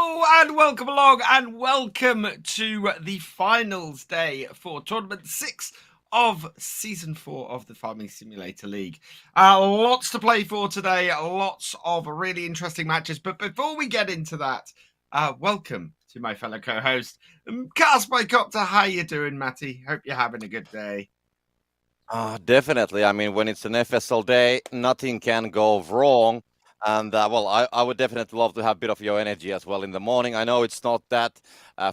Hello and welcome along and welcome to the finals day for Tournament 6 of Season 4 of the Farming Simulator League. Lots to play for today, lots of really interesting matches. But before we get into that, welcome to my fellow co-host, Cast by Copter. How you doing, Matty? Hope you're having a good day. Definitely. I mean, when it's an FSL day, nothing can go wrong. And I would definitely love to have a bit of your energy as well in the morning. I know it's not that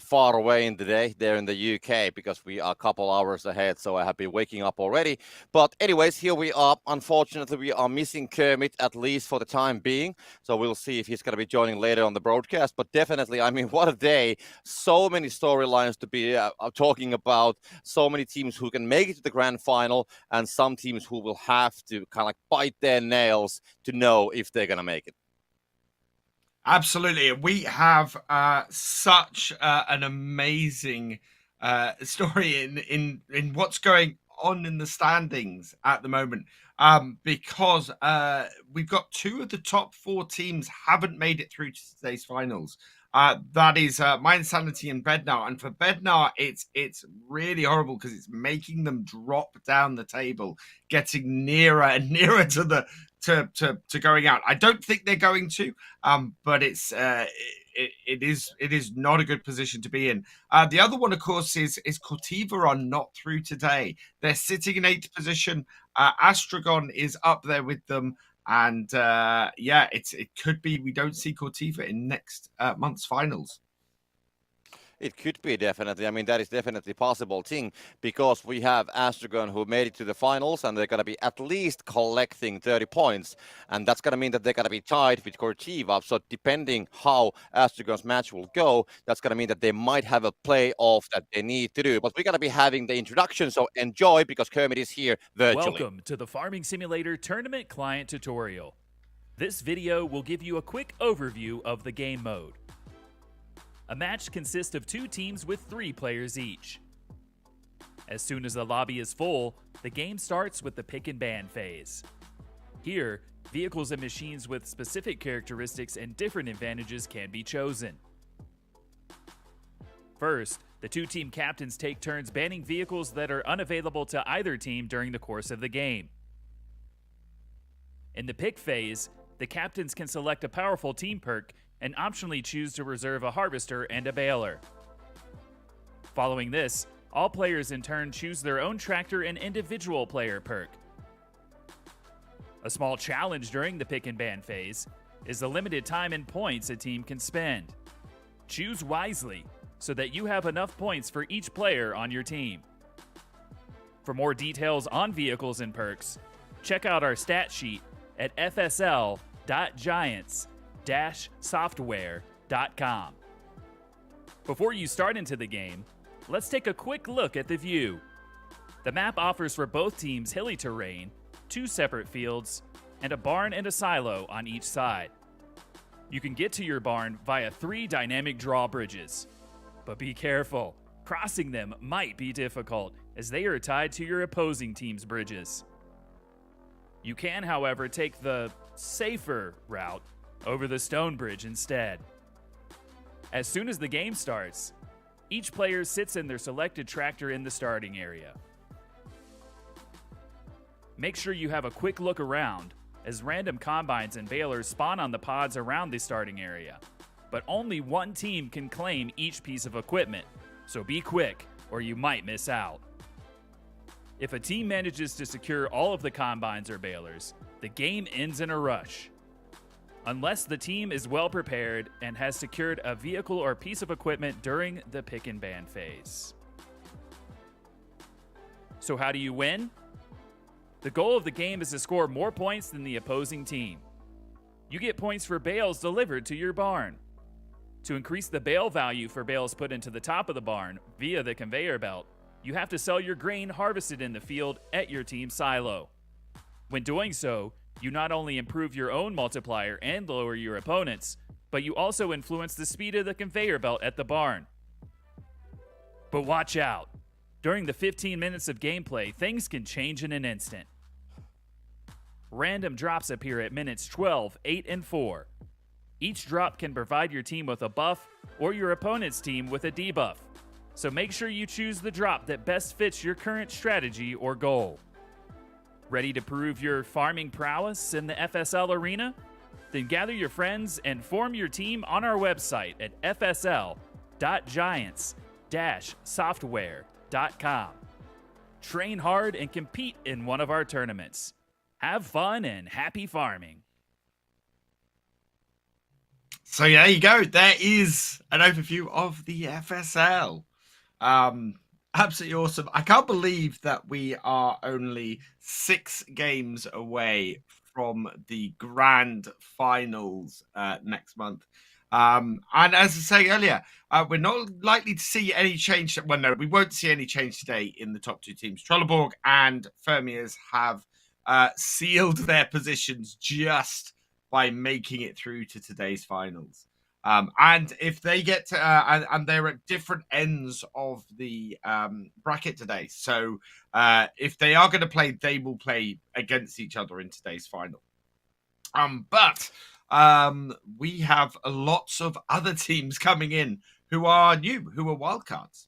far away in the day there in the UK because we are a couple hours ahead. So I have been waking up already. But anyways, here we are. Unfortunately, we are missing Kermit at least for the time being. So we'll see if he's going to be joining later on the broadcast. But definitely, I mean, what a day. So many storylines to be talking about. So many teams who can make it to the grand final and some teams who will have to kind of like bite their nails to know if they're going to make it. Absolutely. We have such an amazing story in what's going on in the standings at the moment, because we've got two of the top four teams haven't made it through to today's finals. That is Mind Sanity and Bednar, and for Bednar, it's really horrible because it's making them drop down the table, getting nearer and nearer to the to going out. I don't think they're going to, but it is not a good position to be in. The other one, of course, is Cortiva are not through today. They're sitting in 8th position. Astragon is up there with them. And it could be we don't see Cortiva in next month's finals. It could be definitely. I mean, that is definitely a possible thing because we have Astragon who made it to the finals and they're going to be at least collecting 30 points. And that's going to mean that they're going to be tied with Cortiva. So depending how Astragon's match will go, that's going to mean that they might have a playoff that they need to do. But we're going to be having the introduction, so enjoy because Kermit is here virtually. Welcome to the Farming Simulator Tournament Client Tutorial. This video will give you a quick overview of the game mode. A match consists of two teams with 3 players each. As soon as the lobby is full, the game starts with the pick and ban phase. Here, vehicles and machines with specific characteristics and different advantages can be chosen. First, the two team captains take turns banning vehicles that are unavailable to either team during the course of the game. In the pick phase, the captains can select a powerful team perk and optionally choose to reserve a harvester and a baler. Following this, all players in turn choose their own tractor and individual player perk. A small challenge during the pick and ban phase is the limited time and points a team can spend. Choose wisely so that you have enough points for each player on your team. For more details on vehicles and perks, check out our stat sheet at fsl.giants-software.com. Before you start into the game, let's take a quick look at the view. The map offers for both teams hilly terrain, 2 separate fields, and a barn and a silo on each side. You can get to your barn via 3 dynamic drawbridges. But be careful, crossing them might be difficult as they are tied to your opposing team's bridges. You can, however, take the safer route over the stone bridge instead. As soon as the game starts, each player sits in their selected tractor in the starting area. Make sure you have a quick look around, as random combines and balers spawn on the pods around the starting area. But only one team can claim each piece of equipment, so be quick or you might miss out. If a team manages to secure all of the combines or balers, the game ends in a rush. Unless the team is well prepared and has secured a vehicle or piece of equipment during the pick and ban phase. So how do you win? The goal of the game is to score more points than the opposing team. You get points for bales delivered to your barn. To increase the bale value for bales put into the top of the barn via the conveyor belt, you have to sell your grain harvested in the field at your team's silo. When doing so, you not only improve your own multiplier and lower your opponent's, but you also influence the speed of the conveyor belt at the barn. But watch out! During the 15 minutes of gameplay, things can change in an instant. Random drops appear at minutes 12, 8, and 4. Each drop can provide your team with a buff or your opponent's team with a debuff. So make sure you choose the drop that best fits your current strategy or goal. Ready to prove your farming prowess in the FSL arena? Then gather your friends and form your team on our website at fsl.giants-software.com. Train hard and compete in one of our tournaments. Have fun and happy farming. So yeah, there you go. There is an overview of the FSL. Absolutely awesome. I can't believe that we are only 6 games away from the grand finals next month. And as I was saying earlier, we're not likely to see any change. Well, no, we won't see any change today in the top 2 teams. Trelleborg and Fermiers have sealed their positions just by making it through to today's finals. And if they get to, and they're at different ends of the bracket today. So if they are going to play, they will play against each other in today's final. But we have lots of other teams coming in who are new, who are wildcards.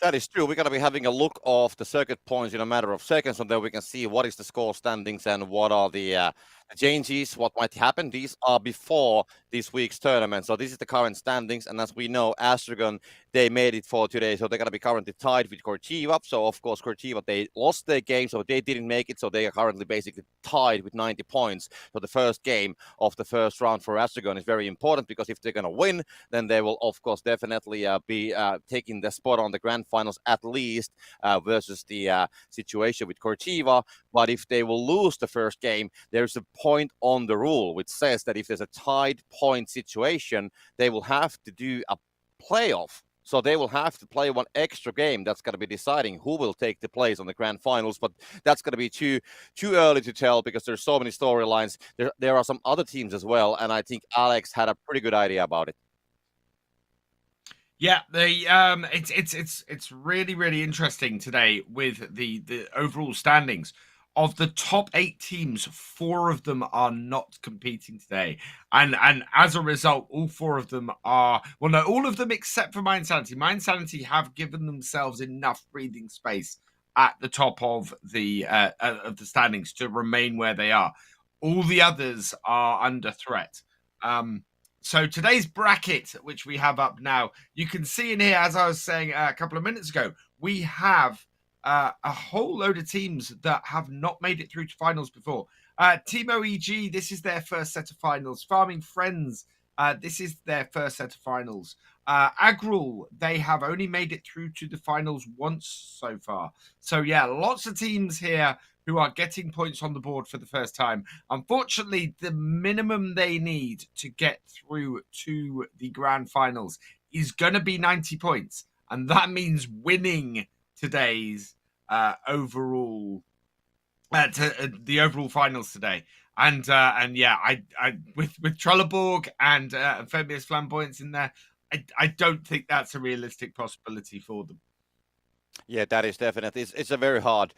That is true. We're going to be having a look of the circuit points in a matter of seconds, and then we can see what is the score standings and what are the changes, what might happen. These are before this week's tournament. So this is the current standings, and as we know, Astragon, they made it for today, so they're going to be currently tied with Cortiva. So, of course, Cortiva, they lost their game, so they didn't make it, so they are currently basically tied with 90 points. So the first game of the first round for Astragon is very important, because if they're going to win, then they will, of course, definitely be taking the spot on the grand finals at least versus the situation with Cortiva. But if they will lose the first game, there's a point on the rule which says that if there's a tied point situation, they will have to do a playoff. So they will have to play one extra game that's going to be deciding who will take the place on the grand finals. But that's going to be too early to tell, because there's so many storylines. There are some other teams as well, and I think Alex had a pretty good idea about it. Yeah, it's really interesting today with the overall standings. Of the top 8 teams, 4 of them are not competing today, and as a result, all 4 of them are, well, no, all of them except for Mind Sanity. Mind Sanity have given themselves enough breathing space at the top of the standings to remain where they are. All the others are under threat. So today's bracket, which we have up now, you can see in here, as I was saying a couple of minutes ago, we have a whole load of teams that have not made it through to finals before. Timo EG, this is their first set of finals. Farming Friends, this is their first set of finals. Agrul, they have only made it through to the finals once so far. So yeah, lots of teams here who are getting points on the board for the first time. Unfortunately, the minimum they need to get through to the grand finals is going to be 90 points. And that means winning today's overall the overall finals today. And yeah, I with Trelleborg and Fabius Flamboyance in there, I don't think that's a realistic possibility for them. Yeah, that is definitely. It's a very hard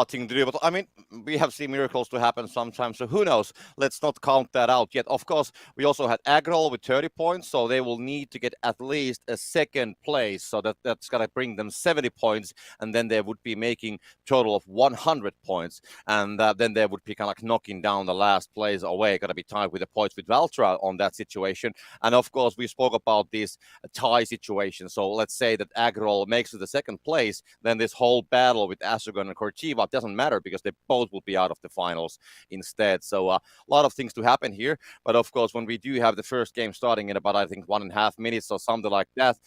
thing to do. But I mean, we have seen miracles to happen sometimes. So who knows? Let's not count that out yet. Of course, we also had Agrol with 30 points. So they will need to get at least a second place. So that's going to bring them 70 points. And then they would be making total of 100 points. And then they would be kind of like knocking down the last place away. Going to be tied with the points with Valtra on that situation. And of course, we spoke about this tie situation. So let's say that Agrol makes it the second place. Then this whole battle with Astragon and Cortiva doesn't matter, because they both will be out of the finals instead. So a lot of things to happen here. But of course, when we do have the first game starting in about, I think, 1.5 minutes or something like that,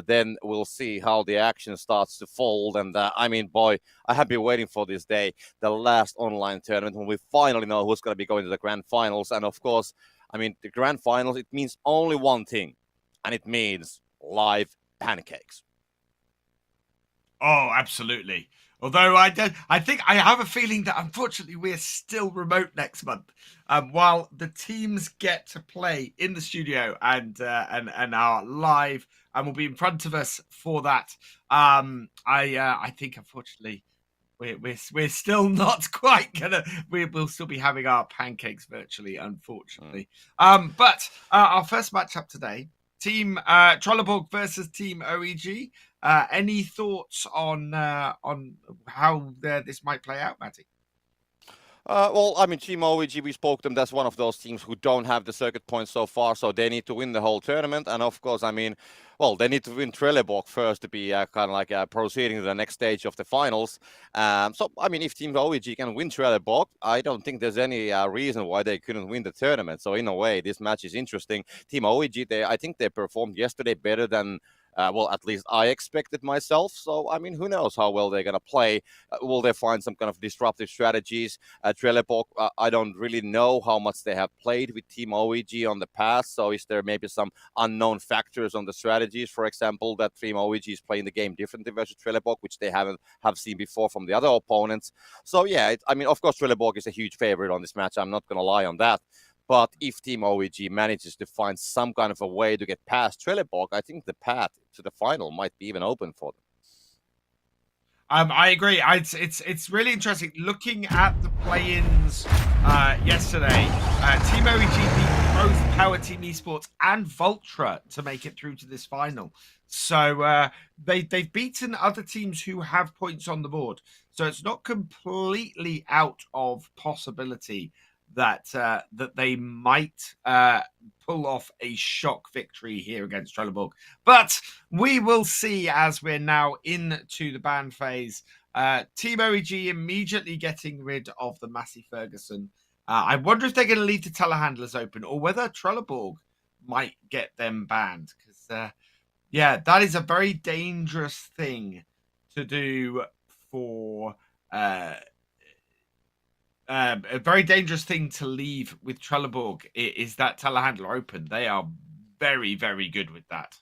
then we'll see how the action starts to fold. And I mean, boy, I have been waiting for this day, the last online tournament, when we finally know who's going to be going to the grand finals. And of course, I mean, the grand finals, it means only one thing, and it means live pancakes. Oh, absolutely. Although I think I have a feeling that unfortunately we're still remote next month, while the teams get to play in the studio and are live and will be in front of us for that. I think unfortunately we're still not quite gonna. We'll still be having our pancakes virtually, unfortunately. But our first matchup today, Team Trelleborg versus Team OEG. Any thoughts on how this might play out, Matty? Well, I mean, Team OEG, we spoke to them. That's one of those teams who don't have the circuit points so far, so they need to win the whole tournament. And of course, I mean, well, they need to win Trelleborg first to be kind of like proceeding to the next stage of the finals. So, I mean, if Team OEG can win Trelleborg, I don't think there's any reason why they couldn't win the tournament. So, in a way, this match is interesting. Team OEG, I think they performed yesterday better than. Well, at least I expected myself. So, I mean, who knows how well they're going to play? Will they find some kind of disruptive strategies? Trelleborg, I don't really know how much they have played with Team OEG on the past. So is there maybe some unknown factors on the strategies, for example, that Team OEG is playing the game differently versus Trelleborg, which they haven't have seen before from the other opponents? So yeah, I mean, of course, Trelleborg is a huge favorite on this match. I'm not going to lie on that. But if Team OEG manages to find some kind of a way to get past Trelleborg, I think the path to the final might be even open for them. I agree. It's really interesting looking at the play-ins yesterday. Team OEG beat both Power Team Esports and Voltra to make it through to this final. So they've beaten other teams who have points on the board. So it's not completely out of possibility that that they might pull off a shock victory here against Trelleborg. But we will see as we're now into the ban phase. Team OEG immediately getting rid of the Massey Ferguson. I wonder if they're going to leave the telehandlers open or whether Trelleborg might get them banned. Because, yeah, that is a very dangerous thing to do for... a very dangerous thing to leave with Trelleborg is that telehandler open. They are very, very good with that.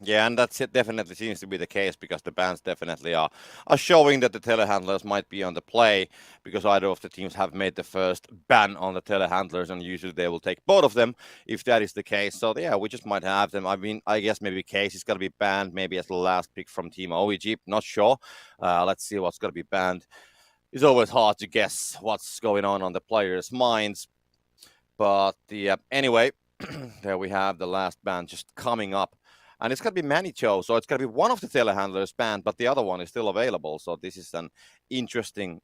Yeah, and that's it. Definitely seems to be the case because the bans definitely are showing that the telehandlers might be on the play because either of the teams have made the first ban on the telehandlers, and usually they will take both of them if that is the case. So yeah, we just might have them. I mean, I guess maybe Case is going to be banned, maybe as the last pick from Team OEG. Not sure. Let's see what's going to be banned. It's always hard to guess what's going on the players' minds. But anyway, there we have the last ban just coming up. And it's going to be Manicho, so it's going to be one of the telehandlers banned, but the other one is still available. So this is an interesting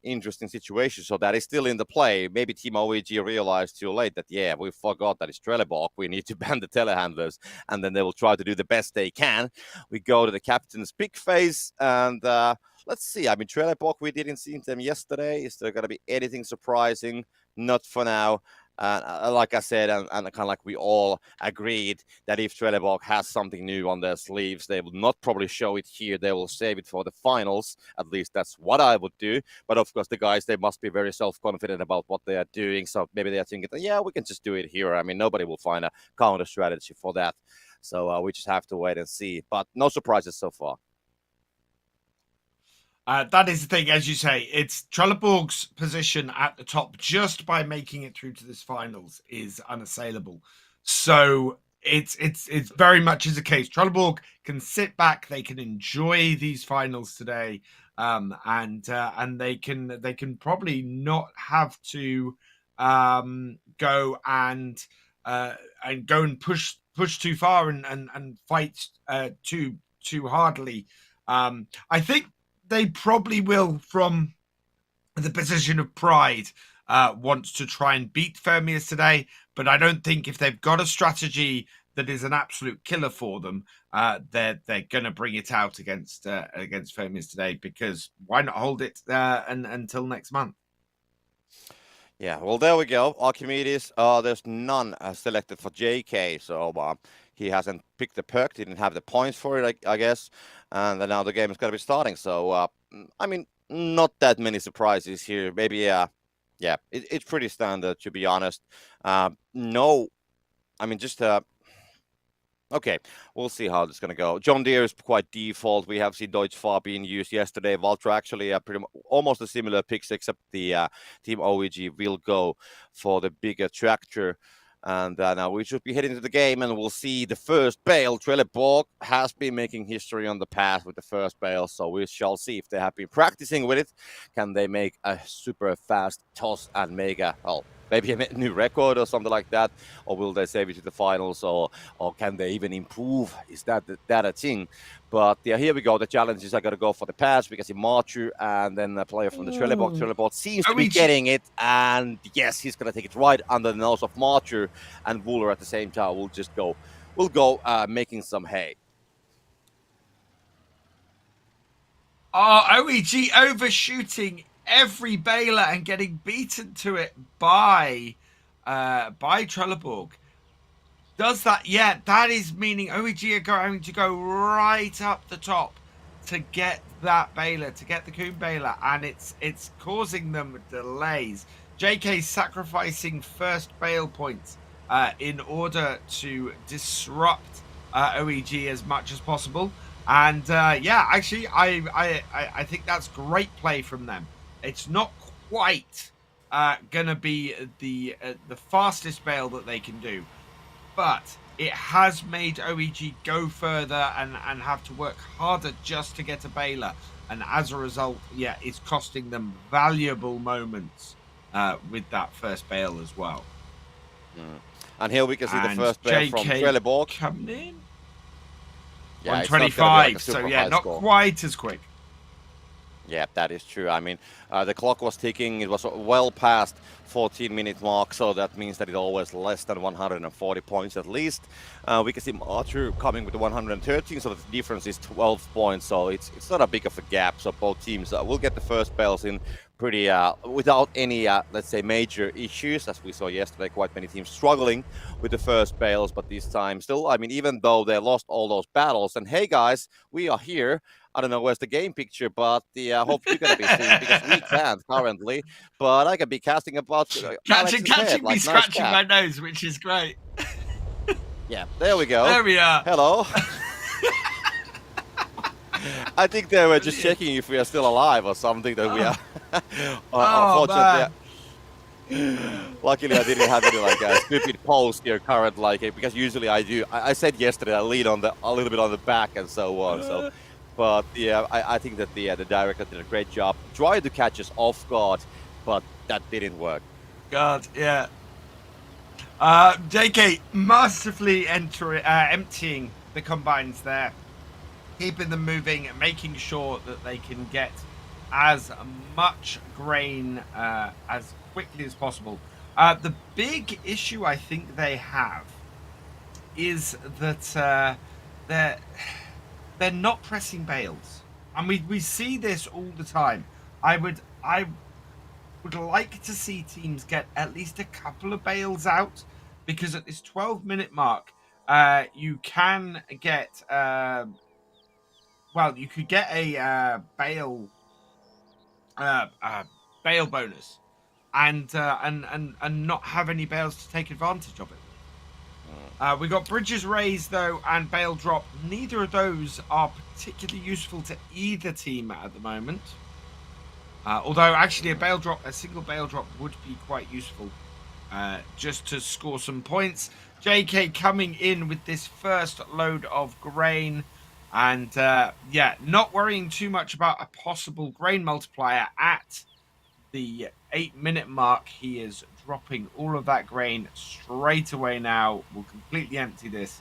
situation. So that is still in the play. Maybe Team OEG realized too late that, yeah, we forgot that it's Trelleborg. We need to ban the telehandlers, and then they will try to do the best they can. We go to the captain's pick phase, and let's see. I mean, Trelleborg, we didn't see them yesterday. Is there going to be anything surprising? Not for now. Like I said, and kind of like we all agreed that if Trelleborg has something new on their sleeves, they will not probably show it here. They will save it for the finals. At least that's what I would do. But of course, the guys, they must be very self-confident about what they are doing. So maybe they are thinking, yeah, we can just do it here. I mean, nobody will find a counter strategy for that. So we just have to wait and see. But no surprises so far. That is the thing, as you say, it's Trelleborg's position at the top just by making it through to this finals is unassailable. So it's very much is a case. Trelleborg can sit back, they can enjoy these finals today, and they can probably not have to go and push too far and fight too hardly. I think they probably will, from the position of pride, want to try and beat Fermius today. But I don't think if they've got a strategy that is an absolute killer for them, they're going to bring it out against Fermius today. Because why not hold it until next month? Yeah, well, there we go. Archimedes, there's none selected for JK, so he hasn't picked the perk, didn't have the points for it, I guess. And then now the game is going to be starting. So, I mean, not that many surprises here. Maybe, yeah, it's pretty standard, to be honest. No, I mean, just okay, we'll see how this is going to go. John Deere is quite default. We have seen Deutsche Fahr being used yesterday. Valtra actually almost a similar picks, except the Team OEG will go for the bigger tractor. And now we should be heading to the game, and we'll see the first bale. Trelleborg has been making history on the path with the first bale, so we shall see if they have been practicing with it. Can they make a super fast toss and make maybe a new record or something like that, or will they save it to the finals, or can they even improve? Is that a thing? But yeah, here we go. The challenge is I got to go for the pass because Marchu and then a player from the Trelleborg. Trelleborg seems to be getting it, and yes, he's gonna take it right under the nose of Marchu and Wooler at the same time. We'll go making some hay. OEG overshooting every baler and getting beaten to it by Trelleborg. Does that? Yeah, that is meaning OEG are going to go right up the top to get that baler, to get the Coon baler, and it's causing them delays. JK sacrificing first bale points in order to disrupt OEG as much as possible. And yeah, actually, I think that's great play from them. It's not quite gonna be the fastest bale that they can do, but it has made OEG go further and have to work harder just to get a baler. And as a result, yeah, it's costing them valuable moments with that first bale as well. And here we can see the first bale from Trelleborg coming in. Yeah, 125, so yeah, not quite as quick. Yeah, that is true. I mean, the clock was ticking. It was well past 14-minute mark, so that means that it's always less than 140 points at least. We can see Archer coming with 113, so the difference is 12 points. So it's not a big of a gap. So both teams will get the first bales in pretty without any, let's say, major issues. As we saw yesterday, quite many teams struggling with the first bales, but this time still, I mean, even though they lost all those battles, and hey guys, we are here. I don't know where's the game picture, but I hope you're going to be seeing because we can't currently. But I can be casting about catching me scratching my nose, which is great. Yeah, there we go. There we are. Hello. I think they were just checking if we are still alive or something. That we are. Unfortunately. Luckily, I didn't have any like stupid post here current because usually I do. I said yesterday I lean on a little bit on the back and so on. So. But yeah, I think that the director did a great job. Tried to catch us off guard, but that didn't work. God, yeah. JK masterfully emptying the combines there, keeping them moving, making sure that they can get as much grain as quickly as possible. The big issue I think they have is that they're not pressing bales, and we see this all the time. I would like to see teams get at least a couple of bales out, because at this 12-minute mark, you can get you could get a bale bonus, and not have any bales to take advantage of it. We got bridges raised though and bale drop. Neither of those are particularly useful to either team at the moment. Although actually a single bale drop would be quite useful just to score some points. JK coming in with this first load of grain, and yeah, not worrying too much about a possible grain multiplier at the 8-minute mark. He is dropping all of that grain straight away now. We'll completely empty this.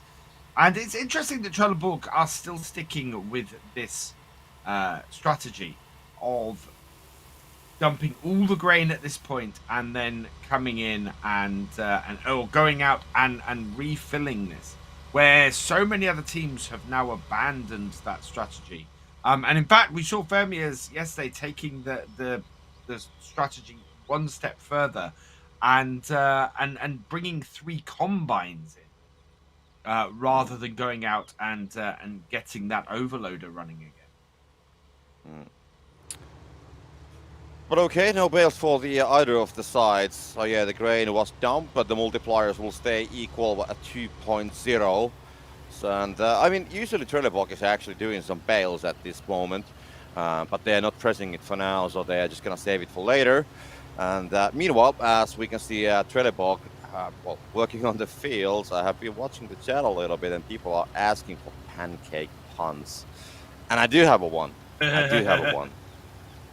And it's interesting that Trelleborg are still sticking with this strategy of dumping all the grain at this point and then coming in and going out and refilling this, where so many other teams have now abandoned that strategy. And in fact, we saw Fermiers yesterday taking the strategy one step further and bringing 3 combines in rather than going out and getting that overloader running again. But okay, no bales for either of the sides. So yeah, the grain was dumped, but the multipliers will stay equal at 2.0. So, and I mean, usually Trelleborg is actually doing some bales at this moment, but they are not pressing it for now, so they are just gonna save it for later. And meanwhile, as we can see, Trelleborg Well, working on the fields, I have been watching the chat a little bit, and people are asking for pancake puns. And I do have a one. I do have a one.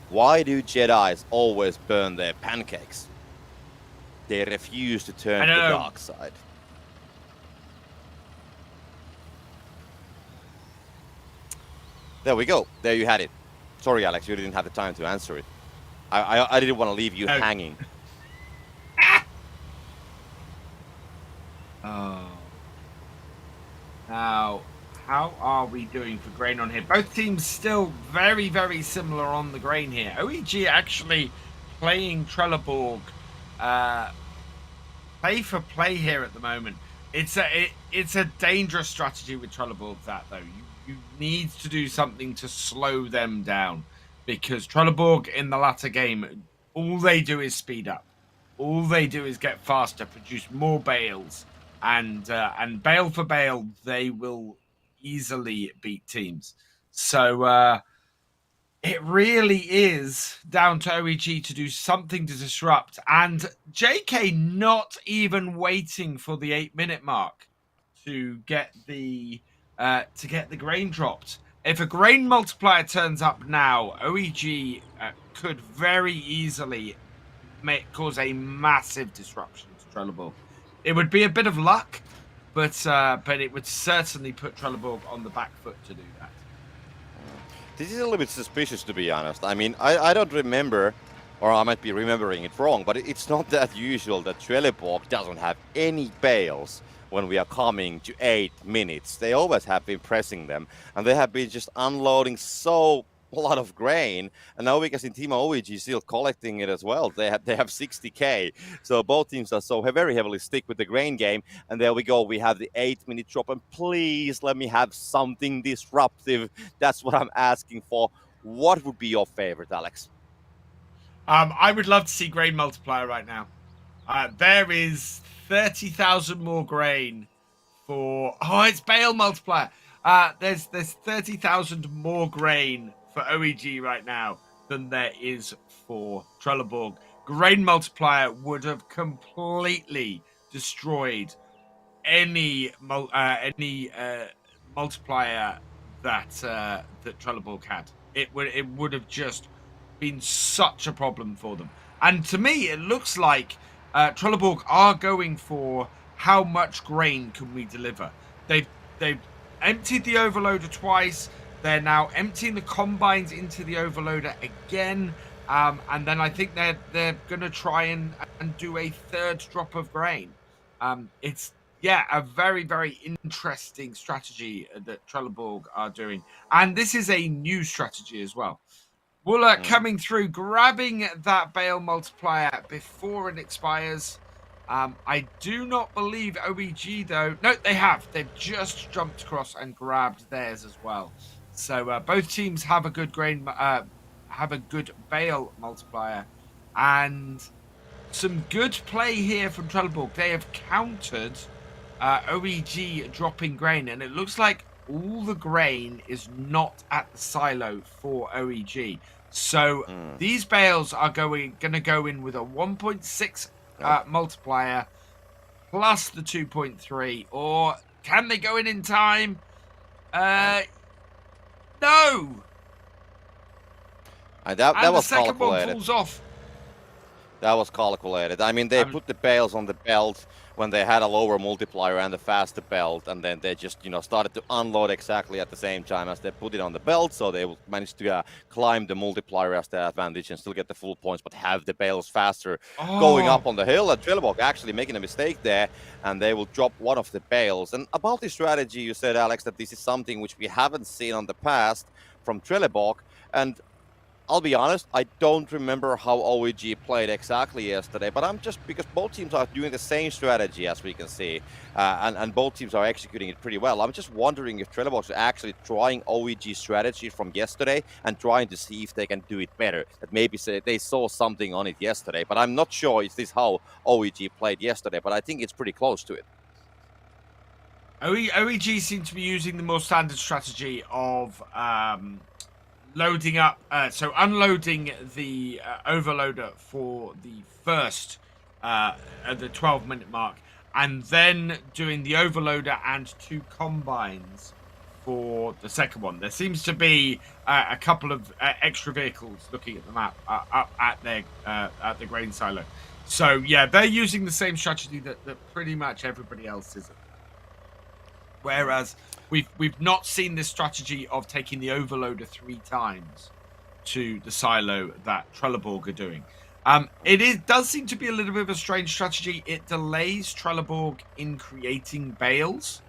Why do Jedis always burn their pancakes? They refuse to turn I to the know. dark side. There we go. There you had it. Sorry, Alex, you didn't have the time to answer it. I didn't want to leave you No. hanging. Oh. Now, how are we doing for grain on here? Both teams still very, very similar on the grain here. OEG actually playing Trelleborg play for play here at the moment. It's a dangerous strategy with Trelleborg, that though. You need to do something to slow them down, because Trelleborg in the latter game, all they do is speed up. All they do is get faster, produce more bales, and bale for bale, they will easily beat teams. So it really is down to OEG to do something to disrupt, and JK not even waiting for the 8-minute mark to get the grain dropped. If a grain multiplier turns up now, OEG could very easily cause a massive disruption to Trelleborg. It would be a bit of luck, but it would certainly put Trelleborg on the back foot to do that. This is a little bit suspicious, to be honest. I mean, I don't remember, or I might be remembering it wrong, but it's not that usual that Trelleborg doesn't have any bales when we are coming to 8 minutes. They always have been pressing them, and they have been just unloading so a lot of grain. And now we can see Team OEG still collecting it as well. They have 60k. So both teams are so very heavily stick with the grain game. And there we go. We have the 8-minute drop. And please let me have something disruptive. That's what I'm asking for. What would be your favorite, Alex? I would love to see grain multiplier right now. There is 30,000 more grain for... Oh, it's bale multiplier. There's 30,000 more grain for OEG right now than there is for Trelleborg. Grain multiplier would have completely destroyed any multiplier that Trelleborg had. It would have just been such a problem for them. And to me, it looks like Trelleborg are going for how much grain can we deliver. They've emptied the overloader twice. They're now emptying the combines into the overloader again. And then I think they're going to try and do a third drop of grain. It's a very, very interesting strategy that Trelleborg are doing. And this is a new strategy as well. Wooler coming through, grabbing that bale multiplier before it expires. I do not believe OEG, though. No, they have. They've just jumped across and grabbed theirs as well. So both teams have a good bale multiplier. And some good play here from Trelleborg. They have countered OEG dropping grain, and it looks like all the grain is not at the silo for OEG. So these bales are going to go in with a 1.6 multiplier plus the 2.3, or can they go in time? No. That was the second calculated. one falls off. That was calculated. I mean, they put the bales on the belt when they had a lower multiplier and a faster belt, and then they just, started to unload exactly at the same time as they put it on the belt, so they managed to climb the multiplier as their advantage and still get the full points, but have the bales faster going up on the hill. And Trelleborg actually making a mistake there, and they will drop one of the bales. And about the strategy, you said, Alex, that this is something which we haven't seen on the past from Trelleborg, and I'll be honest, I don't remember how OEG played exactly yesterday, but I'm just, because both teams are doing the same strategy, as we can see, and both teams are executing it pretty well. I'm just wondering if Trelleborg is actually trying OEG strategy from yesterday and trying to see if they can do it better. That maybe they saw something on it yesterday, but I'm not sure if this is how OEG played yesterday, but I think it's pretty close to it. OEG seem to be using the more standard strategy of loading up, so unloading the overloader for the first at the 12-minute mark, and then doing the overloader and 2 combines for the second one. There seems to be a couple of extra vehicles looking at the map up at the grain silo. So yeah, they're using the same strategy that pretty much everybody else is. Whereas we've not seen this strategy of taking the overloader 3 times to the silo that Trelleborg are doing. Does seem to be a little bit of a strange strategy. It delays Trelleborg in creating bales.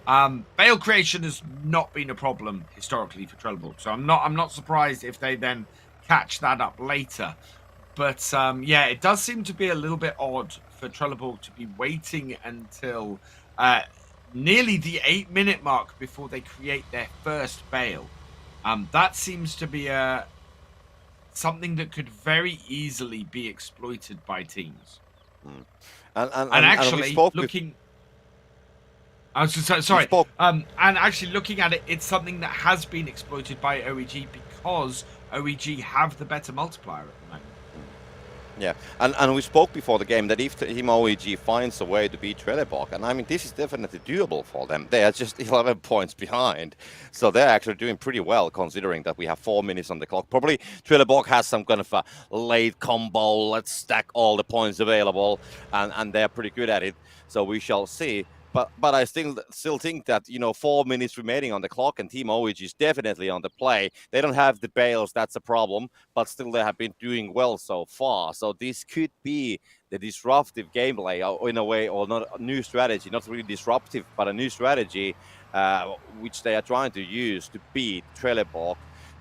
Bale creation has not been a problem historically for Trelleborg, so I'm not surprised if they then catch that up later. But yeah, it does seem to be a little bit odd for Trelleborg to be waiting until nearly the 8-minute mark before they create their first bale. That seems to be something that could very easily be exploited by teams. And We actually, spoke looking, I was just we sorry. spoke And actually, looking at it, it's something that has been exploited by OEG because OEG have the better multiplier at the moment. Yeah, and we spoke before the game that if Team OEG finds a way to beat Trelleborg, and I mean, this is definitely doable for them. They are just 11 points behind, so they're actually doing pretty well considering that we have 4 minutes on the clock. Probably Trelleborg has some kind of a late combo, let's stack all the points available, and they're pretty good at it, so we shall see. But I still think that 4 minutes remaining on the clock and Team OEG is definitely on the play. They don't have the bales, that's a problem, but still they have been doing well so far. So this could be the disruptive gameplay in a way, or not a new strategy, not really disruptive, but a new strategy which they are trying to use to beat Trelleborg.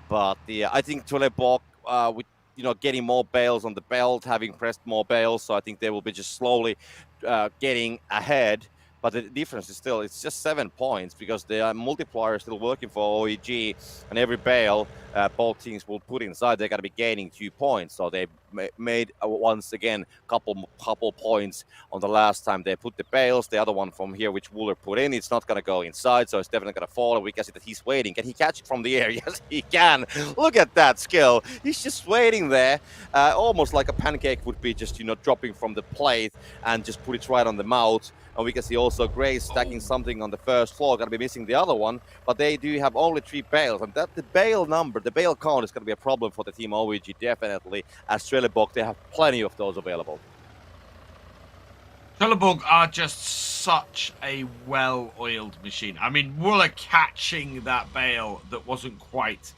But I think Trelleborg with getting more bales on the belt, having pressed more bales, so I think they will be just slowly getting ahead. But the difference is still, it's just 7 points because the multiplier is still working for OEG, and every bale both teams will put inside, they're going to be gaining 2 points. So they made once again couple points on the last time they put the bales. The other one from here, which Wooler put in, it's not going to go inside, so it's definitely going to fall. And we can see that he's waiting. Can he catch it from the air? Yes, he can. Look at that skill. He's just waiting there, almost like a pancake would be, just dropping from the plate and just put it right on the mouth. And we can see also Gray stacking something on the first floor, going to be missing the other one, but they do have only 3 bales, and that the bale number, the bale count is going to be a problem for the Team OEG definitely, as Trelleborg, they have plenty of those available. Trelleborg are just such a well-oiled machine. I mean, Wooler catching that bale that wasn't quite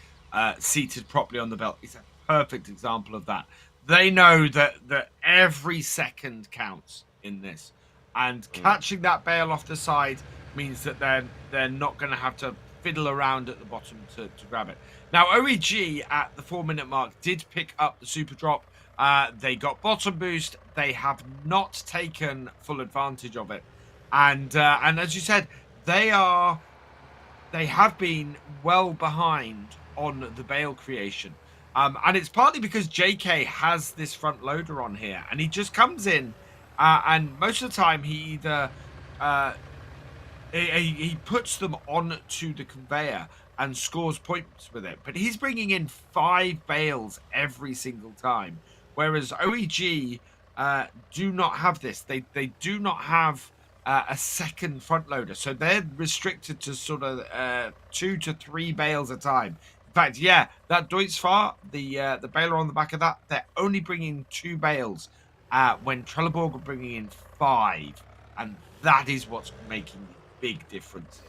seated properly on the belt is a perfect example of that. They know that every second counts in this. And catching that bale off the side means that they're not going to have to fiddle around at the bottom to grab it. Now, OEG at the 4-minute mark did pick up the super drop. They got bottom boost. They have not taken full advantage of it. And as you said, they have been well behind on the bale creation. And it's partly because JK has this front loader on here, and he just comes in. And most of the time, he either he puts them onto the conveyor and scores points with it. But he's bringing in 5 bales every single time, whereas OEG do not have this. They do not have a second front loader, so they're restricted to sort of 2 to 3 bales a time. In fact, yeah, that Deutzfahr, the baler on the back of that, they're only bringing 2 bales. When Trelleborg are bringing in 5, and that is what's making the big difference here.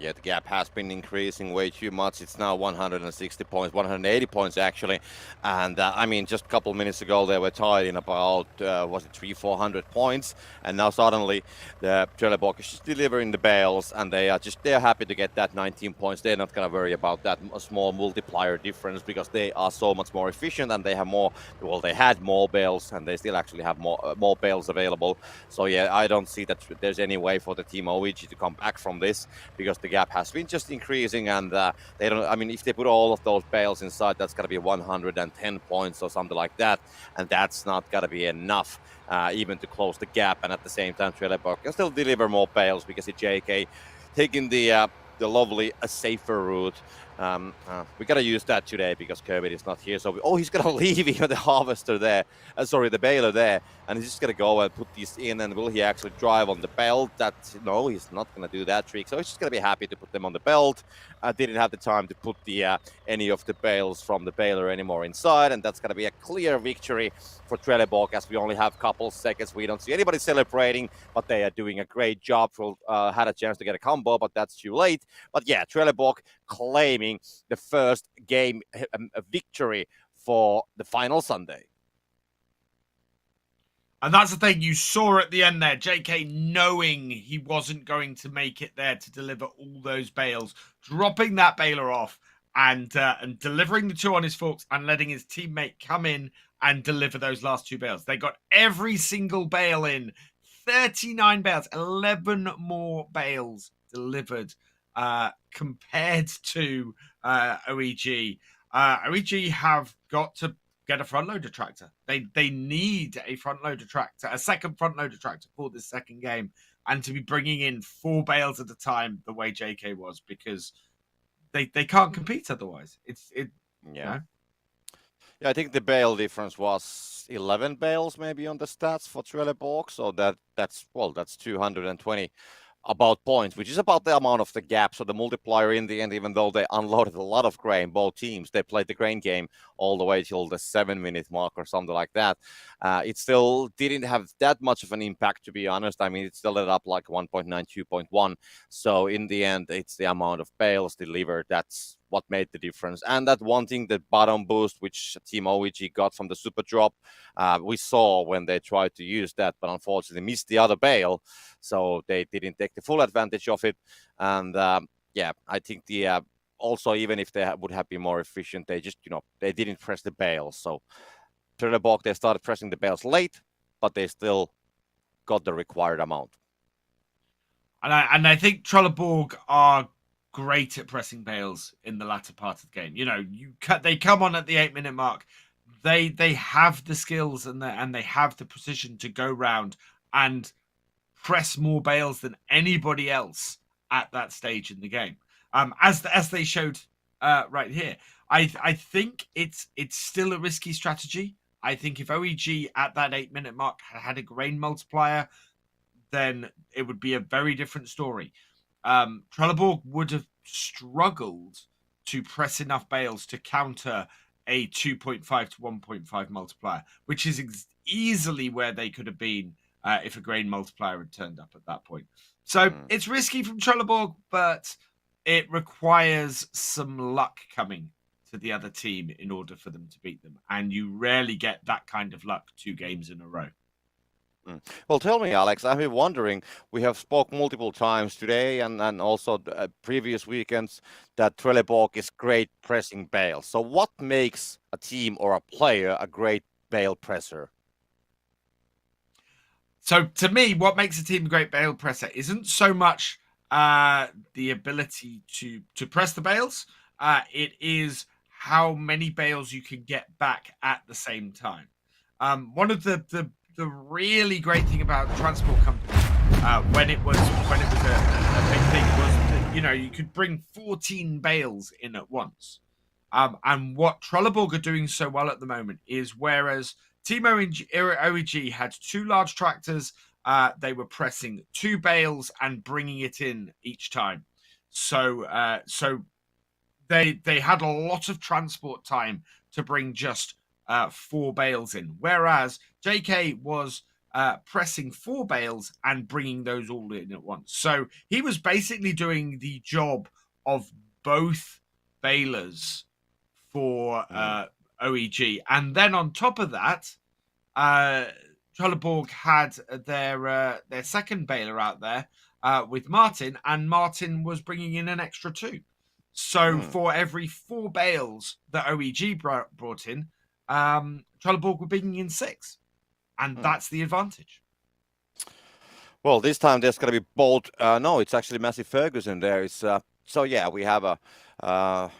Yeah, the gap has been increasing way too much. It's now 160 points, 180 points actually. And I mean, just a couple of minutes ago, they were tied in about, was it 300-400 points? And now suddenly the Trelleborg is just delivering the bales, and they're happy to get that 19 points. They're not going to worry about that small multiplier difference because they are so much more efficient, and they have more, well, they had more bales, and they still actually have more bales available. So yeah, I don't see that there's any way for the Team OEG to come back from this, because the gap has been just increasing, and they don't. I mean, if they put all of those bales inside, that's gonna be 110 points or something like that, and that's not gonna be enough even to close the gap. And at the same time, Trelleborg can still deliver more bales because it's JK taking the lovely safer route We gotta use that today because Kermit is not here. So he's gonna leave even the harvester there. Sorry, the baler there, and he's just gonna go and put these in. And will he actually drive on the belt? No, he's not gonna do that trick. So he's just gonna be happy to put them on the belt. Didn't have the time to put the any of the bales from the baler anymore inside, and that's gonna be a clear victory for Trelleborg as we only have a couple seconds. We don't see anybody celebrating, but they are doing a great job. Had a chance to get a combo, but that's too late. But yeah, Trelleborg claiming the first game victory for the final Sunday. And that's the thing you saw at the end there, JK knowing he wasn't going to make it there to deliver all those bales, dropping that baler off and delivering the 2 on his forks and letting his teammate come in and deliver those last 2 bales. They got every single bale in, 39 bales, 11 more bales delivered compared to OEG. OEG have got to get a front loader tractor. They need a front loader tractor, a second front loader tractor for this second game, and to be bringing in 4 bales at a time the way JK was, because they can't compete otherwise. Yeah. You know? Yeah, I think the bale difference was 11 bales maybe on the stats for Trelleborg. So that's 220 about points, which is about the amount of the gap. So the multiplier in the end, even though they unloaded a lot of grain, both teams, they played the grain game all the way till the 7-minute mark or something like that. It still didn't have that much of an impact, to be honest. I mean, it still ended up like 1.9, 2.1. So in the end, it's the amount of bales delivered that's what made the difference. And that one thing, the bottom boost, which Team OEG got from the super drop, we saw when they tried to use that, but unfortunately missed the other bale. So they didn't take the full advantage of it. And I think also, even if they would have been more efficient, they just, they didn't press the bales. So Trelleborg, they started pressing the bales late, but they still got the required amount. And I think Trelleborg are great at pressing bales in the latter part of the game. They come on at the 8-minute mark. They have the skills and they have the precision to go round and press more bales than anybody else at that stage in the game. As they showed right here, I think it's still a risky strategy. I think if OEG at that 8-minute mark had a grain multiplier, then it would be a very different story. Trelleborg would have struggled to press enough bales to counter a 2.5 to 1.5 multiplier, which is easily where they could have been if a grain multiplier had turned up at that point. So it's risky from Trelleborg, but it requires some luck coming to the other team in order for them to beat them. And you rarely get that kind of luck 2 games in a row. Well, tell me, Alex, I've been wondering, we have spoke multiple times today and also previous weekends that Trelleborg is great pressing bales. So what makes a team or a player a great bale presser? So to me, what makes a team a great bale presser isn't so much the ability to press the bales. It is how many bales you can get back at the same time. One of the really great thing about transport companies when it was a big thing was that, you could bring 14 bales in at once. And what Trelleborg are doing so well at the moment is, whereas Team OEG had 2 large tractors, they were pressing 2 bales and bringing it in each time. So they had a lot of transport time to bring just 4 bales in, whereas JK was pressing 4 bales and bringing those all in at once. So he was basically doing the job of both balers for OEG. And then on top of that, Trelleborg had their second baler out there with Martin, and Martin was bringing in an extra 2. So for every 4 bales that OEG brought in, Trelleborg were bringing in 6. And that's the advantage. Well, this time there's going to be bold. No, it's actually Massey Ferguson there. It's we have no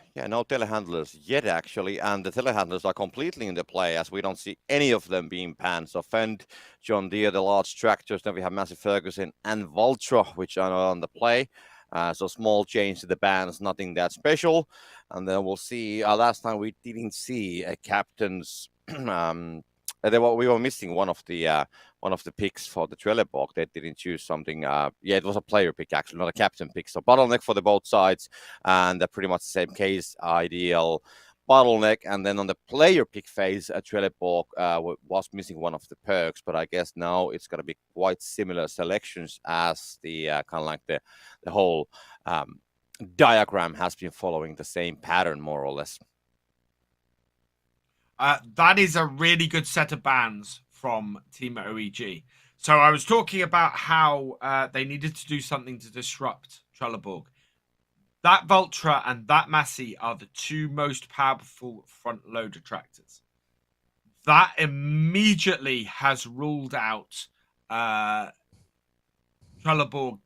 telehandlers yet, actually, and the telehandlers are completely in the play as we don't see any of them being panned. So Fend, John Deere, the large tractors, then we have Massey Ferguson and Valtra, which are on the play. So small change to the bans, nothing that special. And then we'll see. Last time we didn't see a captain's. We were missing one of the picks for the Trelleborg. They didn't choose something. Yeah, it was a player pick actually, not a captain pick. So bottleneck for the both sides, and pretty much the same case. Ideal bottleneck, and then on the player pick phase, Trelleborg was missing one of the perks, but I guess now it's going to be quite similar selections as the kind of like the whole diagram has been following the same pattern more or less. That is a really good set of bans from Team OEG. So I was talking about how they needed to do something to disrupt Trelleborg. That Vultra and that Massey are the two most powerful front load attractors. That immediately has ruled out Trelleborg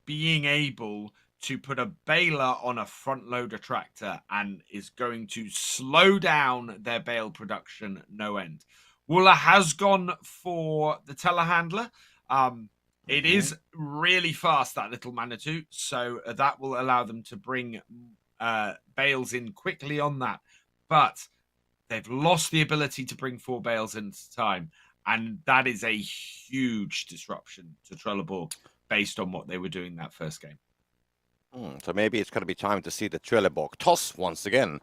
being able to put a Baler on a front load attractor and is going to slow down their bale production no end. Wooler has gone for the telehandler. It is really fast, that little Manitou, so that will allow them to bring bales in quickly on that. But they've lost the ability to bring 4 bales in at a time, and that is a huge disruption to Trelleborg based on what they were doing that first game. So maybe it's going to be time to see the Trelleborg toss once again.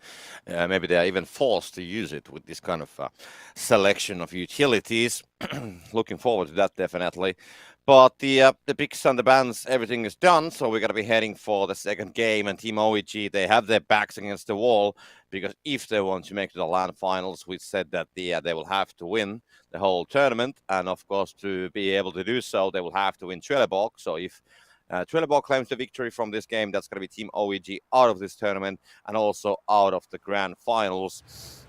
Maybe they are even forced to use it with this kind of selection of utilities. Looking forward to that, definitely. But the picks and the bans, everything is done. So we're going to be heading for the second game. And Team OEG, they have their backs against the wall, because if they want to make the LAN finals, we said that they will have to win the whole tournament. And of course, to be able to do so, they will have to win Trelleborg. So if Trelleborg claims the victory from this game, that's going to be Team OEG out of this tournament and also out of the grand finals.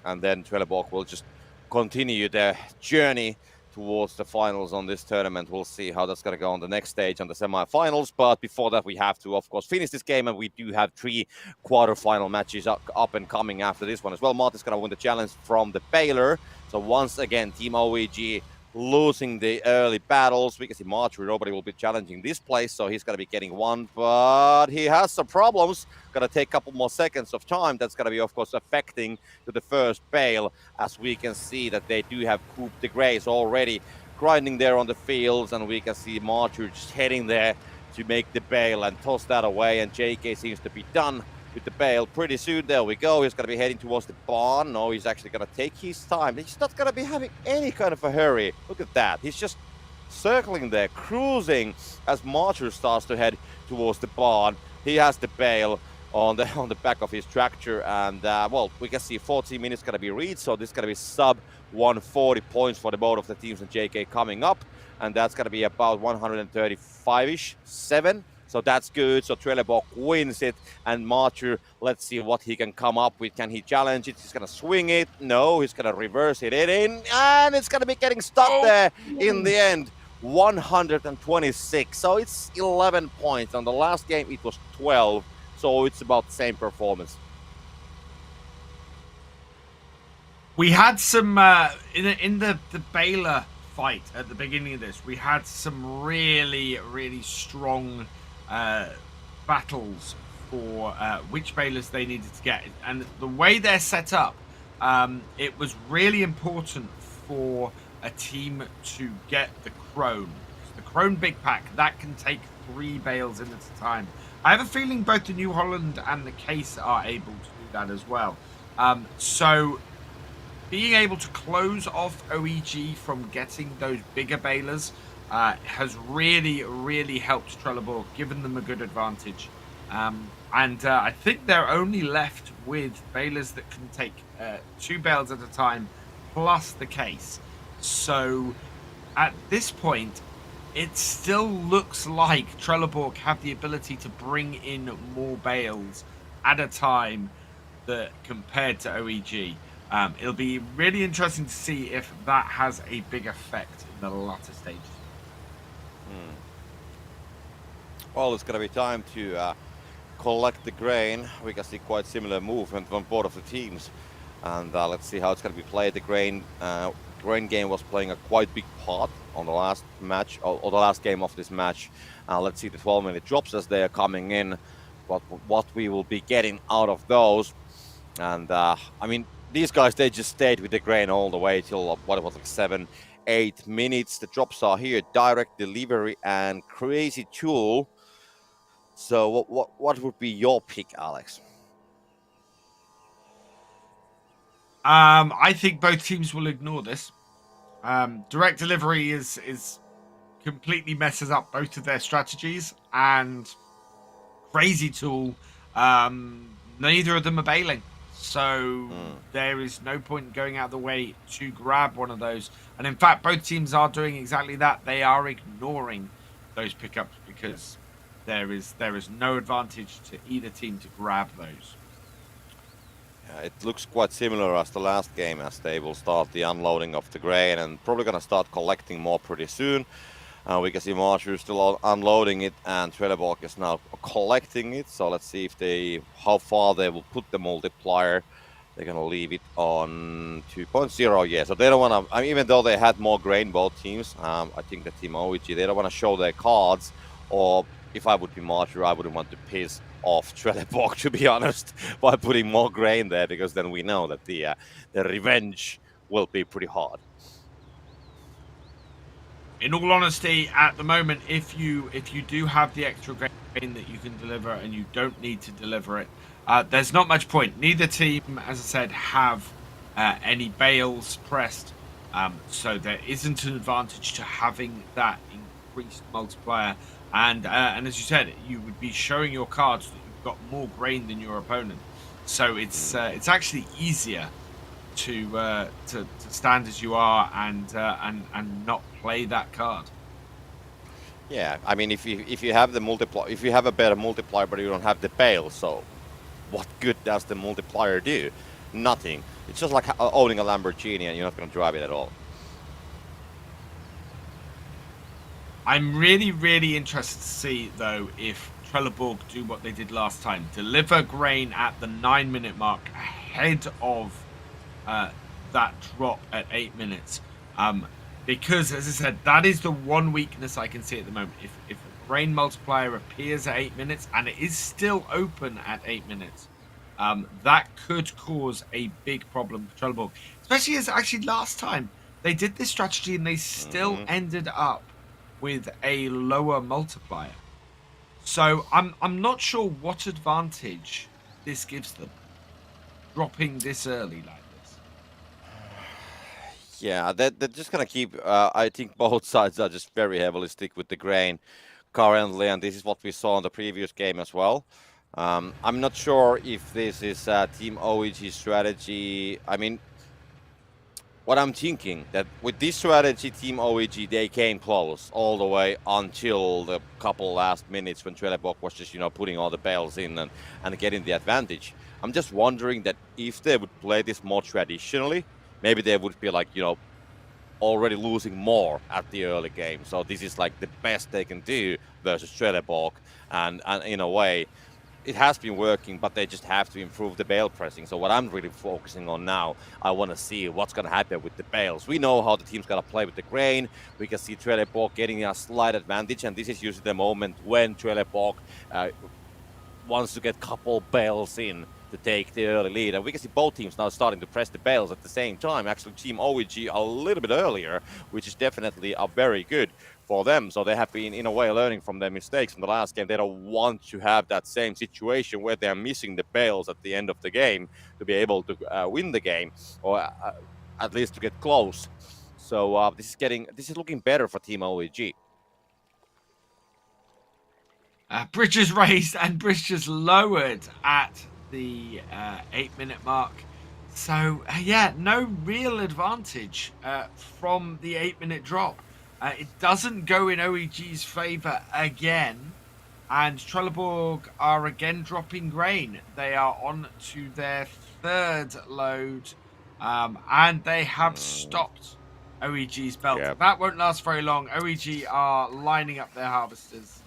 And then Trelleborg will just continue their journey towards the finals on this tournament. We'll see how that's going to go on the next stage, on the semifinals. But before that, we have to, of course, finish this game. And we do have 3 quarterfinal matches up and coming after this one as well. Martin's going to win the challenge from the Baylor. So once again, Team OEG losing the early battles. We can see Marjorie, nobody will be challenging this place, so he's going to be getting one, but he has some problems. Going to take a couple more seconds of time. That's going to be, of course, affecting to the first bale, as we can see that they do have Coup de Grace already grinding there on the fields, and we can see Marjorie just heading there to make the bale and toss that away, and JK seems to be done with the bale pretty soon. There we go. He's going to be heading towards the barn. No, he's actually going to take his time. He's not going to be having any kind of a hurry. Look at that. He's just circling there, cruising as Marcher starts to head towards the barn. He has the bale on the back of his tractor, and well, we can see 14 minutes going to be reached, so this is going to be sub 140 points for the both of the teams, and JK coming up, and that's going to be about 135-ish, 7. So that's good. So Trelleborg wins it, and Marcher, let's see what he can come up with. Can he challenge it? He's going to swing it. No, he's going to reverse it in, and it's going to be getting stuck there in the end. 126. So it's 11 points. On the last game, it was 12. So it's about the same performance. We had some, in the Baylor fight at the beginning of this, we had some really, really strong battles for which Baylors they needed to get, and the way they're set up, it was really important for a team to get the Crone. The Crone Big Pack, that can take 3 bales in at a time. I have a feeling both the New Holland and the Case are able to do that as well. So being able to close off OEG from getting those bigger balers has really, really helped Trelleborg, given them a good advantage. And I think they're only left with balers that can take 2 bales at a time, plus the Case. So at this point, it still looks like Trelleborg have the ability to bring in more bales at a time that compared to OEG. It'll be really interesting to see if that has a big effect in the latter stages. Well, it's going to be time to collect the grain. We can see quite similar movement from both of the teams. And let's see how it's going to be played. The grain game was playing a quite big part on the last match, or the last game of this match. Let's see the 12-minute drops as they are coming in. what we will be getting out of those. And I mean, these guys, they just stayed with the grain all the way till what it was like 7-8 minutes. The drops are here: direct delivery and crazy tool. So what would be your pick, Alex? I think both teams will ignore this. Direct delivery is completely messes up both of their strategies, and crazy tool. Neither of them are bailing, so there is no point in going out of the way to grab one of those. And in fact, both teams are doing exactly that. They are ignoring those pickups because there is no advantage to either team to grab those. It looks quite similar as the last game, as they will start the unloading of the grain and probably gonna start collecting more pretty soon. We can see Marshall still unloading it, and Trelleborg is now collecting it. So let's see if how far they will put the multiplier. They're gonna leave it on 2.0. Yeah, so they don't wanna. I mean, even though they had more grain, both teams. I think the team OEG, they don't wanna show their cards. Or if I would be Marshall, I wouldn't want to piss off Trelleborg, to be honest, by putting more grain there, because then we know that the revenge will be pretty hard. In all honesty, at the moment, if you do have the extra grain that you can deliver and you don't need to deliver it, there's not much point. Neither team, as I said, have any bales pressed, so there isn't an advantage to having that increased multiplier. And as you said, you would be showing your cards that you've got more grain than your opponent, so it's actually easier to stand as you are and not play that card. Yeah, I mean, if you have the multiplier, if you have a better multiplier, but you don't have the bale, so what good does the multiplier do? Nothing. It's just like owning a Lamborghini and you're not going to drive it at all. I'm really interested to see though if Trelleborg do what they did last time, deliver grain at the 9-minute mark ahead of that drop at 8 minutes. Because, as I said, that is the one weakness I can see at the moment. If a grain multiplier appears at 8 minutes and it is still open at 8 minutes, that could cause a big problem for Trelleborg. Especially as actually last time they did this strategy and they still ended up with a lower multiplier. So I'm not sure what advantage this gives them, dropping this early like this. Yeah, they're just gonna keep. I think both sides are just very heavily stick with the grain currently, and this is what we saw in the previous game as well. I'm not sure if this is Team OEG strategy. I mean, what I'm thinking that with this strategy, Team OEG, they came close all the way until the couple last minutes when Trelleborg was just putting all the bales in and getting the advantage. I'm just wondering that if they would play this more traditionally, maybe they would be like already losing more at the early game. So this is like the best they can do versus Trelleborg, and in a way it has been working, but they just have to improve the bale pressing. So what I'm really focusing on now, I want to see what's going to happen with the bales. We know how the team's going to play with the grain. We can see Trelleborg getting a slight advantage, and this is usually the moment when Trelleborg wants to get couple bales in to take the early lead. And we can see both teams now starting to press the bales at the same time. Actually, Team OEG a little bit earlier, which is definitely very good for them. So they have been, in a way, learning from their mistakes from the last game. They don't want to have that same situation where they're missing the bales at the end of the game to be able to win the game, or at least to get close. So this is looking better for Team OEG. Bridges raised and bridges lowered at the 8-minute mark. So, yeah, no real advantage from the 8-minute drop. It doesn't go in OEG's favour again. And Trelleborg are again dropping grain. They are on to their third load. And they have stopped OEG's belt. Yeah. That won't last very long. OEG are lining up their harvesters.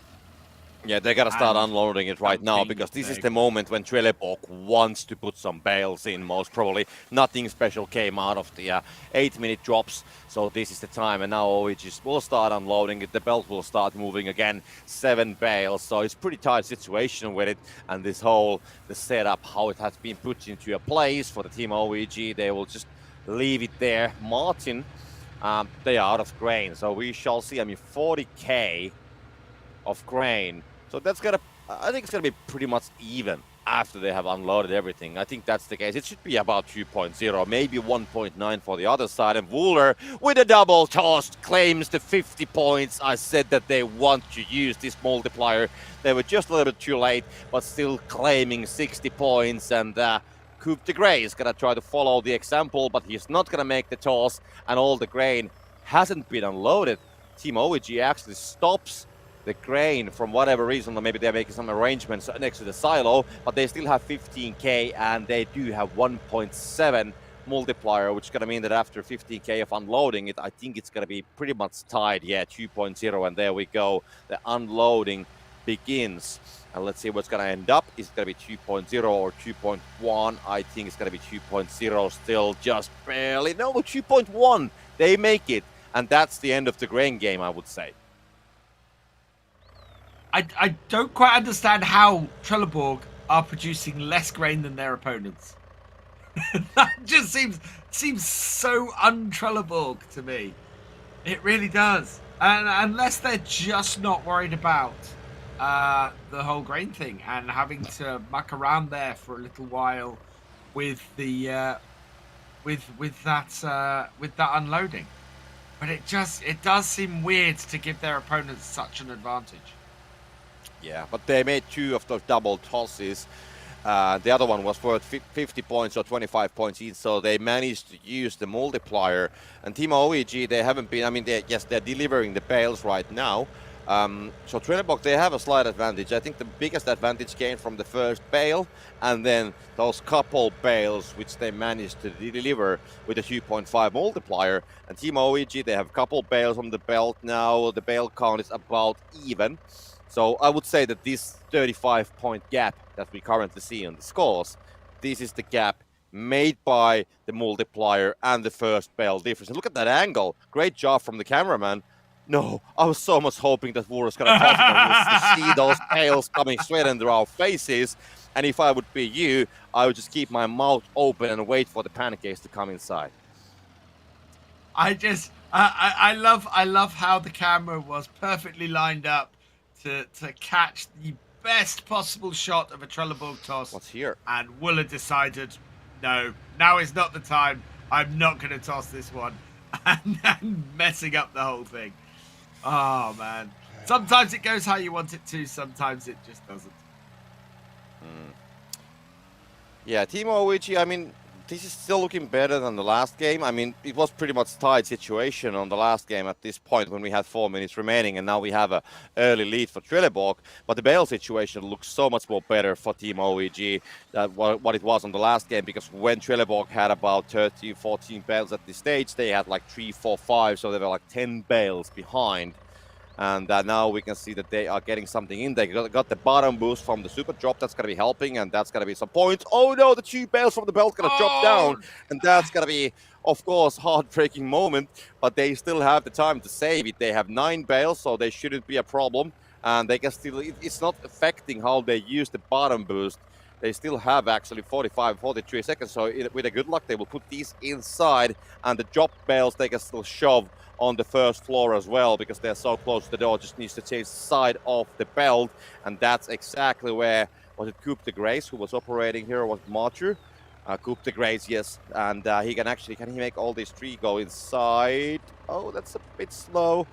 Yeah, they gotta start And unloading it right now something because this is to- the moment when Trelleborg wants to put some bales in, most probably. Nothing special came out of the 8-minute drops, so this is the time. And now OEG will start unloading it. The belt will start moving again. 7 bales, so it's pretty tight situation with it. And this whole, the setup, how it has been put into a place for the team OEG, they will just leave it there. Martin, they are out of grain, so we shall see. I mean, 40k of grain. So that's gonna, I think it's gonna be pretty much even after they have unloaded everything. I think that's the case. It should be about 2.0, maybe 1.9 for the other side. And Wooler, with a double toss, claims the 50 points. I said that they want to use this multiplier. They were just a little bit too late, but still claiming 60 points. And Coupe de Grey is gonna try to follow the example, but he's not gonna make the toss, and all the grain hasn't been unloaded. Team OEG actually stops the grain from whatever reason, or maybe they're making some arrangements next to the silo, but they still have 15k and they do have 1.7 multiplier, which is going to mean that after 15k of unloading it, I think it's going to be pretty much tied. Yeah, 2.0, and there we go. The unloading begins. And let's see what's going to end up. Is it going to be 2.0 or 2.1? I think it's going to be 2.0 still, just barely. No, 2.1. They make it. And that's the end of the grain game, I would say. I don't quite understand how Trelleborg are producing less grain than their opponents. That just seems so un-Trelleborg to me. It really does. And unless they're just not worried about the whole grain thing and having to muck around there for a little while with the with that unloading. But it does seem weird to give their opponents such an advantage. Yeah, but they made 2 of those double tosses. The other one was worth 50 points or 25 points each, so they managed to use the multiplier. And Team OEG, they haven't been, I mean, they're delivering the bales right now. So Trelleborg, they have a slight advantage. I think the biggest advantage came from the first bale, and then those couple bales which they managed to deliver with a 2.5 multiplier. And Team OEG, they have a couple bales on the belt now. The bale count is about even. So I would say that this 35-point gap that we currently see on the scores, this is the gap made by the multiplier and the first bale difference. And look at that angle. Great job from the cameraman. No, I was so much hoping that Wooler's going to toss it and we'll see those bales coming straight into our faces. And if I would be you, I would just keep my mouth open and wait for the pancakes to come inside. I love how the camera was perfectly lined up to catch the best possible shot of a Trelleborg toss. What's here? And Wooler decided, no, now is not the time. I'm not going to toss this one. And messing up the whole thing. Oh, man. Sometimes it goes how you want it to. Sometimes it just doesn't. Yeah, Team OEG, I mean, this is still looking better than the last game. I mean, it was pretty much tied situation on the last game at this point when we had 4 minutes remaining, and now we have a early lead for Trelleborg. But the bale situation looks so much more better for Team OEG than what it was on the last game, because when Trelleborg had about 13, 14 bales at this stage, they had like 3, 4, 5, so they were like 10 bales behind. And now we can see that they are getting something in. They got the bottom boost from the super drop. That's going to be helping, and that's going to be some points. Oh no, the 2 bales from the belt going to drop down. And that's going to be, of course, heartbreaking moment. But they still have the time to save it. They have 9 bales, so they shouldn't be a problem. And they can still, it's not affecting how they use the bottom boost. They still have actually 45, 43 seconds. So with a good luck, they will put these inside. And the drop bales, they can still shove on the first floor as well, because they're so close to the door. Just needs to change the side of the belt, and that's exactly where, was it Coupe de Grace who was operating here, or was it Marcher? Coupe de Grace, yes, and he can he make all these 3 go inside? Oh, that's a bit slow,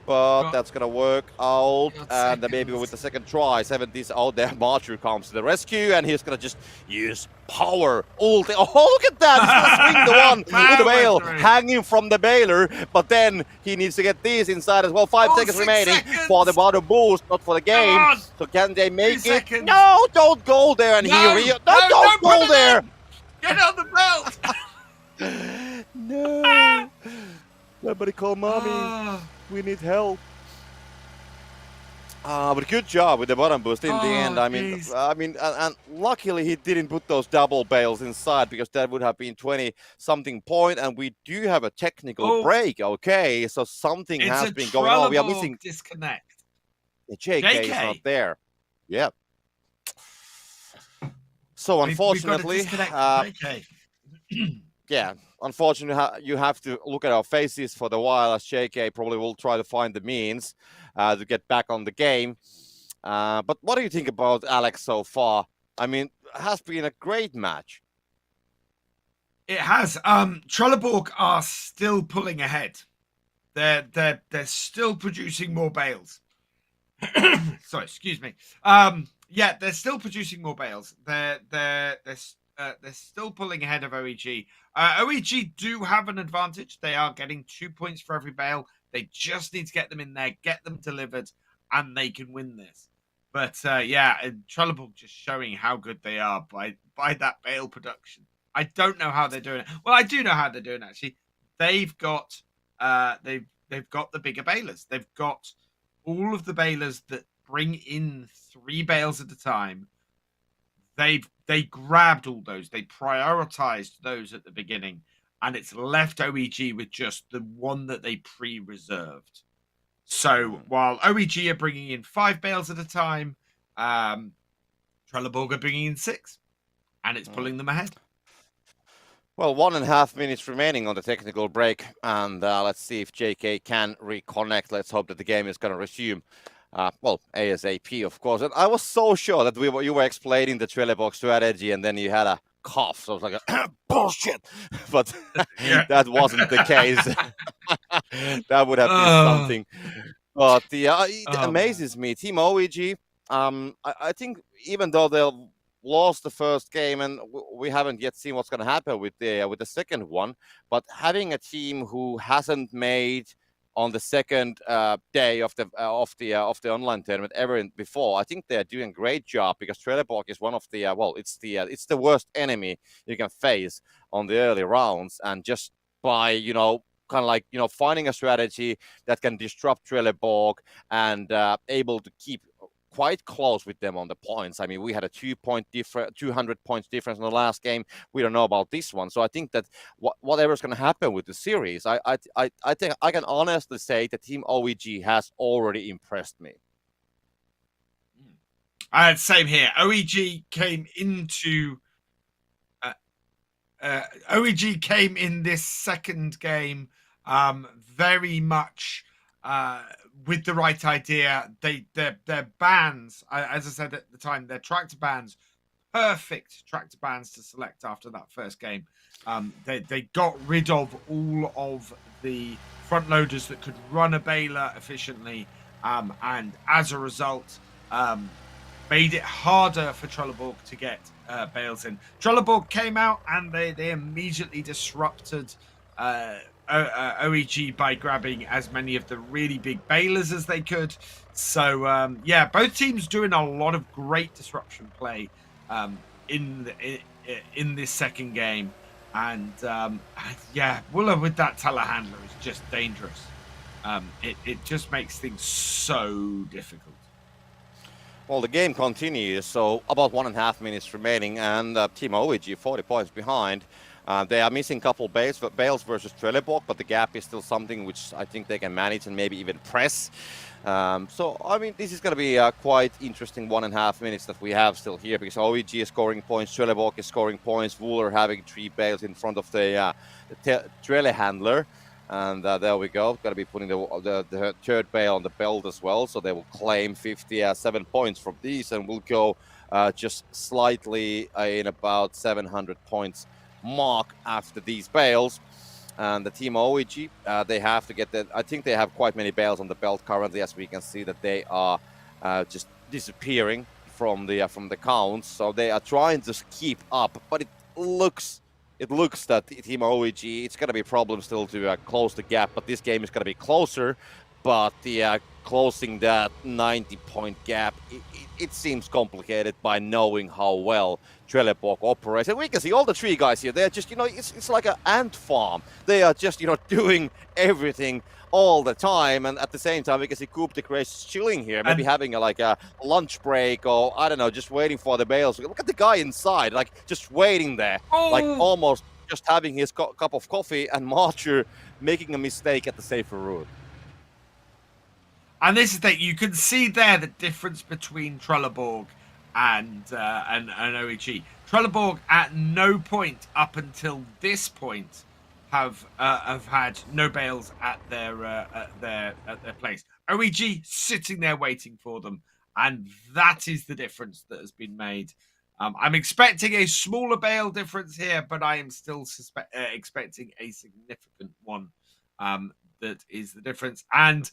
but that's gonna work out, and maybe with the second try, 70s out there, Marcher comes to the rescue, and he's gonna just use power ulti. Oh, look at that! He's gonna swing the one with the bale hanging from the baler, but then he needs to get these inside as well. 5 seconds remaining for the bottom boost, not for the game. So can they make it? No, don't go there, and don't go there! Get on the belt! No! Somebody call mommy. We need help. But good job with the bottom boost in the end. Oh, I mean, jeez. and luckily he didn't put those double bales inside because that would have been 20-something point. And we do have a technical Oh, break. Okay, so something it's has a been going on. We are Trelleborg missing. disconnect. JK is not JK, there. Yeah. So we've got a unfortunately, disconnect from JK. yeah, unfortunately, you have to look at our faces for the while, as JK probably will try to find the means to get back on the game. But what do you think about Alex so far? I mean, it has been a great match. It has. Trelleborg are still pulling ahead. They're still producing more bales. Sorry, excuse me. Yeah, they're still producing more bales. They're still pulling ahead of OEG. OEG do have an advantage. They are getting 2 points for every bale. They just need to get them in there, get them delivered, and they can win this. But yeah, Trelleborg just showing how good they are by that bale production. I don't know how they're doing it. Well, I do know how they're doing it, actually. They've got they've got the bigger balers. They've got all of the balers that bring in 3 bales at a time. They grabbed all those. They prioritized those at the beginning, and it's left OEG with just the one that they pre-reserved. So while OEG are bringing in 5 bales at a time, Trelleborg are bringing in 6, and it's pulling them ahead. Well, 1.5 minutes remaining on the technical break, and let's see if JK can reconnect. Let's hope that the game is going to resume. Well, ASAP, of course. And I was so sure that you were explaining the Trelleborg strategy, and then you had a cough. So I was like, bullshit. But that wasn't the case. That would have been something. But it amazes me. Team OEG, I think even though they'll lost the first game, and we haven't yet seen what's going to happen with the second one. But having a team who hasn't made on the second day of the online tournament ever before, I think they're doing a great job, because Trelleborg is one of the it's the worst enemy you can face on the early rounds, and just by kind of like finding a strategy that can disrupt Trelleborg and able to keep quite close with them on the points. I mean, we had a 200 points difference in the last game. We don't know about this one. So I think that whatever's going to happen with the series, I think I can honestly say that Team OEG has already impressed me. Same here. OEG came in this second game very much with the right idea. Their bans, as I said at the time, their tractor bans, perfect tractor bans to select after that first game. They got rid of all of the front loaders that could run a baler efficiently, and as a result, made it harder for Trelleborg to get bales in. Trelleborg came out and they immediately disrupted OEG by grabbing as many of the really big balers as they could. So yeah, both teams doing a lot of great disruption play in this second game, and yeah, Wooler with that telehandler is just dangerous. It just makes things so difficult. Well, the game continues, so about 1.5 minutes remaining, and Team OEG 40 points behind. They are missing a couple bales versus Trelleborg, but the gap is still something which I think they can manage and maybe even press. So, I mean, this is going to be a quite interesting 1.5 minutes that we have still here, because OEG is scoring points, Trelleborg is scoring points, Wooler having 3 bales in front of the telehandler. And there we go. Got to be putting the third bale on the belt as well. So they will claim 57 points from these, and will go just slightly in about 700 points mark after these bales. And the Team OEG, they have to get that. I think they have quite many bales on the belt currently, as we can see that they are just disappearing from the counts. So they are trying to keep up, but it looks that Team OEG, it's going to be a problem still to close the gap, but this game is going to be closer. But the closing that 90-point gap it seems complicated by knowing how well Trelleborg operates. And we can see all the three guys here. They're just, it's like an ant farm. They are just, doing everything all the time. And at the same time, we can see Coupe de Grace chilling here, maybe having a lunch break or, I don't know, just waiting for the bales. Look at the guy inside, just waiting there, almost just having his cup of coffee, and Marcher making a mistake at the safer route. And this is that you can see there the difference between Trelleborg and OEG. Trelleborg at no point up until this point have had no bales at their place. OEG sitting there waiting for them, and that is the difference that has been made. I'm expecting a smaller bale difference here, but I am still expecting a significant one. That is the difference. And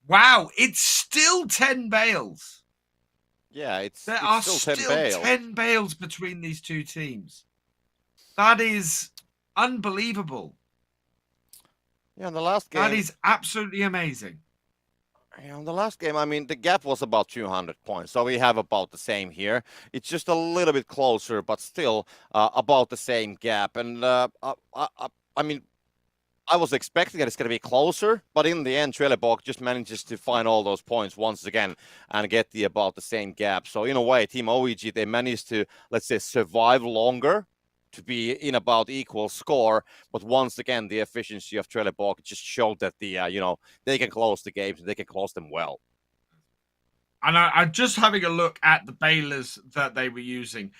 wow, it's still 10 bales. Yeah, there it's are still 10 bales. 10 bales between these two teams. That is unbelievable. Yeah, in the last game. That is absolutely amazing. Yeah, in the last game, I mean, the gap was about 200 points, so we have about the same here. It's just a little bit closer, but still about the same gap. And I mean, I was expecting that it's going to be closer, but in the end, Trelleborg just manages to find all those points once again and get about the same gap. So in a way, Team OEG, they managed to, let's say, survive longer to be in about equal score. But once again, the efficiency of Trelleborg just showed that they can close the games and they can close them well. And I'm just having a look at the balers that they were using.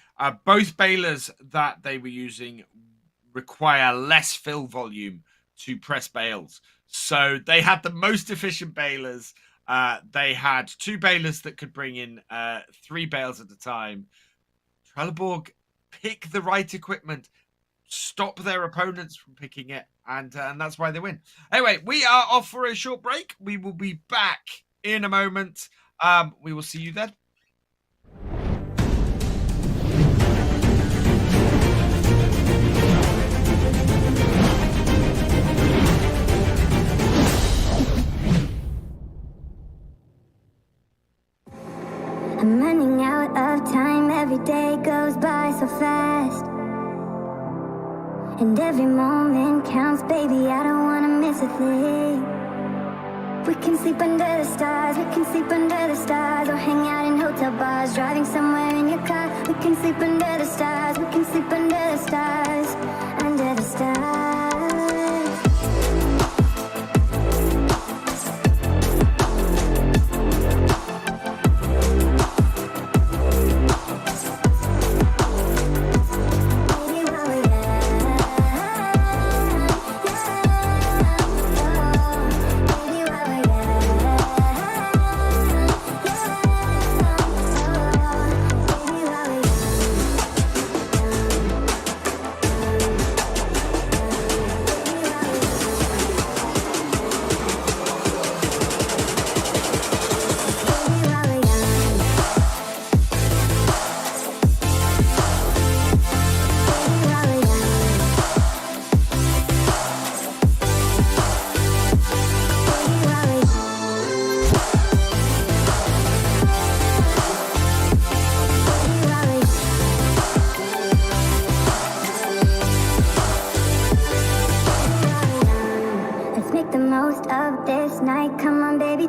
Both balers that they were using require less fill volume to press bales. So they had the most efficient balers. They had 2 balers that could bring in 3 bales at a time. Trelleborg pick the right equipment, stop their opponents from picking it, and that's why they win. Anyway, we are off for a short break. We will be back in a moment. We will see you then. I'm running out of time, every day goes by so fast. And every moment counts, baby, I don't wanna miss a thing. We can sleep under the stars, we can sleep under the stars, or hang out in hotel bars, driving somewhere in your car. We can sleep under the stars, we can sleep under the stars, under the stars.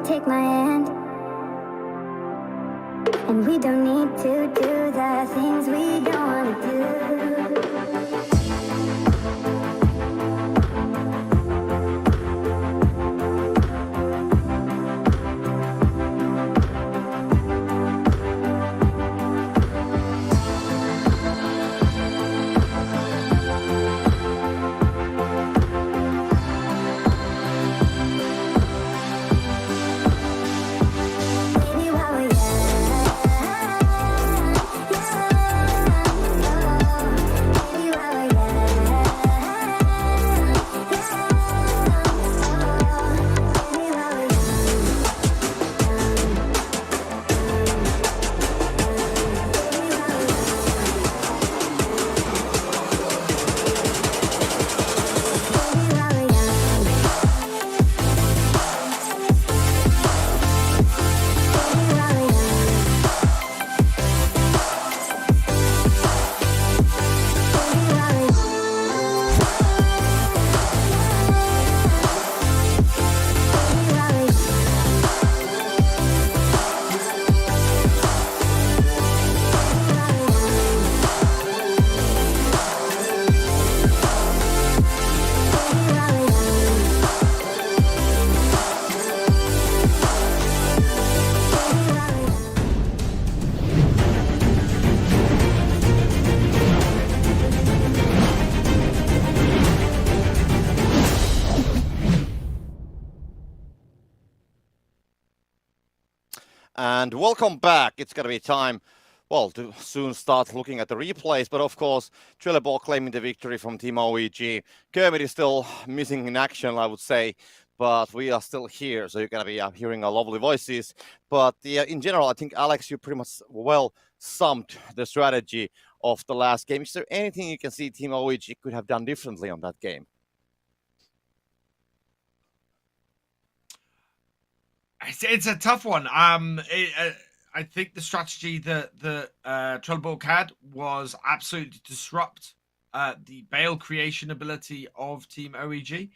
Take my hand, and we don't need to do the things we don't want to do. And welcome back. It's going to be time, well, to soon start looking at the replays. But of course, Trelleborg claiming the victory from Team OEG. Kermit is still missing in action, I would say. But we are still here, so you're going to be hearing our lovely voices. But in general, I think, Alex, you pretty much well summed the strategy of the last game. Is there anything you can see Team OEG could have done differently on that game? It's a tough one. I think the strategy that Trelleborg had was absolutely disrupt the bale creation ability of Team OEG.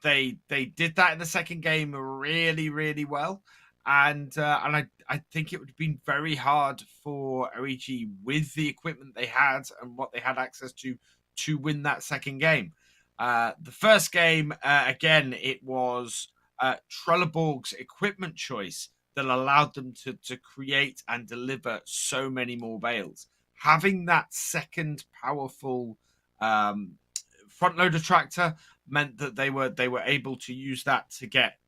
They did that in the second game really, really well, and I think it would have been very hard for OEG with the equipment they had and what they had access to win that second game. The first game, again, it was Trelleborg's equipment choice that allowed them to create and deliver so many more bales. Having that second powerful front loader tractor meant that they were able to use that to get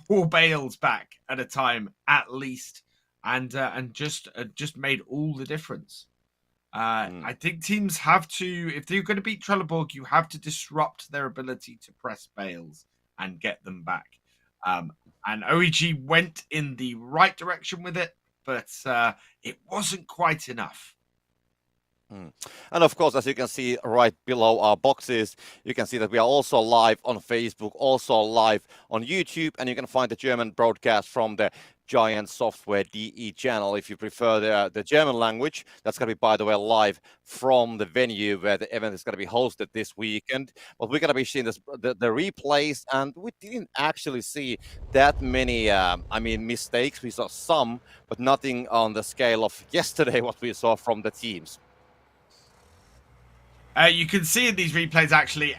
4 bales back at a time at least, and just made all the difference. I think teams have to, if they're going to beat Trelleborg, you have to disrupt their ability to press bales and get them back. And OEG went in the right direction with it, but it wasn't quite enough. And of course, as you can see right below our boxes, you can see that we are also live on Facebook, also live on YouTube, and you can find the German broadcast from the Giant Software DE channel if you prefer the German language. That's going to be, by the way, live from the venue where the event is going to be hosted this weekend. But we're going to be seeing the replays, and we didn't actually see that many, mistakes. We saw some, but nothing on the scale of yesterday, what we saw from the teams. You can see in these replays actually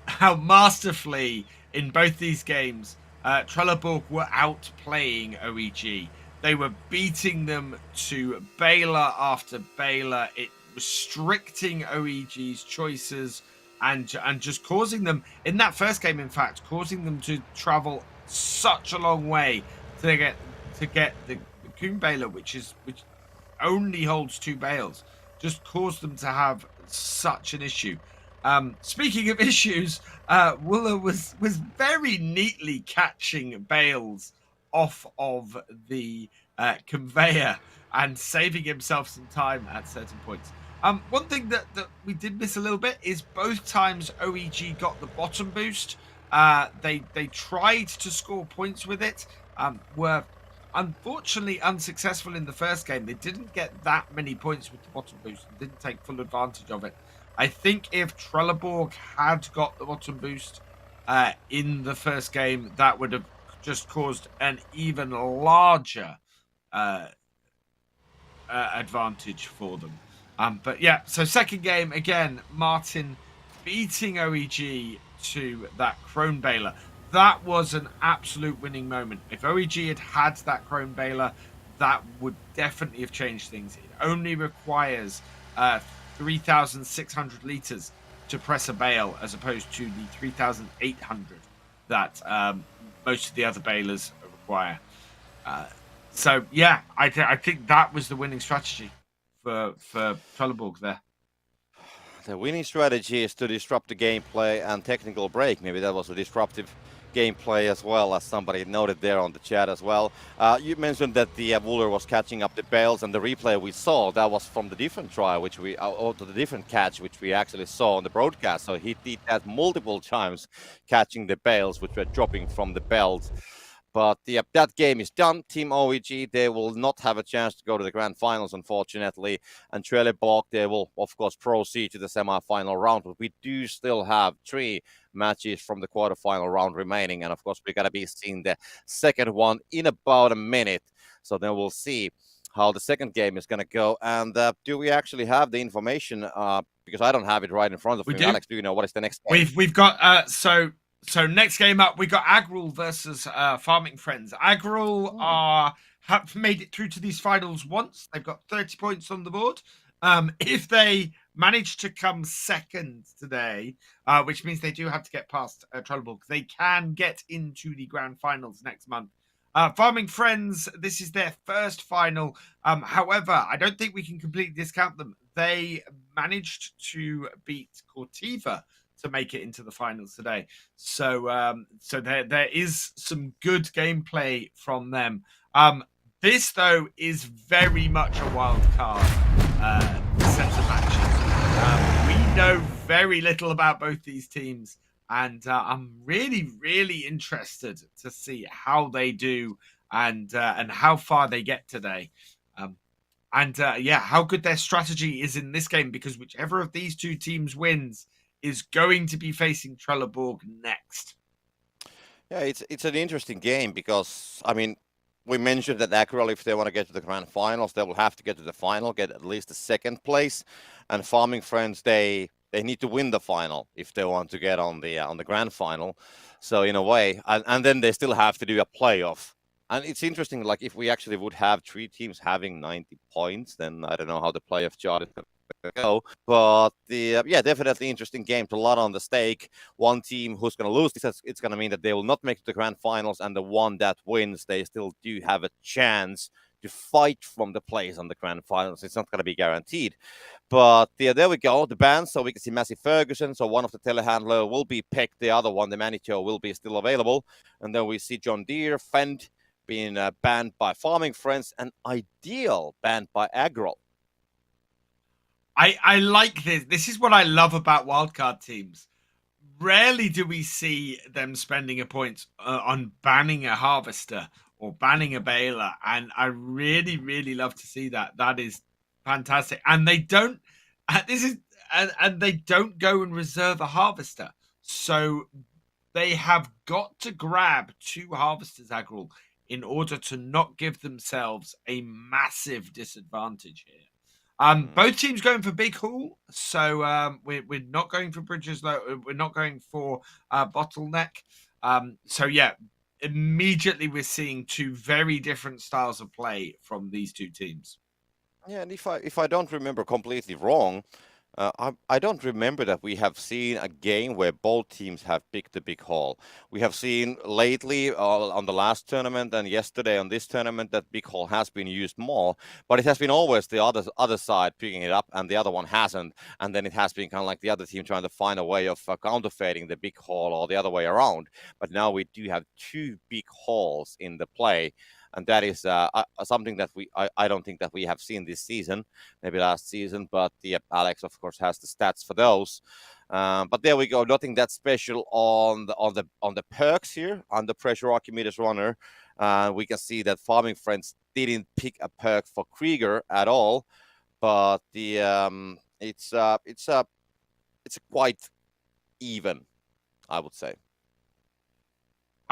how masterfully in both these games Trelleborg were outplaying OEG. They were beating them to baler after baler. It restricting OEG's choices and just causing them, in that first game, in fact, causing them to travel such a long way to get the Kuhn baler, which only holds 2 bales, just caused them to have such an issue. Speaking of issues, Wooler was very neatly catching bales off of the conveyor and saving himself some time at certain points. One thing that we did miss a little bit is both times OEG got the bottom boost. They tried to score points with it, were unfortunately unsuccessful in the first game. They didn't get that many points with the bottom boost and didn't take full advantage of it. I think if Trelleborg had got the bottom boost in the first game, that would have just caused an even larger advantage for them. But yeah, so second game, again, Martin beating OEG to that Krone baler. That was an absolute winning moment. If OEG had had that Krone baler, that would definitely have changed things. It only requires 3,600 liters to press a bale, as opposed to the 3,800 that most of the other balers require. So yeah, I think that was the winning strategy for Trelleborg there. The winning strategy is to disrupt the gameplay and technical break. Maybe that was a disruptive gameplay as well, as somebody noted there on the chat as well. You mentioned that the Wooler was catching up the bales, and the replay we saw, that was from the different trial, which we, or the different catch, which we actually saw on the broadcast. So he did that multiple times, catching the bales, which were dropping from the belt. But that game is done. Team OEG, they will not have a chance to go to the grand finals, unfortunately. And Trelleborg, they will, of course, proceed to the semi-final round. But we do still have 3 matches from the quarterfinal round remaining. And, of course, we're going to be seeing the second one in about a minute. So then we'll see how the second game is going to go. And do we actually have the information? Because I don't have it right in front of me. Do. Alex, do you know what is the next game? We've got... So next game up, we got Agrel versus Farming Friends. Agrel have made it through to these finals once. They've got 30 points on the board. If they manage to come second today, which means they do have to get past Trelleborg, they can get into the grand finals next month. Farming Friends, this is their first final. However, I don't think we can completely discount them. They managed to beat Cortiva to make it into the finals today. So there is some good gameplay from them. This though is very much a wild card set of matches. We know very little about both these teams, and I'm really interested to see how they do and how far they get today. How good their strategy is in this game, because whichever of these two teams wins is going to be facing Trelleborg next. Yeah, it's an interesting game because I mean we mentioned that Acral, if they want to get to the grand finals, they will have to get to the final, get at least the second place. And Farming Friends, they need to win the final if they want to get on the grand final. So in a way, and then they still have to do a playoff. And it's interesting, like if we actually would have 3 teams having 90 points, then I don't know how the playoff chart is going to go. But definitely interesting game. A lot on the stake. One team who's going to lose this, it's going to mean that they will not make it to the grand finals, and the one that wins, they still do have a chance to fight from the place on the grand finals. It's not going to be guaranteed. But there we go, the bans. So we can see Massey Ferguson. So one of the telehandler will be picked. The other one, the Manitou, will be still available. And then we see John Deere, Fend being banned by Farming Friends, and Ideal banned by Agro. I like this. This is what I love about wildcard teams. Rarely do we see them spending a point on banning a harvester or banning a baler, and I really love to see that. That is fantastic. And they don't. And they don't go and reserve a harvester, so they have got to grab 2 harvesters, Agril, in order to not give themselves a massive disadvantage here. Both teams going for big haul, so we're not going for bridges. We're not going for bottleneck. Immediately we're seeing 2 very different styles of play from these 2 teams. Yeah, and if I don't remember completely wrong, I don't remember that we have seen a game where both teams have picked the big haul. We have seen lately on the last tournament and yesterday on this tournament that big haul has been used more, but it has been always the other side picking it up and the other one hasn't, and then it has been kind of like the other team trying to find a way of counterfeiting the big haul or the other way around. But now we do have 2 big hauls in the play. And that is something that I don't think that we have seen this season, maybe last season. But Alex, of course, has the stats for those. But there we go. Nothing that special on the perks here on the Pressure Archimedes runner. We can see that Farming Friends didn't pick a perk for Krieger at all, but it's quite even, I would say.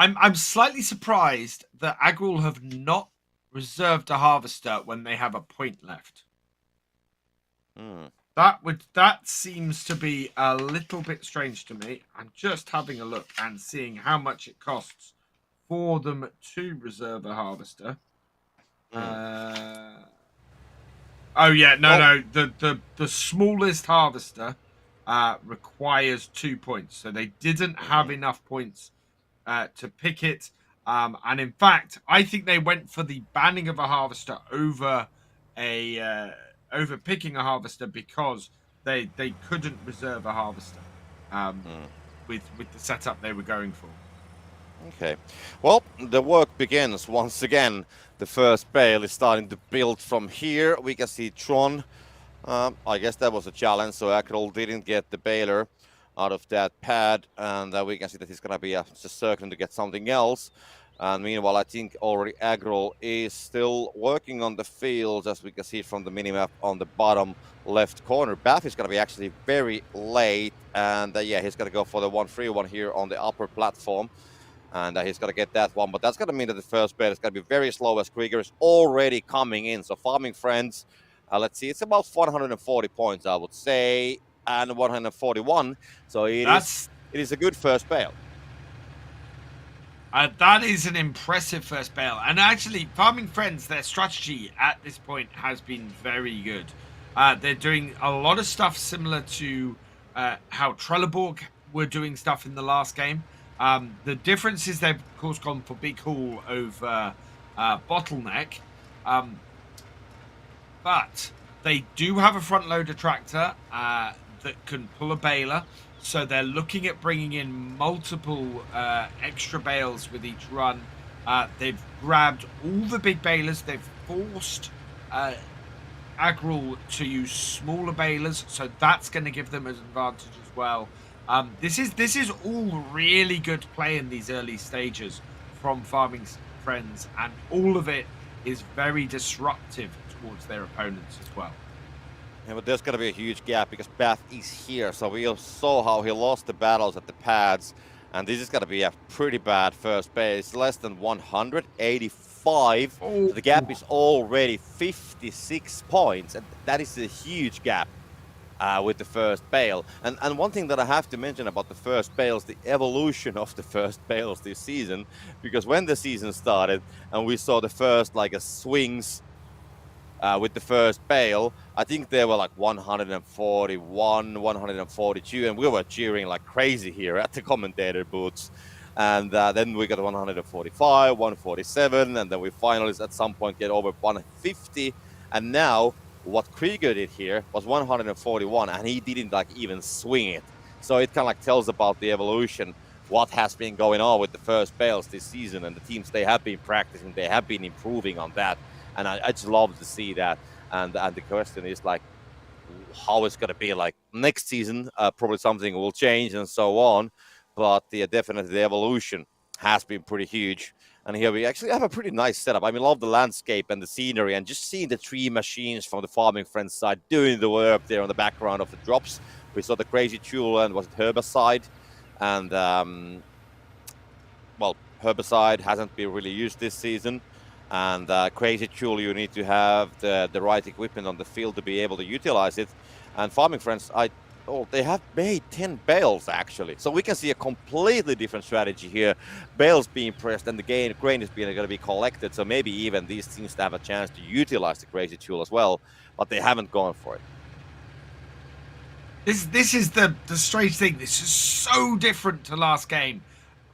I'm slightly surprised that Agril have not reserved a harvester when they have a point left. That seems to be a little bit strange to me. I'm just having a look and seeing how much it costs for them to reserve a harvester. The smallest harvester requires 2 points, so they didn't have enough points to pick it. And in fact, I think they went for the banning of a harvester over picking a harvester because they couldn't reserve a harvester with the setup they were going for. Okay. Well, the work begins once again. The first bale is starting to build from here. We can see Tron. I guess that was a challenge, so Akrol didn't get the baler out of that pad, and we can see that he's going to be just circling to get something else. And meanwhile, I think already Agrol is still working on the fields, as we can see from the minimap on the bottom left corner. Bath is going to be actually very late, and he's going to go for the 1-3-1 here on the upper platform. And he's going to get that one, but that's going to mean that the first bale is going to be very slow as Krieger is already coming in. So Farming Friends, let's see, it's about 140 points, I would say, and 141. So it is a good first bale. That is an impressive first bale. And actually, Farming Friends, their strategy at this point has been very good. They're doing a lot of stuff similar to how Trelleborg were doing stuff in the last game. The difference is they've, of course, gone for Big Haul over Bottleneck. But they do have a front loader tractor that can pull a baler. So they're looking at bringing in multiple extra bales with each run. They've grabbed all the big balers. They've forced Agril to use smaller balers. So that's going to give them an advantage as well. This is all really good play in these early stages from Farming Friends. And all of it is very disruptive towards their opponents as well. Yeah, but there's going to be a huge gap because Bath is here. So we saw how he lost the battles at the pads. And this is going to be a pretty bad first base. Less than 185. Oh. So the gap is already 56 points. And that is a huge gap with the first bale. And one thing that I have to mention about the first bales, the evolution of the first bales this season. Because when the season started and we saw the first swings with the first bale, I think they were like 141, 142, and we were cheering like crazy here at the commentator booths. And then we got 145, 147, and then we finally at some point get over 150. And now what Krieger did here was 141, and he didn't even swing it. So it kind of tells about the evolution, what has been going on with the first bales this season, and the teams, they have been practicing, they have been improving on that. And I just love to see that. And the question is how it's going to be next season. Probably something will change and so on. But definitely the evolution has been pretty huge. And here we actually have a pretty nice setup. I mean, love the landscape and the scenery and just seeing the tree machines from the Farming Friends side doing the work there on the background of the drops. We saw the Crazy Tool and was it Herbicide? And, Herbicide hasn't been really used this season. And Crazy Tool, you need to have the right equipment on the field to be able to utilize it. And Farming Friends, they have made 10 bales actually. So we can see a completely different strategy here. Bales being pressed and the grain is going to be collected. So maybe even these teams have a chance to utilize the Crazy Tool as well. But they haven't gone for it. This is the strange thing. This is so different to last game.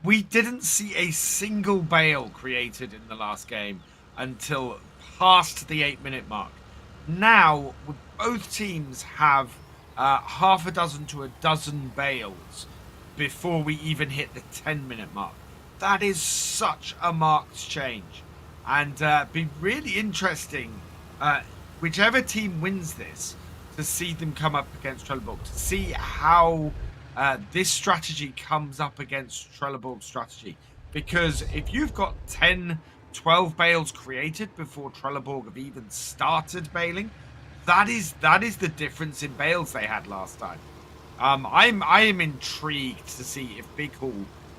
We didn't see a single bale created in the last game until past the 8-minute mark. Now, both teams have half a dozen to a dozen bales before we even hit the 10-minute mark. That is such a marked change. And be really interesting, whichever team wins this, to see them come up against Trelleborg, to see how this strategy comes up against Trelleborg's strategy. Because if you've got 10, 12 bales created before Trelleborg have even started baling, that is the difference in bales they had last time. I am intrigued to see if Big Haul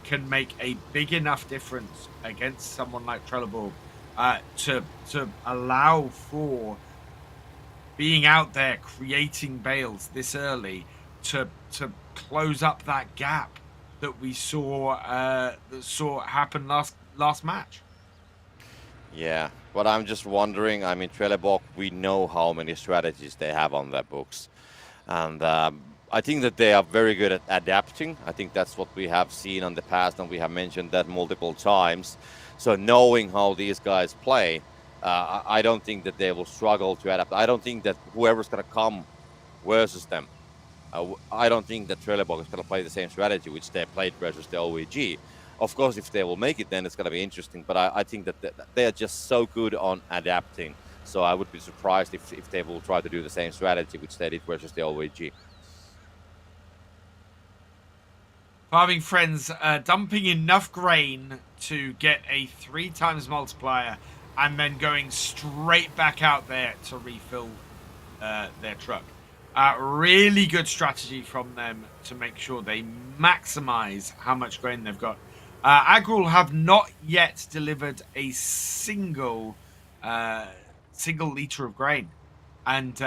can make a big enough difference against someone like Trelleborg to allow for being out there creating bales this early to close up that gap that we saw happen last match. Yeah, but I'm just wondering, I mean, Trelleborg, we know how many strategies they have on their books. And I think that they are very good at adapting. I think that's what we have seen in the past, and we have mentioned that multiple times. So knowing how these guys play, I don't think that they will struggle to adapt. I don't think that whoever's going to come versus them, I don't think that Trelleborg is going to play the same strategy which they played versus the OEG. Of course, if they will make it, then it's going to be interesting. But I think that they are just so good on adapting. So I would be surprised if they will try to do the same strategy which they did versus the OEG. Farming Friends dumping enough grain to get a 3 times multiplier and then going straight back out there to refill their truck. Really good strategy from them to make sure they maximize how much grain they've got. Agril have not yet delivered a single liter of grain, and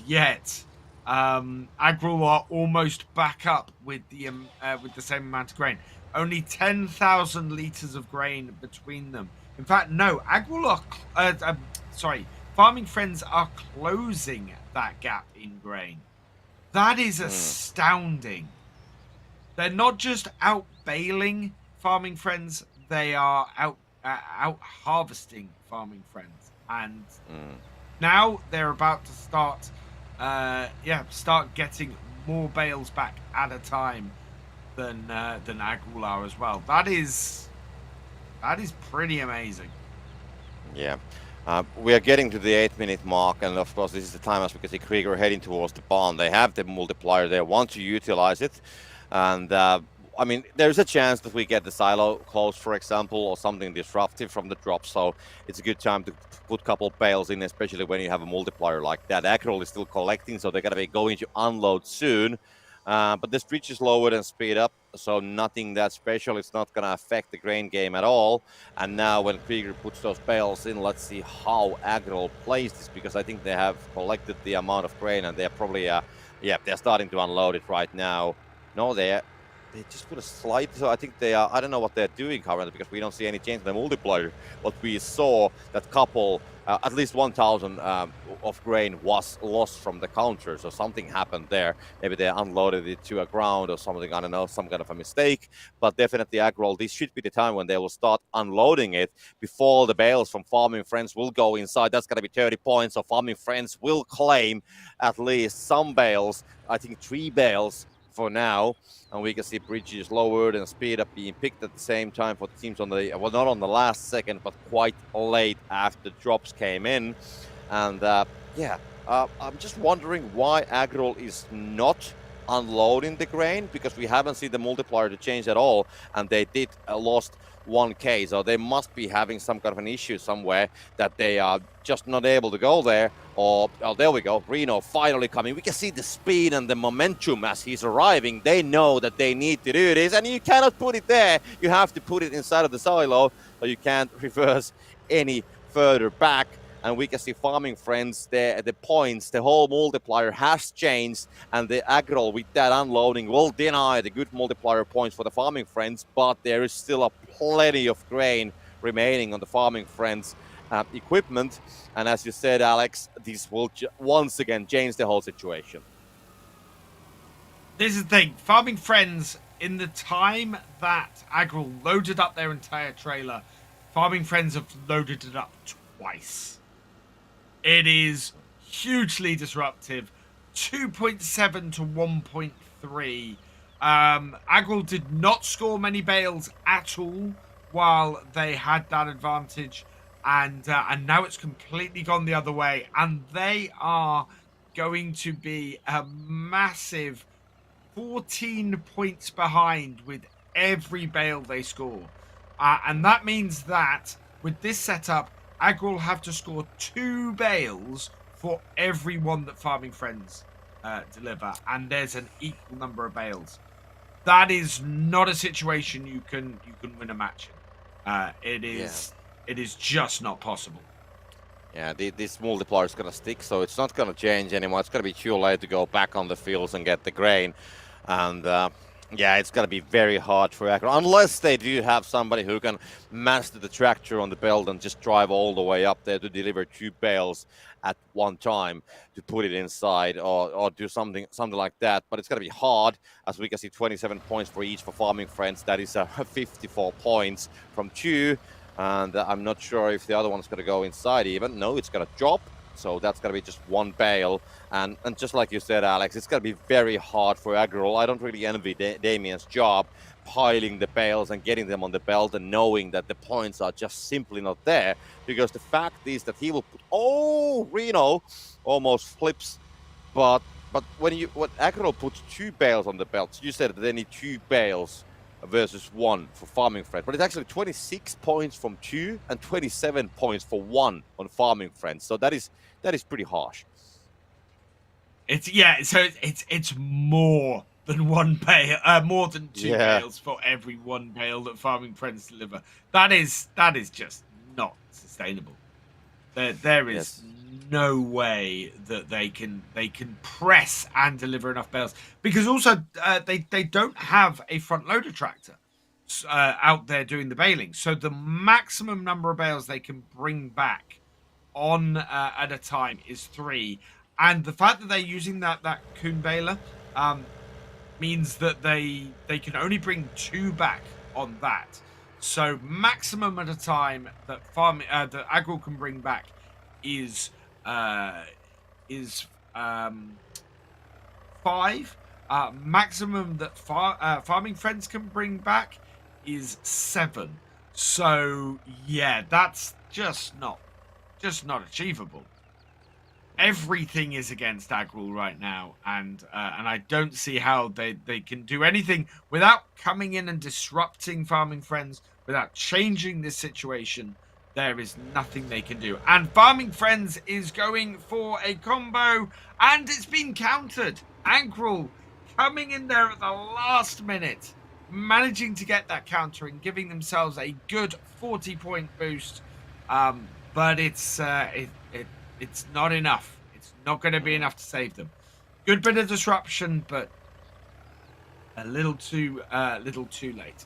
yet Agril are almost back up with the same amount of grain. Only 10,000 liters of grain between them. In fact, no, Agril are Farming Friends are closing that gap in grain. That is astounding. they're not just out bailing farming friends, they are out harvesting farming friends, and Mm. now they're about to start start getting more bales back at a time than Agrul are as well. That is pretty amazing. Yeah. We are getting to the 8-minute mark, and of course, this is the time as we can see Krieger heading towards the barn. They have the multiplier, they want to utilize it. And I mean, there's a chance that we get the silo closed, for example, or something disruptive from the drop. So it's a good time to put a couple bales in, especially when you have a multiplier like that. Acrol is still collecting, so they're going to be going to unload soon. But the stretch is lower than speed up, so nothing that special. It's not going to affect the grain game at all. And now when Krieger puts those bales in, let's see how Agrol plays this, because I think they have collected the amount of grain and they're probably, they're starting to unload it right now. No, they just put a slide, so I think they are, I don't know what they're doing currently, because we don't see any change in the multiplier. What we saw, that couple, at least 1,000 of grain was lost from the counter, so something happened there. Maybe they unloaded it to a ground or something, I don't know, some kind of a mistake. But definitely Agrol, this should be the time when they will start unloading it before the bales from Farming Friends will go inside. That's going to be 30 points, so Farming Friends will claim at least some bales, I think 3 bales for now. And we can see bridges lowered and speed up being picked at the same time for the teams on the, well, not on the last second, but quite late after drops came in. And I'm just wondering why Agrol is not unloading the grain, because we haven't seen the multiplier to change at all, and they did lost 1k, so they must be having some kind of an issue somewhere that they are just not able to go there. Or, oh, there we go, Reno finally coming. We can see the speed and the momentum as he's arriving. They know that they need to do this, and you cannot put it there. You have to put it inside of the silo, so you can't reverse any further back. And we can see Farming Friends there, the points, the whole multiplier has changed, and the Agrol with that unloading will deny the good multiplier points for the Farming Friends, but there is still a plenty of grain remaining on the Farming Friends equipment. And as you said, Alex, this will once again change the whole situation. This is the thing, Farming Friends, in the time that Agrol loaded up their entire trailer, Farming Friends have loaded it up twice. It is hugely disruptive. 2.7 to 1.3. Agrol did not score many bales at all while they had that advantage, and now it's completely gone the other way, and they are going to be a massive 14 points behind with every bale they score. And that means that with this setup, Agrol have to score 2 bales for every one that Farming Friends deliver, and there's an equal number of bales. That is not a situation you can win a match in. It is just not possible. Yeah, this multiplier is going to stick, so it's not going to change anymore. It's going to be too late to go back on the fields and get the grain. And it's going to be very hard for Agrol, unless they do have somebody who can master the tractor on the belt and just drive all the way up there to deliver 2 bales at one time to put it inside, or do something like that. But it's going to be hard, as we can see 27 points for each for Farming Friends. That is 54 points from 2. And I'm not sure if the other one's going to go inside even. No, it's going to drop. So that's going to be just 1 bale. And just like you said, Alex, it's going to be very hard for Agrol. I don't really envy Damien's job piling the bales and getting them on the belt and knowing that the points are just simply not there. Because the fact is that he will put... Oh, Reno almost flips. But when Agrol puts 2 bales on the belt, you said that they need 2 bales versus 1 for Farming Friends, but it's actually 26 points from 2 and 27 points for 1 on Farming Friends. So that is pretty harsh. It's more than 1 bale, more than 2 bales for every 1 bale that Farming Friends deliver. That is just not sustainable. There is no way that they can press and deliver enough bales, because also they don't have a front loader tractor out there doing the baling, so the maximum number of bales they can bring back on at a time is 3. And the fact that they're using that Kuhn baler, means that they can only bring 2 back on that. So maximum at a time that that Agril can bring back is uh is 5. Maximum that farming friends can bring back is 7. So yeah, that's just not achievable. Everything is against Agril right now, and I don't see how they can do anything without coming in and disrupting farming friends, without changing this situation. There is nothing they can do, and farming friends is going for a combo, and it's been countered. Agril coming in there at the last minute, managing to get that counter and giving themselves a good 40-point boost. But it's not enough. It's not going to be enough to save them. Good bit of disruption, but a little too late.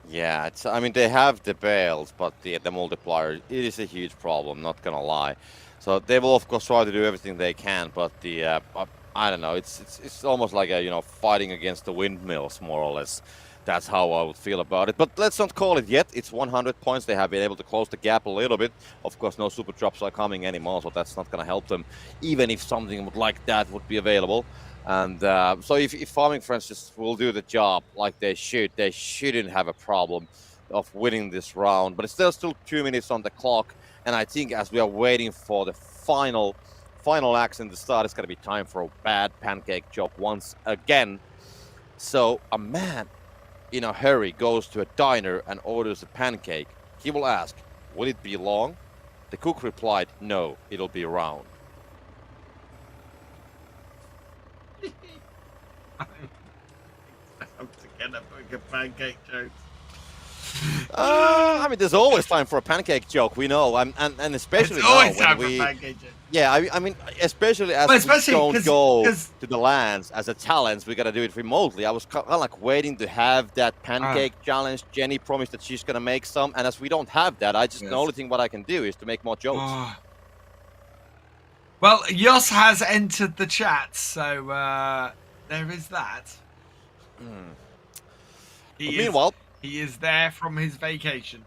Yeah, I mean, they have the bales, but the multiplier, it is a huge problem, not gonna lie. So they will, of course, try to do everything they can, but I don't know, it's almost like fighting against the windmills, more or less. That's how I would feel about it. But let's not call it yet. It's 100 points. They have been able to close the gap a little bit. Of course, no super drops are coming anymore, so that's not gonna help them, even if something like that would be available. And so if farming friends just will do the job like they shouldn't have a problem of winning this round. But it's still 2 minutes on the clock, and I think as we are waiting for the final action to start, it's gonna be time for a bad pancake joke once again. So a man in a hurry goes to a diner and orders a pancake. He will ask, "Will it be long?" The cook replied, "No, it'll be round." I'm to get a pancake joke. I mean, there's always time for a pancake joke. We know, and especially It's now always when time for we, a pancake joke. yeah, I mean, especially as Well, we especially don't go 'cause to the lands as a challenge, we gotta do it remotely. I was kind of like waiting to have that pancake challenge. Jenny promised that she's gonna make some, and as we don't have that, the yes. only thing what I can do is to make more jokes. Oh. Well, Yos has entered the chat, so there is that. Hmm. He But is, meanwhile, he is there from his vacation.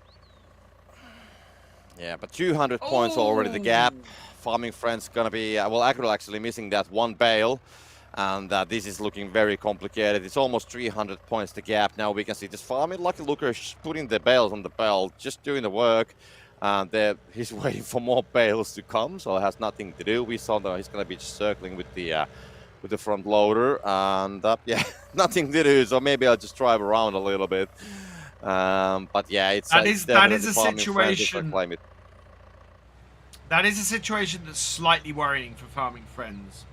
yeah, but 200 points already the gap. Farming friends gonna be well, Agro actually missing that one bale, and this is looking very complicated. It's almost 300 points the gap. Now we can see this farming Lucky Looker putting the bales on the belt, just doing the work. And he's waiting for more bales to come, so it has nothing to do. We saw that he's gonna be just circling with the front loader, and yeah, nothing to do. So maybe I'll just drive around a little bit. But yeah, it's that it's is a farming friends if I situation. claim it. That is a situation that's slightly worrying for farming friends.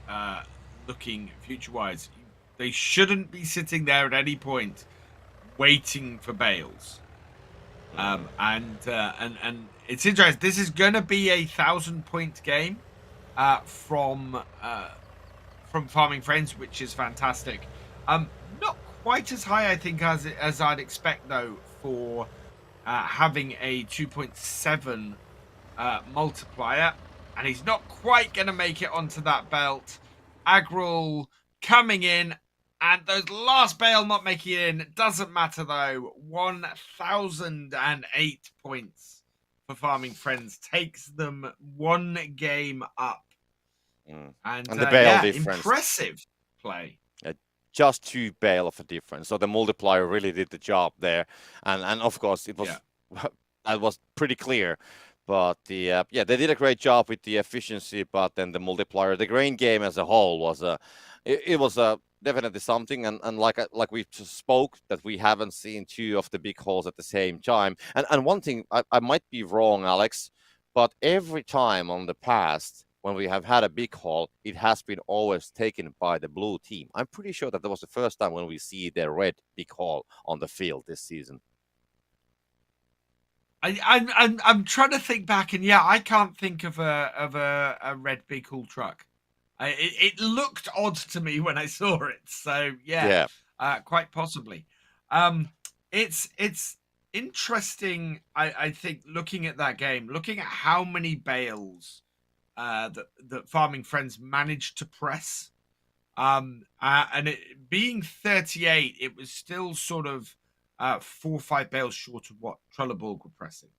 Looking future-wise, they shouldn't be sitting there at any point waiting for bales. And it's interesting. This is going to be a 1,000-point game from farming friends, which is fantastic. Not quite as high, I think, as I'd expect though for having a 2.7 multiplier, and he's not quite going to make it onto that belt. Agril coming in, and those last bale not making it in. Doesn't matter though. 1,008 points for farming friends takes them one game up. And the bale difference. Impressive play. Just 2 bale of a difference. So the multiplier really did the job there, and of course it was that was pretty clear. But they did a great job with the efficiency. But then the multiplier, the grain game as a whole was it was definitely something. And like we just spoke, that we haven't seen 2 of the big holes at the same time. And one thing, I might be wrong, Alex, but every time on the past when we have had a big haul, it has been always taken by the blue team. I'm pretty sure that was the first time when we see the red big haul on the field this season. I'm trying to think back, and I can't think of a red big haul truck. It looked odd to me when I saw it, so quite possibly. It's interesting. I think looking at that game, looking at how many bales that farming friends managed to press. And it being 38, it was still sort of 4 or 5 bales short of what Trelleborg were pressing.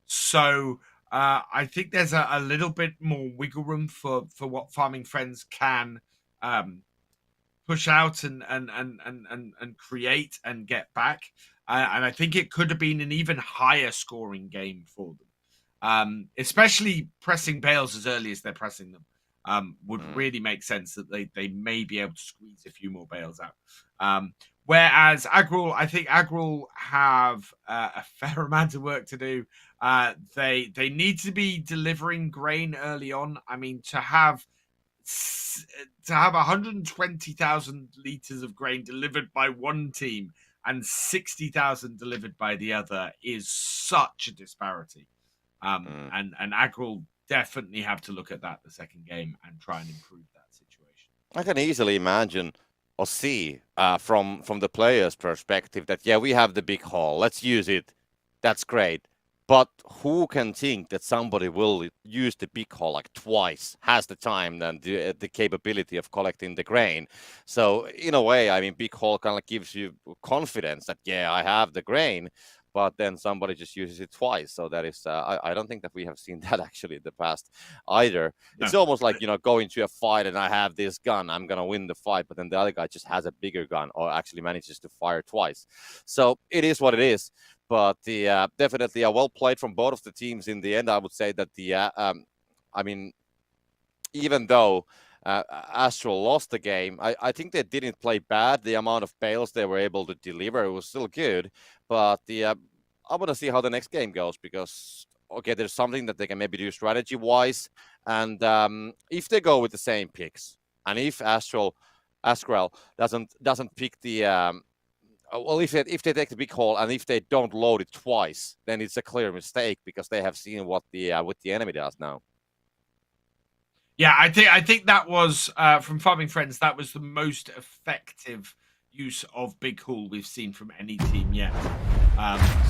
So I think there's a little bit more wiggle room for what Farming Friends can push out and create and get back. And I think it could have been an even higher scoring game for them, especially pressing bales as early as they're pressing them. Would really make sense that they may be able to squeeze a few more bales out. Whereas Agril, I think Agril have a fair amount of work to do. They need to be delivering grain early on. I mean, to have 120,000 liters of grain delivered by one team and 60,000 delivered by the other is such a disparity. And Agril definitely have to look at that the second game and try and improve that situation. I can easily imagine or see from the player's perspective that, yeah, we have the big haul. Let's use it. That's great. But who can think that somebody will use the big haul like twice, has the time and the capability of collecting the grain? So in a way, I mean, big haul kind of gives you confidence that, yeah, I have the grain, but then somebody just uses it twice. So that is, I don't think that we have seen that actually in the past either. No. It's almost like, going to a fight and I have this gun, I'm going to win the fight, but then the other guy just has a bigger gun or actually manages to fire twice. So it is what it is. But definitely well played from both of the teams in the end. I would say that I mean, even though Astral lost the game, I think they didn't play bad. The amount of bales they were able to deliver, it was still good. But I want to see how the next game goes because, okay, there's something that they can maybe do strategy-wise. And if they go with the same picks, and if Astral doesn't pick the... well, if they take the big haul and if they don't load it twice, then it's a clear mistake because they have seen what the enemy does now. Yeah, I think that was from Farming Friends. That was the most effective use of big haul we've seen from any team yet.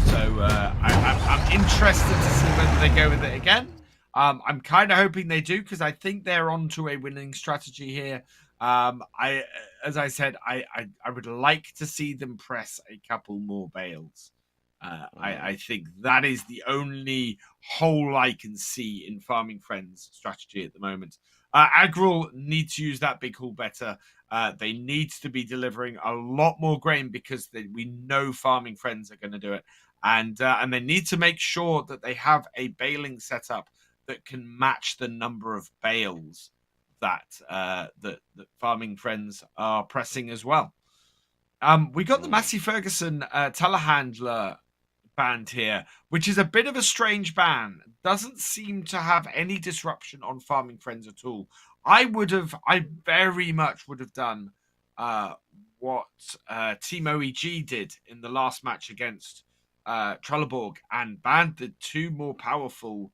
So I'm interested to see whether they go with it again. I'm kind of hoping they do because I think they're onto a winning strategy here. As I said, I would like to see them press a couple more bales. I think that is the only hole I can see in Farming Friends strategy at the moment. Agril need to use that big haul better. They need to be delivering a lot more grain because we know Farming Friends are going to do it, and they need to make sure that they have a baling setup that can match the number of bales that Farming Friends are pressing as well. We got the Massey Ferguson telehandler banned here, which is a bit of a strange ban. Doesn't seem to have any disruption on Farming Friends at all. I very much would have done what Team OEG did in the last match against Trelleborg and banned the two more powerful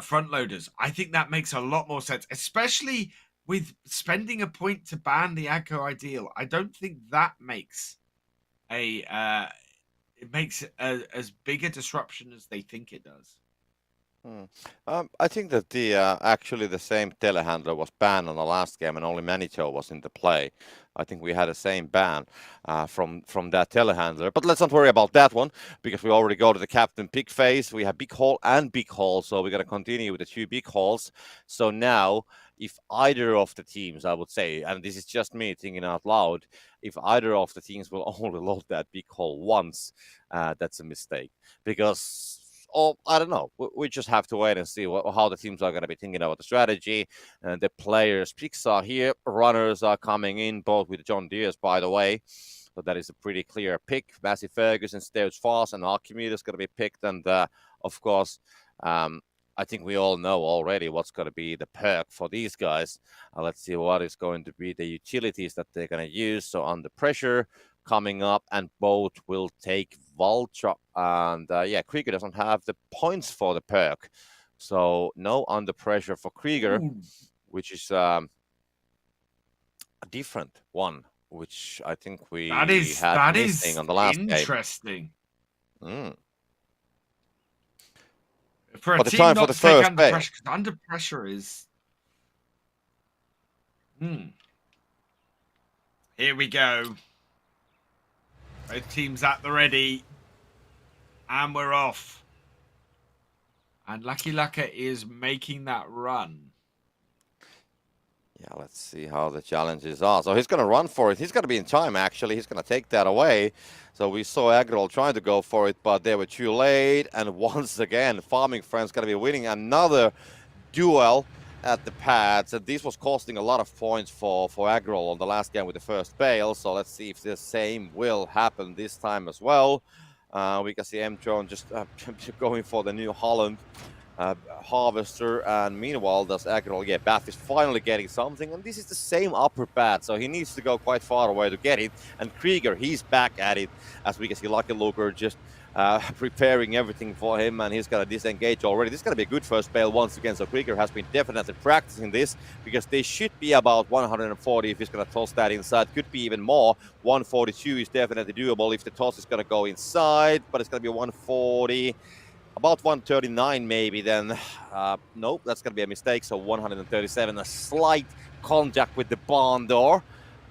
front loaders. I think that makes a lot more sense, especially with spending a point to ban the Agco Ideal. I don't think that makes as big a disruption as they think it does. I think that actually the same telehandler was banned on the last game and only Manito was in the play. I think we had the same ban from that telehandler. But let's not worry about that one because we already go to the captain pick phase. We have big haul and big haul, so we're going to continue with the two big hauls. So now, if either of the teams, I would say, and this is just me thinking out loud, if either of the teams will only load that big haul once, that's a mistake because... I don't know. We just have to wait and see how the teams are going to be thinking about the strategy. The players' picks are here. Runners are coming in, both with John Deere's, by the way. So that is a pretty clear pick. Massey Ferguson, Stage Fast, and Archimedes is going to be picked. And, of course, I think we all know already what's going to be the perk for these guys. Let's see what is going to be the utilities that they're going to use. So Under Pressure coming up, and both will take Valtra. And Krieger doesn't have the points for the perk. So no Under Pressure for Krieger, which is a different one, which I think we had missing on the last game. Interesting. For a but the team time not for the to take first Under day. Pressure, 'cause Under Pressure is... Here we go. Both teams at the ready. And we're off. And Lucky Lucka is making that run. Yeah, let's see how the challenges are. So he's going to run for it. He's going to be in time, actually. He's going to take that away. So we saw Agrol trying to go for it, but they were too late. And once again, Farming Friends going to be winning another duel at the pads. And this was costing a lot of points for Agrol on the last game with the first bale. So let's see if the same will happen this time as well. We can see M-Drone just going for the New Holland harvester, and meanwhile does Agrol. Yeah, Baff is finally getting something, and this is the same upper pad, so he needs to go quite far away to get it. And Krieger, he's back at it, as we can see Lucky Luker just preparing everything for him, and he's gonna disengage already. This is gonna be a good first bale once again, so Krieger has been definitely practicing this, because they should be about 140 if he's gonna toss that inside. Could be even more. 142 is definitely doable if the toss is gonna go inside, but it's gonna be 140. About 139 maybe then. Nope, that's going to be a mistake. So 137, a slight contact with the barn door.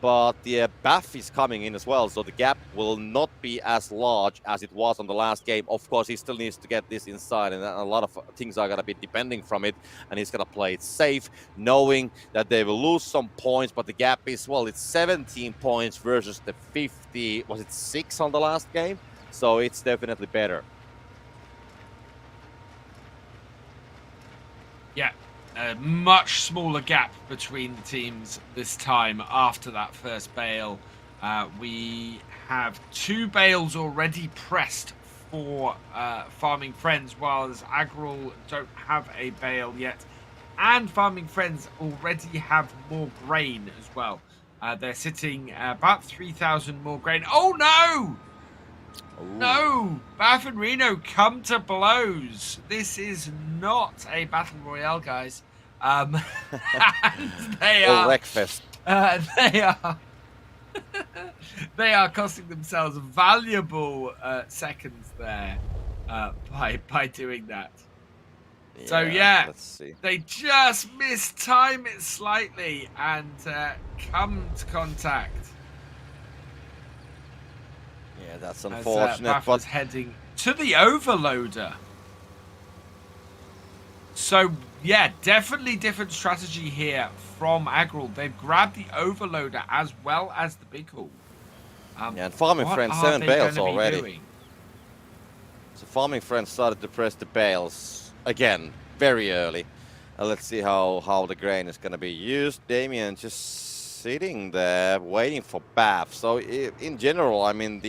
But the Baff is coming in as well, so the gap will not be as large as it was on the last game. Of course, he still needs to get this inside, and a lot of things are going to be depending from it. And he's going to play it safe, knowing that they will lose some points, but the gap is, well, it's 17 points versus the 50, was it 6 on the last game? So it's definitely better. Yeah, a much smaller gap between the teams this time after that first bale. We have 2 bales already pressed for Farming Friends, whilst Agrol don't have a bale yet. And Farming Friends already have more grain as well. They're sitting about 3,000 more grain. Oh no! Ooh. No! Baff and Reno come to blows. This is not a battle royale, guys. And they are breakfast. They are they are costing themselves valuable seconds there by doing that. Yeah, so yeah, let's see. They just mistime it slightly and come to contact. Yeah, that's unfortunate. But heading to the overloader. So yeah, definitely different strategy here from Agrol. They've grabbed the overloader as well as the big haul. Yeah, and Farming Friends 7 bales already. So Farming Friends started to press the bales again very early. Let's see how the grain is going to be used. Damien just sitting there waiting for Baff. So in general, I mean,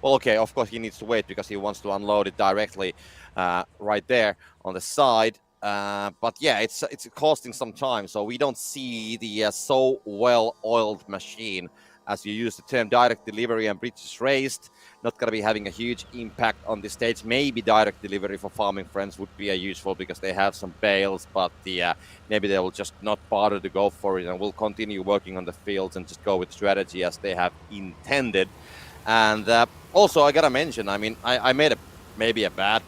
well, okay, of course he needs to wait because he wants to unload it directly right there on the side. But yeah, it's costing some time, so we don't see the so well-oiled machine, as you use the term, direct delivery and bridges raised. Not going to be having a huge impact on this stage. Maybe direct delivery for Farming Friends would be useful because they have some bales, but maybe they will just not bother to go for it, and will continue working on the fields and just go with strategy as they have intended. And also, I gotta mention, I mean, I made maybe a bad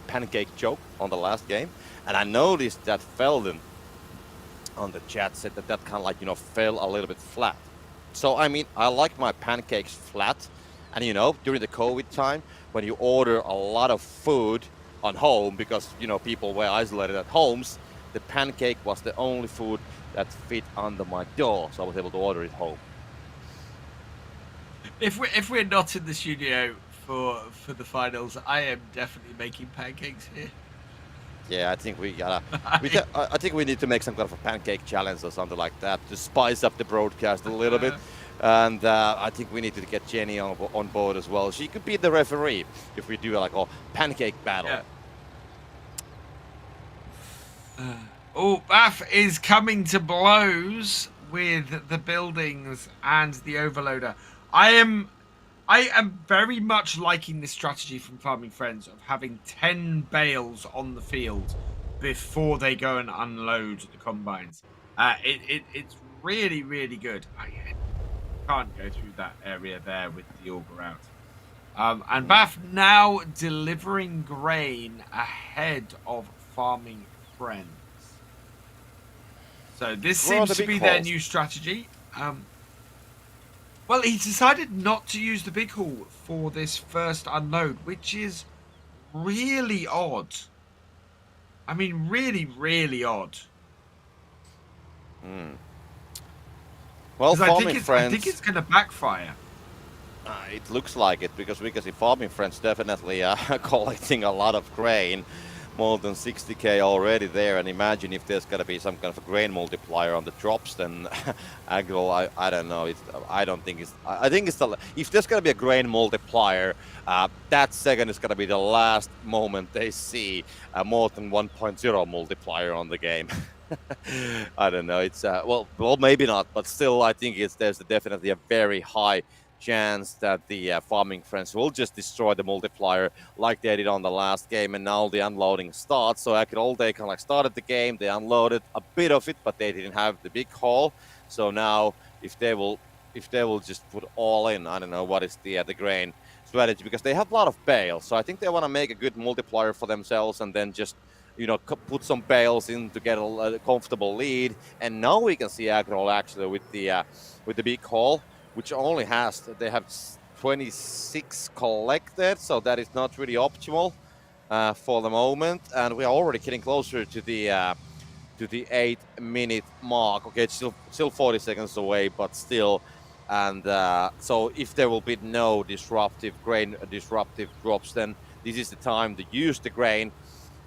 pancake joke on the last game, and I noticed that Felden on the chat said that kind of like, fell a little bit flat. So I mean, I like my pancakes flat, and during the COVID time, when you order a lot of food on home because people were isolated at homes, the pancake was the only food that fit under my door, so I was able to order it home. If we're not in the studio for the finals, I am definitely making pancakes here. Yeah, I think we gotta. I think we need to make some kind of a pancake challenge or something like that to spice up the broadcast a little bit. And I think we need to get Jenny on board as well. She could be the referee if we do like a pancake battle. Yeah. Baff is coming to blows with the buildings and the overloader. I am very much liking this strategy from Farming Friends of having 10 bales on the field before they go and unload the combines. It's really, really good. I can't go through that area there with the auger out. And Baff now delivering grain ahead of Farming Friends. So this seems to be their new strategy. Well, he decided not to use the big hall for this first unload, which is really odd. I mean, really, really odd. Well, Because farming I think friends. it's going to backfire. It looks like it because we can see farming friends definitely collecting a lot of grain, more than 60k already there. And imagine if there's gonna be some kind of a grain multiplier on the drops, then Agro, I don't know. I don't think it's. I think it's the if there's gonna be a grain multiplier, that second is gonna be the last moment they see a more than 1.0 multiplier on the game. I don't know. It's well, maybe not, but still, I think there's definitely a very high chance that the farming friends will just destroy the multiplier like they did on the last game, and now the unloading starts. So Akrol, they kind of like started the game, they unloaded a bit of it, but they didn't have the big haul. So now if they will just put all in, I don't know what is the grain strategy, because they have a lot of bales. So I think they want to make a good multiplier for themselves and then just put some bales in to get a comfortable lead. And now we can see Akrol actually with the big haul, which only they have 26 collected, so that is not really optimal for the moment. And we are already getting closer to the 8-minute mark. Okay, it's still 40 seconds away, but still. And so if there will be no disruptive drops, then this is the time to use the grain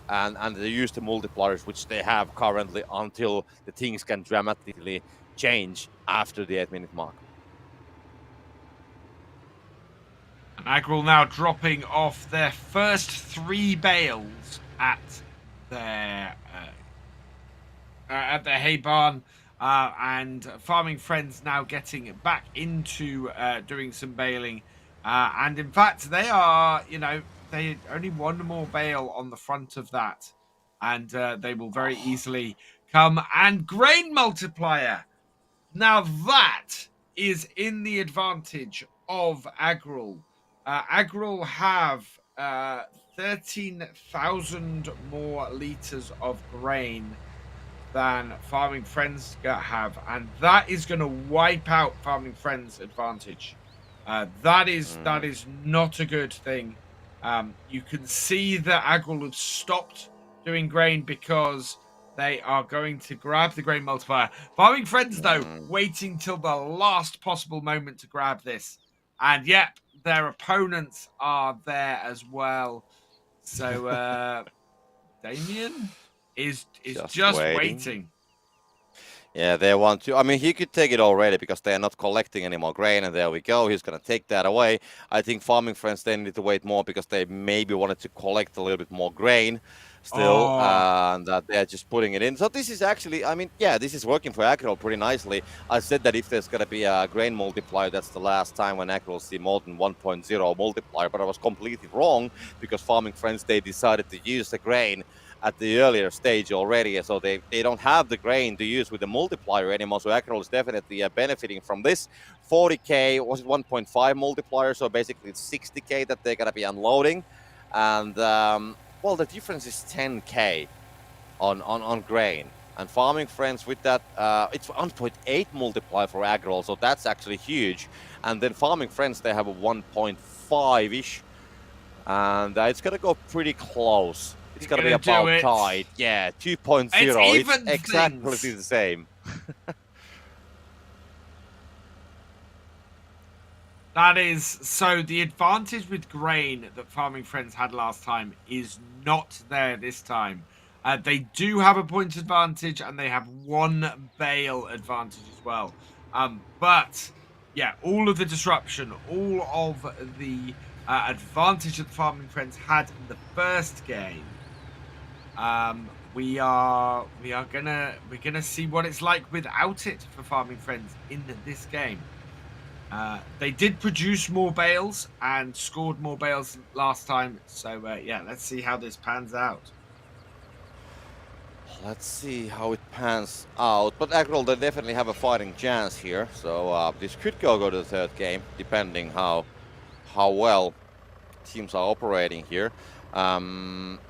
and they use the multipliers, which they have currently, until the things can dramatically change after the 8-minute mark. And Agril now dropping off their first 3 bales at their hay barn, and farming friends now getting back into doing some baling, and in fact they are, they only one more bale on the front of that, and they will very easily come and grain multiplier. Now that is in the advantage of Agril. Agril have 13,000 more liters of grain than Farming Friends have, and that is going to wipe out Farming Friends' advantage. That is not a good thing. You can see that Agril have stopped doing grain because they are going to grab the grain multiplier. Farming Friends, though, waiting till the last possible moment to grab this. And yep, their opponents are there as well. So Damien is just waiting. Yeah, they want to. I mean, he could take it already because they are not collecting any more grain, and there we go. He's going to take that away. I think farming friends, they need to wait more because they maybe wanted to collect a little bit more grain still, and that they're just putting it in. So this is actually, I mean, yeah, this is working for Akrol pretty nicely. I said that if there's going to be a grain multiplier, that's the last time when Akrol see more than 1.0 multiplier, but I was completely wrong because farming friends, they decided to use the grain at the earlier stage already, so they don't have the grain to use with the multiplier anymore. So Akrol is definitely benefiting from this. 40k, was it 1.5 multiplier? So basically it's 60k that they're gonna be unloading, and well, the difference is 10k on grain. And farming friends with that, it's 1.8 multiplier for Akrol, so that's actually huge. And then farming friends, they have a 1.5-ish, and it's gonna go pretty close. It's going to be about tied. Yeah, 2.0. It's exactly the same. That is, so the advantage with grain that Farming Friends had last time is not there this time. They do have a point advantage, and they have 1 bale advantage as well. But, yeah, all of the disruption, all of the advantage that the Farming Friends had in the first game, we're gonna see what it's like without it for Farming Friends in this game. They did produce more bales and scored more bales last time, so yeah, let's see how this pans out. Let's see how it pans out. But Akrol, they definitely have a fighting chance here, so this could go to the third game, depending how well teams are operating here.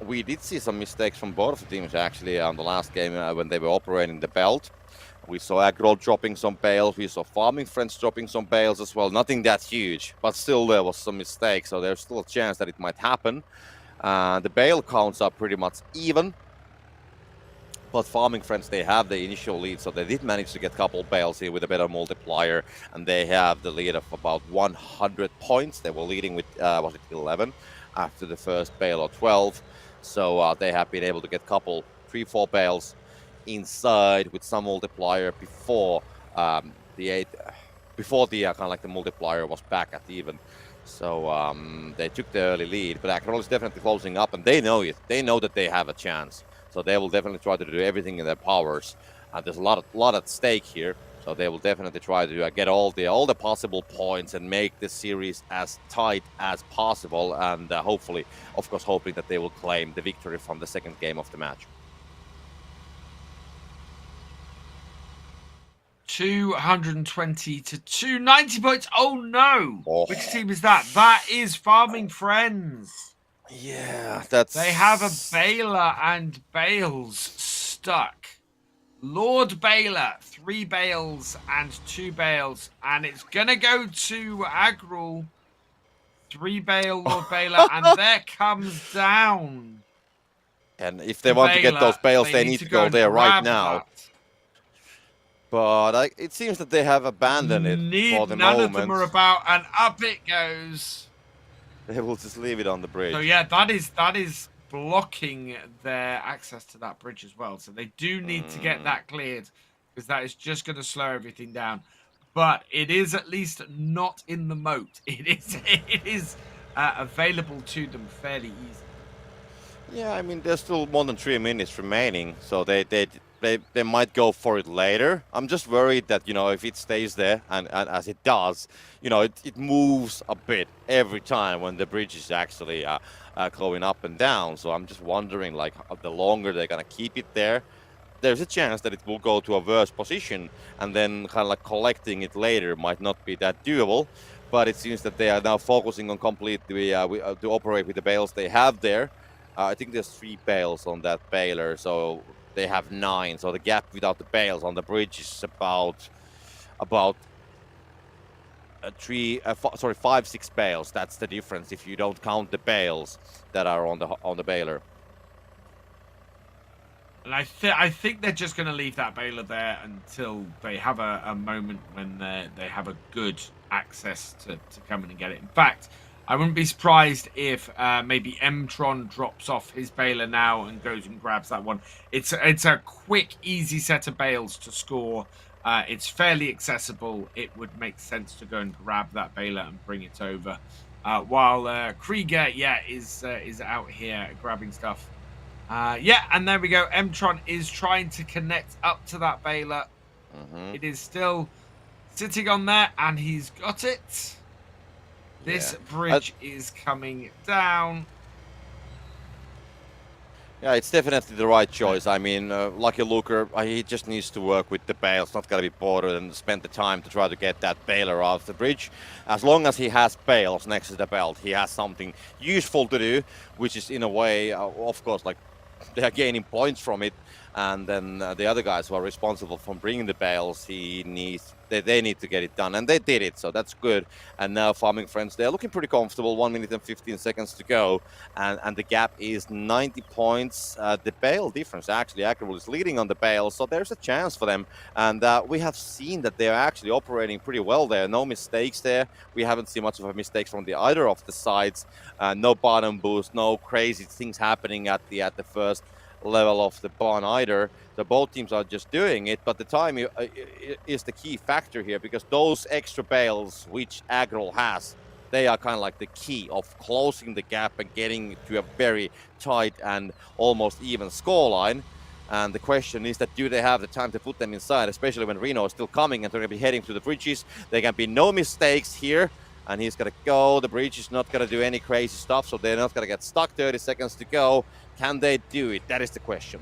We did see some mistakes from both of the teams actually on the last game when they were operating the belt. We saw Agro dropping some bales. We saw Farming Friends dropping some bales as well. Nothing that huge, but still there was some mistakes. So there's still a chance that it might happen. The bale counts are pretty much even. But Farming Friends, they have the initial lead, so they did manage to get a couple bales here with a better multiplier, and they have the lead of about 100 points. They were leading with, was it 11 after the first bale, or 12. So they have been able to get a couple, 3-4 bales inside with some multiplier before before the kind of like the multiplier was back at even. So they took the early lead, but Akrol is definitely closing up, and they know it. They know that they have a chance. So they will definitely try to do everything in their powers. There's a lot at stake here, so they will definitely try to get all the possible points and make the series as tight as possible. And hopefully, of course, hoping that they will claim the victory from the second game of the match. 220 to 290 points. Oh no! Oh. Which team is that? That is Farming Friends. Yeah, that's... They have a Baylor and Bales stuck. Lord Baylor, 3 bales and 2 bales. And it's going to go to Agrul. 3 bale Lord Baylor. And there comes down. And if they want to get those bales, they need to go there right now. That. But it seems that they have abandoned it for the none moment. of them are about, and up it goes. They will just leave it on the bridge. So yeah, that is blocking their access to that bridge as well. So they do need to get that cleared, because that is just going to slow everything down. But it is at least not in the moat. It is available to them fairly easy. Yeah, I mean, there's still more than 3 minutes remaining, so they might go for it later. I'm just worried that, you know, if it stays there, and as it does, you know, it moves a bit every time when the bridge is actually going up and down. So I'm just wondering, like, the longer they're gonna keep it there, there's a chance that it will go to a worse position, and then kind of like collecting it later might not be that doable. But it seems that they are now focusing on completely to operate with the bales they have there. I think there's 3 bales on that baler, so they have 9. So the gap without the bales on the bridge is about 5-6 bales. That's the difference if you don't count the bales that are on the baler. And I think they're just going to leave that baler there until they have a moment when they have a good access to come in and get it. In fact, I wouldn't be surprised if maybe Mtron drops off his baler now and goes and grabs that one. It's a quick, easy set of bales to score. It's fairly accessible. It would make sense to go and grab that baler and bring it over. While Krieger, is out here grabbing stuff. And there we go. Mtron is trying to connect up to that baler. It is still sitting on there, and he's got it. This bridge is coming down. Yeah, it's definitely the right choice. I mean, Lucky Luker, he just needs to work with the bales, not going to be bothered and spend the time to try to get that baler off the bridge. As long as he has bales next to the belt, he has something useful to do, which is in a way, of course, like they are gaining points from it. And then the other guys who are responsible for bringing the bales, they need to get it done, and they did it, so that's good. And now Farming Friends, they're looking pretty comfortable. 1 minute and 15 seconds to go, and the gap is 90 points. The bale difference, actually, Agribul is leading on the bale, so there's a chance for them. And we have seen that they're actually operating pretty well there. No mistakes there. We haven't seen much of a mistakes from either of the sides. No bottom boost, no crazy things happening at the first level of the barn either. So both teams are just doing it, but the time is the key factor here, because those extra bales which Agrol has, they are kind of like the key of closing the gap and getting to a very tight and almost even scoreline. And the question is that, do they have the time to put them inside, especially when Reno is still coming and they're going to be heading to the bridges. There can be no mistakes here, and he's going to go. The bridge is not going to do any crazy stuff, so they're not going to get stuck. 30 seconds to go. Can they do it? That is the question.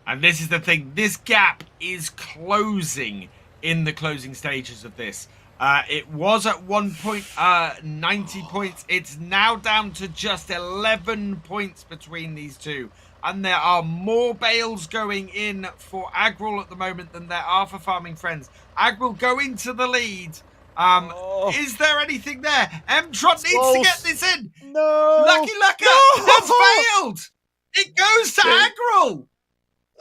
And this is the thing. This gap is closing in the closing stages of this. It was at one point 90 points. It's now down to just 11 points between these two. And there are more bales going in for Agril at the moment than there are for Farming Friends. Agril go into the lead. Oh, Is there anything there? Mtron it's needs to get close. this in. No, Lucky Lucka has no. failed. It goes to They, Agril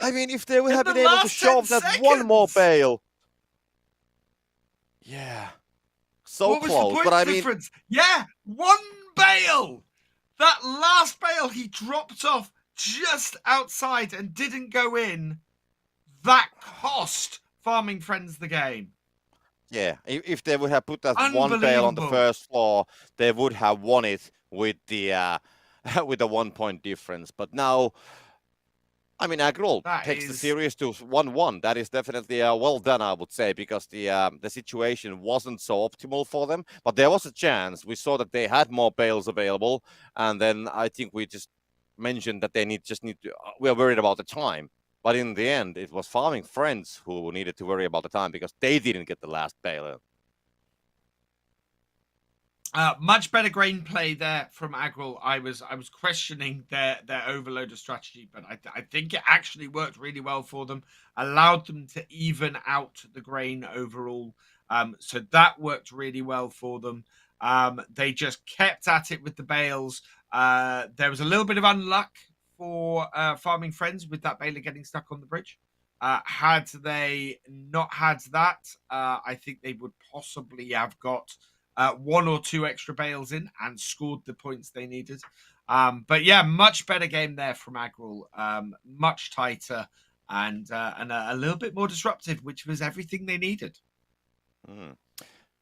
I mean, if they would in have the been able to last 10 shove that one more seconds. bale, yeah, so What was the close. But points I mean, difference? Yeah, one bale. That last bale he dropped off just outside and didn't go in. That cost Farming Friends the game. yeah, if they would have put that one bale on the Unbelievable. first floor, they would have won it with the with the 1 point difference. But now, I mean, Agrol That takes the is. series to 1-1. That is definitely well done, I would say, because the situation wasn't so optimal for them. But there was a chance. We saw that they had more bales available, and then I think we just mentioned that they just need to. We are worried about the time. But in the end, it was Farming Friends who needed to worry about the time because they didn't get the last bale. Much better grain play there from Agril. I was questioning their overloader strategy, but I think it actually worked really well for them. Allowed them to even out the grain overall. So that worked really well for them. They just kept at it with the bales. There was a little bit of unluck for Farming Friends with that baler getting stuck on the bridge. Had they not had that, I think they would possibly have got one or two extra bales in and scored the points they needed. But yeah, much better game there from Agril. Much tighter and a little bit more disruptive, which was everything they needed. Mm.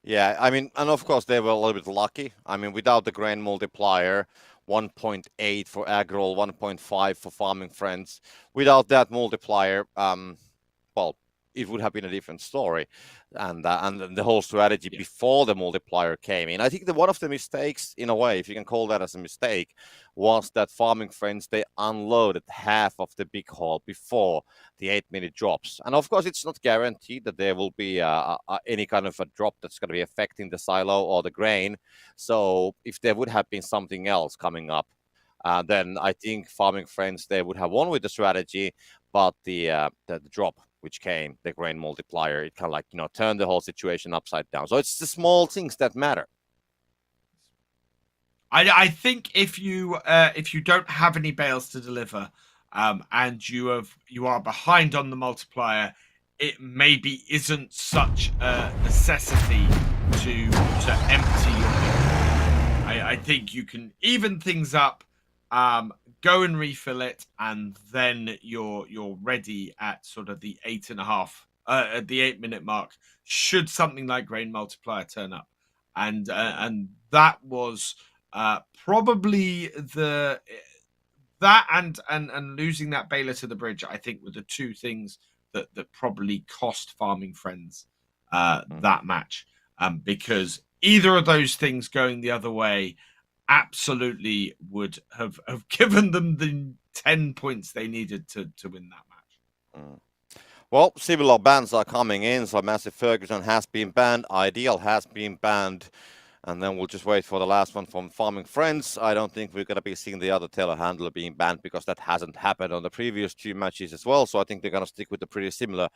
Yeah, I mean, and of course they were a little bit lucky. I mean, without the grain multiplier, 1.8 for Agrol, 1.5 for Farming Friends. Without that multiplier, well, it would have been a different story, and the whole strategy before the multiplier came in. I think that one of the mistakes, in a way, if you can call that as a mistake, was that Farming Friends they unloaded half of the big haul before the 8-minute drops, and of course it's not guaranteed that there will be any kind of a drop that's going to be affecting the silo or the grain. So if there would have been something else coming up. Then I think Farming Friends they would have won with the strategy, but the drop which came, the grain multiplier, it kind of like turned the whole situation upside down. So it's the small things that matter. I think if you don't have any bales to deliver, and you are behind on the multiplier, it maybe isn't such a necessity to empty your bin. I think you can even things up, go and refill it, and then you're ready at sort of the 8.5 at the 8-minute mark. Should something like grain multiplier turn up, and that was probably that and losing that baler to the bridge, I think, were the two things that probably cost Farming Friends that match. Because either of those things going the other way absolutely would have given them the 10 points they needed to win that match. Well, similar bans are coming in. So Massive Ferguson has been banned. Ideal has been banned. And then we'll just wait for the last one from Farming Friends. I don't think we're going to be seeing the other telehandler being banned because that hasn't happened on the previous two matches as well. So I think they're going to stick with the pretty similar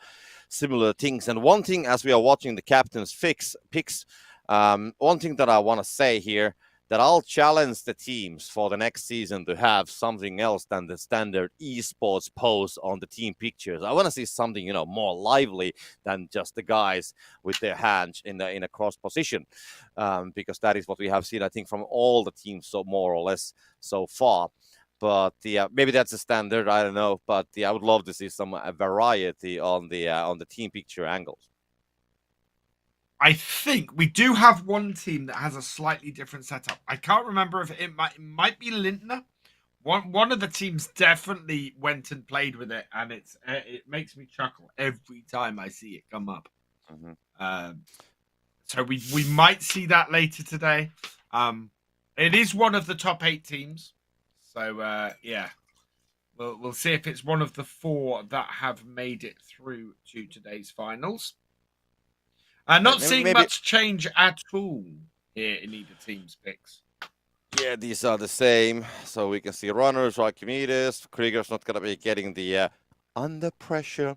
things. And one thing, as we are watching the captain's picks, one thing that I want to say here, that I'll challenge the teams for the next season to have something else than the standard esports pose on the team pictures. I want to see something, more lively than just the guys with their hands in a cross position, because that is what we have seen, I think, from all the teams, so more or less so far. But maybe that's a standard. I don't know, but I would love to see some variety on the team picture angles. I think we do have one team that has a slightly different setup. I can't remember if it might be Lintner. One of the teams definitely went and played with it, and it makes me chuckle every time I see it come up. Mm-hmm. So we might see that later today. It is one of the top 8 teams, so yeah, we'll see if it's one of the 4 that have made it through to today's finals. Not Maybe, seeing maybe much change at all here in either team's picks. yeah, these are the same. So we can see runners, Archimedes. Krieger's not gonna be getting the under pressure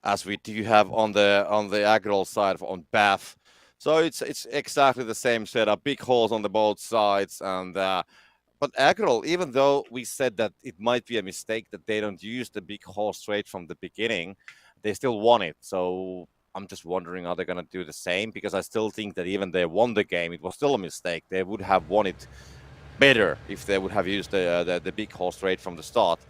as we do have on the aggro side on Bath. So it's exactly the same setup. Big holes on the both sides, and but aggro, even though we said that it might be a mistake that they don't use the big hole straight from the beginning, they still won it. So I'm just wondering, are they going to do the same? Because I still think that even they won the game, it was still a mistake. They would have won it better if they would have used the big hole straight from the start.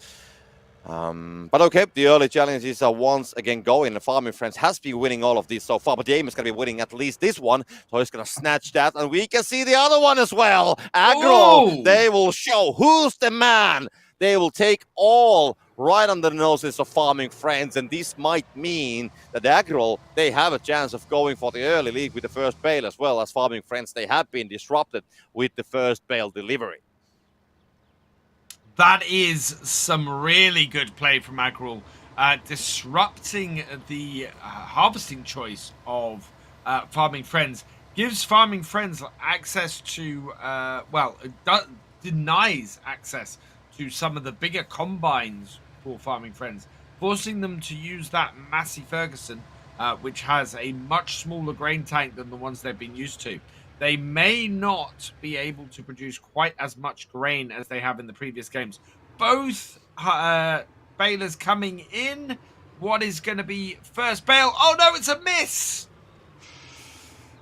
But okay, the early challenges are once again going. The Farming Friends has been winning all of these so far, but the aim is going to be winning at least this one. So he's going to snatch that, and we can see the other one as well. Aggro, they will show who's the man. They will take all right on the noses of Farming Friends, and this might mean that Aggro, they have a chance of going for the early lead with the first bale, as well as Farming Friends. They have been disrupted with the first bale delivery. That is some really good play from Agril, disrupting the harvesting choice of Farming Friends. Gives Farming Friends access to, denies access to some of the bigger combines for Farming Friends, forcing them to use that Massey Ferguson, which has a much smaller grain tank than the ones they've been used to. They may not be able to produce quite as much grain as they have in the previous games. Both balers coming in. What is going to be first bale? Oh no, it's a miss!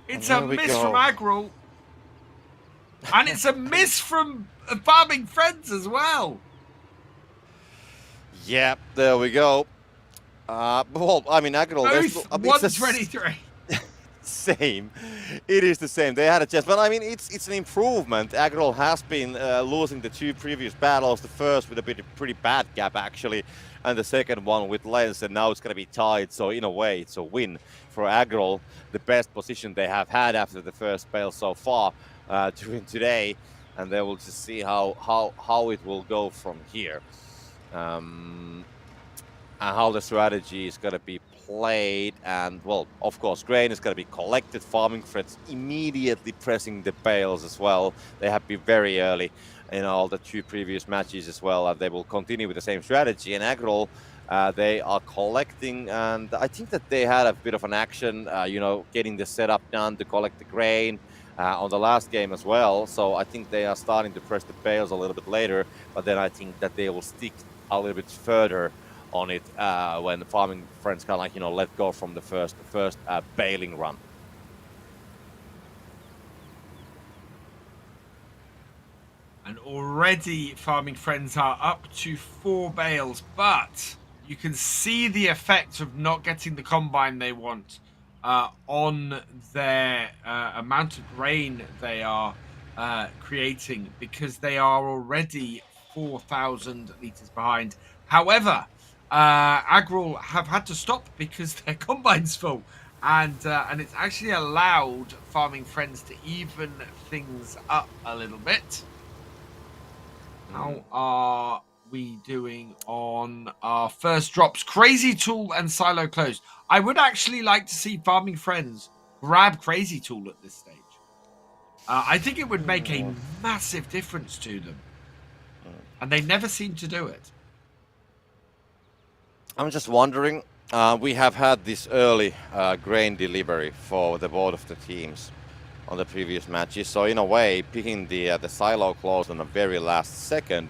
It's a miss from Agril. And it's a miss from Farming Friends as Yeah, there we go. Well, I mean, Agril... Both 123. Same. It is the same. They had a chance, but I mean, it's an improvement. Agril has been losing the two previous battles. The first with a pretty bad gap actually, and the second one with Lens, and now it's going to be tied. So in a way, it's a win for Agril. The best position they have had after the first bale so far to win today, and they will just see how it will go from here. And how the strategy is going to be played, and well, of course, grain is going to be collected. Farming Friends immediately pressing the bales as well. They have been very early in all the two previous matches as well, and they will continue with the same strategy. And Agril, they are collecting, and I think that they had a bit of an action, getting the setup done to collect the grain on the last game as well. So I think they are starting to press the bales a little bit later, but then I think that they will stick a little bit further on it when the Farming Friends kind of let go from the first baling run. And already Farming Friends are up to 4 bales, but you can see the effect of not getting the combine they want on their amount of grain they are creating, because they are already 4,000 litres behind. However, Agril have had to stop because their combine's full, and it's actually allowed Farming Friends to even things up a little bit. How are we doing on our first drops? Crazy Tool and Silo closed. I would actually like to see Farming Friends grab Crazy Tool at this stage. I think it would make a massive difference to them, and they never seem to do it. I'm just wondering, we have had this early grain delivery for the both of the teams on the previous matches, so in a way, picking the silo close on the very last second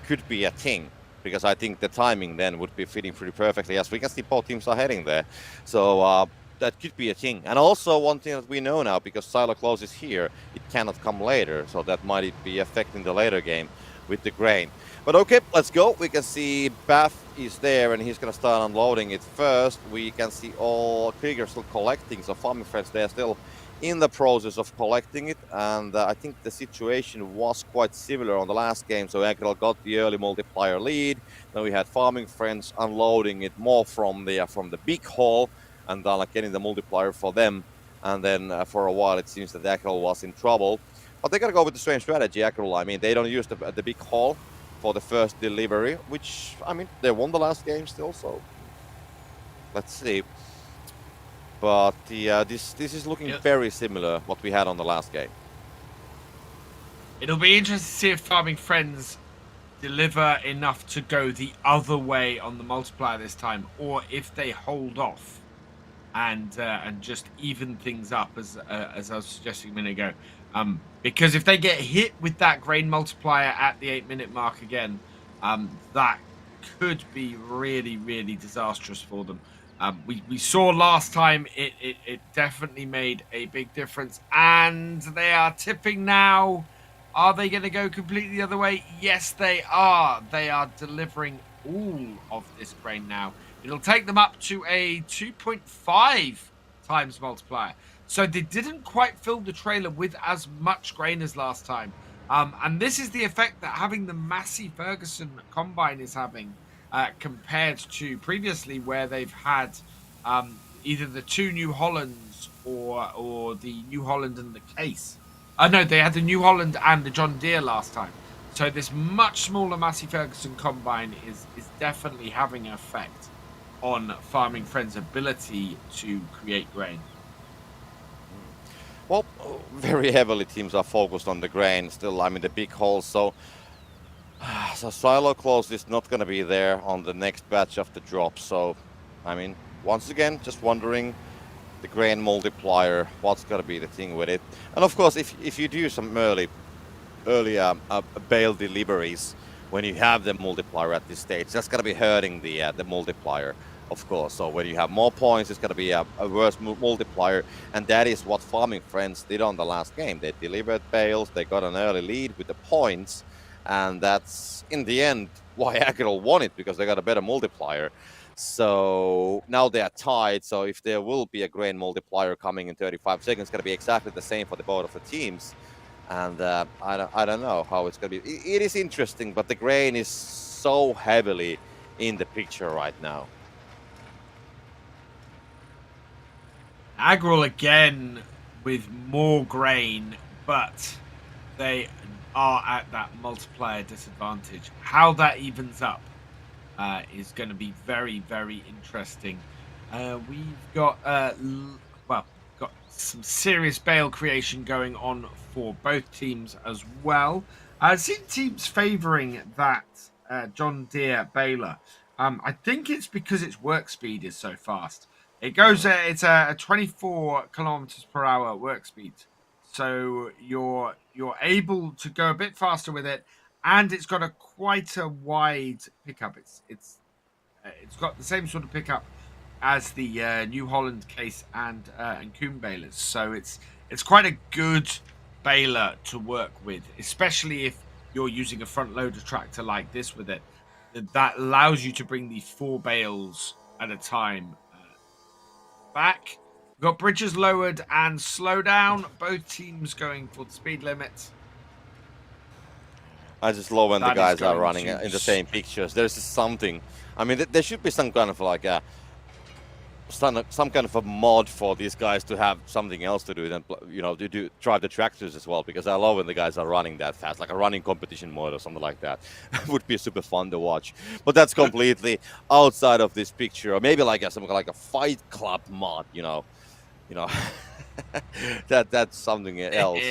could be a thing, because I think the timing then would be fitting pretty perfectly, as we can see both teams are heading there. So that could be a thing. And also one thing that we know now, because silo close is here, it cannot come later, so that might be affecting the later game with the grain. But okay, let's go. We can see Bath is there, and he's going to start unloading it first. We can see all Krieger still collecting, so Farming Friends, they're still in the process of collecting it, and I think the situation was quite similar on the last game. So Agril got the early multiplier lead. Then we had Farming Friends unloading it more from the big hole, and getting the multiplier for them. And then for a while, it seems that Agril was in trouble. But they gotta go with the same strategy, Agril. I mean, they don't use the big hole for the first delivery, which, I mean, they won the last game still, so let's see. But this is looking Yep. very similar what we had on the last game. It'll be interesting to see if Farming Friends deliver enough to go the other way on the multiplier this time, or if they hold off and just even things up, as I was suggesting a minute ago. Because if they get hit with that grain multiplier at the 8-minute mark again, that could be really, really disastrous for them. We saw last time it definitely made a big difference, and they are tipping now. Are they going to go completely the other way? Yes, they are. They are delivering all of this grain now. It'll take them up to a 2.5 times multiplier. So they didn't quite fill the trailer with as much grain as last time. And this is the effect that having the Massey Ferguson combine is having compared to previously, where they've had either the two New Hollands or the New Holland and the Case. No, they had the New Holland and the John Deere last time. So this much smaller Massey Ferguson combine is definitely having an effect on Farming Friends' ability to create grain. Well, very heavily teams are focused on the grain still. I mean, the big holes. So silo close is not going to be there on the next batch of the drops. So, I mean, once again, just wondering the grain multiplier, what's going to be the thing with it. And of course, if you do some early bale deliveries when you have the multiplier at this stage, that's going to be hurting the multiplier, of course. So when you have more points, it's going to be a worse multiplier, and that is what Farming Friends did on the last game. They delivered bales, they got an early lead with the points, and that's in the end why Agril won it, because they got a better multiplier. So now they are tied. So if there will be a grain multiplier coming in 35 seconds, it's going to be exactly the same for the both of the teams. And I don't know how it's going to be. It is interesting, but the grain is so heavily in the picture right now. Agril again with more grain, but they are at that multiplier disadvantage. How that evens up is going to be very, very interesting. We've got got some serious bale creation going on for both teams as well. I've seen teams favouring that John Deere baler. I think it's because its work speed is so fast. It goes. It's a 24 kilometers per hour work speed, so you're able to go a bit faster with it, and it's got quite a wide pickup. It's got the same sort of pickup as the New Holland Case and Coombe balers, so it's quite a good baler to work with, especially if you're using a front loader tractor like this with it. That allows you to bring the 4 bales at a time back. We've got bridges lowered and slow down. Both teams going for the speed limit. I just love when the That is guys are going running to in the same pictures. There's just something. I mean, there should be some kind of like some kind of a mod for these guys to have something else to do than, you know, to drive the tractors as well, because I love when the guys are running that fast, like a running competition mode or something like that. Would be super fun to watch. But that's completely outside of this picture, or maybe like something like a Fight Club mod, you know. That's something else.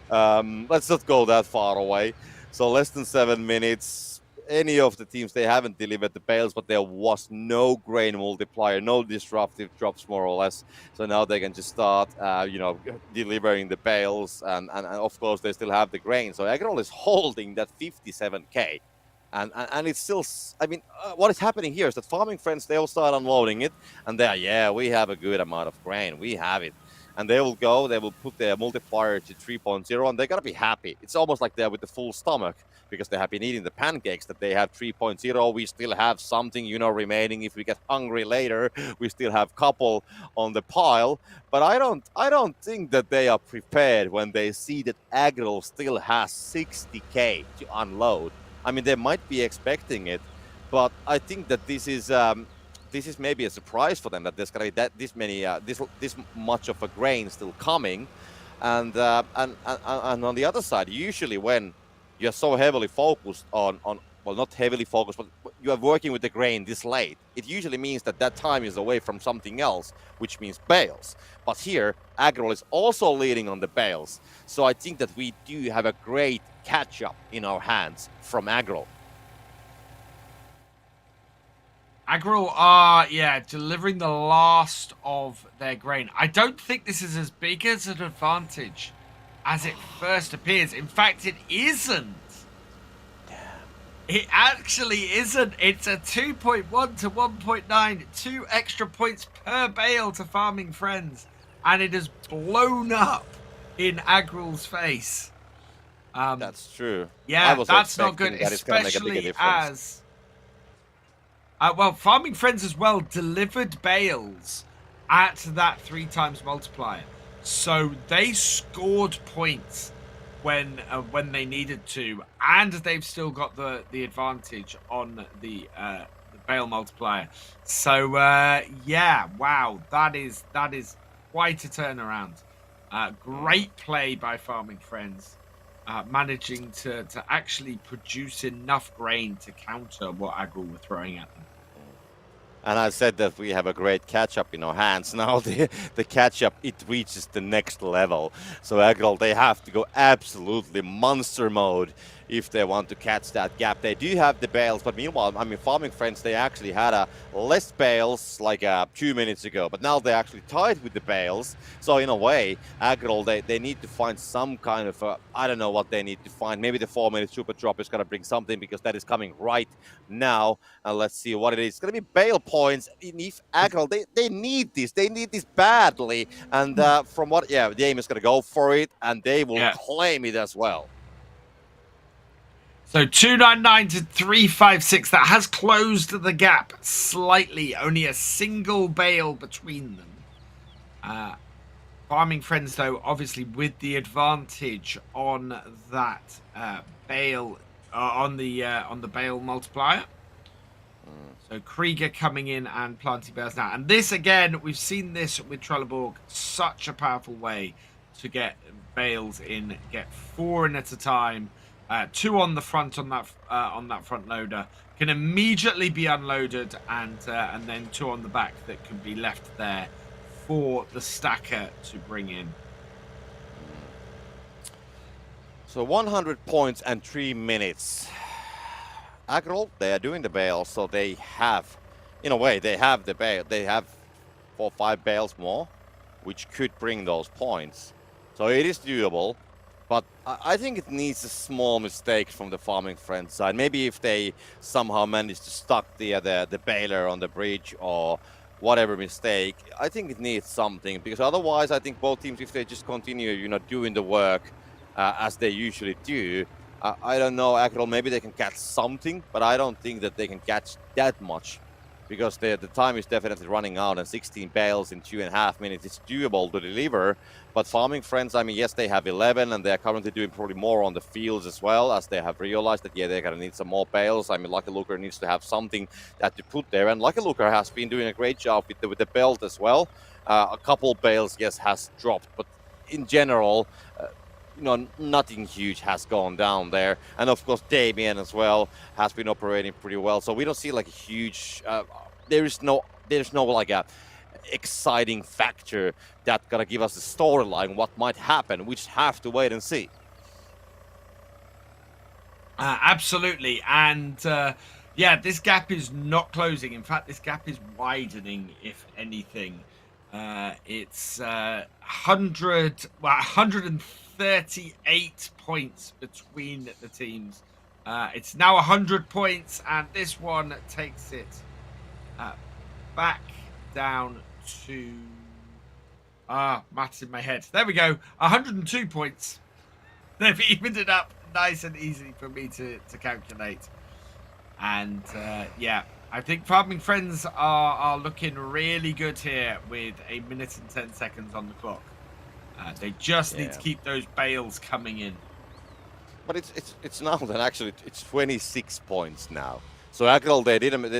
Let's not go that far away. So less than 7 minutes. Any of the teams, they haven't delivered the bales, but there was no grain multiplier, no disruptive drops, more or less. So now they can just start, delivering the bales, and of course they still have the grain. So Agril is holding that 57k, and it's still. I mean, what is happening here is that Farming Friends, they will start unloading it, and we have a good amount of grain, we have it. And they will put their multiplier to 3.0, and they're going to be happy. It's almost like they're with the full stomach, because they have been eating the pancakes that they have 3.0. We still have something, remaining. If we get hungry later, we still have couple on the pile. But I don't think that they are prepared when they see that Agril still has 60k to unload. I mean, they might be expecting it, but I think that this is maybe a surprise for them, that there's gonna be this many this much of a grain still coming, and on the other side, usually when you're so heavily focused on well, not heavily focused, but you are working with the grain this late, it usually means that that time is away from something else, which means bales. But here, Agrol is also leading on the bales. So I think that we do have a great catch-up in our hands from Agrol. Agril are, delivering the last of their grain. I don't think this is as big as an advantage as it first appears. In fact, it isn't. It actually isn't. It's a 2.1 to 1.9, 2 extra points per bale to Farming Friends. And it has blown up in Agril's face. That's true. Yeah, that's not good, especially as... Farming Friends as well delivered bales at that 3 times multiplier. So they scored points when they needed to, and they've still got the advantage on the bale multiplier. So wow, that is quite a turnaround. Great play by Farming Friends, managing to actually produce enough grain to counter what Agril were throwing at them. And I said that we have a great catch-up in our hands. Now the catch-up, it reaches the next level. So Agril, they have to go absolutely monster mode if they want to catch that gap. They do have the bales, but meanwhile, I mean, Farming Friends, they actually had less bales like 2 minutes ago, but now they're actually tied with the bales. So in a way, Agril, they need to find some kind of, I don't know what they need to find. Maybe the 4-minute super drop is going to bring something, because that is coming right now. And let's see what it is. It's going to be bale points. If Agril, they need this. They need this badly. And from what, the aim is going to go for it, and they will claim it as well. So 299 to 356. That has closed the gap slightly. Only a single bale between them. Farming Friends, though, obviously with the advantage on that bale, on the bale multiplier. So Krieger coming in and planting bales now. And this, again, we've seen this with Trelleborg. Such a powerful way to get bales in. Get 4 in at a time. 2 on the front on that front loader can immediately be unloaded, and then 2 on the back that can be left there for the stacker to bring in. So 100 points and 3 minutes. Agril, they are doing the bale, so they have, in a way, they have the bale. They have 4 or 5 bales more, which could bring those points. So it is doable. But I think it needs a small mistake from the Farming Friends side. Maybe if they somehow manage to stuck the baler on the bridge or whatever mistake, I think it needs something. Because otherwise, I think both teams, if they just continue, doing the work as they usually do, I don't know, Agril, maybe they can catch something, but I don't think that they can catch that much. Because the time is definitely running out, and 16 bales in 2.5 minutes, it's doable to deliver. But Farming Friends, I mean, yes, they have 11, and they're currently doing probably more on the fields as well, as they have realized that, they're going to need some more bales. I mean, Lucky Looker needs to have something that to put there, and Lucky Looker has been doing a great job with the belt as well. A couple bales, yes, has dropped, but in general, nothing huge has gone down there. And of course, Damien as well has been operating pretty well. So we don't see like a huge, there's no like a exciting factor that gonna give us a storyline, what might happen. We just have to wait and see. Absolutely. And this gap is not closing. In fact, this gap is widening, if anything. It's 138 points between the teams. It's now 100 points, and this one takes it back down to maths in my head. There we go. 102 points. They've evened it up nice and easy for me to calculate. And I think Farming Friends are looking really good here with 1 minute and 10 seconds on the clock. They just need to keep those bales coming in. But it's now then actually it's 26 points now. So Agril,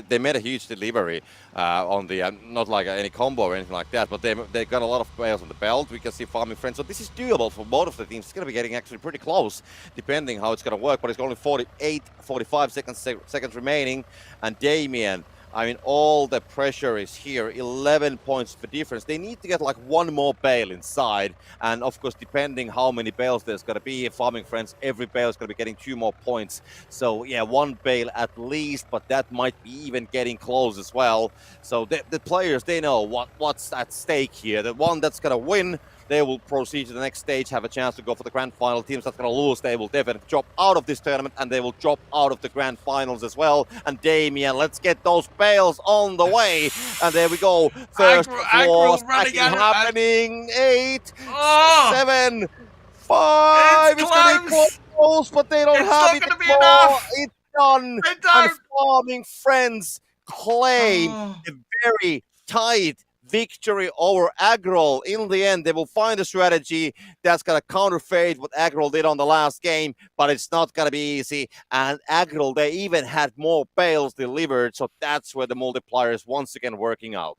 they made a huge delivery on the not like any combo or anything like that, but they got a lot of players on the belt. We can see Farming Friends, so this is doable for both of the teams. It's going to be getting actually pretty close, depending how it's going to work. But it's only 45 seconds remaining, and Damien. I mean, all the pressure is here. 11 points for difference. They need to get like one more bale inside. And of course, depending how many bales there's going to be, Farming Friends, every bale is going to be getting 2 more points. So yeah, one bale at least, but that might be even getting close as well. So the players, they know what's at stake here. The one that's going to win, they will proceed to the next stage, have a chance to go for the grand final. Teams that's going to lose, they will definitely drop out of this tournament, and they will drop out of the grand finals as well. And Damien, let's get those bales on the way. And there we go. First floor Agril running stacking out happening. 8, Oh! 7, 5. It's It's going to be close, but they don't It's have not it gonna be anymore. enough. It's done. They And don't. Farming Friends claim Oh. a very tight victory over Agrol. In the end, they will find a strategy that's going to counterfeit what Agrol did on the last game, but it's not going to be easy. And Agrol, they even had more bales delivered, so that's where the multiplier is once again working out.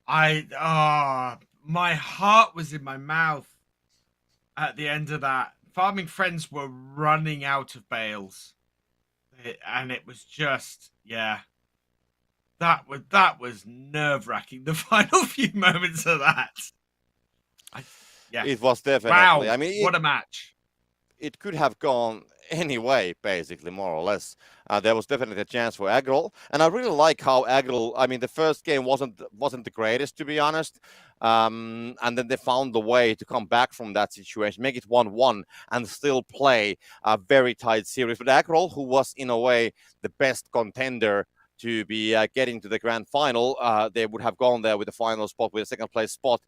My heart was in my mouth at the end of that. Farming Friends were running out of bales, and it was just, yeah, that was nerve-wracking. The final few moments of that. Yeah, It was definitely. wow, I mean, what a match. It could have gone any way, basically, more or less. There was definitely a chance for Agrol, and I really like how Agrol. I mean, the first game wasn't the greatest, to be honest, and then they found the way to come back from that situation, make it 1-1, and still play a very tight series. But Agrol, who was in a way the best contender to be getting to the grand final, they would have gone there with the final spot, with a second place spot.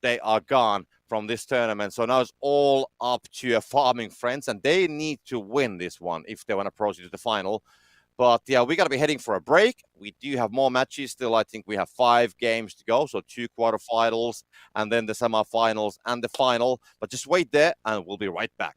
They are gone from this tournament. So now it's all up to Farming Friends, and they need to win this one if they want to proceed to the final. But yeah, we got to be heading for a break. We do have more matches still. I think we have 5 games to go. So 2 quarterfinals, and then the semifinals and the final. But just wait there, and we'll be right back.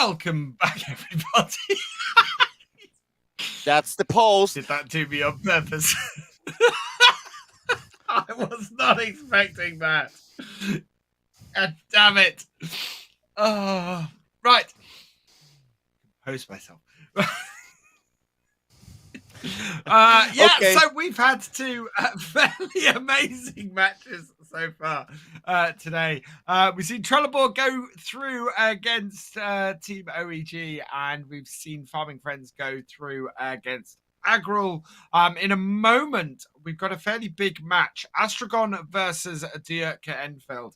welcome back, everybody. That's the post. Did that to me on purpose? I was not expecting that. God damn it. Oh, right. Post myself. Okay. So we've had two fairly amazing matches so far today. We've seen Trelleborg go through against Team OEG, and we've seen Farming Friends go through against Agril. In a moment, we've got a fairly big match: Astragon versus Dierke Enfeld.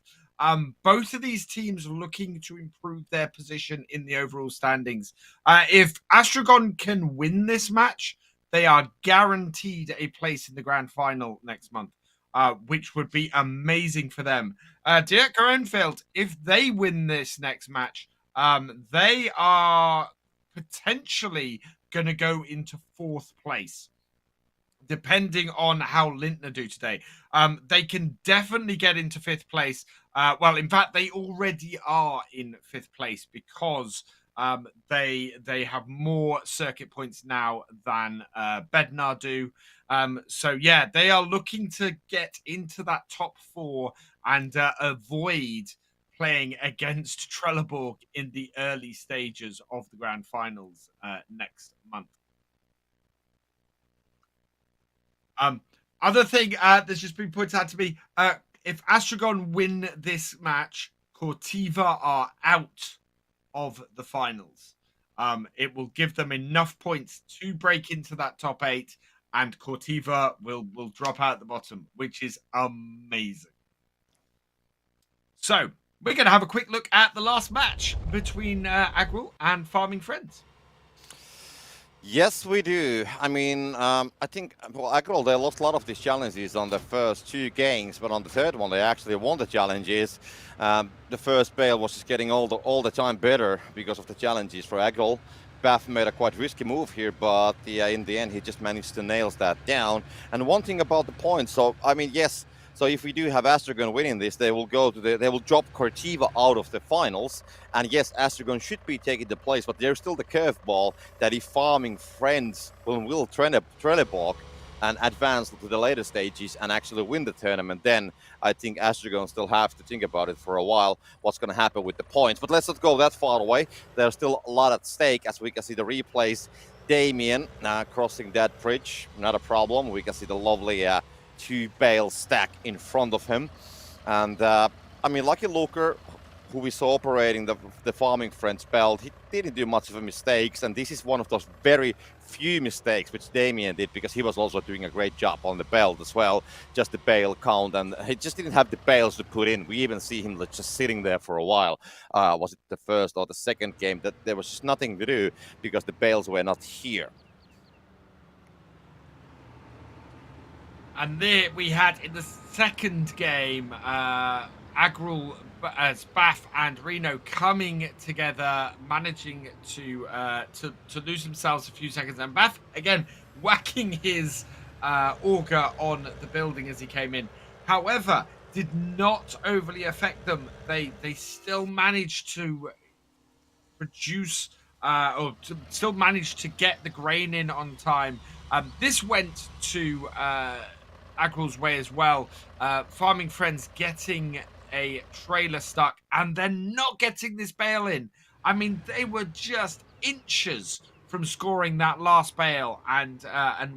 Both of these teams are looking to improve their position in the overall standings. If Astragon can win this match, they are guaranteed a place in the grand final next month, which would be amazing for them. Dierke Enfeld, if they win this next match, they are potentially going to go into fourth place, depending on how Lintner do today. They can definitely get into fifth place. Well, in fact, they already are in fifth place because they have more circuit points now than Bednar do. So yeah, they are looking to get into that top four and avoid playing against Trelleborg in the early stages of the grand finals next month. Other thing that's just been pointed out to me, if Astragon win this match, Cortiva are out of the finals. It will give them enough points to break into that top 8, and Cortiva will drop out at the bottom, which is amazing. So we're going to have a quick look at the last match between Agril and Farming Friends. Yes, we do. I mean, I think, well, Agril, they lost a lot of these challenges on the first 2 games, but on the third one, they actually won the challenges. The first bale was just getting all the time better because of the challenges for Agril. Baff made a quite risky move here, but in the end, he just managed to nail that down. And one thing about the points, so, I mean, yes, so if we do have Astragon winning this, they will drop Cortiva out of the finals. And yes, Astragon should be taking the place, but there's still the curveball that if Farming Friends will Trelleborg and advance to the later stages and actually win the tournament, then I think Astragon still have to think about it for a while, what's going to happen with the points. But let's not go that far away. There's still a lot at stake, as we can see the replays. Damien crossing that bridge, not a problem. We can see the lovely 2 bale stack in front of him. And I mean, Lucky Luker, who we saw operating the Farming Friends belt, he didn't do much of a mistakes, and this is one of those very few mistakes which Damien did, because he was also doing a great job on the belt as well, just the bale count, and he just didn't have the bales to put in. We even see him just sitting there for a while. Was it the first or the second game that there was just nothing to do because the bales were not here. And there we had in the second game, Agril, as Baff and Reno coming together, managing to lose themselves a few seconds. And Baff, again, whacking his auger on the building as he came in. However, did not overly affect them. They still managed to produce still managed to get the grain in on time. This went to Agril's way as well. Farming Friends getting a trailer stuck and then not getting this bale in. I mean, they were just inches from scoring that last bale and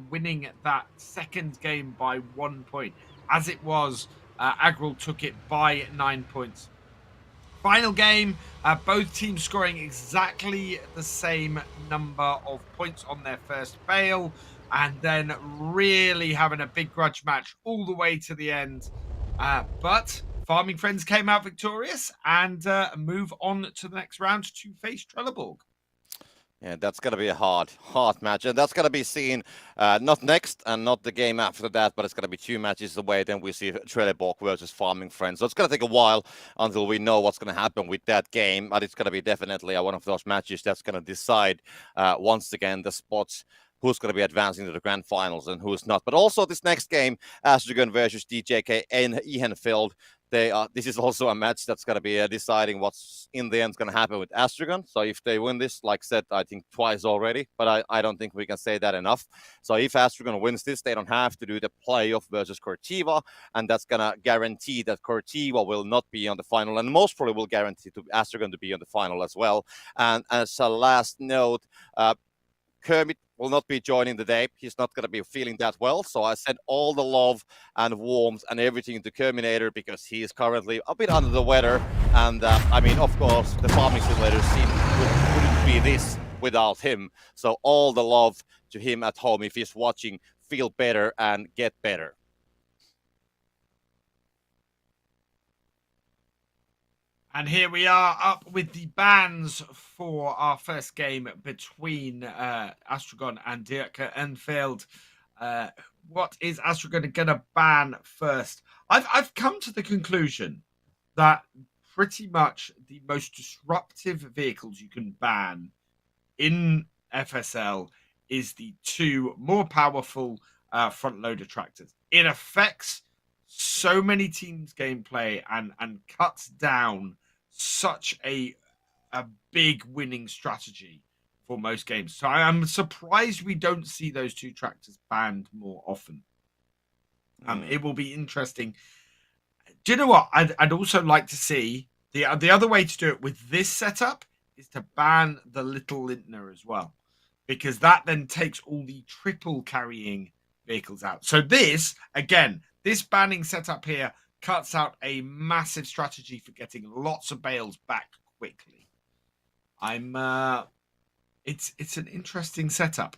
winning that second game by 1 point. As it was, Agril took it by 9 points. Final game, both teams scoring exactly the same number of points on their first bale, and then really having a big grudge match all the way to the end. But Farming Friends came out victorious and move on to the next round to face Trelleborg. Yeah, that's going to be a hard match. And that's going to be seen not next and not the game after that, but it's going to be 2 matches away. Then we see Trelleborg versus Farming Friends. So it's going to take a while until we know what's going to happen with that game. But it's going to be definitely one of those matches that's going to decide once again the spots, who's going to be advancing to the grand finals and who's not. But also this next game, Astragon versus DJK and Ehenfeld. this is also a match that's going to be deciding what's in the end going to happen with Astragon. So if they win this, like said, I think twice already, but I don't think we can say that enough. So if Astragon wins this, they don't have to do the playoff versus Cortiva, and that's going to guarantee that Cortiva will not be on the final, and most probably will guarantee to Astragon to be on the final as well. And as a last note, Kermit will not be joining the day. He's not going to be feeling that well. So I send all the love and warmth and everything to Kerminator because he is currently a bit under the weather. And I mean, of course, the farming simulator scene wouldn't be this without him. So all the love to him at home. If he's watching, feel better and get better. And here we are up with the bans for our first game between Astragon and Dirk Enfield. What is Astragon going to ban first? I've come to the conclusion that pretty much the most disruptive vehicles you can ban in FSL is the two more powerful front loader tractors. It affects so many teams' gameplay and cuts down such a big winning strategy for most games. So I'm surprised we don't see those two tractors banned more often. It will be interesting. Do you know what? I'd also like to see the other way to do it with this setup is to ban the little Lintner as well, because that then takes all the triple carrying vehicles out. So this banning setup here cuts out a massive strategy for getting lots of bales back quickly. It's an interesting setup.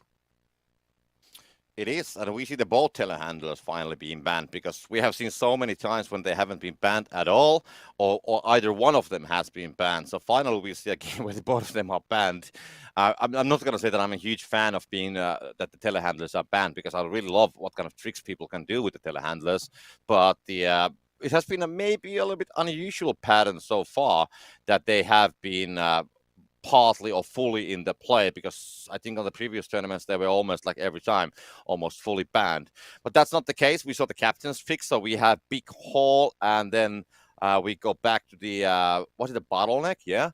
It is, and we see the boat telehandlers finally being banned because we have seen so many times when they haven't been banned at all, or either one of them has been banned. So finally, we see a game where both of them are banned. I'm not going to say that I'm a huge fan of being that the telehandlers are banned because I really love what kind of tricks people can do with the telehandlers, but it has been maybe a little bit unusual pattern so far that they have been partly or fully in the play, because I think on the previous tournaments they were almost like every time almost fully banned. But that's not the case. We saw the captain's fix, so we have Big Hall, and then we go back to the what is the bottleneck? Yeah.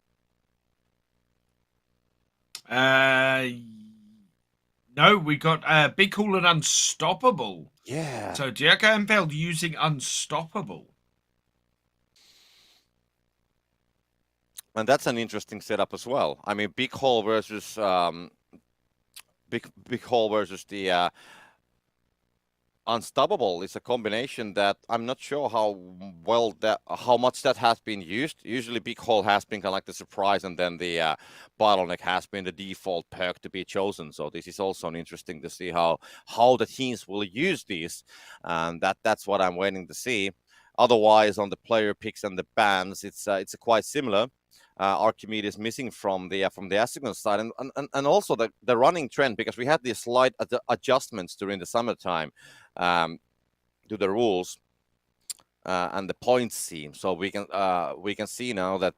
No, we got Big Hall and Unstoppable. Yeah. So Dirk Enfield using Unstoppable. And that's an interesting setup as well. I mean, Big Hole versus Big Hole versus the Unstoppable is a combination that I'm not sure how much that has been used. Usually, Big Hole has been kind of like the surprise, and then the bottleneck has been the default perk to be chosen. So this is also interesting to see how the teams will use these, and that's what I'm waiting to see. Otherwise, on the player picks and the bans, it's quite similar. Archimedes missing from the Astragon side, and also the running trend, because we had these slight adjustments during the summertime to the rules and the point scheme. So we can see now that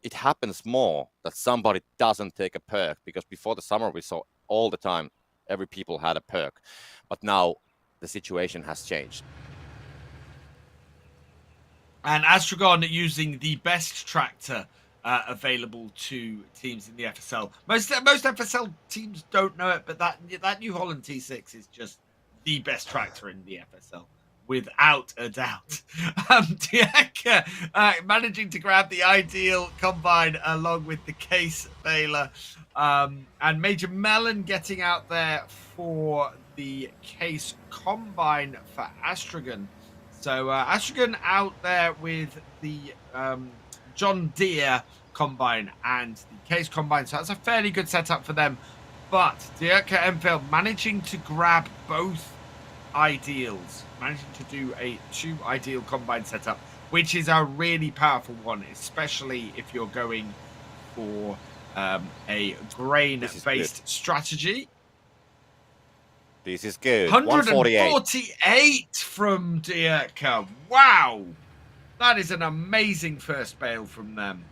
it happens more that somebody doesn't take a perk, because before the summer we saw all the time every people had a perk, but now the situation has changed. And Astragon using the best tractor available to teams in the FSL. Most FSL teams don't know it, but that New Holland T6 is just the best tractor in the FSL, without a doubt. Dieka managing to grab the ideal combine along with the case baler, and Major Melon getting out there for the case combine for Astragon. So Astragon out there with the John Deere combine and the case combine. So that's a fairly good setup for them. But Dirk Enfield managing to grab both ideals, managing to do a 2 ideal combine setup, which is a really powerful one, especially if you're going for a grain-based strategy. This is good. 148 from Dirk. Wow. That is an amazing first bale from them.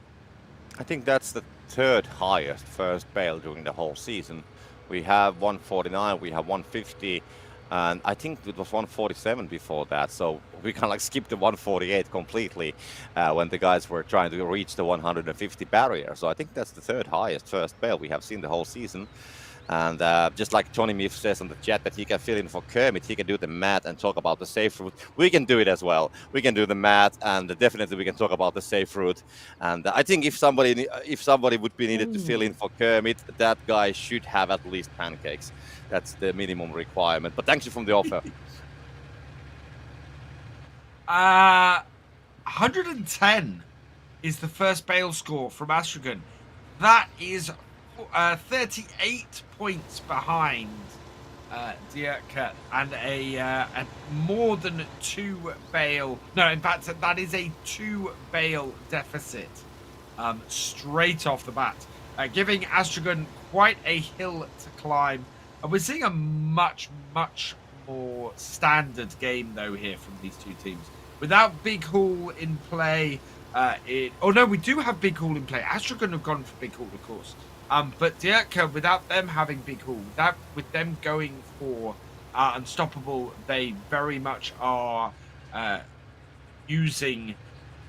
I think that's the third highest first bale during the whole season. We have 149, we have 150, And I think it was 147 before that, so we kind of like skipped the 148 completely when the guys were trying to reach the 150 barrier. So I think that's the third highest first bale we have seen the whole season. And just like Tony Miff says on the chat that he can fill in for Kermit, he can do the math and talk about the safe route. We can do it as well. We can do the math, and definitely we can talk about the safe route. And I think if somebody would be needed to fill in for Kermit, that guy should have at least pancakes. That's the minimum requirement. But thank you from the offer. 110 is the first bale score from Astragon. That is 38 points behind Dierke and a more than 2 bale. No, in fact, that is a 2 bale deficit straight off the bat, giving Astragon quite a hill to climb. And we're seeing a much more standard game though here from these two teams. Without Big Hall in play, we do have Big Hall in play. Astragon have gone for Big Hall, of course. But Dierke, without them having Big Hall, with them going for Unstoppable, they very much are using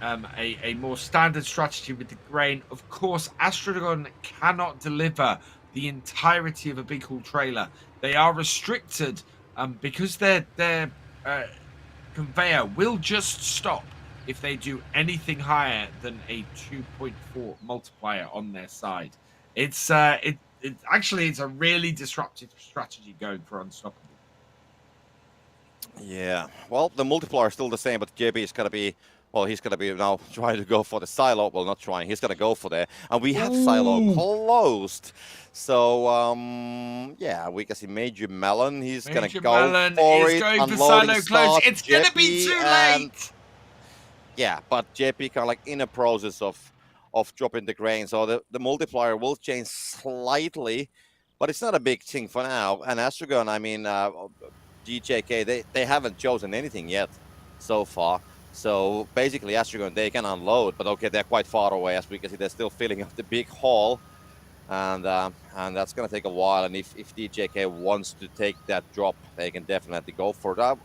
a more standard strategy with the grain. Of course, Astragon cannot deliver the entirety of a Big Hall trailer. They are restricted because their conveyor will just stop if they do anything higher than a 2.4 multiplier on their side. It's actually a really disruptive strategy going for Unstoppable. Yeah, well, the multiplier is still the same, but JB is gonna be. Well, he's going to be now trying to go for the silo. Well, not trying. He's going to go for there. And we have silo closed. So, yeah, we can see Major Melon. He's going to go for it. Going for silo close. It's going to be too late. Yeah, but JP kind of like in a process of dropping the grain. So the multiplier will change slightly, but it's not a big thing for now. And Astragon, I mean, GJK, they haven't chosen anything yet so far. So basically, Astragon, they can unload, but okay, they're quite far away. As we can see, they're still filling up the big hall, and that's going to take a while. And if DJK wants to take that drop, they can definitely go for it. I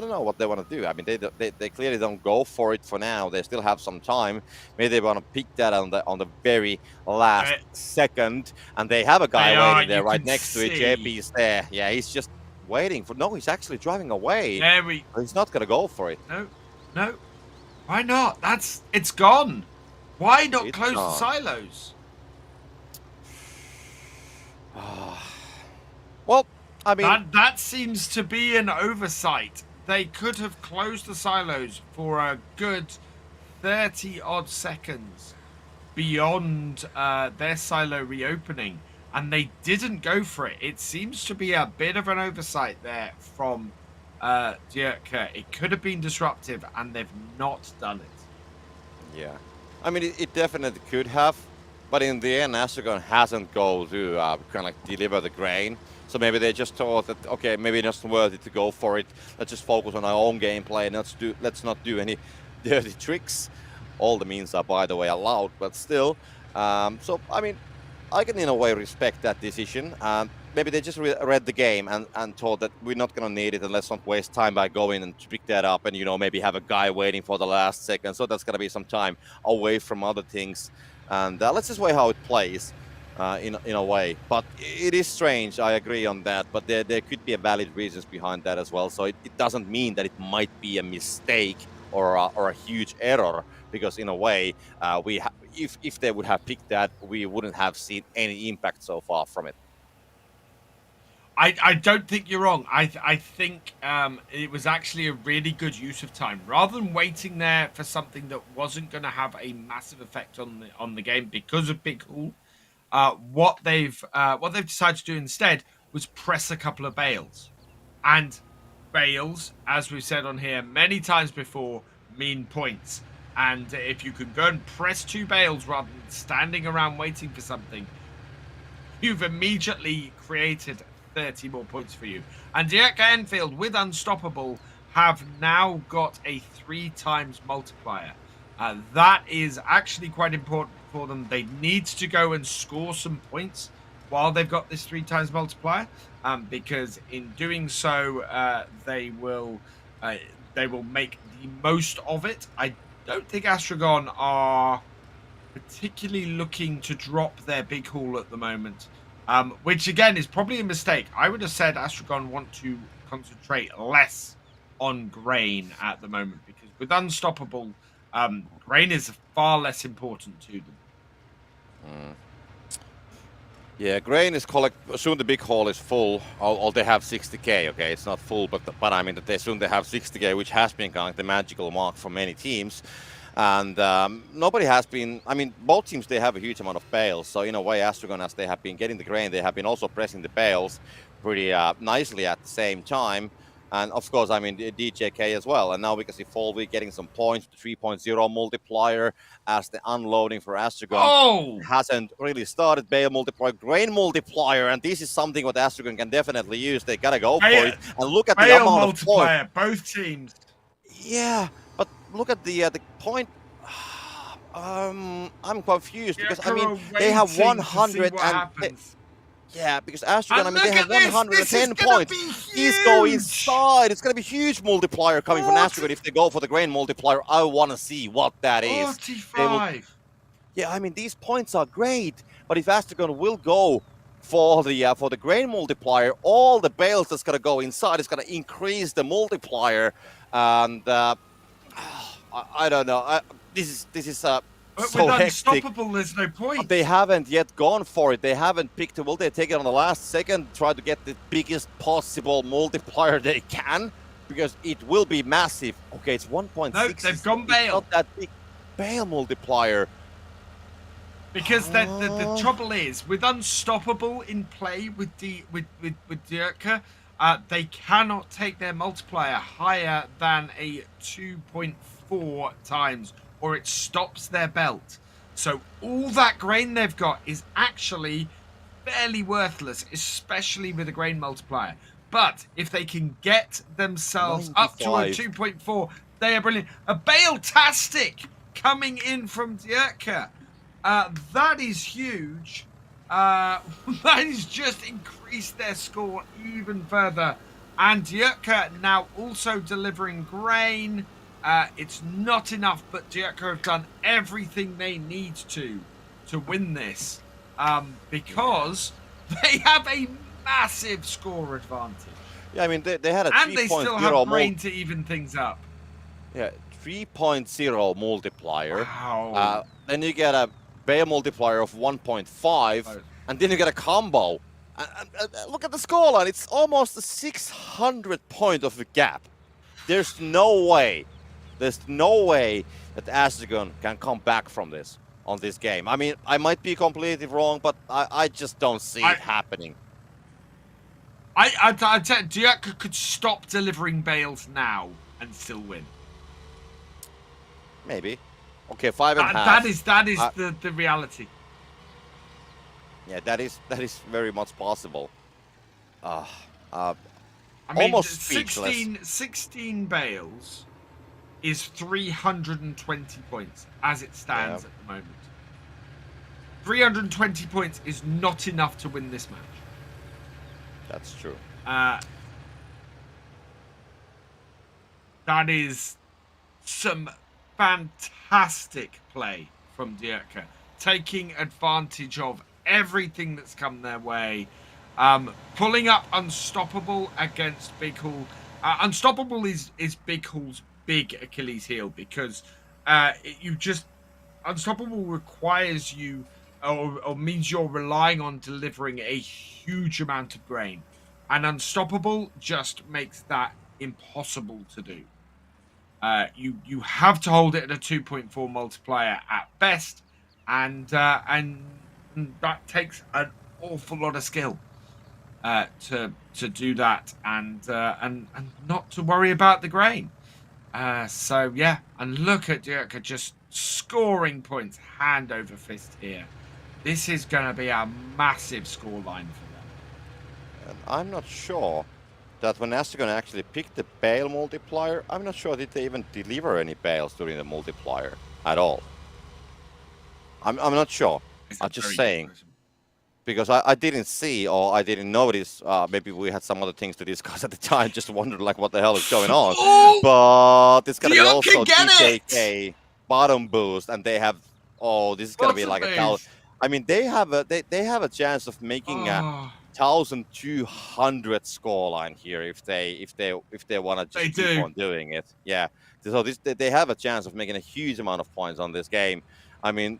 don't know what they want to do. I mean, they clearly don't go for it for now. They still have some time. Maybe they want to pick that on the very last second, and they have a guy waiting there right next to it. JP's there. Yeah, he's just waiting for. No, he's actually driving away. He's not going to go for it. No, why not? It's gone. Why not close the silos? Well, I mean, that seems to be an oversight. They could have closed the silos for a good 30 odd seconds beyond their silo reopening, and they didn't go for it. It seems to be a bit of an oversight there from Dierke. It could have been disruptive, and they've not done it. Yeah, I mean, it definitely could have, but in the end, Astragon hasn't go to kind of like deliver the grain. So maybe they just thought that, okay, maybe it's not worth it to go for it. Let's just focus on our own gameplay and let's not do any dirty tricks. All the means are, by the way, allowed, but still. So I mean, I can in a way respect that decision. Maybe they just read the game and thought that we're not going to need it, and let's not waste time by going and pick that up and, maybe have a guy waiting for the last second. So that's going to be some time away from other things. And let's just wait how it plays in a way. But it is strange, I agree on that. But there could be valid reasons behind that as well. So it doesn't mean that it might be a mistake or a huge error. Because in a way, if they would have picked that, we wouldn't have seen any impact so far from it. I don't think you're wrong. I think it was actually a really good use of time. Rather than waiting there for something that wasn't going to have a massive effect on the game because of Big Hall, what they've decided to do instead was press a couple of bales. And bales, as we've said on here many times before, mean points. And if you can go and press 2 bales rather than standing around waiting for something, you've immediately created 30 more points for you. And Dierke Enfield with Unstoppable have now got a 3 times multiplier. That is actually quite important for them. They need to go and score some points while they've got this 3 times multiplier, because in doing so, they will make the most of it. I don't think Astragon are particularly looking to drop their big haul at the moment, which again is probably a mistake. I would have said Astragon want to concentrate less on grain at the moment, because with Unstoppable, grain is far less important to them. Yeah, grain is soon the big haul is full, or they have 60k. Okay, it's not full, but I mean that they soon they have 60k, which has been kind of the magical mark for many teams. And nobody has been. I mean, both teams they have a huge amount of bales. So in a way, Astragon, as they have been getting the grain, they have been also pressing the bales pretty nicely at the same time. And of course, I mean DJK as well. And now we can see Folby getting some points, the 3.0 multiplier as the unloading for Astragon hasn't really started. Bale multiplier, grain multiplier, and this is something what Astragon can definitely use. They gotta go for it. And look at the amount multiplier, of points. both teams. Yeah, but look at the point. I'm confused because I mean they have 100 and yeah, because Astragon, I mean, they have 110 points. These go inside. It's going to be huge multiplier coming from Astragon if they go for the grain multiplier. I want to see what that is. 45. Yeah, I mean, these points are great, but if Astragon will go for the grain multiplier, all the bales that's going to go inside is going to increase the multiplier, and I don't know. This is But so with hectic. Unstoppable, there's no point. They haven't yet gone for it. They haven't picked it. Will they take it on the last second, try to get the biggest possible multiplier they can? Because it will be massive. Okay, it's 1.6. No, they've gone Bale. It's not that big. Bale multiplier. Because the trouble is, with Unstoppable in play with Dirka, they cannot take their multiplier higher than a 2.4 times, or it stops their belt. So all that grain they've got is actually fairly worthless, especially with a grain multiplier. But if they can get themselves 95 up to a 2.4, they are brilliant. A Bale-tastic coming in from Dirka. That is huge. That has just increased their score even further. And Dirka now also delivering grain. It's not enough, but Dirka have done everything they need to win this, because they have a massive score advantage. Yeah, I mean, they had a 3.0 and they still have grain to even things up. Yeah, 3.0 multiplier. Wow. Then you get a Bale multiplier of 1.5, and then you get a combo. And look at the scoreline. It's almost a 600 point of a gap. There's no way that Astragon can come back from this on this game. I mean, I might be completely wrong, but I just don't see it happening. I'd say Dirka could stop delivering bales now and still win. Maybe. Okay, 5.5. That is the reality. Yeah, that is very much possible. I mean, almost speechless. 16 bales is 320 points as it stands at the moment. 320 points is not enough to win this match. That's true. That is some fantastic play from Dirka, taking advantage of everything that's come their way, pulling up Unstoppable against Big Haul. Unstoppable is Big Haul's big Achilles heel, because Unstoppable requires you, or means you're relying on delivering a huge amount of grain, and Unstoppable just makes that impossible to do. You have to hold it at a 2.4 multiplier at best, and that takes an awful lot of skill to do that, and not to worry about the grain. So yeah, and look at Dirka just scoring points hand over fist here. This is going to be a massive scoreline for them. And I'm not sure that when Astragon actually picked the Bale multiplier, I'm not sure did they even deliver any bales during the multiplier at all. I'm not sure. I'm just saying. because I didn't see or I didn't notice. Maybe we had some other things to discuss at the time. Just wondered like what the hell is going on. Oh, But it's gonna be Dion can also get it. DJK bottom boost, and they have. Oh, this is gonna be Bottom like a thousand. boost. I mean, they have a chance of making a Oh, 1,200 scoreline here if they want to they just keep do. on doing it. Yeah. So they have a chance of making a huge amount of points on this game. I mean,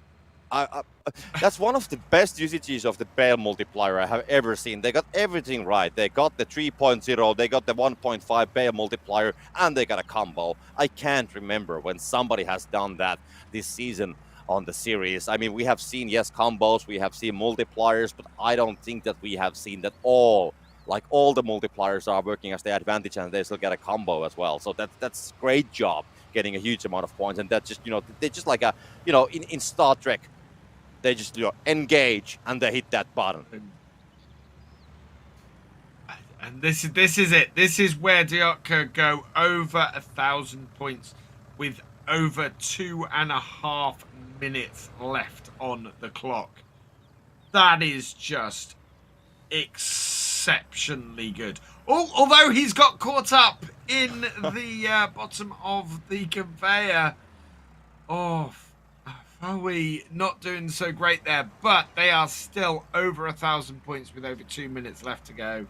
that's one of the best usages of the Bale multiplier I have ever seen. They got everything right. They got the 3.0, they got the 1.5 Bale multiplier, and they got a combo. I can't remember when somebody has done that this season on the series. I mean, we have seen, yes, combos, we have seen multipliers, but I don't think that we have seen that all. Like all the multipliers are working as their advantage, and they still get a combo as well. So that's great job getting a huge amount of points, and that just they're just like a in Star Trek, they just engage and they hit that button. And this is it. This is where Diok go over 1,000 points with over 2.5 minutes left on the clock. That is just exceptionally good. Although he's got caught up in the bottom of the conveyor. Oh, Foe not doing so great there, but they are still over 1,000 points with over 2 minutes left to go.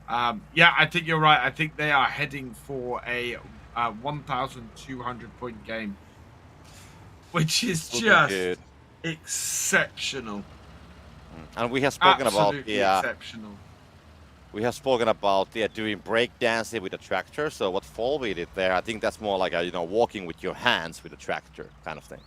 Yeah, I think you're right. I think they are heading for a 1,200 point game, which is just good. Exceptional. And we have spoken Absolutely about exceptional. we have spoken about doing breakdancing with the tractor. So what Folby did there, I think that's more like a walking with your hands with a tractor kind of thing.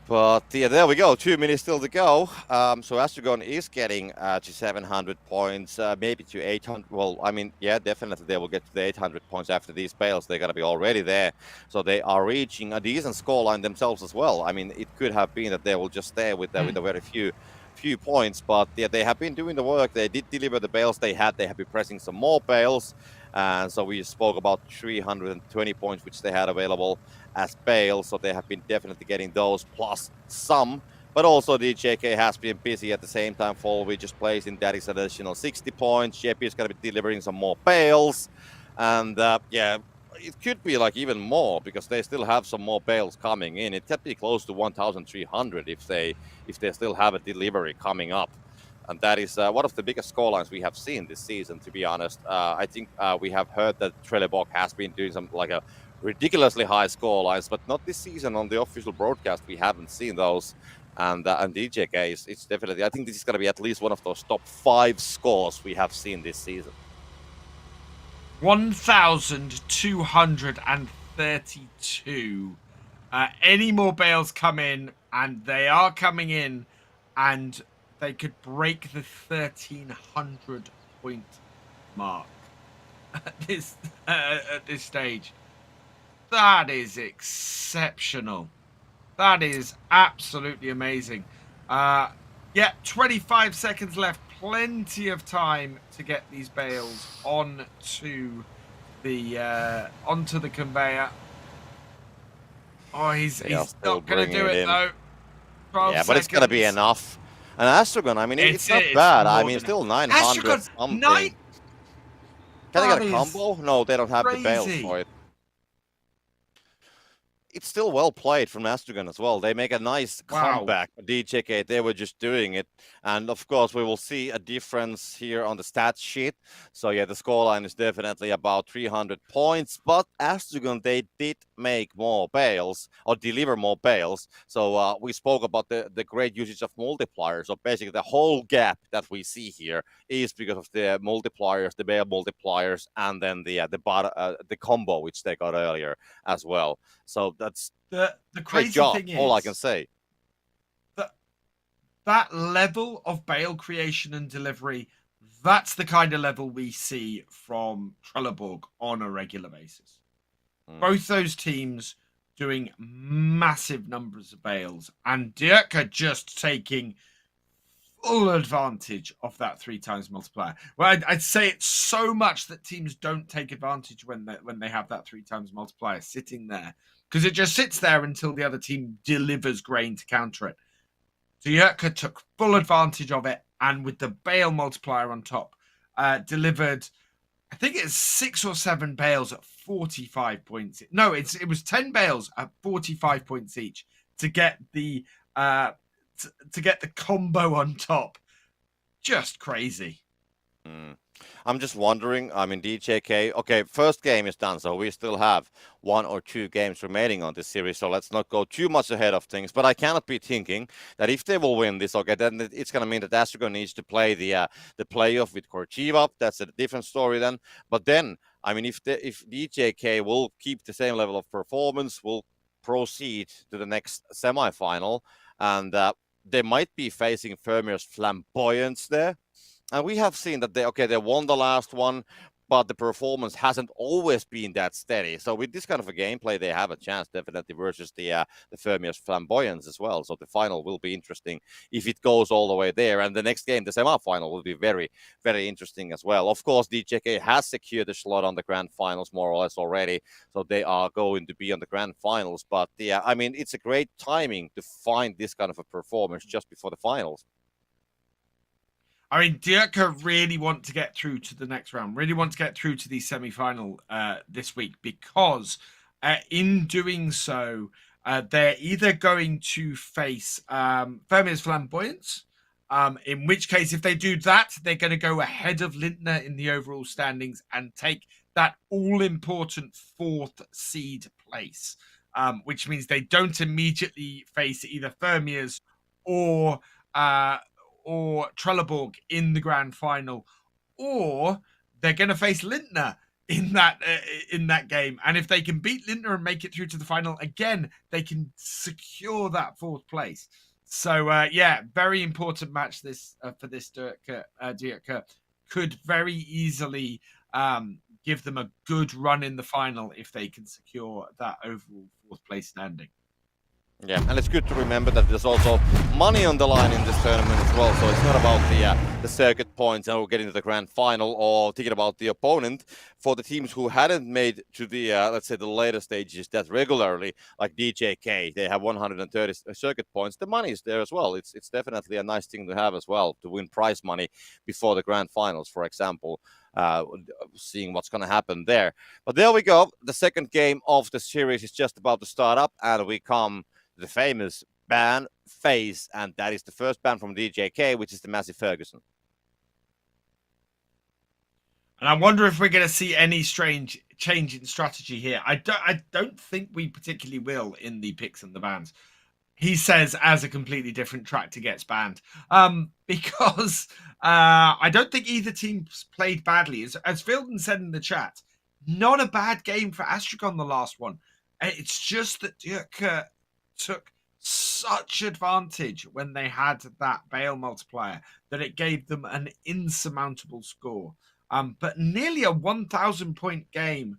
But yeah, there we go. 2 minutes still to go. So Astragon is getting to 700 points, maybe to 800. Well, I mean, yeah, definitely they will get to the 800 points after these bales. They're gonna be already there, so they are reaching a decent scoreline themselves as well. I mean, it could have been that they will just stay with a very few points, but yeah, they have been doing the work. They did deliver the bales they had. They have been pressing some more bales, and so we spoke about 320 points which they had available as bales, so they have been definitely getting those plus some. But also DJK has been busy at the same time. We just placing that is additional 60 points. JP is going to be delivering some more bales, and yeah, it could be like even more because they still have some more bales coming in. It could be close to 1,300 if they still have a delivery coming up. And that is one of the biggest scorelines we have seen this season, to be honest. I think we have heard that Trelleborg has been doing some like a ridiculously high scorelines, but not this season on the official broadcast. We haven't seen those. And DJK it's definitely, I think this is going to be at least one of those top 5 scores we have seen this season. 1,232. Any more bales come in, and they are coming in, and they could break the 1,300 point mark at this stage. That is exceptional. That is absolutely amazing. Yeah, 25 seconds left. Plenty of time to get these bales onto the conveyor. Oh, he's not going to do it though. Yeah, but it's going to be enough. And Astragon, I mean, it's not bad. I mean, still 900 something. Can they get a combo? No, they don't have the bales for it. It's still well played from Astragon as well. They make a nice comeback. DJK, they were just doing it. And of course, we will see a difference here on the stat sheet. So yeah, the scoreline is definitely about 300 points. But Astragon, they did make more bales or deliver more bales. So we spoke about the great usage of multipliers. So basically, the whole gap that we see here is because of the multipliers, the bale multipliers, and then the combo which they got earlier as well. So that's the crazy job, thing is all I can say. That level of bale creation and delivery, that's the kind of level we see from Trelleborg on a regular basis. Both those teams doing massive numbers of bales, and Dirk just taking full advantage of that 3 times multiplier. Well, I'd say it's so much that teams don't take advantage when they have that 3 times multiplier sitting there, because it just sits there until the other team delivers grain to counter it. Dierka took full advantage of it, and with the bale multiplier on top, delivered, I think it's 6 or 7 bales at 45 points. No, it was 10 bales at 45 points each to get the to get the combo on top. Just crazy. Mm. I'm just wondering. I mean, DJK. Okay, first game is done, so we still have 1 or 2 games remaining on this series. So let's not go too much ahead of things. But I cannot be thinking that if they will win this, okay, then it's going to mean that Astragon needs to play the playoff with Korchiva. That's a different story then. But then, I mean, if DJK will keep the same level of performance, will proceed to the next semifinal, and they might be facing Fermier's Flamboyance there. And we have seen that they won the last one, but the performance hasn't always been that steady. So with this kind of a gameplay, they have a chance definitely versus the Fermius Flamboyance as well. So the final will be interesting if it goes all the way there. And the next game, the semi-final, will be very, very interesting as well. Of course, DJK has secured a slot on the grand finals more or less already, so they are going to be on the grand finals. But I mean, it's a great timing to find this kind of a performance just before the finals. I mean, Dierka really want to get through to the next round, really want to get through to the semi-final this week, because in doing so, they're either going to face Fermi's Flamboyance, in which case, if they do that, they're going to go ahead of Lintner in the overall standings and take that all-important 4th seed place, which means they don't immediately face either Fermiers or Trelleborg in the grand final, or they're going to face Lintner in that game. And if they can beat Lintner and make it through to the final again, they can secure that 4th place. So very important match this for this Dierka. Could very easily give them a good run in the final if they can secure that overall 4th place standing. Yeah, and it's good to remember that there's also money on the line in this tournament as well. So it's not about the circuit points or getting to the grand final or thinking about the opponent. For the teams who hadn't made to the let's say the later stages that regularly, like DJK, they have 130 circuit points. The money is there as well. It's definitely a nice thing to have as well, to win prize money before the grand finals, for example. Seeing what's going to happen there. But there we go. The second game of the series is just about to start up, and we come the famous ban phase, and that is the first ban from DJK, which is the Massey Ferguson. And I wonder if we're going to see any strange change in strategy here. I don't think we particularly will in the picks and the bans. He says as a completely different tractor gets banned, because I don't think either team's played badly. As Filden said in the chat, not a bad game for Astragon, the last one. It's just that Dierka took such advantage when they had that bale multiplier that it gave them an insurmountable score. But nearly a 1,000 point game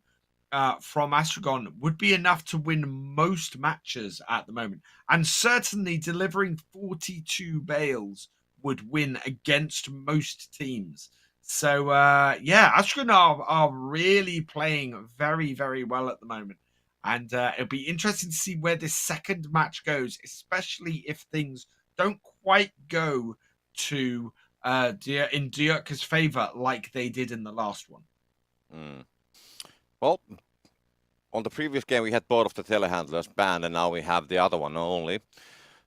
from Astragon would be enough to win most matches at the moment. And certainly delivering 42 bales would win against most teams. So, Astragon are really playing very, very well at the moment. And it'll be interesting to see where this second match goes, especially if things don't quite go to in Dierka's favor like they did in the last one. Well, on the previous game, we had both of the telehandlers banned, and now we have the other one only.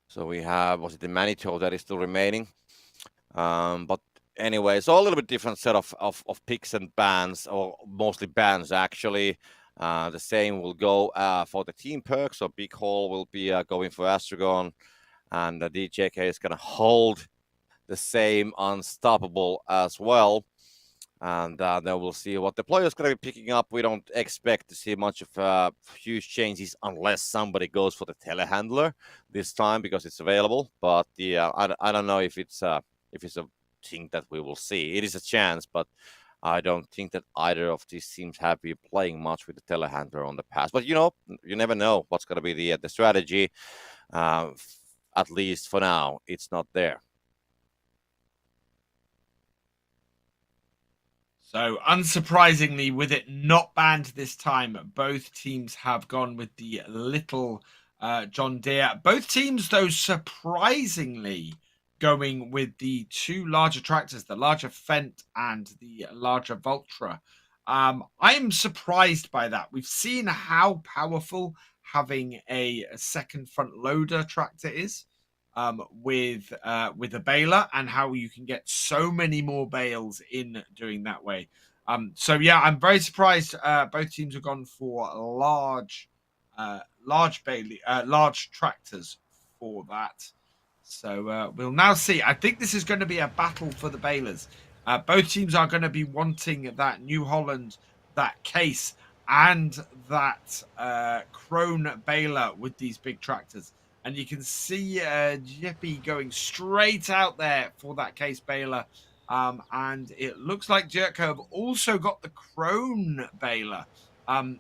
So we have, was it the Manitou that is still remaining? But anyway, so a little bit different set of picks and bans, or mostly bans actually. The same will go for the team perks. So Big Hall will be going for Astragon, and the DJK is going to hold the same Unstoppable as well. And then we'll see what the players going to be picking up. We don't expect to see much of huge changes unless somebody goes for the telehandler this time because it's available. But I don't know if it's a thing that we will see. It is a chance, but I don't think that either of these teams have been playing much with the telehandler on the past. But you never know what's going to be the strategy. At least for now, it's not there. So, unsurprisingly, with it not banned this time, both teams have gone with the little John Deere. Both teams, though, surprisingly going with the two larger tractors, the larger Fendt and the larger Vultra. I am surprised by that. We've seen how powerful having a second front loader tractor is with a baler, and how you can get so many more bales in doing that way. So yeah, I'm very surprised. Both teams have gone for large tractors for that. So we'll now see. I think this is going to be a battle for the balers. Both teams are going to be wanting that New Holland, that case, and that Krone baler with these big tractors. And you can see Jeppy going straight out there for that case baler. And it looks like Jerko have also got the Krone baler.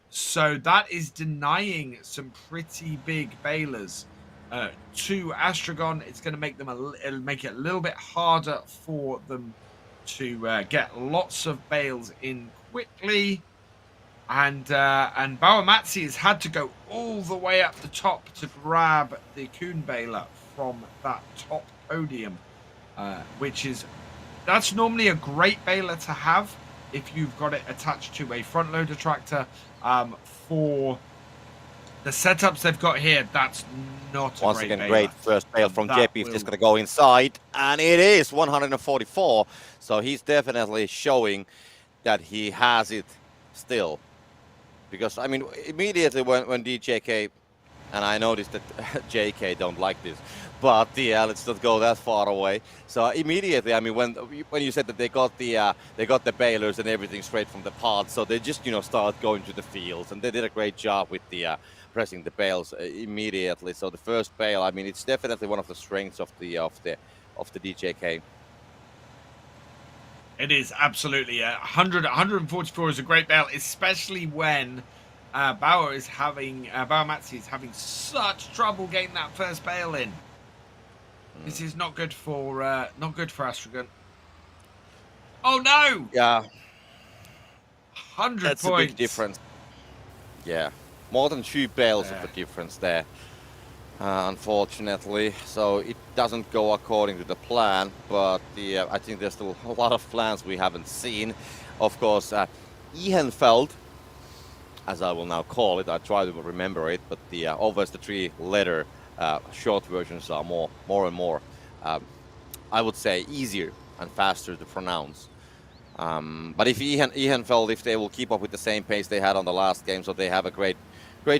So that is denying some pretty big balers to Astragon. It's going to make them it'll make it a little bit harder for them to get lots of bales in quickly. And Bauer Matzi has had to go all the way up the top to grab the Kuhn baler from that top podium, that's normally a great baler to have if you've got it attached to a front loader tractor. For the setups they've got here, that's not a Once great again, baler. great first bale from Jeppy. If it's going to go inside, and it is 144. So he's definitely showing that he has it still. Because, I mean, immediately when DJK, and I noticed that JK don't like this, but yeah, let's not go that far away. So immediately, I mean, when you said that they got the balers and everything straight from the pod, so they just start going to the fields, and they did a great job with the pressing the bales immediately. So the first bale, I mean, it's definitely one of the strengths of the DJK. It is absolutely 144 is a great bale, especially when Bauer Matzi is having such trouble getting that first bale in. This is not good for Astragon. Oh no! Yeah, 100 that's points. a big difference. Yeah, more than 2 bales of the difference there. Unfortunately, so it doesn't go according to the plan, but I think there's still a lot of plans we haven't seen. Of course, Ehrenfeld, as I will now call it, I try to remember it, but always the 3-letter short versions are more and more, I would say, easier and faster to pronounce. But if Ehrenfeld, if they will keep up with the same pace they had on the last game, so they have a great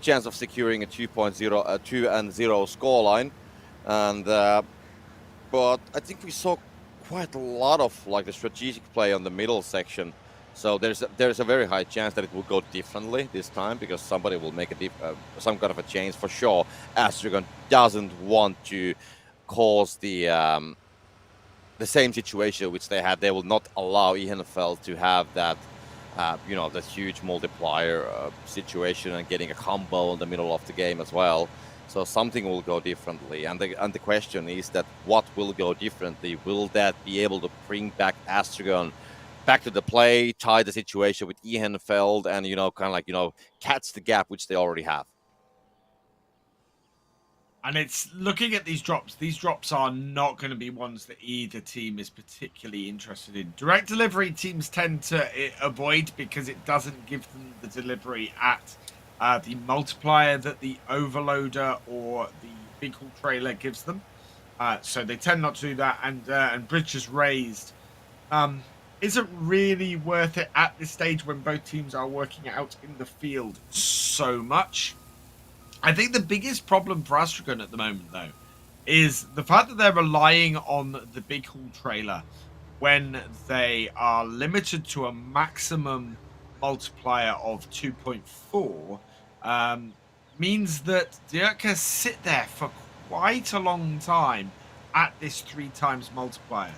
chance of securing a 2.0, 2-0 scoreline. And but I think we saw quite a lot of like the strategic play on the middle section. So there's a very high chance that it will go differently this time, because somebody will make some kind of a change for sure. Astragon doesn't want to cause the same situation which they had. They will not allow Ehrenfeld to have that. That huge multiplier situation and getting a combo in the middle of the game as well. So something will go differently. And the question is that what will go differently? Will that be able to bring back Astragon back to the play, tie the situation with Ehrenfeld, and, catch the gap which they already have? And it's looking at these drops. These drops are not going to be ones that either team is particularly interested in. Direct delivery teams tend to avoid because it doesn't give them the delivery at the multiplier that the overloader or the big haul trailer gives them. So they tend not to do that. And bridges raised isn't really worth it at this stage when both teams are working out in the field so much. I think the biggest problem for Astragon at the moment, though, is the fact that they're relying on the big haul trailer when they are limited to a maximum multiplier of 2.4, means that Dirka sit there for quite a long time at this 3 times multiplier.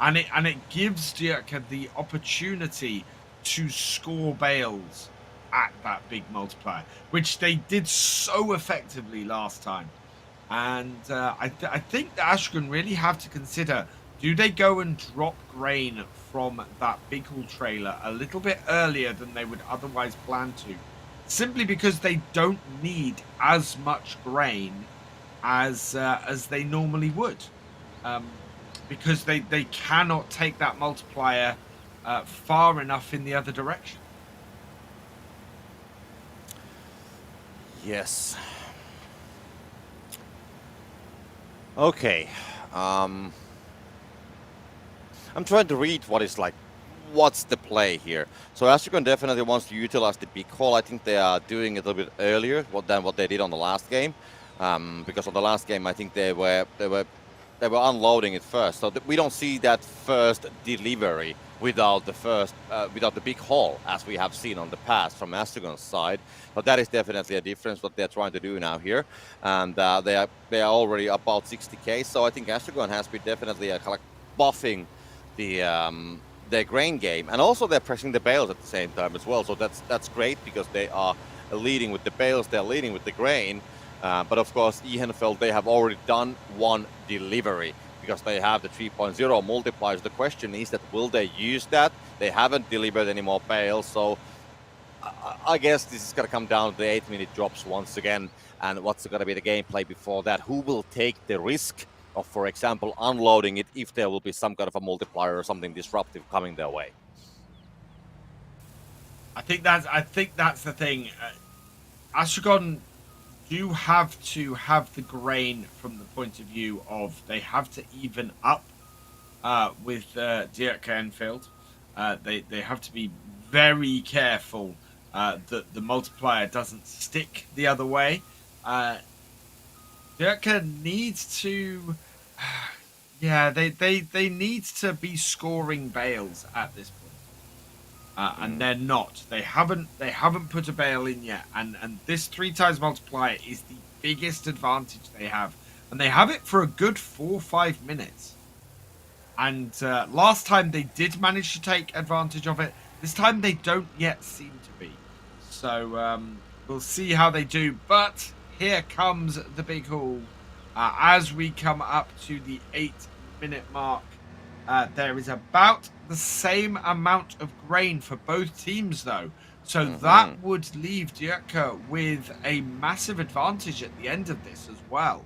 And it gives Dirka the opportunity to score bales at that big multiplier, which they did so effectively last time. And I think that Astragon really have to consider, do they go and drop grain from that big haul trailer a little bit earlier than they would otherwise plan to simply because they don't need as much grain as they normally would, um, because they cannot take that multiplier far enough in the other direction. Yes. Okay. I'm trying to read what's the play here. So Astragon definitely wants to utilize the big hole. I think they are doing it a little bit earlier than what they did on the last game, because on the last game I think they were unloading it first. So we don't see that first delivery without the big hole as we have seen on the past from Astragon's side. But that is definitely a difference what they're trying to do now here, and they are already about 60k. So I think Astragon has been definitely kind of buffing their grain game, and also they're pressing the bales at the same time as well. So that's great because they are leading with the bales, they're leading with the grain. But of course, Ehrenfeld, they have already done one delivery because they have the 3.0 multipliers. The question is that will they use that? They haven't delivered any more bales, so I guess this is going to come down to the 8-minute drops once again, and what's going to be the gameplay before that? Who will take the risk of, for example, unloading it if there will be some kind of a multiplier or something disruptive coming their way? I think that's the thing. Astragon do have to have the grain from the point of view of they have to even up with Dirk Enfield. They have to be very careful that the multiplier doesn't stick the other way. Dirk needs to, yeah, they need to be scoring bales at this point. And they're not. They haven't put a bale in yet. And this 3 times multiplier is the biggest advantage they have. And they have it for a good 4-5 minutes. And last time they did manage to take advantage of it. This time they don't yet seem to be. So we'll see how they do. But here comes the big haul. As we come up to the 8-minute mark, there is about the same amount of grain for both teams, though. So that would leave Dierke with a massive advantage at the end of this as well.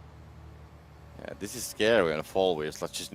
Yeah, this is scary on a fall where it's like just,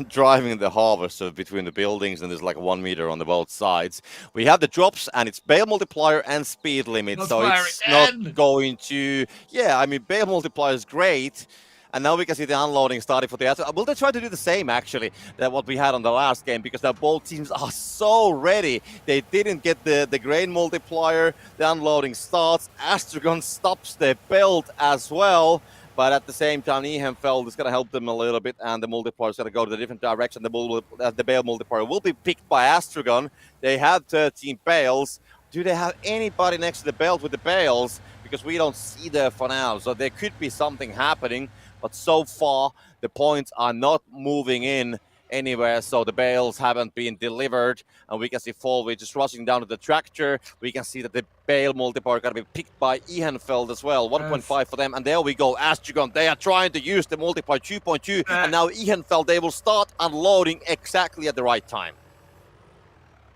driving the harvester between the buildings, and there's like 1 meter on the both sides. We have the drops, and it's bale multiplier and speed limit, so it's not going to... Yeah, I mean, bale multiplier is great. And now we can see the unloading starting for the... Will they try to do the same, actually, than what we had on the last game? Because now both teams are so ready. They didn't get the grain multiplier. The unloading starts. Astragon stops their build as well. But at the same time, Ehrenfeld is going to help them a little bit, and the multiplier is going to go to a different direction. The bale multiplier will be picked by Astragon. They have 13 bales. Do they have anybody next to the belt with the bales? Because we don't see there for now. So there could be something happening. But so far, the points are not moving in anywhere, so the bales haven't been delivered. And we can see Folway just rushing down to the tractor. We can see that the bale multiplier going to be picked by Ehrenfeld as well. 1.5 for them. And there we go, Astragon. They are trying to use the multiplier 2.2. And now Ehrenfeld, they will start unloading exactly at the right time.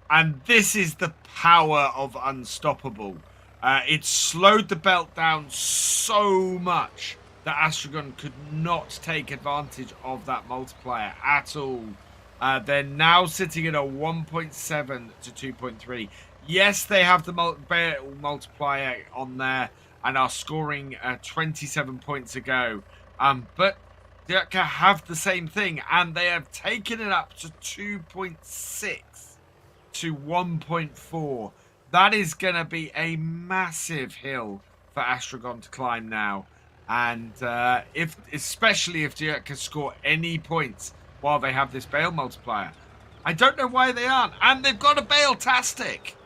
And this is the power of Unstoppable. It slowed the belt down so much that Astragon could not take advantage of that multiplier at all. They're now sitting at a 1.7 to 2.3. Yes, they have the multiplier on there and are scoring 27 points a go. But Dirk have the same thing, and they have taken it up to 2.6 to 1.4. That is going to be a massive hill for Astragon to climb now. And especially if Dirk can score any points while they have this bale multiplier. I don't know why they aren't. And they've got a bale-tastic.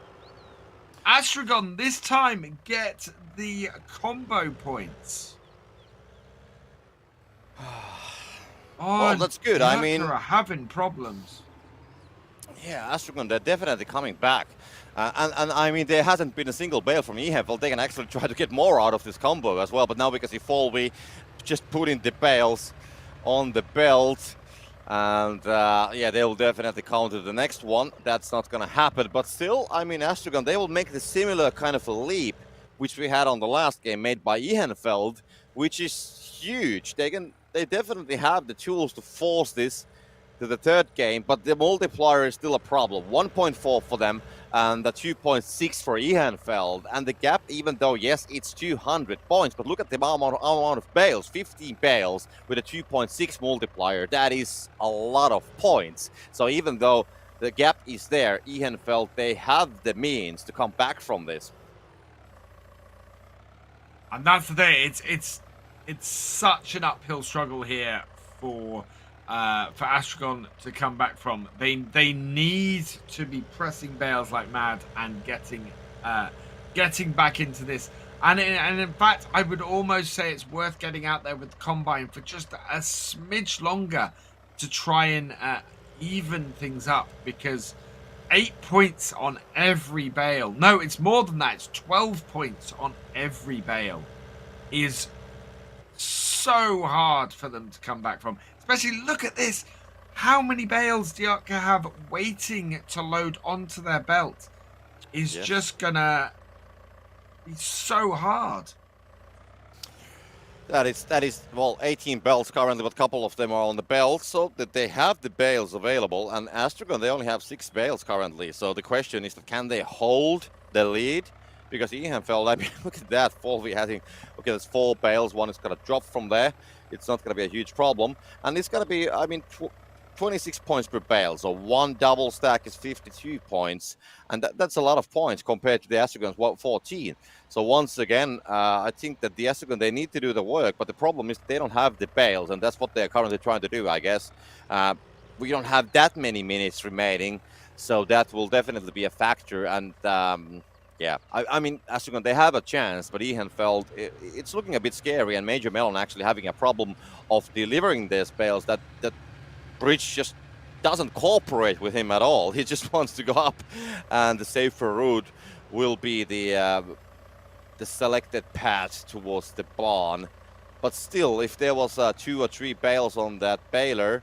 Astragon this time get the combo points. Well, that's good. I mean, are having problems. Yeah, Astragon, they're definitely coming back. And I mean, there hasn't been a single bale from Ehrenfeld. They can actually try to get more out of this combo as well. But now we can see Folway just putting the bales on the belt. And yeah, they will definitely counter the next one. That's not going to happen. But still, I mean, Astragon, they will make the similar kind of a leap, which we had on the last game made by Ehrenfeld, which is huge. They definitely have the tools to force this to the third game, but the multiplier is still a problem. 1.4 for them and the 2.6 for Ehrenfeld. And the gap, even though, yes, it's 200 points, but look at the amount of bales, 15 bales with a 2.6 multiplier. That is a lot of points. So even though the gap is there, Ehrenfeld, they have the means to come back from this. And that's the thing. It's such an uphill struggle here for Astragon to come back from. They need to be pressing bales like mad and getting back into this. And in fact, I would almost say it's worth getting out there with the combine for just a smidge longer to try and even things up, because 8 points on every bale. No, it's more than that. It's 12 points on every bale is so hard for them to come back from. Especially, look at this. How many bales Diatka have waiting to load onto their belt is just gonna be so hard. That is well, 18 belts currently, but a couple of them are on the belt, so that they have the bales available. And Astragon, they only have 6 bales currently. So the question is, can they hold the lead? Because Ehrenfeld, I mean, look at that. Volvi having, okay, there's 4 bales. One is going to drop from there. It's not going to be a huge problem. And it's going to be, I mean, 26 points per bale. So one double stack is 52 points. And that's a lot of points compared to the Astragon's 14. So once again, I think that the Astragon, they need to do the work. But the problem is they don't have the bales. And that's what they're currently trying to do, I guess. We don't have that many minutes remaining. So that will definitely be a factor. And yeah, I mean, Astragon, they have a chance, but Ehrenfeld, it's looking a bit scary, and Major Melon actually having a problem of delivering their spells. That Bridge just doesn't cooperate with him at all. He just wants to go up, and the safer route will be the selected path towards the barn. But still, if there was 2 or 3 bales on that baler,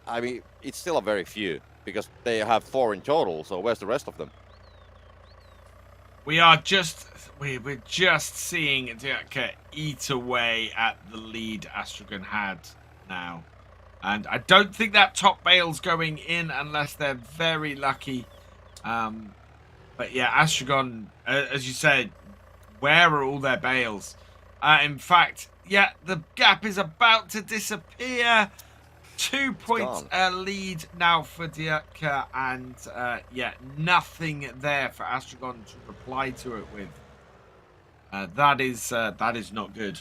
I mean, it's still a very few, because they have 4 in total, so where's the rest of them? We're just seeing Diatka eat away at the lead Astragon had now. And I don't think that top bale's going in unless they're very lucky. But yeah, Astragon, as you said, where are all their bales? In fact, yeah, the gap is about to disappear. 2 points lead now for Diatka, and yeah, nothing there for Astragon to reply to it with. That is not good.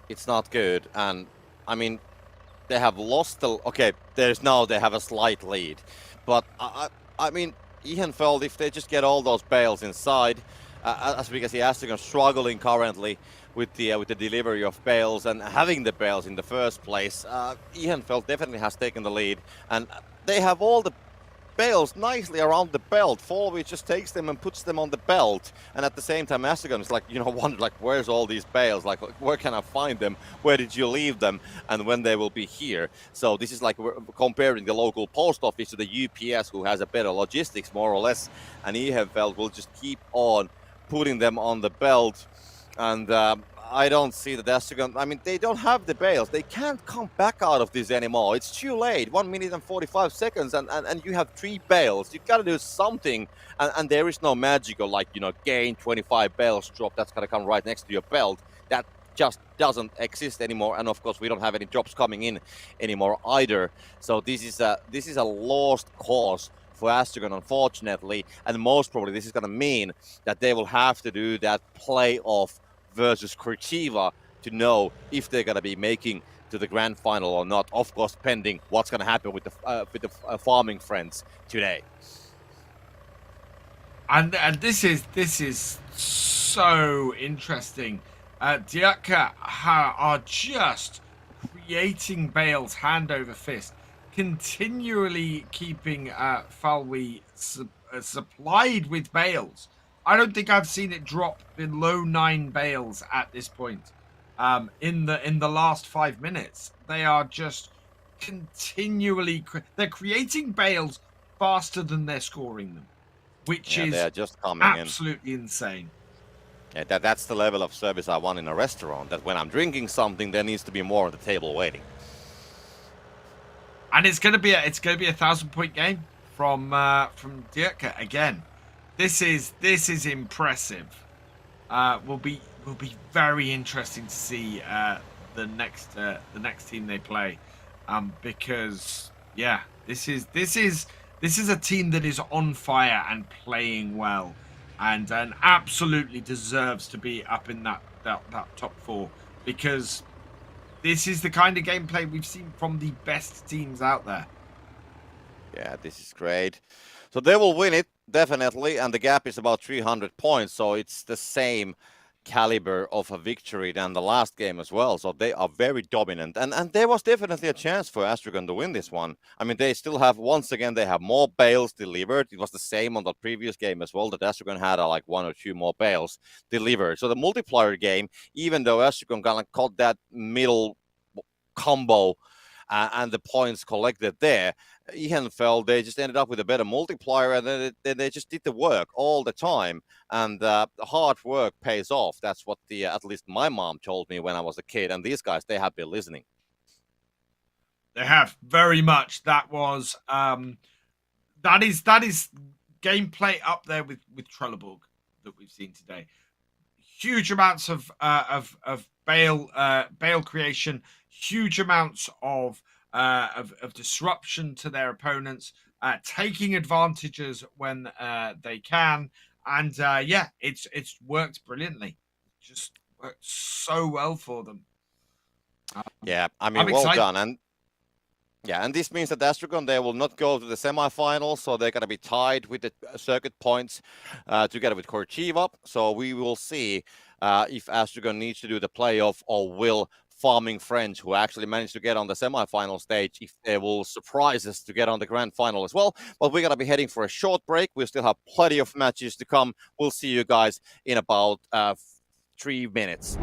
It's not good, and I mean, they have lost the. Okay, they have a slight lead, but I mean, Ehrenfeld, if they just get all those bales inside, as we can see, Astragon struggling currently with the delivery of bales and having the bales in the first place. Ehrenfeld definitely has taken the lead, and they have all the bales nicely around the belt. Volvi just takes them and puts them on the belt, and at the same time Astragon is like, wonder like, where's all these bales? Like, where can I find them? Where did you leave them? And when they will be here? So this is like we're comparing the local post office to the UPS, who has a better logistics more or less, and Ehrenfeld will just keep on putting them on the belt. And I don't see that Astragon, I mean, they don't have the bales. They can't come back out of this anymore. It's too late. 1 minute and 45 seconds, and you have 3 bales. You got to do something. And there is no magical, like, gain 25 bales drop that's going to come right next to your belt. That just doesn't exist anymore. And of course, we don't have any drops coming in anymore either. So this is a lost cause for Astragon, unfortunately. And most probably this is going to mean that they will have to do that playoff versus Curitiba to know if they're going to be making to the grand final or not. Of course, pending what's going to happen with the farming friends today. And this is so interesting. Diatka are just creating bales hand over fist, continually keeping Falwi supplied with bales. I don't think I've seen it drop below 9 bales at this point. In the last 5 minutes, they are just continually they're creating bales faster than they're scoring them, which Yeah, they is are just coming in. absolutely insane. Yeah, that's the level of service I want in a restaurant. That when I'm drinking something, there needs to be more on the table waiting. And it's gonna be a 1,000-point game from Dirk again. This is impressive. Will be very interesting to see the next team they play, because yeah, this is a team that is on fire and playing well, and absolutely deserves to be up in that top four, because this is the kind of gameplay we've seen from the best teams out there. Yeah, this is great. So they will win it, definitely, and the gap is about 300 points, so it's the same caliber of a victory than the last game as well. So they are very dominant, and there was definitely a chance for Astragon to win this one. I mean, they still have, once again, they have more bales delivered. It was the same on the previous game as well, that Astragon had like 1 or 2 more bales delivered. So the multiplier game, even though Astragon kind of caught that middle combo and the points collected there, Ihenfeld, they just ended up with a better multiplier, and then they just did the work all the time. And hard work pays off. That's what at least my mom told me when I was a kid. And these guys, they have been listening. They have very much. That was that is gameplay up there with Trelleborg that we've seen today. Huge amounts of bale creation, huge amounts of disruption to their opponents, taking advantages when they can, and yeah, it's worked brilliantly. Just worked so well for them. Yeah, I mean, well done. And yeah, and this means that Astragon, they will not go to the semifinals, so they're going to be tied with the circuit points together with Corchiva. So we will see if Astragon needs to do the playoff, or will Farming Friends, who actually managed to get on the semifinal stage, if they will surprise us to get on the grand final as well. But we're going to be heading for a short break. We still have plenty of matches to come. We'll see you guys in about 3 minutes.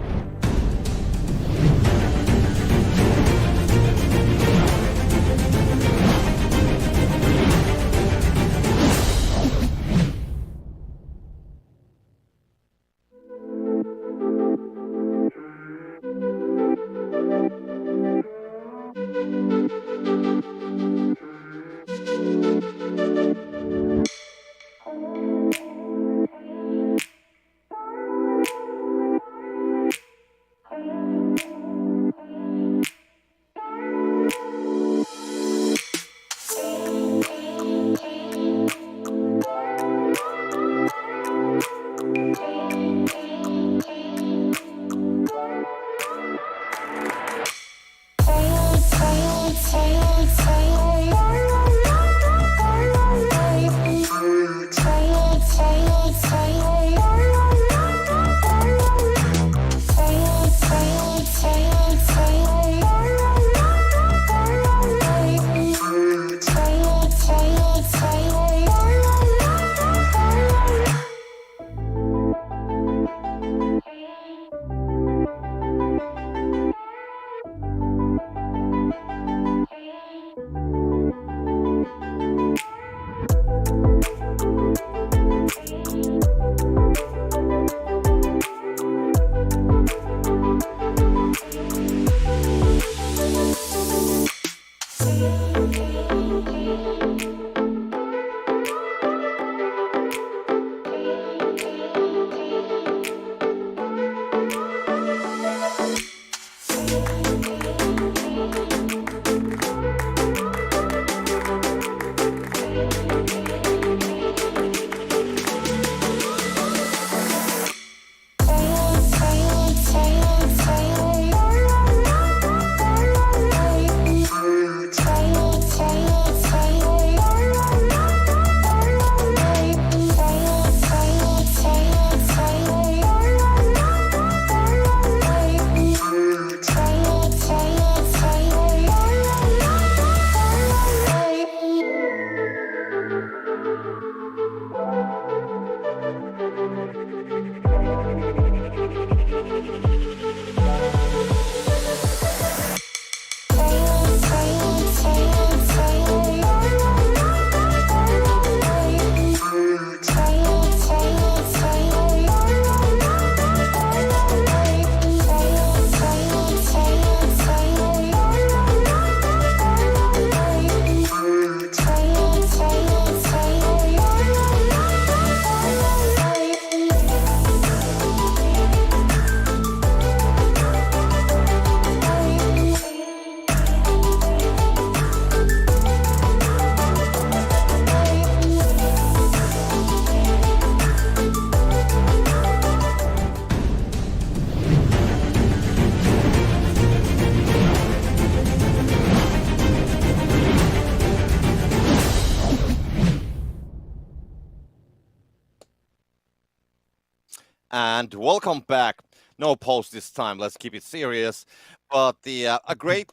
and welcome back. No post this time. Let's keep it serious. But a great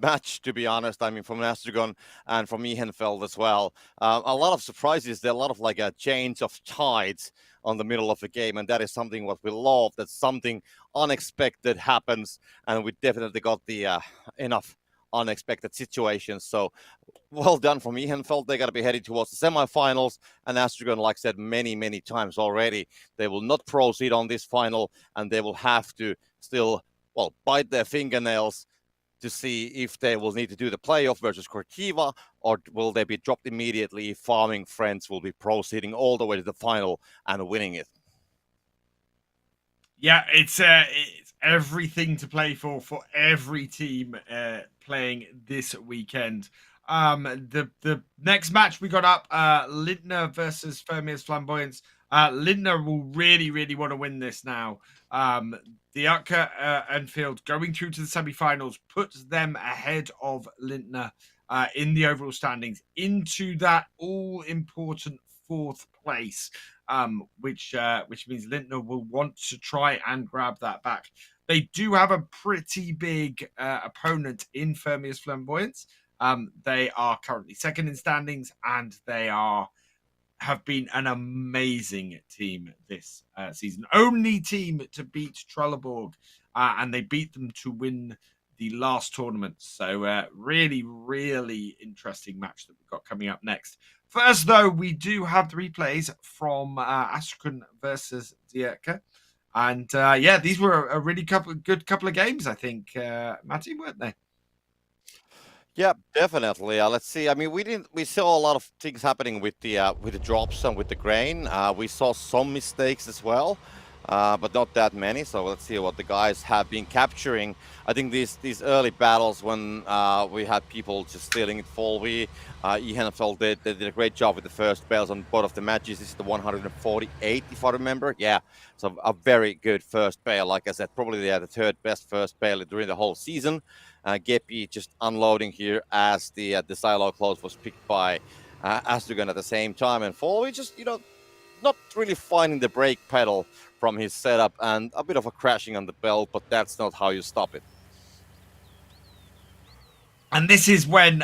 match, to be honest. I mean, from Astragon and from Ehenfeld as well. A lot of surprises. There are a lot of like a change of tides on the middle of the game, and that is something what we love. That something unexpected happens, and we definitely got the enough unexpected situations. So well done from Ehenfeld. They got to be heading towards the semifinals. And Astragon, like I said many times already, they will not proceed on this final, and they will have to still, well, bite their fingernails to see if they will need to do the playoff versus Cortiva, or will they be dropped immediately if Farming Friends will be proceeding all the way to the final and winning it. Yeah, it's everything to play for every team playing this weekend. The next match we got up, Lindner versus Fermius Flamboyance. Lindner will really want to win this now. The Utka Enfield going through to the semi-finals puts them ahead of Lindner in the overall standings into that all-important fourth place, which means Lindner will want to try and grab that back. They do have a pretty big opponent in Fermius Flamboyance. They are currently second in standings, and they have been an amazing team this season. Only team to beat Trelleborg, and they beat them to win the last tournament. So really interesting match that we've got coming up next. First, though, we do have the replays from Astrakhan versus Dierke. And these were a really good couple of games, I think, Matty, weren't they? Yeah, definitely. Let's see. I mean, we saw a lot of things happening with the drops and with the grain. We saw some mistakes as well, but not that many. So let's see what the guys have been capturing. I think these early battles when we had people just stealing it full, Ehenfeld they did a great job with the first bales on both of the matches. This is the 148, if I remember. Yeah, so a very good first bale. Like I said, probably the third best first bale during the whole season. Gepi just unloading here as the silo close was picked by Astragon at the same time, and Foley just not really finding the brake pedal from his setup and a bit of a crashing on the belt, but that's not how you stop it. And this is when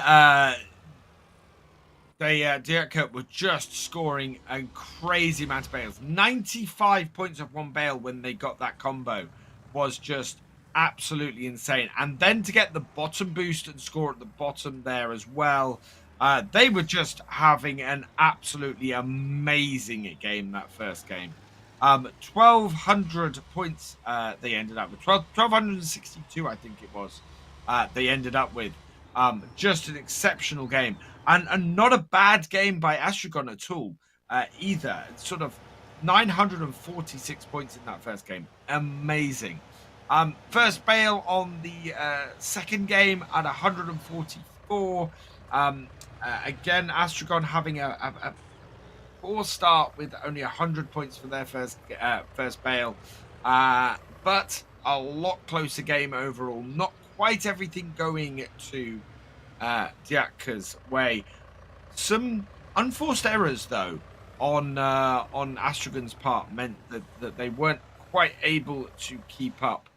Dierke were just scoring a crazy amount of bales. 95 points of one bale when they got that combo was just absolutely insane. And then to get the bottom boost and score at the bottom there as well, they were just having an absolutely amazing game that first game. 1,200 points they ended up with. 1,262, I think it was, they ended up with. Just an exceptional game. And not a bad game by Astragon at all either. It's sort of 946 points in that first game. Amazing. First bale on the second game at 144. Again, Astragon having a poor start with only 100 points for their first bale. But a lot closer game overall. Not quite everything going to Dierke's way. Some unforced errors, though, on Astragon's part meant that they weren't quite able to keep up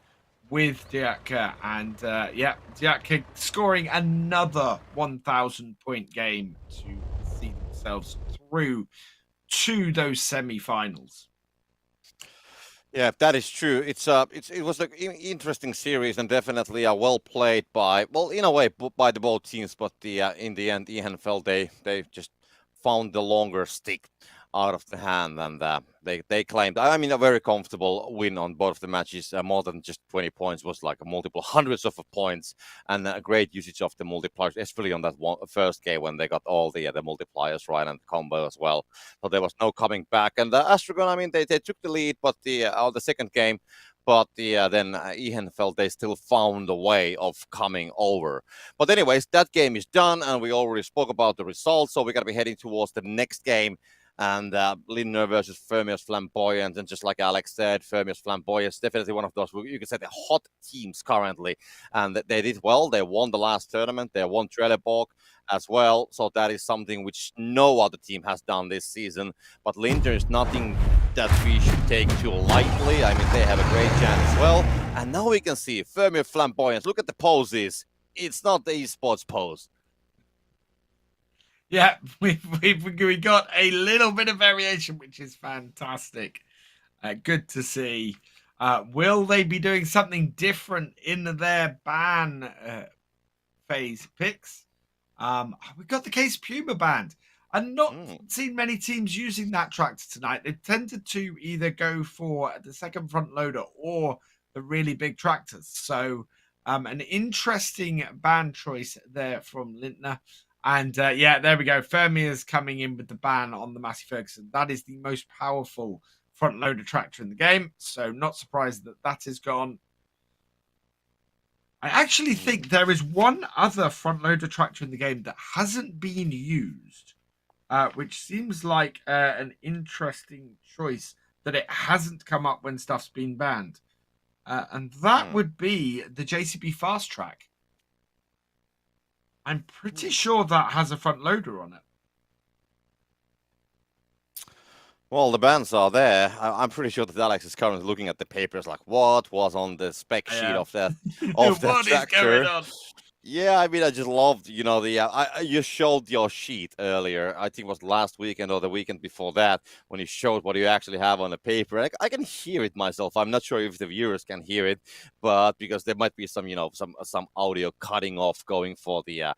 with Dierke, and Dierke scoring another 1,000-point game to see themselves through to those semi-finals. Yeah, that is true. It was an interesting series and definitely well played by, well, in a way by the both teams, but in the end Ehenfeld they just found the longer stick out of the hand, and they claimed, I mean, a very comfortable win on both of the matches. More than just 20 points, was like multiple hundreds of points, and a great usage of the multipliers, especially on that first game when they got all the multipliers right and the combo as well. So there was no coming back. And Astragon, I mean, they took the lead, but the second game. But then Ehenfeld, they still found a way of coming over. But anyways, that game is done, and we already spoke about the results. So we're going to be heading towards the next game. And Lindner versus Fermius Flamboyant. And just like Alex said, Fermius Flamboyant is definitely one of those, you could say, the hot teams currently. And they did well. They won the last tournament. They won Trelleborg as well. So that is something which no other team has done this season. But Lindner is nothing that we should take too lightly. I mean, they have a great chance as well. And now we can see Fermier Flamboyance. Look at the poses. It's not the esports pose. Yeah, we got a little bit of variation, which is fantastic. Good to see. Will they be doing something different in their ban phase picks? We've got the Case Puma band. And not seen many teams using that tractor tonight. They've tended to either go for the second front loader or the really big tractors. So an interesting band choice there from Lintner. And yeah, there we go. Fermier's coming in with the ban on the Massey Ferguson. That is the most powerful front loader tractor in the game. So not surprised that that is gone. I actually think there is one other front loader tractor in the game that hasn't been used. Which seems like an interesting choice that it hasn't come up when stuff's been banned. And that would be the JCB Fast Track. I'm pretty sure that has a front loader on it. Well, the bans are there. I'm pretty sure that Alex is currently looking at the papers like, what was on the spec sheet of that What tractor? is going on? Yeah, I mean, I just loved, you know, you showed your sheet earlier. I think it was last weekend or the weekend before that when you showed what you actually have on the paper. I can hear it myself. I'm not sure if the viewers can hear it, but because there might be some, you know, some audio cutting off going for the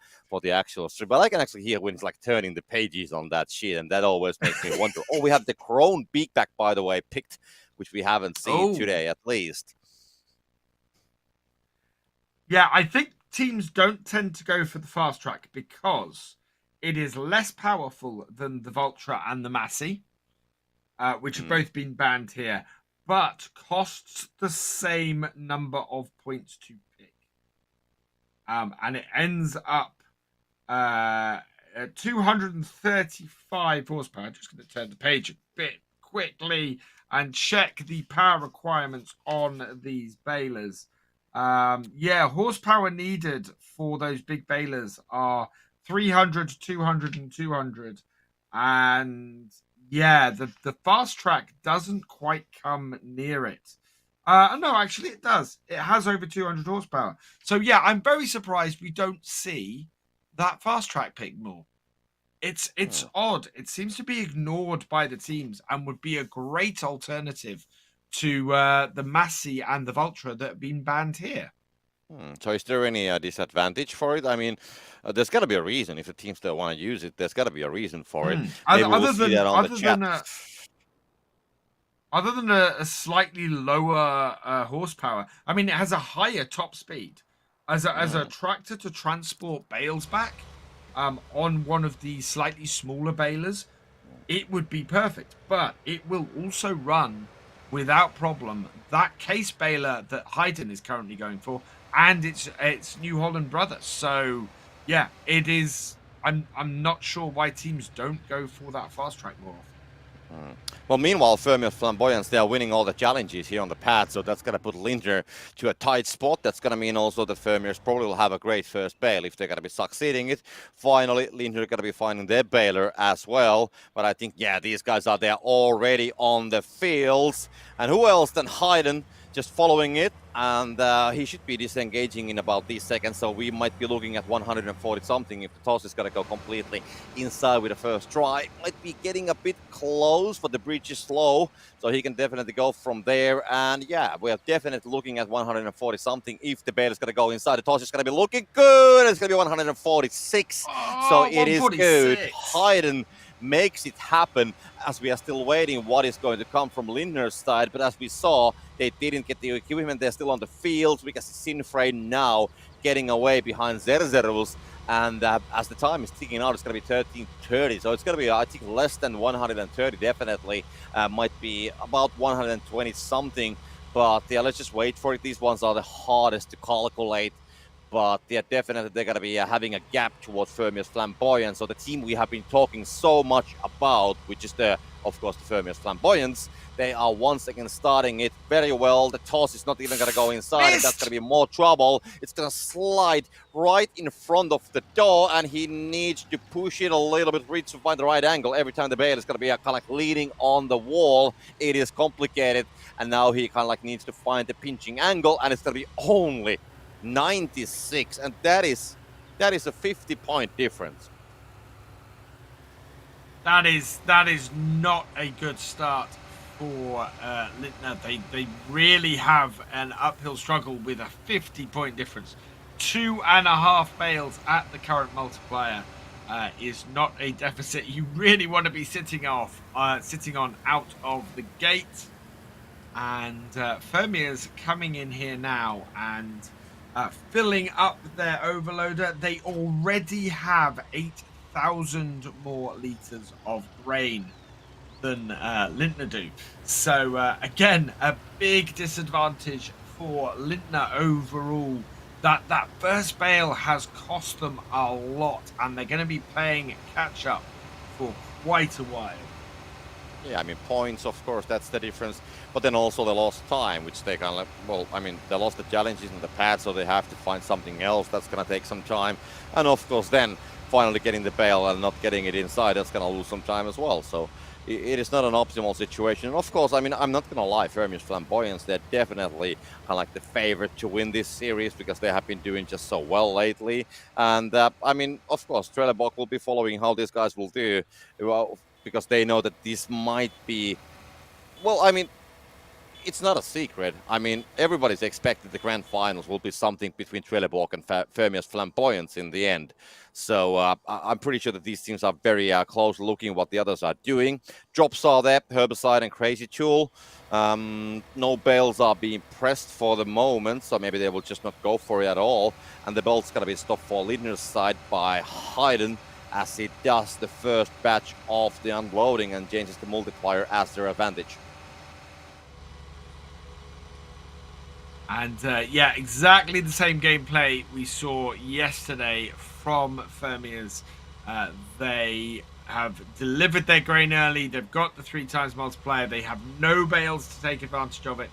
actual stream. But I can actually hear when it's like turning the pages on that sheet, and that always makes me wonder. Oh, we have the Krone Beakback, by the way, picked, which we haven't seen today at least. Yeah, I think teams don't tend to go for the fast track because it is less powerful than the Vultra and the Massey, which have both been banned here, but costs the same number of points to pick. And it ends up at 235 horsepower. I'm just going to turn the page a bit quickly and check the power requirements on these balers. Yeah, horsepower needed for those big balers are 300, 200, and 200. And yeah, the fast track doesn't quite come near it. No, actually it does. It has over 200 horsepower. So yeah, I'm very surprised we don't see that fast track pick more. It's odd. It seems to be ignored by the teams and would be a great alternative to the Massey and the Vultra that have been banned here. So is there any disadvantage for it? I mean, there's got to be a reason. If the teams don't want to use it, there's got to be a reason for it. Maybe we'll see that on the chat. Other than a slightly lower horsepower, I mean, it has a higher top speed. As a tractor to transport bales back on one of the slightly smaller balers, it would be perfect. But it will also run without problem that case baler that Hayden is currently going for, and it's New Holland Brothers. So yeah, it is. I'm not sure why teams don't go for that fast track more often. Well, meanwhile, Fermier Flamboyance, they are winning all the challenges here on the pad, so that's going to put Lindner to a tight spot. That's going to mean also that Fermiers probably will have a great first bale if they're going to be succeeding it. Finally, Lindner going to be finding their baler as well. But I think, yeah, these guys are there already on the fields. And who else than Hayden just following it? And he should be disengaging in about these seconds, so we might be looking at 140 something if the toss is going to go completely inside with the first try. Might be getting a bit close, but the bridge is slow, so he can definitely go from there. And yeah, we're definitely looking at 140 something if the bale is going to go inside. The toss is going to be looking good. It's going to be 146, so it is good. Hayden makes it happen as we are still waiting what is going to come from Lindner's side. But as we saw, they didn't get the equipment. They're still on the field. We can see Sinfrey now getting away behind Zerzerus. And as the time is ticking out, it's going to be 13:30. So it's going to be, I think, less than 130 definitely. Might be about 120 something. But yeah, let's just wait for it. These ones are the hardest to calculate. but yeah, definitely they're gonna be having a gap towards Fermius Flamboyance. So the team we have been talking so much about, which is of course, the Fermius Flamboyance, they are once again starting it very well. The toss is not even gonna go inside, and that's gonna be more trouble. It's gonna slide right in front of the door, and he needs to push it a little bit, reach to find the right angle. Every time the bale is gonna be kind of like leaning on the wall, it is complicated, and now he kind of like needs to find the pinching angle, and it's gonna be only 96, and that is a 50-point difference. That is not a good start for Lintner. They really have an uphill struggle with a 50-point difference. 2.5 bales at the current multiplier is not a deficit you really want to be sitting on out of the gate. And Fermia's coming in here now and filling up their overloader. They already have 8,000 more liters of grain than Lintner do. So again, a big disadvantage for Lintner overall. That first bale has cost them a lot, and they're going to be playing catch up for quite a while. Yeah, I mean, points, of course, that's the difference. But then also they lost time, which they kind of, well, I mean, they lost the challenges in the pad, so they have to find something else. That's going to take some time. And of course, then finally getting the bale and not getting it inside, that's going to lose some time as well. So it is not an optimal situation. And of course, I mean, I'm not going to lie, Fermius Flamboyance, they're definitely kind of like the favorite to win this series because they have been doing just so well lately. And I mean, of course, Trelleborg will be following how these guys will do. Well, because they know that this might be, well, I mean, it's not a secret. I mean, everybody's expected the grand finals will be something between Trelleborg and Fermius Flamboyance in the end. So I'm pretty sure that these teams are very close looking what the others are doing. Drops are there, Herbicide and Crazy Tool. No bales are being pressed for the moment, so maybe they will just not go for it at all. And the belt's going to be stopped for Lindner's side by Hayden, as he does the first batch of the unloading and changes the multiplier as their advantage. And yeah, exactly the same gameplay we saw yesterday from Fermia's. They have delivered their grain early. They've got the 3 times multiplier. They have no bales to take advantage of it.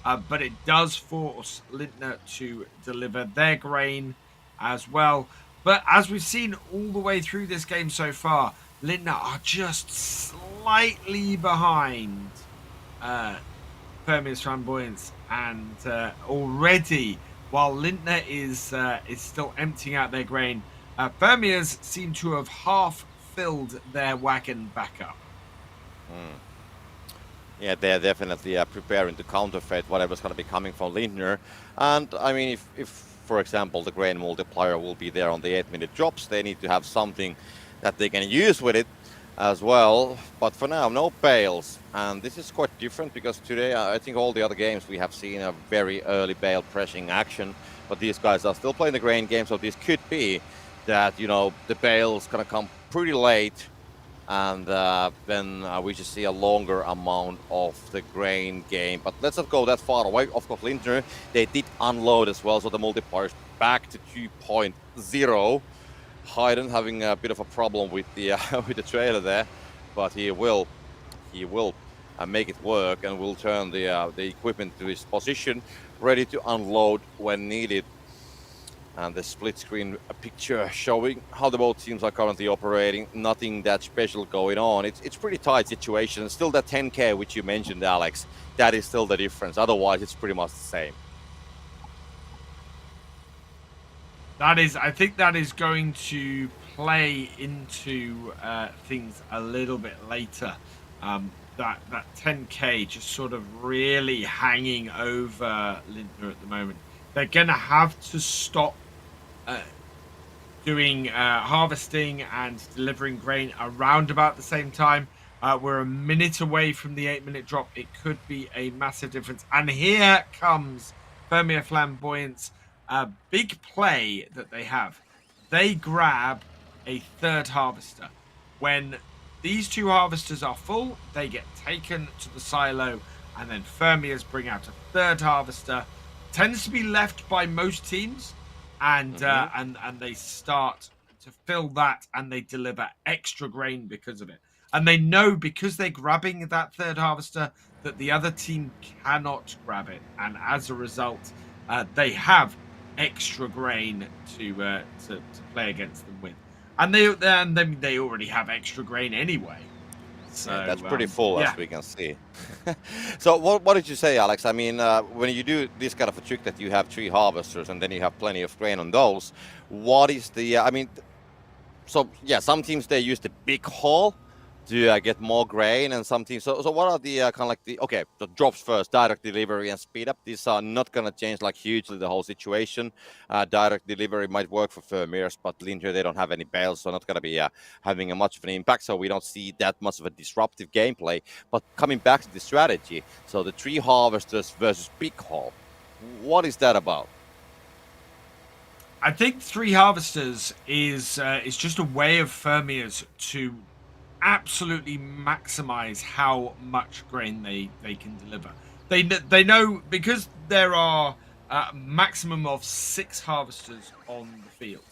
But it does force Lintner to deliver their grain as well. But as we've seen all the way through this game so far, Lintner are just slightly behind Fermius Flamboyance, and already, while Lintner is still emptying out their grain, Fermius seem to have half filled their wagon back up. Yeah, they're definitely preparing to counterfeit whatever's going to be coming from Lindner. And I mean, if for example the grain multiplier will be there on the 8-minute drops, they need to have something that they can use with it as well. But for now, no bales, and this is quite different because today I think all the other games we have seen a very early bale pressing action, but these guys are still playing the grain game, so this could be that, you know, the bale's gonna come pretty late, and then we should see a longer amount of the grain game. But let's not go that far away. Of course, Lindner, they did unload as well, so the multiplier is back to 2.0. Hayden having a bit of a problem with the with the trailer there, but he will make it work and will turn the equipment to his position, ready to unload when needed. And the split screen picture showing how the both teams are currently operating. Nothing that special going on. It's pretty tight situation. Still that 10k which you mentioned, Alex, that is still the difference. Otherwise, it's pretty much the same. I think that is going to play into things a little bit later. That 10k just sort of really hanging over Lindner at the moment. They're going to have to stop doing harvesting and delivering grain around about the same time. We're a minute away from the 8-minute drop. It could be a massive difference. And here comes Fermius Flamboyance. A big play that they have. They grab a third harvester. When these 2 harvesters are full, they get taken to the silo, and then Fermius bring out a third harvester. Tends to be left by most teams, and Mm-hmm. and they start to fill that, and they deliver extra grain because of it. And they know, because they're grabbing that third harvester, that the other team cannot grab it, and as a result, they have extra grain to play against them with. And they already have extra grain anyway. Yeah, that's So pretty full, yeah, as we can see. So what did you say, Alex? I mean, when you do this kind of a trick that you have 3 harvesters and then you have plenty of grain on those, what is the? I mean, so yeah, some teams they use the big haul to get more grain, and some teams. So what are the kind of like the the drops first, direct delivery and speed up? These are not gonna change like hugely the whole situation. Direct delivery might work for Vermeers, but Linder they don't have any bales, so not gonna be having a much of an impact. So we don't see that much of a disruptive gameplay. But coming back to the strategy, so the 3 harvesters versus big haul, what is that about? I think 3 harvesters is just a way of Fermiers to absolutely maximize how much grain they can deliver. They know, because there are a maximum of 6 harvesters on the field.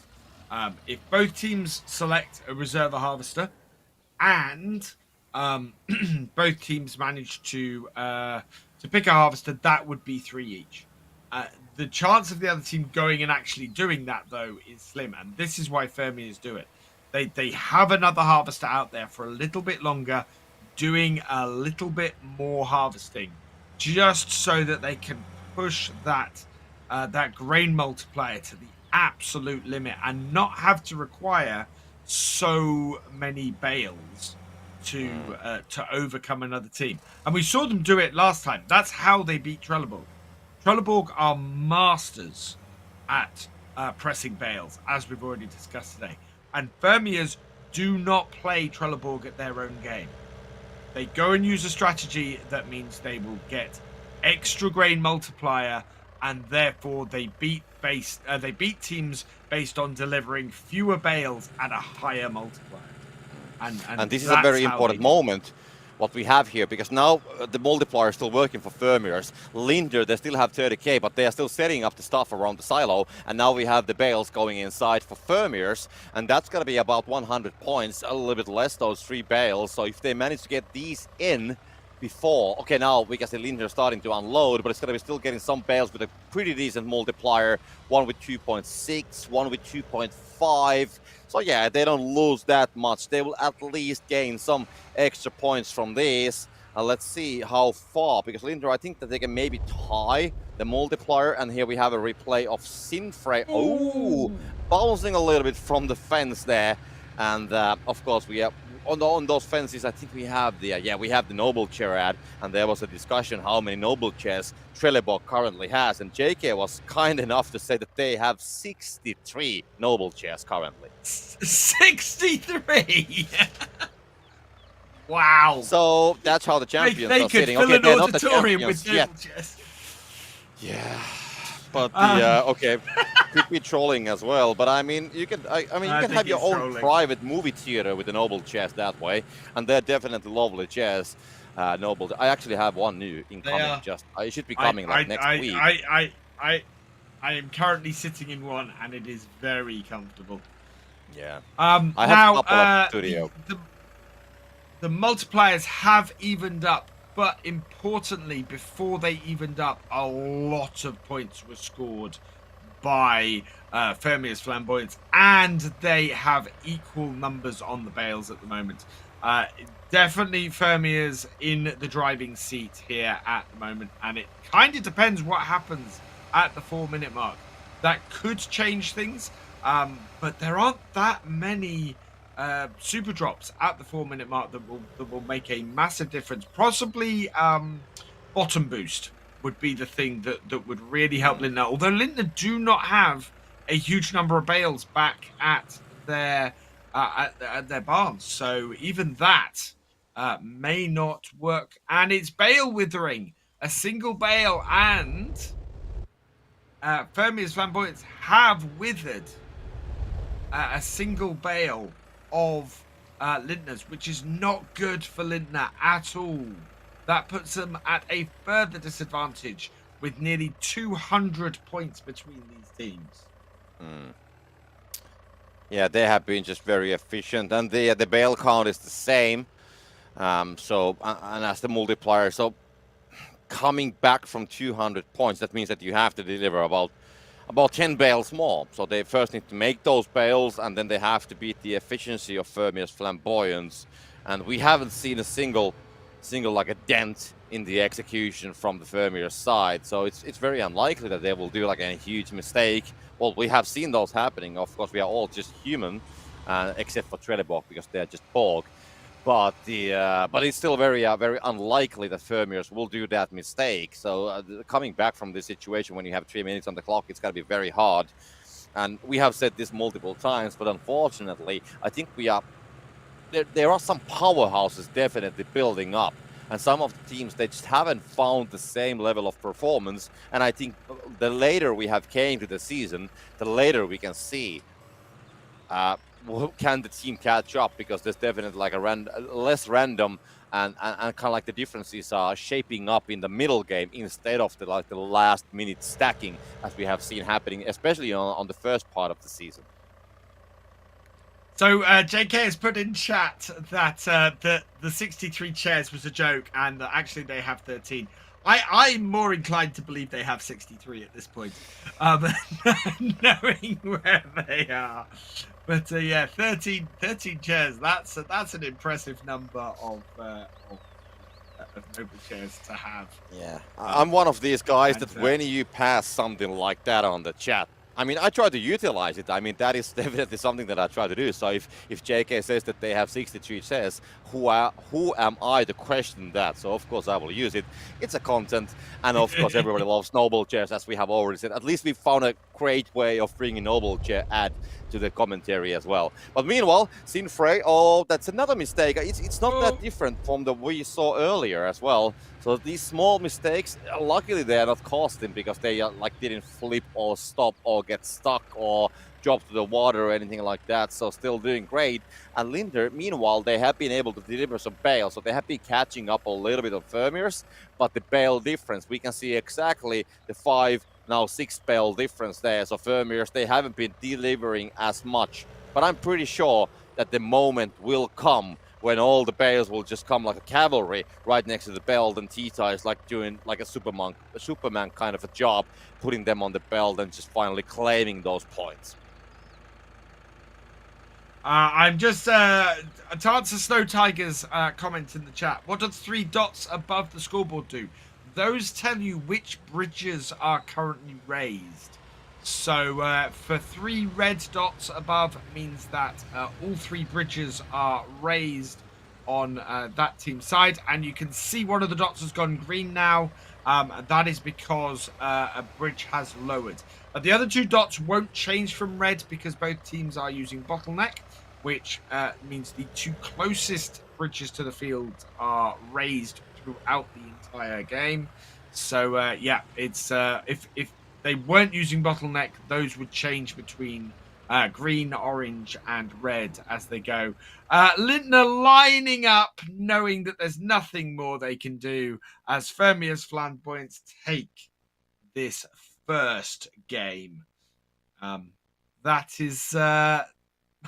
If both teams select a reserve harvester, and both teams manage to pick a harvester, that would be 3 each. The chance of the other team going and actually doing that, though, is slim, and this is why Fermiers do it. They have another harvester out there for a little bit longer, doing a little bit more harvesting, just so that they can push that grain multiplier to the absolute limit and not have to require so many bales to overcome another team. And we saw them do it last time. That's how they beat Trelleborg. Trelleborg are masters at pressing bales, as we've already discussed today. And Vermeers do not play Trelleborg at their own game. They go and use a strategy that means they will get extra grain multiplier, and therefore they beat teams based on delivering fewer bales at a higher multiplier. And this is a very important moment what we have here, because now the multiplier is still working for Vermeers. Linder, they still have 30k, but they are still setting up the stuff around the silo, and now we have the bales going inside for Vermeers, and that's going to be about 100 points, a little bit less, those 3 bales. So if they manage to get these in before, okay, now we can see Linder starting to unload, but it's going to be still getting some bales with a pretty decent multiplier, one with 2.6, one with 2.5. So yeah, they don't lose that much. They will at least gain some extra points from this. Let's see how far, because Linder, I think that they can maybe tie the multiplier, and here we have a replay of Sinfrey. Oh, bouncing a little bit from the fence there. And of course, we have on those fences, I think we have the Noble Chair ad, and there was a discussion how many Noble Chairs Trelleborg currently has, and JK was kind enough to say that they have 63 Noble Chairs currently. 63. Wow. So that's how the champions they are could sitting. fill Okay, an they're not the auditorium champions with yet. Noble Chairs. Yeah. But the okay, could be trolling as well. But I mean, you can you can have your own trolling. private movie theater with the Noble chairs that way, and they're definitely lovely chairs. Noble. I actually have one new incoming. Just it should be coming next week. I am currently sitting in one, and it is very comfortable. Yeah. I have now, a couple at the studio. The multipliers have evened up. But importantly, before they evened up, a lot of points were scored by Fermiers Flamboyance, and they have equal numbers on the bales at the moment. Definitely Fermiers in the driving seat here at the moment, and it kind of depends what happens at the 4-minute mark. That could change things, but there aren't that many super drops at the 4-minute mark that will make a massive difference. Possibly bottom boost would be the thing that would really help Lindner. Although Lindner do not have a huge number of bales back at their barns, so even that may not work. And it's bale withering, a single bale, and Fermiers Flamboyance have withered a single bale of Lindner's, which is not good for Lindner at all. That puts them at a further disadvantage with nearly 200 points between these teams. Mm. Yeah, they have been just very efficient, and the bail count is the same. And as the multiplier, so coming back from 200 points, that means that you have to deliver about 10 bales more. So they first need to make those bales, and then they have to beat the efficiency of Fermia's flamboyance. And we haven't seen a single like a dent in the execution from the Fermier side. So it's very unlikely that they will do like a huge mistake. Well, we have seen those happening. Of course, we are all just human, except for Trelleborg because they're just Borg. But it's still very unlikely that Fermiers will do that mistake. So coming back from this situation when you have 3 minutes on the clock, it's going to be very hard. And we have said this multiple times, but unfortunately, I think there are some powerhouses definitely building up. And some of the teams, they just haven't found the same level of performance. And I think the later we have came to the season, the later we can see can the team catch up, because there's definitely like less random and kind of like the differences are shaping up in the middle game instead of the last minute stacking as we have seen happening, especially on the first part of the season. So JK has put in chat that the 63 chairs was a joke and that actually they have 13. I'm more inclined to believe they have 63 at this point, knowing where they are. But yeah, 13 chairs. That's an impressive number of noble chairs to have. Yeah, I'm one of these guys that when you pass something like that on the chat, I mean, I try to utilize it. I mean, that is definitely something that I try to do. So if JK says that they have 63 chairs, who am I to question that? So of course I will use it. It's a content, and of course everybody loves noble chairs, as we have already said. At least we found a great way of bringing noble chair add to the commentary as well. But meanwhile, Sinfrey, oh, that's another mistake. It's not that different from the we saw earlier as well. So these small mistakes, luckily they are not costing, because they didn't flip or stop or get stuck or drop to the water or anything like that. So still doing great. And Linder, meanwhile, they have been able to deliver some bales. So they have been catching up a little bit of Vermeers, but the bale difference, we can see exactly the 5, now 6 bale difference there. So Vermeers, they haven't been delivering as much. But I'm pretty sure that the moment will come when all the bales will just come like a cavalry right next to the belt, and Tita is like doing like a Superman kind of a job, putting them on the belt and just finally claiming those points. I'm just to answer Snow Tiger's comment in the chat. What does 3 dots above the scoreboard do? Those tell you which bridges are currently raised. So for 3 red dots above means that all 3 bridges are raised on that team side, and you can see one of the dots has gone green now. That is because a bridge has lowered. The other 2 dots won't change from red because both teams are using bottleneck, which means the 2 closest bridges to the field are raised throughout the entire game. So yeah, it's if they weren't using bottleneck, those would change between green, orange, and red as they go. Lindner lining up, knowing that there's nothing more they can do as Fermia's flamboyants take this first game. That is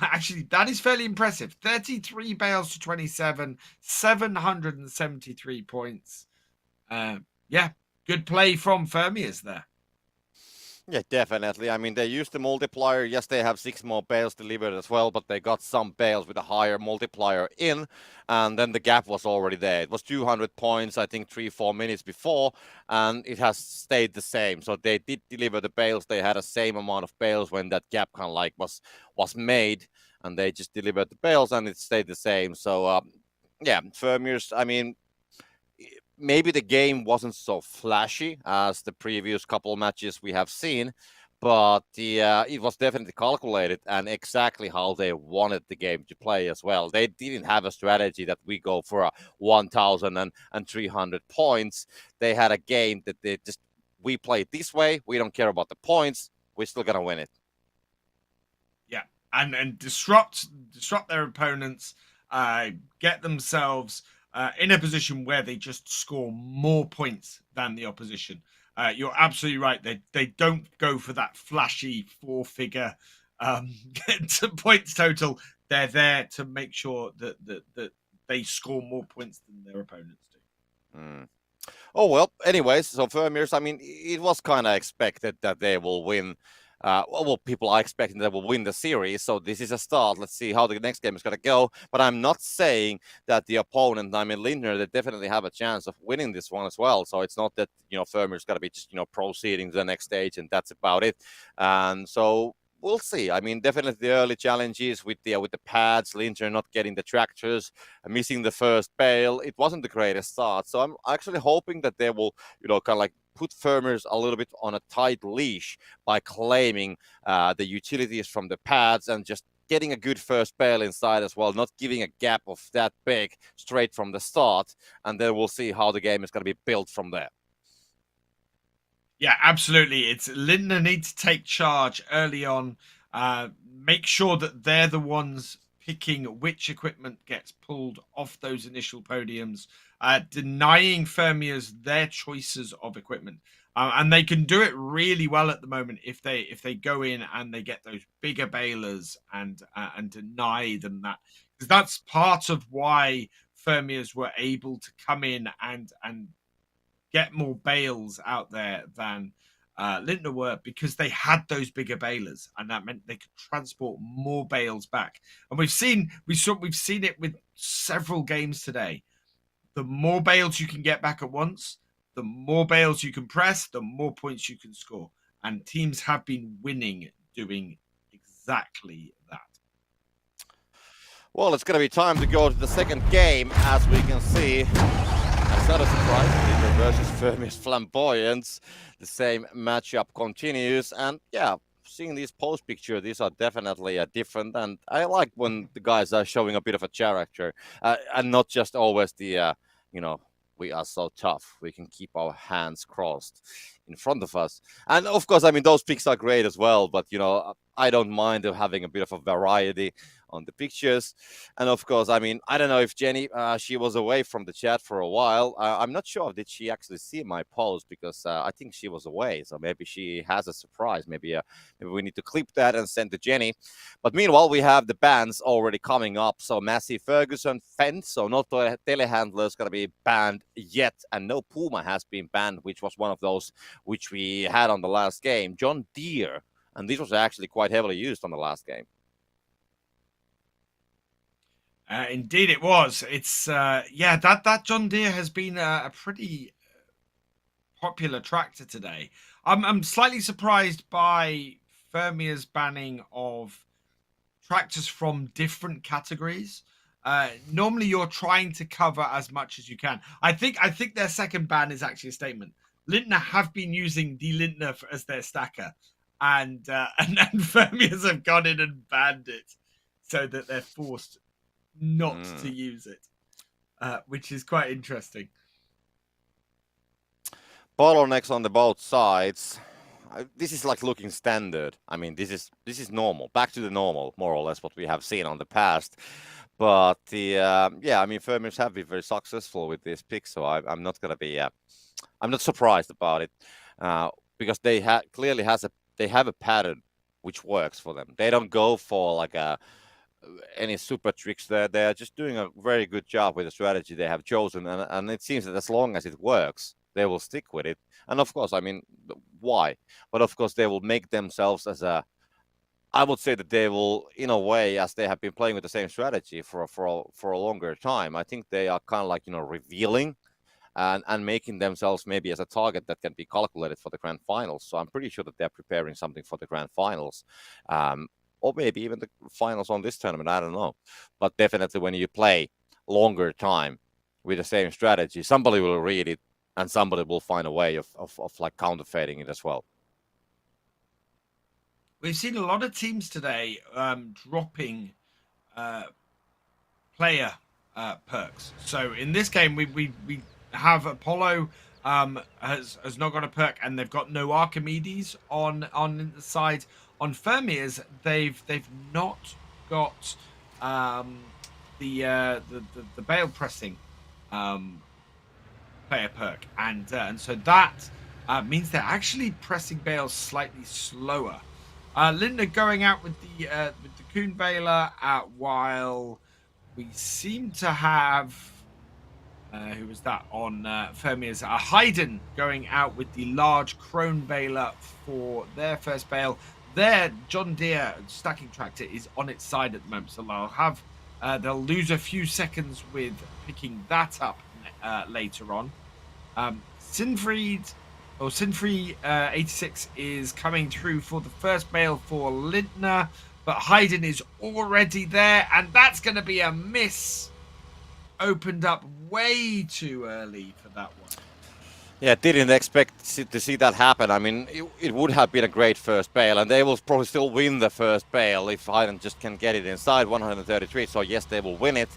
actually, that is fairly impressive. 33 bales to 27, 773 points. Yeah, good play from Fermias there. Yeah, definitely. I mean, they used the multiplier. Yes, they have 6 more bales delivered as well, but they got some bales with a higher multiplier in, and then the gap was already there. It was 200 points, I think, 3-4 minutes before, and it has stayed the same. So they did deliver the bales. They had the same amount of bales when that gap kind of like was made, and they just delivered the bales, and it stayed the same. So, yeah, Fermiers, I mean, maybe the game wasn't so flashy as the previous couple matches we have seen, but it was definitely calculated and exactly how they wanted the game to play as well. They didn't have a strategy that we go for 1,300 points. They had a game that we play this way. We don't care about the points. We're still gonna win it. Yeah, and disrupt their opponents. Get themselves in a position where they just score more points than the opposition. You're absolutely right. They don't go for that flashy 4-figure points total. They're there to make sure that they score more points than their opponents do. Mm. Oh well. Anyways, so Vermeers, I mean, it was kind of expected that they will win. Well, people are expecting they will win the series. So this is a start. Let's see how the next game is going to go. But I'm not saying that the opponent, I mean, Lindner, they definitely have a chance of winning this one as well. So it's not that Vermeer's got to be just proceeding to the next stage and that's about it. And so we'll see. I mean, definitely the early challenges with the pads, Lindner not getting the tractors, missing the first bale. It wasn't the greatest start. So I'm actually hoping that they will, kind of like put Vermeers a little bit on a tight leash by claiming the utilities from the pads and just getting a good first bale inside as well, not giving a gap of that big straight from the start. And then we'll see how the game is going to be built from there. Yeah, absolutely. It's Lindner needs to take charge early on. Make sure that they're the ones picking which equipment gets pulled off those initial podiums, denying Fermiers their choices of equipment. And they can do it really well at the moment if they go in and they get those bigger balers and deny them that, because that's part of why Fermiers were able to come in and get more bales out there than Lindner were, because they had those bigger balers, and that meant they could transport more bales back. And we've seen it with several games today. The more bales you can get back at once, the more bales you can press, the more points you can score. And teams have been winning doing exactly that. Well, it's going to be time to go to the second game, as we can see. It's not a surprise. Lindner versus Fermiers Flamboyance. The same matchup continues. And yeah, seeing these post pictures, these are definitely different. And I like when the guys are showing a bit of a character and not just always the, we are so tough. We can keep our hands crossed in front of us. And of course, I mean, those pics are great as well. But, I don't mind having a bit of a variety on the pictures. And of course, I mean, I don't know if Jenny, she was away from the chat for a while. I'm not sure, did she actually see my post, because I think she was away. So maybe she has a surprise. Maybe we need to clip that and send to Jenny. But meanwhile, we have the bans already coming up. So Massey Ferguson fence, so no telehandler is going to be banned yet. And no Puma has been banned, which was one of those which we had on the last game. John Deere, and this was actually quite heavily used on the last game. Indeed, it was. It's that John Deere has been a pretty popular tractor today. I'm slightly surprised by Fermier's banning of tractors from different categories. Normally, you're trying to cover as much as you can. I think their second ban is actually a statement. Lindner have been using the Lindner as their stacker, and Fermiers have gone in and banned it, so that they're forced not to use it, which is quite interesting. Bottlenecks on the both sides. This is like looking standard. I mean, this is normal, back to the normal, more or less what we have seen on the past. But the I mean, Fermiers have been very successful with this pick, so I'm not gonna be I'm not surprised about it, because they clearly have a pattern which works for them. They don't go for like any super tricks there. They are just doing a very good job with the strategy they have chosen, and it seems that as long as it works, they will stick with it. And of course, I mean, why? But of course, they will make themselves as I would say that they will, in a way, as they have been playing with the same strategy for a longer time. I think they are kind of like revealing and making themselves maybe as a target that can be calculated for the grand finals. So I'm pretty sure that they're preparing something for the grand finals. Or maybe even the finals on this tournament, I don't know. But definitely when you play longer time with the same strategy, somebody will read it and somebody will find a way of like counterfeiting it as well. We've seen a lot of teams today dropping player perks. So in this game, we have Apollo has not got a perk, and they've got no Archimedes on the side. On Fermiers, they've not got the bale pressing player perk, and so that means they're actually pressing bales slightly slower. Lindner going out with the Kuhn Baler, while we seem to have who was that on Fermiers? Haydn going out with the large Crone Baler for their first bale. Their John Deere stacking tractor is on its side at the moment, so they'll lose a few seconds with picking that up later on. Sinfried 86 is coming through for the first bale for Lindner, but Haydn is already there, and that's going to be a miss. Opened up way too early for that one. Yeah, didn't expect to see that happen. I mean, it would have been a great first bale, and they will probably still win the first bale if Haydn just can get it inside 133. So yes, they will win it.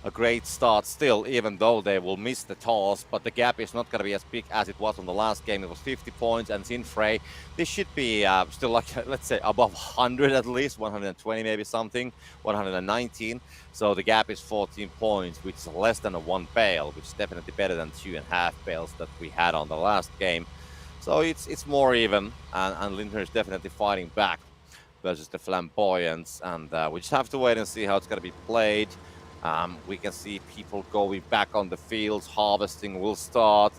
A great start still, even though they will miss the toss, but the gap is not going to be as big as it was on the last game. It was 50 points, and Sinfrey, this should be still like, let's say, above 100 at least, 120 maybe something, 119. So the gap is 14 points, which is less than a one bale, which is definitely better than 2.5 bales that we had on the last game. So it's more even, and Lindner is definitely fighting back versus the Flamboyants, and we just have to wait and see how it's going to be played. We can see people going back on the fields. Harvesting will start.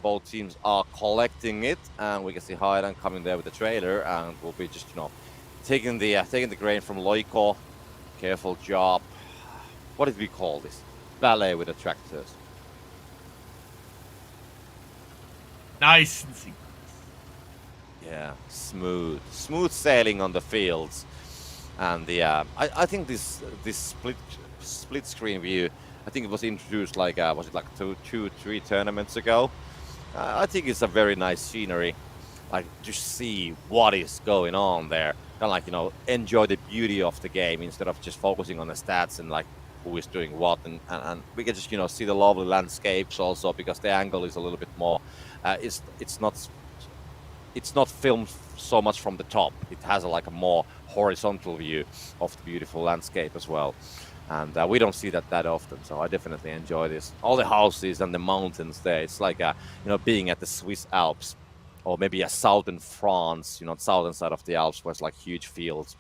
Both teams are collecting it, and we can see Haydn coming there with the trailer, and we'll be just taking the grain from Loiko. Careful job. What did we call this? Ballet with the tractors. Nice and synchronous. Yeah, smooth sailing on the fields, and I think this split screen view, I think it was introduced like was it like 3 tournaments ago. I think it's a very nice scenery, like to see what is going on there, kind of like enjoy the beauty of the game instead of just focusing on the stats and like who is doing what, and we can just see the lovely landscapes also, because the angle is a little bit more it's not filmed so much from the top. It has like a more horizontal view of the beautiful landscape as well. And we don't see that often, so I definitely enjoy this. All the houses and the mountains there. It's like being at the Swiss Alps, or maybe a southern France, southern side of the Alps, where it's like huge fields.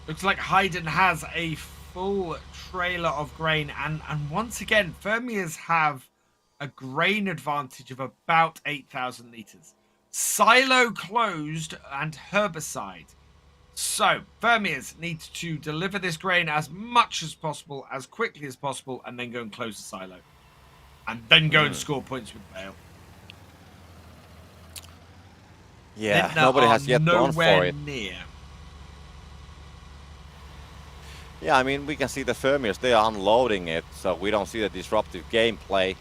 Looks like Haydn has a full trailer of grain, and once again, Fermiers have a grain advantage of about 8,000 litres. Silo closed and herbicide. So, Fermiers needs to deliver this grain as much as possible, as quickly as possible, and then go and close the silo. And then go and score points with Bale. Yeah, Lindner nobody has yet gone for it. Near. Yeah, I mean, we can see the Fermiers, they are unloading it, so we don't see the disruptive gameplay.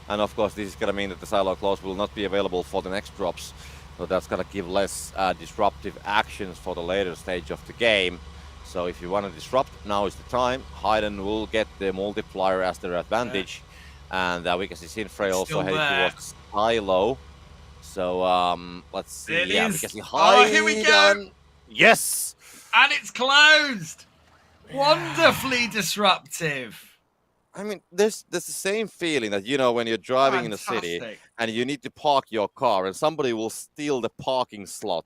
And of course, this is going to mean that the silo close will not be available for the next drops. So that's going to give less disruptive actions for the later stage of the game. So if you want to disrupt, now is the time. Haydn will get the multiplier as their advantage. Yeah. And we can see Sinfrey also heading towards silo. So let's see. It yeah, is. we can see Haydn. Oh, here we go. Yes! And it's closed. Wonderfully disruptive. I mean, there's the same feeling that, when you're driving in a city and you need to park your car and somebody will steal the parking slot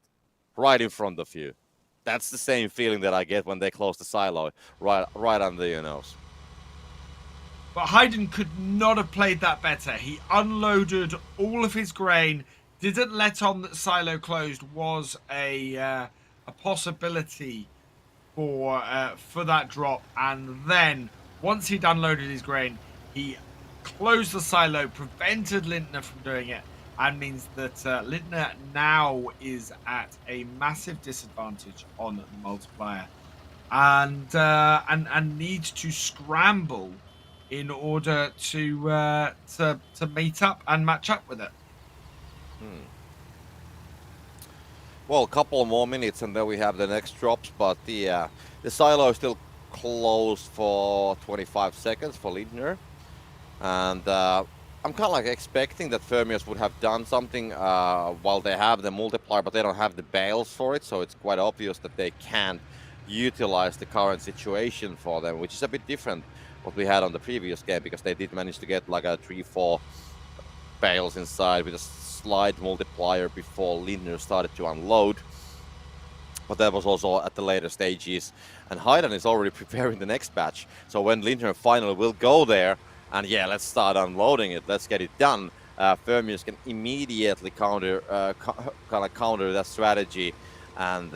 right in front of you. That's the same feeling that I get when they close the silo right under your nose. But Haydn could not have played that better. He unloaded all of his grain, didn't let on that silo closed was a possibility for that drop, and then once he'd unloaded his grain, he closed the silo, prevented Lindner from doing it, and means that Lindner now is at a massive disadvantage on the multiplier, and needs to scramble in order to meet up and match up with it. Well, a couple more minutes and then we have the next drops, but the silo is still closed for 25 seconds for Lindner. And I'm kind of like expecting that Fermiers would have done something while they have the multiplier, but they don't have the bales for it, so it's quite obvious that they can't utilize the current situation for them, which is a bit different what we had on the previous game, because they did manage to get like a 3-4 bales inside with a slide multiplier before Lindner started to unload. But that was also at the later stages. And Hayden is already preparing the next batch. So when Lindner finally will go there, and yeah, let's start unloading it, let's get it done. Fermius can immediately counter that strategy, and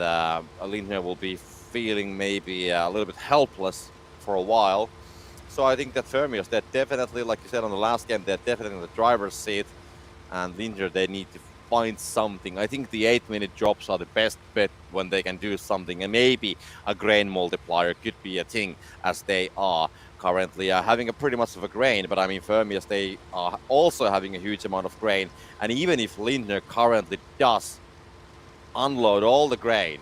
Lindner will be feeling maybe a little bit helpless for a while. So I think that Fermius, they're definitely, like you said on the last game, they're definitely in the driver's seat, and Lindner, they need to find something. I think the 8-minute drops are the best bet when they can do something, and maybe a grain multiplier could be a thing, as they are currently having a pretty much of a grain. But I mean, Fermius, they are also having a huge amount of grain, and even if Lindner currently does unload all the grain,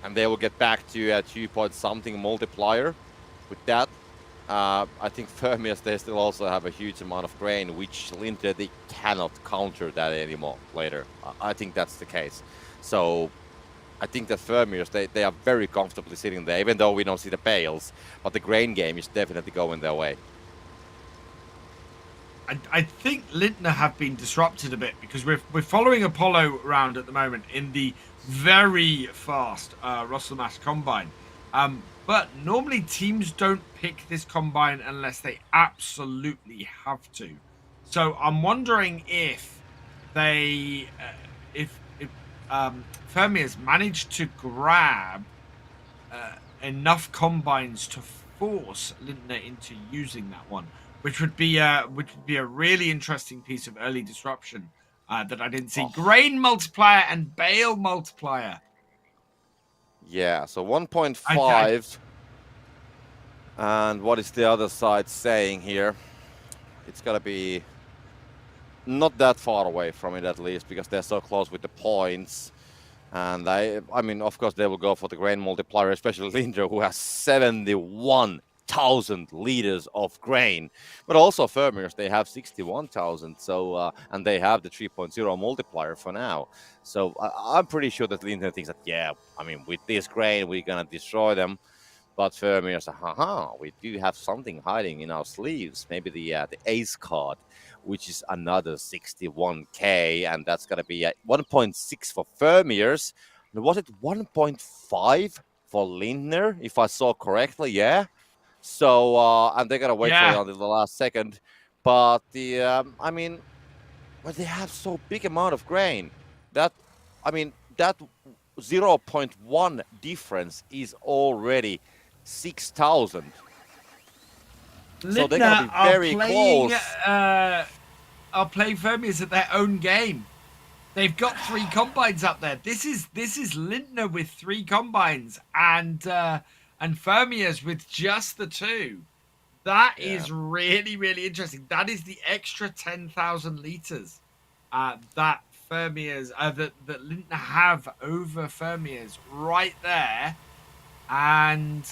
and they will get back to a 2 point something multiplier with that, I think Fermius, they still also have a huge amount of grain, which Lindner, they cannot counter that anymore later. I think that's the case. So I think that Fermius, they are very comfortably sitting there, even though we don't see the bales, but the grain game is definitely going their way. I think Lindner have been disrupted a bit because we're following Apollo around at the moment in the very fast Rosselmash combine. But normally teams don't pick this combine unless they absolutely have to. So I'm wondering if they, if Fermius managed to grab enough combines to force Lindner into using that one, which would be a really interesting piece of early disruption that I didn't see. Grain multiplier and bale multiplier. Yeah, so 1.5. And what is the other side saying here? It's got to be not that far away from it, at least, because they're so close with the points. And I mean, of course, they will go for the grain multiplier, especially Lindner, who has 71,000 liters of grain. But also Fermius, they have 61,000. So, and they have the 3.0 multiplier for now. So I'm pretty sure that Lindner thinks that, yeah, I mean, with this grain, we're going to destroy them. But Fermius, we do have something hiding in our sleeves. Maybe the ace card, which is another 61k, and that's gonna be 1.6 for Fermius. Was it 1.5 for Lindner, if I saw correctly? Yeah. So and they're gonna wait for it until the last second. But I mean, but they have so big amount of grain that, I mean, that 0.1 difference is already 6,000. So they're gonna be very close. Are playing Fermius at their own game. They've got 3 combines up there. This is Lindner with 3 combines and Fermius with just the 2. That is really, really interesting. That is the extra 10,000 liters that Fermius that Lindner have over Fermius right there, and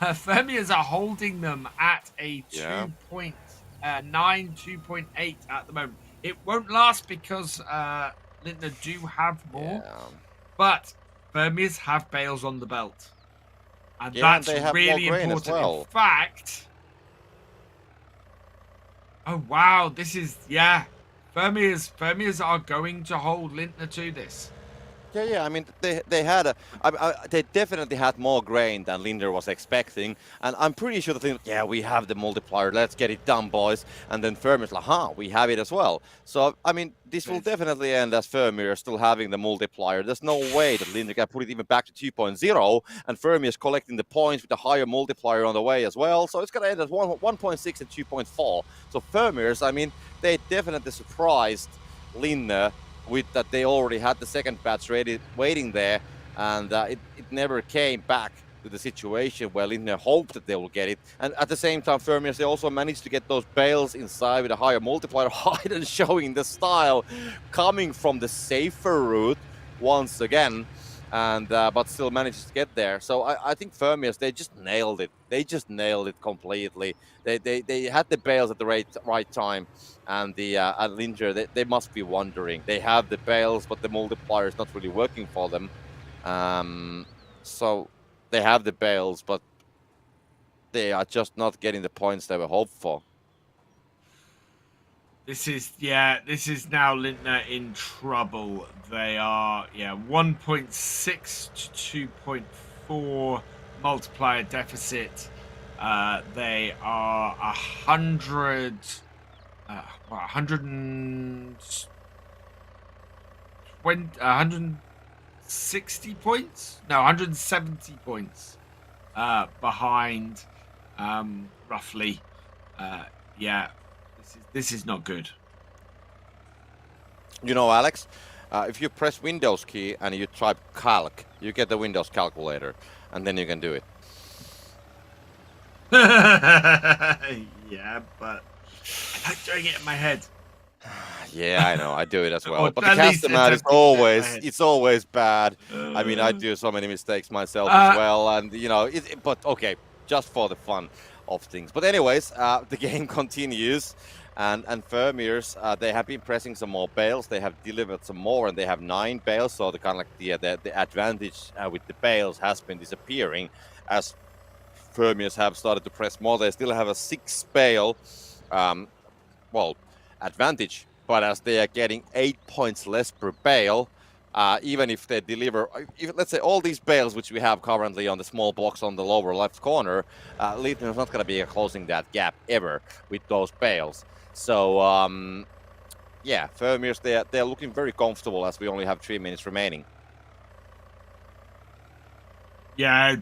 Fermius are holding them at a 2.9, 2.8 at the moment. It won't last because Lindner do have more, but Fermius have bales on the belt, and that's really important. In fact, oh wow, this is Fermius are going to hold Lindner to this. Yeah. I mean, they had they definitely had more grain than Lindner was expecting, and I'm pretty sure that we have the multiplier. Let's get it done, boys. And then Fermius, we have it as well. So I mean, this will definitely end as Fermius still having the multiplier. There's no way that Lindner can put it even back to 2.0, and Fermius collecting the points with a higher multiplier on the way as well. So it's gonna end at 1.6 and 2.4. So Fermius, I mean, they definitely surprised Lindner with that they already had the second batch ready, waiting there, and it never came back to the situation where Lindner hoped that they will get it. And at the same time, Fermius, they also managed to get those bales inside with a higher multiplier, Hayden showing the style, coming from the safer route once again, and but still manages to get there. So I think Fermius, they just nailed it. They just nailed it completely. They had the bales at the right time. And the at Lindner, they must be wondering. They have the bales, but the multiplier is not really working for them. So they have the bales, but they are just not getting the points they were hoped for. This is now Lintner in trouble. They are 1.6 to 2.4 multiplier deficit. They are 160 points? No, 170 points behind, roughly. Yeah, this is not good. You know, Alex, if you press Windows key and you type calc, you get the Windows calculator, and then you can do it. Yeah, but I like doing it in my head. Yeah, I know, I do it as well. Or But the at least Castomat is attempting to do it in my always, head. it's always bad. I mean, I do so many mistakes myself as well, and you know, but okay, just for the fun of things. But anyways, the game continues, and Vermeers, they have been pressing some more bales. They have delivered some more, and they have 9 bales. So the kind of like the advantage with the bales has been disappearing as Vermeers have started to press more. They still have a 6 bale, well, advantage, but as they are getting 8 points less per bale, even if they deliver, let's say all these bales which we have currently on the small box on the lower left corner, Leitner is not going to be closing that gap ever with those bales. So yeah, Vermeers, they're looking very comfortable as we only have 3 minutes remaining. Yeah,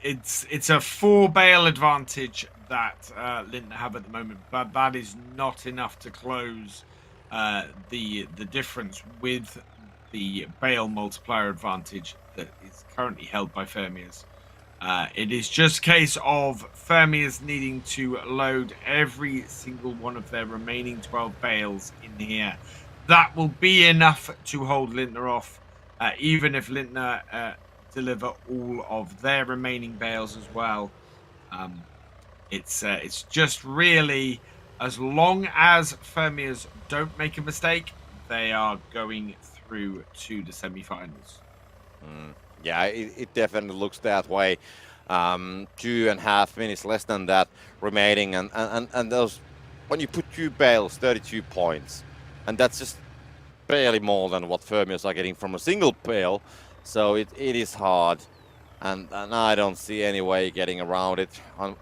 it's a 4 bale advantage that Lintner have at the moment, but that is not enough to close the difference with the bale multiplier advantage that is currently held by Fermiers. It is just a case of Fermiers needing to load every single one of their remaining 12 bales in here. That will be enough to hold Lintner off, even if Lintner deliver all of their remaining bales as well. It's just really, as long as Fermiers don't make a mistake, they are going through to the semi-finals. Yeah, it definitely looks that way. 2.5 minutes less than that remaining, and those, when you put 2 bales, 32 points, and that's just barely more than what Fermiers are getting from a single bale. So it is hard, and I don't see any way getting around it.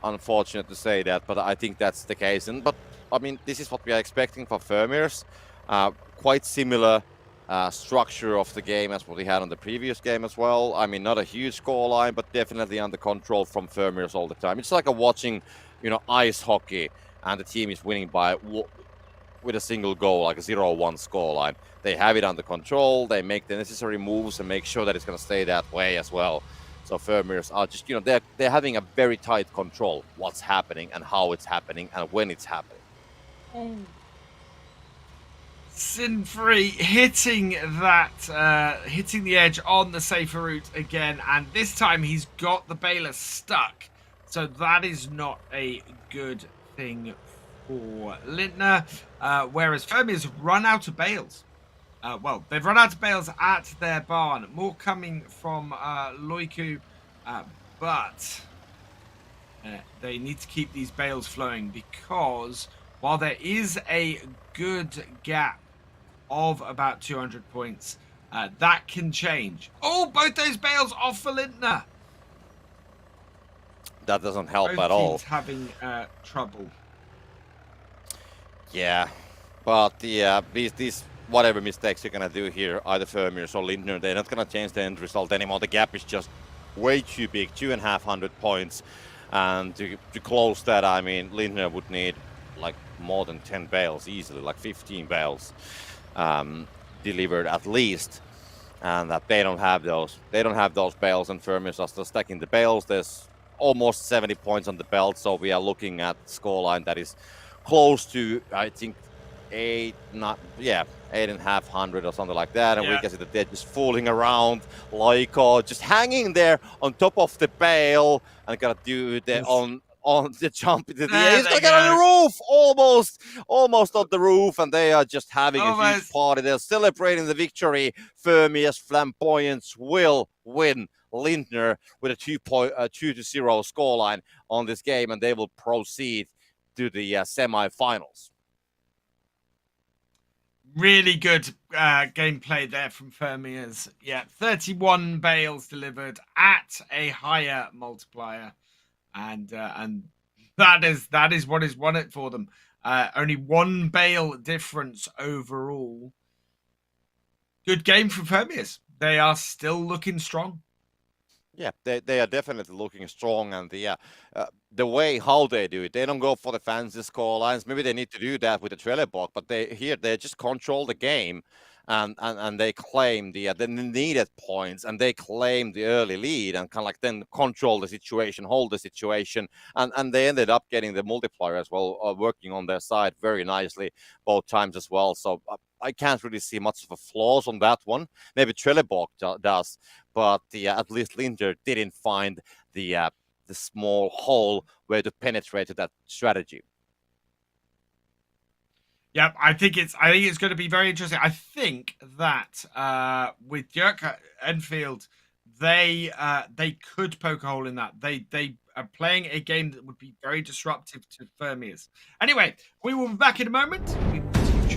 Unfortunate to say that, but I think that's the case. But I mean, this is what we are expecting for Fermiers. Quite similar structure of the game as what we had on the previous game as well. I mean, not a huge scoreline, but definitely under control from Vermeers all the time. It's like watching, ice hockey, and the team is winning by with a single goal, like a 0-1 scoreline. They have it under control. They make the necessary moves and make sure that it's going to stay that way as well. So Vermeers are just, they're having a very tight control what's happening and how it's happening and when it's happening. Sin-free hitting the edge on the safer route again, and this time he's got the baler stuck. So that is not a good thing for Lintner. Whereas Fermiers run out of bales. Well, they've run out of bales at their barn. More coming from Loiku, but they need to keep these bales flowing, because while there is a good gap of about 200 points, that can change. Oh, both those bales off for Lintner. That doesn't help Both at all. teams having trouble. Yeah, but these whatever mistakes you're gonna do here, either Vermeers or Lindner, they're not gonna change the end result anymore. The gap is just way too big, 250 points, and to close that, I mean, Lindner would need like more than 10 bales easily, like 15 bales delivered at least, and that they don't have those. They don't have those bales, and Vermeers are still stacking the bales. There's almost 70 points on the belt, so we are looking at scoreline that is close to, I think, 8,500 or something like that, and we can see that they're just fooling around, Loiko just hanging there on top of the bale, and gotta do the on the jump into the air. He's gonna get on the roof, almost on the roof, and they are just having a huge party. They're celebrating the victory. Fermiers Flamboyants will win Lindner with a 2-0 scoreline on this game, and they will proceed to the semi-finals. Really good gameplay there from Fermiers. Yeah, 31 bales delivered at a higher multiplier, and that is what has won it for them. Only 1 bale difference overall. Good game from Fermiers. They are still looking strong. Yeah, they are definitely looking strong, and the way how they do it, they don't go for the fancy score lines. Maybe they need to do that with the trailer block, but they just control the game, and they claim the needed points, and they claim the early lead, and kind of like then control the situation, hold the situation, and they ended up getting the multiplier as well, working on their side very nicely both times as well. So I can't really see much of a flaws on that one. Maybe Trelleborg does, but at least Linder didn't find the small hole where to penetrate to that strategy. Yep, I think it's going to be very interesting. I think that with Jörg Enfield, they could poke a hole in that. They are playing a game that would be very disruptive to Fermiers. Anyway, we will be back in a moment. We will continue.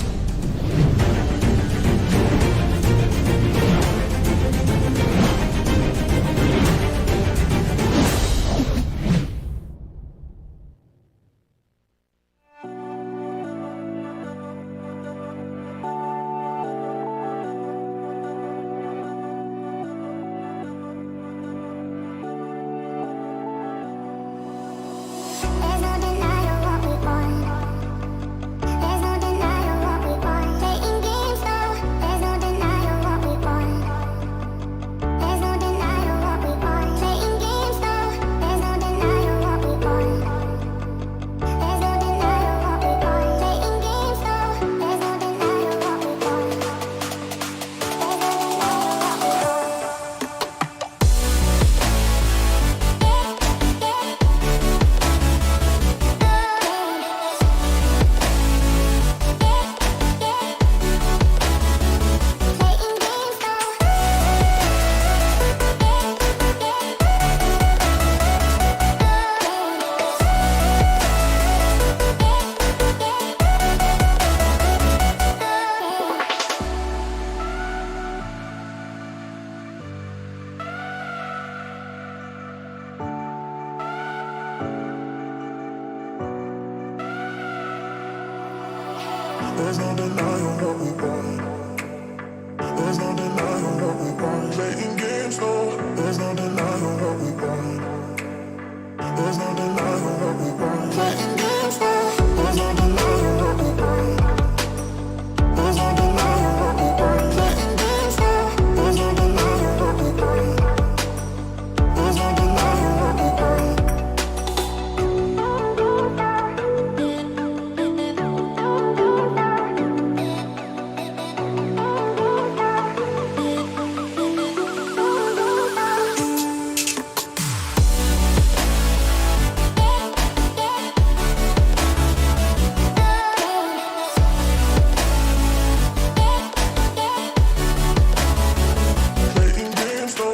There's no denying what we want. There's no denying what we want. Playing games, no. There's no denying what we want. There's no denying what we want. Playing games, no. There's no denying what we want. There's no denying what we want. Playing games, no. There's no denying what we want. There's no denying what we want. Playing games, There's no denying what we want. There's no denying what we want. Playing games, no. There's no denying what we want. There's no denying what we want. Playing games, no. There's no denying what we want. There's no denying what we want. Playing games, no. There's no denying what we want. There's no denying what we want. Playing games, no.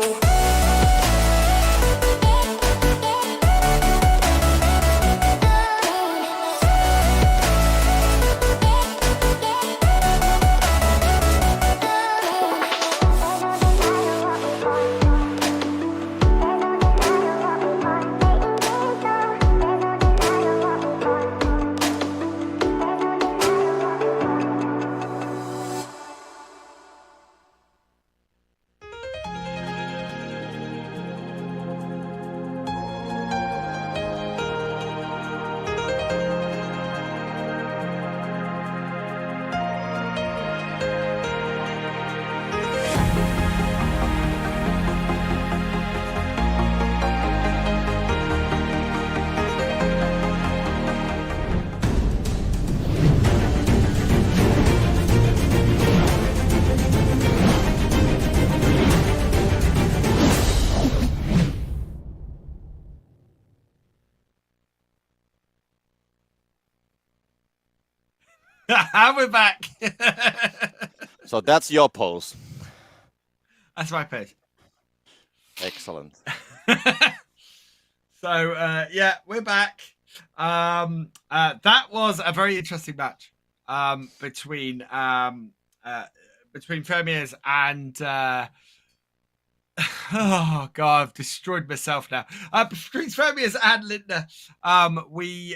We're back. So that's your pose. That's my page. Excellent. So yeah, we're back. That was a very interesting match. between Fermiers and oh god, I've destroyed myself now. Between Fermiers and Lindner, we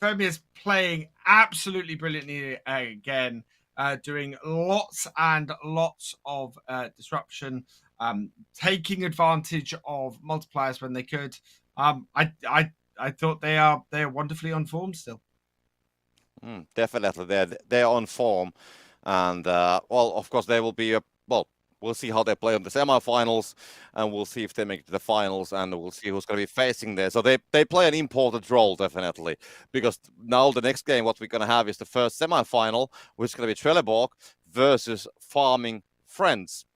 Fermiers playing absolutely brilliantly again, doing lots and lots of disruption, taking advantage of multipliers when they could. I thought they are wonderfully on form still. Definitely, they're on form, and well, of course, they will be well. We'll see how they play on the semifinals, and we'll see if they make it to the finals, and we'll see who's going to be facing there. So they play an important role, definitely, because now the next game, what we're going to have is the first semifinal, which is going to be Trelleborg versus Farming Friends.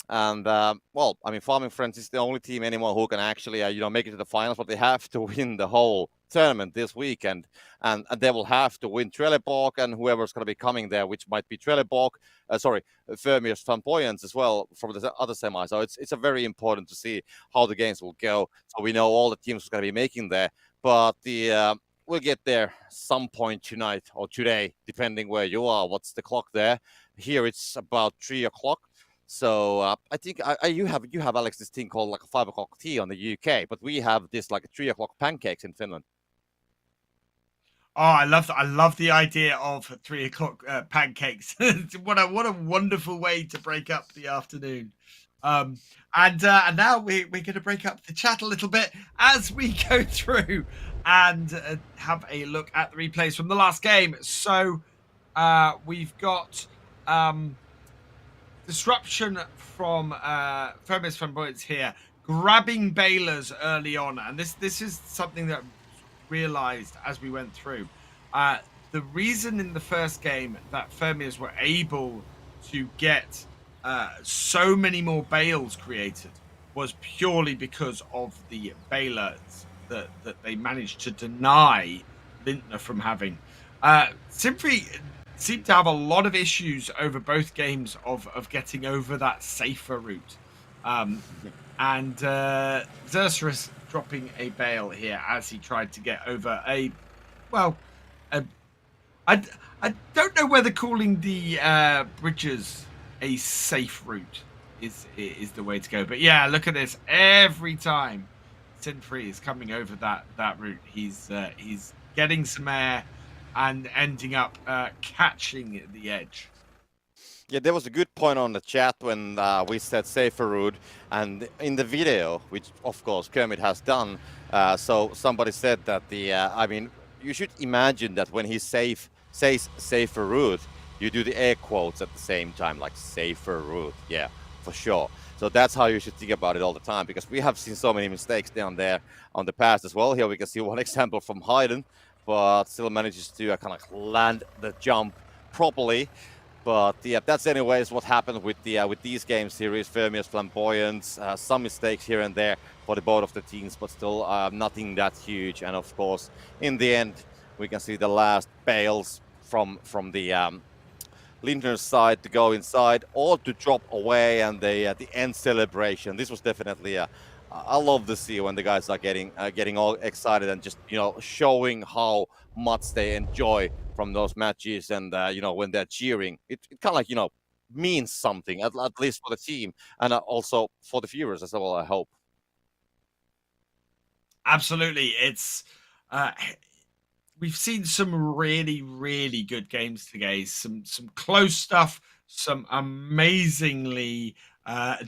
And well, I mean, Farming Friends is the only team anymore who can actually, make it to the finals, but they have to win the whole tournament this weekend, and they will have to win Trelleborg and whoever's going to be coming there, which might be Trelleborg, Fermiers Flamboyants as well from the other semi. So it's a very important to see how the games will go. So we know all the teams who's going to be making there, but we'll get there some point tonight or today, depending where you are. What's the clock there? Here it's about 3 o'clock. So I think you have Alex this thing called like a 5 o'clock tea on the UK, but we have this like 3 o'clock pancakes in Finland. Oh, I love the idea of 3 o'clock pancakes. what a wonderful way to break up the afternoon. And now we're going to break up the chat a little bit as we go through and have a look at the replays from the last game. So we've got disruption from Fermiers Flamboyants here, grabbing Balers early on, and this is something that realized as we went through. The reason in the first game that Fermiers were able to get so many more bales created was purely because of the balers that they managed to deny Lindner from having. Simply seemed to have a lot of issues over both games of getting over that safer route. And Xerxes dropping a bale here as he tried to get over I don't know whether calling the bridges a safe route is the way to go. But yeah, look at this. Every time Sinfree is coming over that route, he's getting some air and ending up catching the edge. Yeah, there was a good point on the chat when we said safer route, and in the video, which of course Kermit has done, so somebody said that you should imagine that when he says safer route, you do the air quotes at the same time, like safer route. Yeah, for sure. So that's how you should think about it all the time, because we have seen so many mistakes down there on the past as well. Here we can see one example from Hayden, but still manages to kind of land the jump properly. But yeah, that's anyways what happened with these game series. Fermiers Flamboyants, some mistakes here and there for the both of the teams, but still nothing that huge. And of course, in the end, we can see the last bales from the Lindner's side to go inside or to drop away, and the end celebration. This was definitely I love to see when the guys are getting all excited and just showing how much they enjoy from those matches, and when they're cheering, it kind of like means something at least for the team and also for the viewers as well, I hope. Absolutely, it's we've seen some really, really good games today. Some close stuff, some amazingly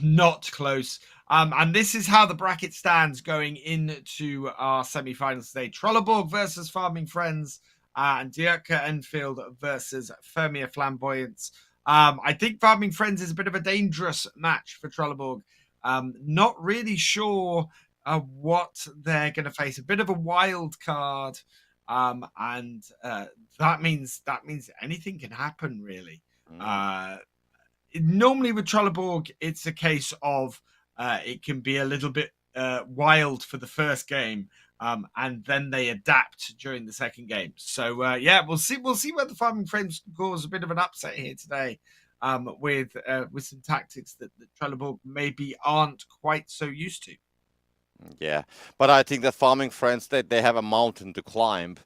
not close. And this is how the bracket stands going into our semi-finals today. Trelleborg versus Farming Friends, and Dierke Enfield versus Fermier Flamboyants. I think Farming Friends is a bit of a dangerous match for Trelleborg. Not really sure what they're going to face. A bit of a wild card. And that means anything can happen, really. Normally with Trelleborg, it's a case of it can be a little bit wild for the first game, and then they adapt during the second game. So yeah, we'll see whether Farming Friends cause a bit of an upset here today, with some tactics that Trelleborg maybe aren't quite so used to. Yeah, but I think that Farming Friends, they have a mountain to climb.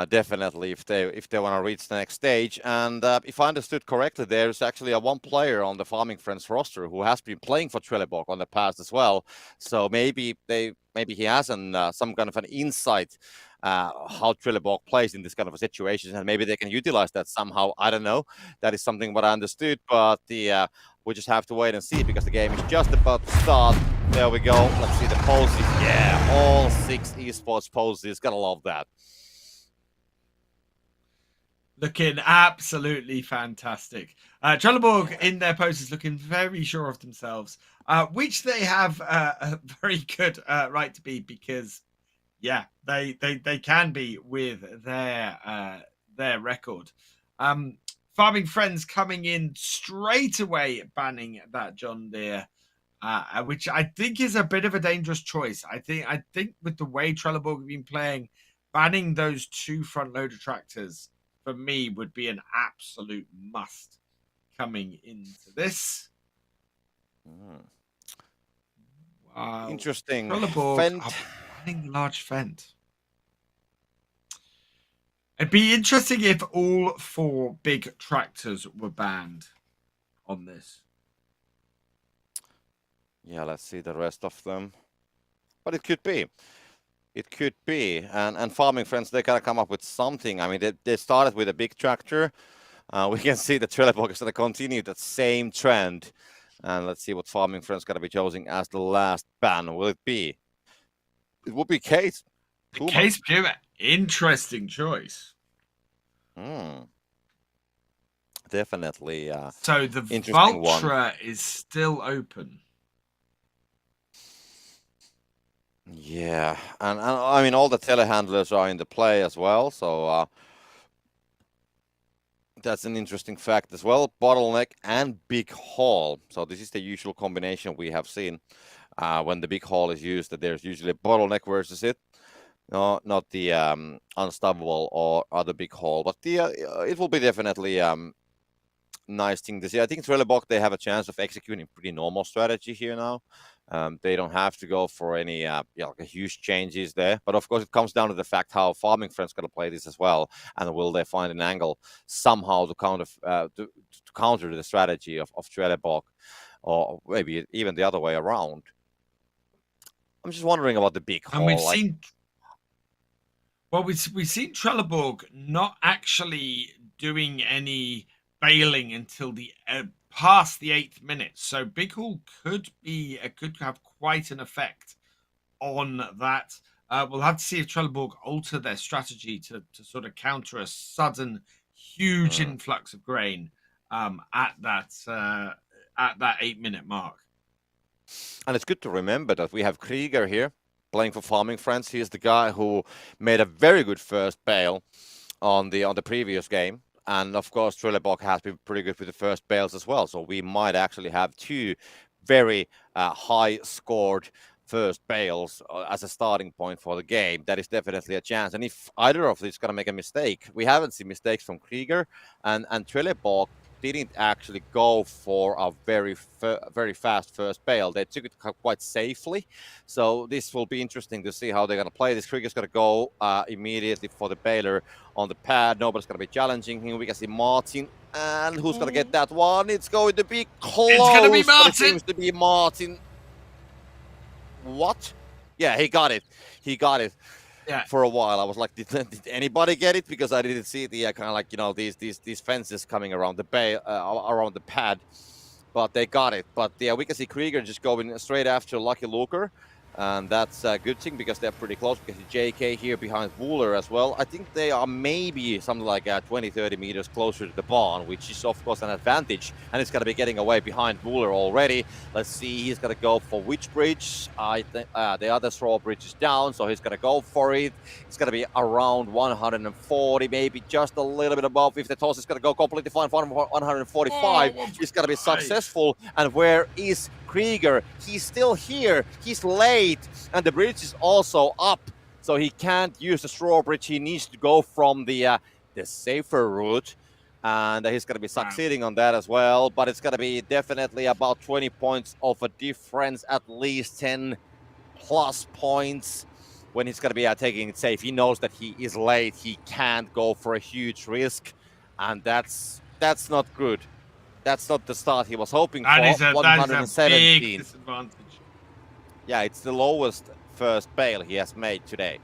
definitely if they want to reach the next stage. And if I understood correctly, there's actually a one player on the Farming Friends roster who has been playing for Trelleborg on the past as well. So maybe he has some kind of an insight how Trelleborg plays in this kind of a situation, and maybe they can utilize that somehow. I don't know. That is something what I understood, but we just have to wait and see because the game is just about to start. There we go. Let's see the poses. Yeah, all 6 esports poses. Gotta love that. Looking absolutely fantastic. Trelleborg in their poses looking very sure of themselves, which they have a very good right to be because, yeah, they can be with their record. Farming Friends coming in straight away, banning that John Deere, which I think is a bit of a dangerous choice. I think with the way Trelleborg have been playing, banning those 2 front loader tractors for me would be an absolute must coming into this. Wow. Interesting. Trelleborg Fent. are banning large Fent. It'd be interesting if all 4 big tractors were banned on this. Yeah, let's see the rest of them. But it could be. It could be. And Farming Friends, they gotta come up with something. I mean, they started with a big tractor. We can see that Trelleborg is gonna continue that same trend. And let's see what Farming Friends gonna be choosing as the last ban. Will it be? It would be Case. Case Puma, interesting choice. Definitely. So the Vultra is still open. Yeah, and I mean all the telehandlers are in the play as well, so that's an interesting fact as well. Bottleneck and big haul. So this is the usual combination we have seen when the big haul is used. That there's usually a bottleneck versus it. No, not the unstoppable or other big haul, but it will be definitely nice thing to see. I think Trelleborg, they have a chance of executing pretty normal strategy here now. They don't have to go for any like huge changes there. But of course, it comes down to the fact how Farming Friends going to play this as well, and will they find an angle somehow to counter the strategy of Trelleborg, or maybe even the other way around. I'm just wondering about the big haul. And we've seen. Well, we've seen Trelleborg not actually doing any bailing until the past the 8th minute. So Big Haul could have quite an effect on that. We'll have to see if Trelleborg alter their strategy to sort of counter a sudden huge influx of grain at that 8-minute mark. And it's good to remember that we have Krieger here playing for Farming Friends. He is the guy who made a very good first bale on the previous game. And of course, Trelleborg has been pretty good with the first bales as well. So we might actually have 2 very high scored first bales as a starting point for the game. That is definitely a chance. And if either of these is going to make a mistake, we haven't seen mistakes from Krieger, and Trelleborg didn't actually go for a very fast first bale. They took it quite safely. So this will be interesting to see how they're going to play. This Krieger's going to go immediately for the baler on the pad. Nobody's going to be challenging him. We can see Martin. And who's going to get that one? It's going to be close. It's going to be Martin. It seems to be Martin. What? Yeah, he got it. He got it. Yeah. For a while, I was like, did anybody get it? Because I didn't see the kind of like, these fences coming around the bay, around the pad, but they got it. But yeah, we can see Krieger just going straight after Lucky Luker, and that's a good thing because they're pretty close. We can see JK here behind Wooler as well. I think they are maybe something like 20-30 meters closer to the barn, which is of course an advantage, and it's going to be getting away behind Wooler already. Let's see, he's going to go for which bridge? I think the other straw bridge is down, so he's going to go for it. It's going to be around 140, maybe just a little bit above. If the toss is going to go completely fine for 145, he's going to be successful. And where is Krieger? He's still here. He's late, and the bridge is also up, so he can't use the straw bridge. He needs to go from the safer route, and he's going to be succeeding on that as well. But it's going to be definitely about 20 points of a difference, at least 10 plus points. when he's going to be taking it safe. He knows that he is late. He can't go for a huge risk, and that's not good. That's not the start he was hoping for. That is a big 117. disadvantage. Yeah, it's the lowest first bail he has made today.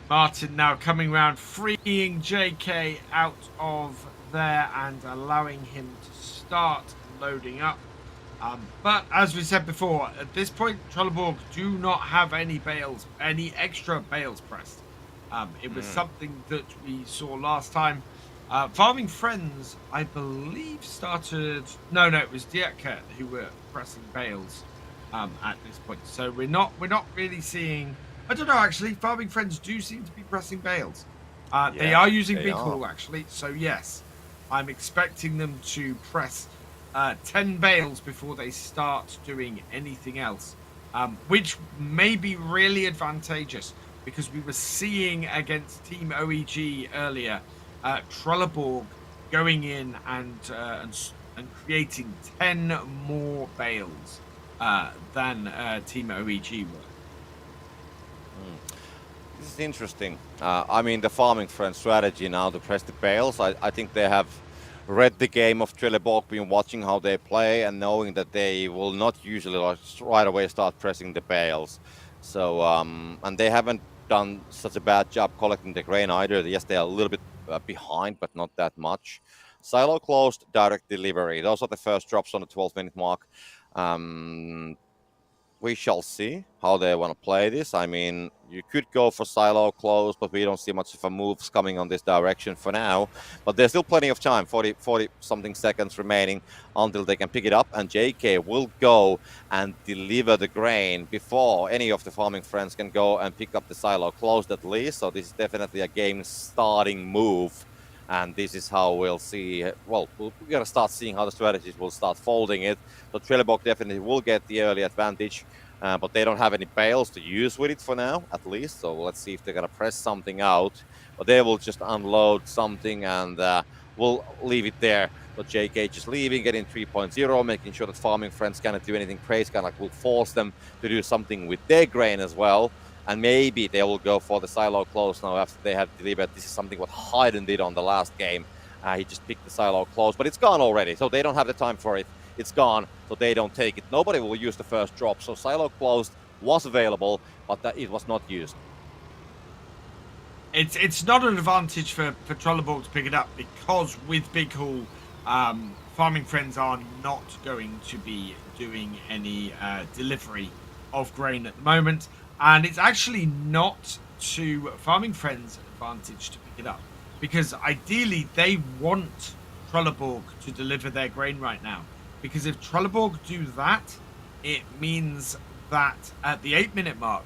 Martin now coming round, freeing JK out of there and allowing him to start loading up. But as we said before, at this point, Trelleborg do not have any extra bales pressed. It was something that we saw last time. Farming Friends, I believe, started. No, it was Dietka who were pressing bales at this point. So we're not really seeing. I don't know, actually. Farming Friends do seem to be pressing bales. They are using Big Haul, actually. So, yes, I'm expecting them to press 10 bales before they start doing anything else, which may be really advantageous because we were seeing against Team OEG earlier, Trelleborg going in and creating 10 more bales than Team OEG were. This is interesting. I mean, the Farming Friends strategy now to press the bales, I think they have read the game of Trelleborg, been watching how they play and knowing that they will not usually right away start pressing the bales. So, and they haven't done such a bad job collecting the grain either. Yes, they are a little bit behind, but not that much. Silo closed, direct delivery. Those are the first drops on the 12-minute mark. We shall see how they want to play this. I mean, you could go for silo close, but we don't see much of a moves coming on this direction for now. But there's still plenty of time, 40 something seconds remaining until they can pick it up. And JK will go and deliver the grain before any of the Farming Friends can go and pick up the silo closed at least. So this is definitely a game starting move. And this is how we'll see, well, we're going to start seeing how the strategies will start folding it. So Trelleborg definitely will get the early advantage, but they don't have any bales to use with it for now, at least. So let's see if they're going to press something out. But they will just unload something and we'll leave it there. So JK just leaving, getting 3.0, making sure that Farming Friends cannot do anything crazy, kind of like will force them to do something with their grain as well. And maybe they will go for the silo close now after they have delivered. This is something what Hayden did on the last game. He just picked the silo close, but it's gone already. So they don't have the time for it. It's gone, so they don't take it. Nobody will use the first drop. So silo closed was available, but it was not used. It's not an advantage for Trelleborg to pick it up because with Big Haul, Farming Friends are not going to be doing any delivery of grain at the moment. And it's actually not to Farming Friends' advantage to pick it up because ideally they want Trelleborg to deliver their grain right now. Because if Trelleborg do that, it means that at the 8-minute mark,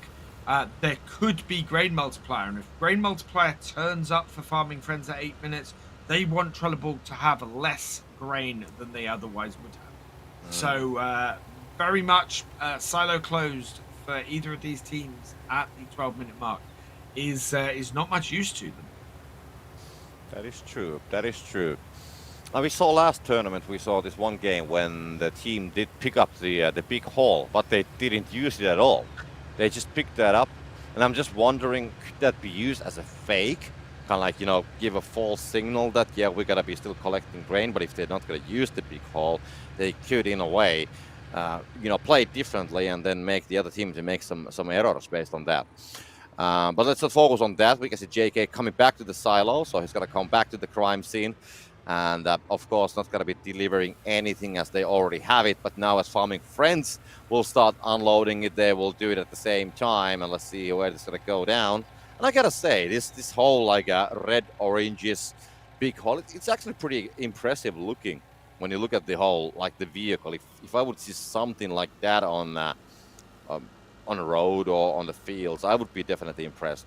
there could be grain multiplier. And if grain multiplier turns up for Farming Friends at 8 minutes, they want Trelleborg to have less grain than they otherwise would have. So very much silo closed for either of these teams at the 12-minute mark is not much use to them. That is true. That is true. Now we saw last tournament, we saw this one game when the team did pick up the Big Haul, but they didn't use it at all. They just picked that up, and I'm just wondering, could that be used as a fake? Kind of like, you know, give a false signal that, yeah, we're going to be still collecting grain, but if they're not going to use the Big Haul, they could, in a way, you know, play it differently and then make the other team to make some errors based on that. But let's not focus on that. We can see JK coming back to the silo, so he's going to come back to the crime scene. And of course, not going to be delivering anything as they already have it. But now as Farming Friends will start unloading it, they will do it at the same time. And let's see where this is going to go down. And I got to say, this whole like red, oranges, Big Haul, it's actually pretty impressive looking. When you look at the whole, like the vehicle, if I would see something like that on a road or on the fields, I would be definitely impressed.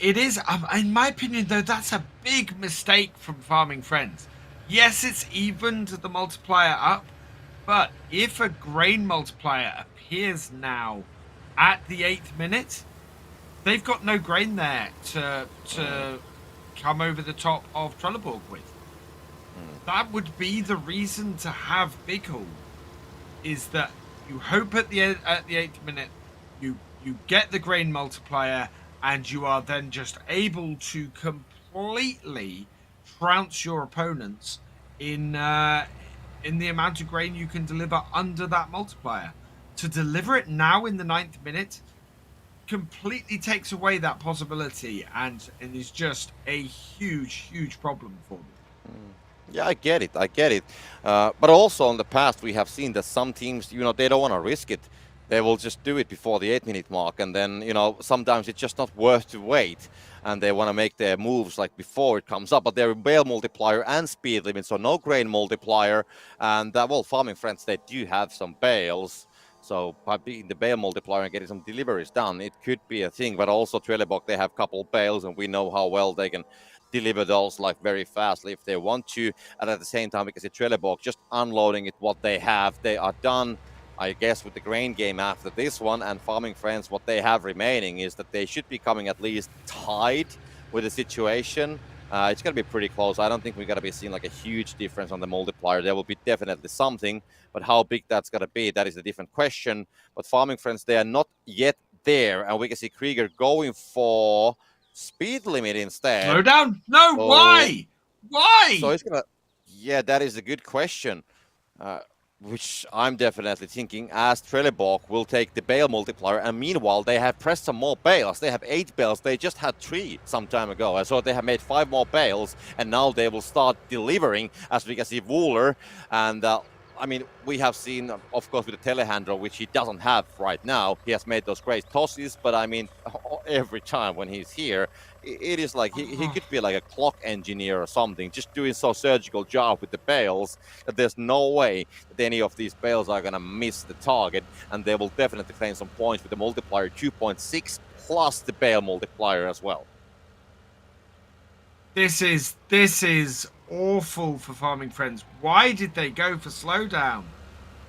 It is, in my opinion, though, that's a big mistake from Farming Friends. Yes, it's evened the multiplier up, but if a grain multiplier appears now at the 8th minute, they've got no grain there to come over the top of Trelleborg with. that would be the reason to have big haul, is that you hope at the 8th minute you get the grain multiplier, and you are then just able to completely trounce your opponents in the amount of grain you can deliver under that multiplier. To deliver it now in the 9th minute completely takes away that possibility, and is just a huge problem for them. Yeah, I get it. I get it. But also in the past, we have seen that some teams, they don't want to risk it. They will just do it before the 8-minute mark. And then, sometimes it's just not worth to wait. And they want to make their moves like before it comes up. But they're bale multiplier and speed limit, so no grain multiplier. And, farming friends, they do have some bales. So by being the bale multiplier and getting some deliveries done, it could be a thing. But also Trelleborg, they have a couple bales, and we know how well they can deliver those like very fastly if they want to. And at the same time, because it's Trelleborg just unloading it what they have, they are done, I guess, with the grain game after this one. And farming friends, what they have remaining is that they should be coming at least tied with the situation. It's going to be pretty close. I don't think we're going to be seeing like a huge difference on the multiplier. There will be definitely something, but how big that's going to be, that is a different question. But farming friends, they are not yet there. And we can see Krieger going for speed limit instead. Slow down. No, So- why So it's gonna. Yeah, that is a good question. Which I'm definitely thinking, as Trelleborg will take the bale multiplier, and meanwhile they have pressed some more bales. They have 8 bales. They just had 3 some time ago, and so they have made 5 more bales, and now they will start delivering, as we can see Wooler. And we have seen, of course, with the telehandler, which he doesn't have right now. He has made those great tosses, but every time when he's here, it is like he could be like a clock engineer or something, just doing so surgical job with the bales that there's no way that any of these bales are gonna miss the target, and they will definitely claim some points with the multiplier 2.6 plus the bale multiplier as well. This is awful for farming friends. Why did they go for slowdown?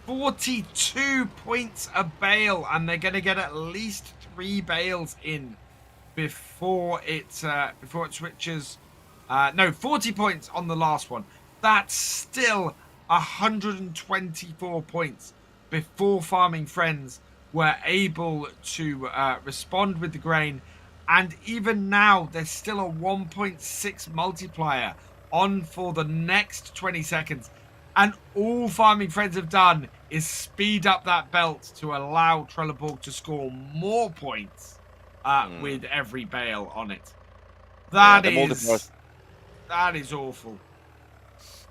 42 points a bale, and they're going to get at least 3 bales in before it switches. No, 40 points on the last one. That's still 124 points before farming friends were able to respond with the grain. And even now, there's still a 1.6 multiplier on for the next 20 seconds. And all farming friends have done is speed up that belt to allow Trelleborg to score more points with every bale on it. That is awful.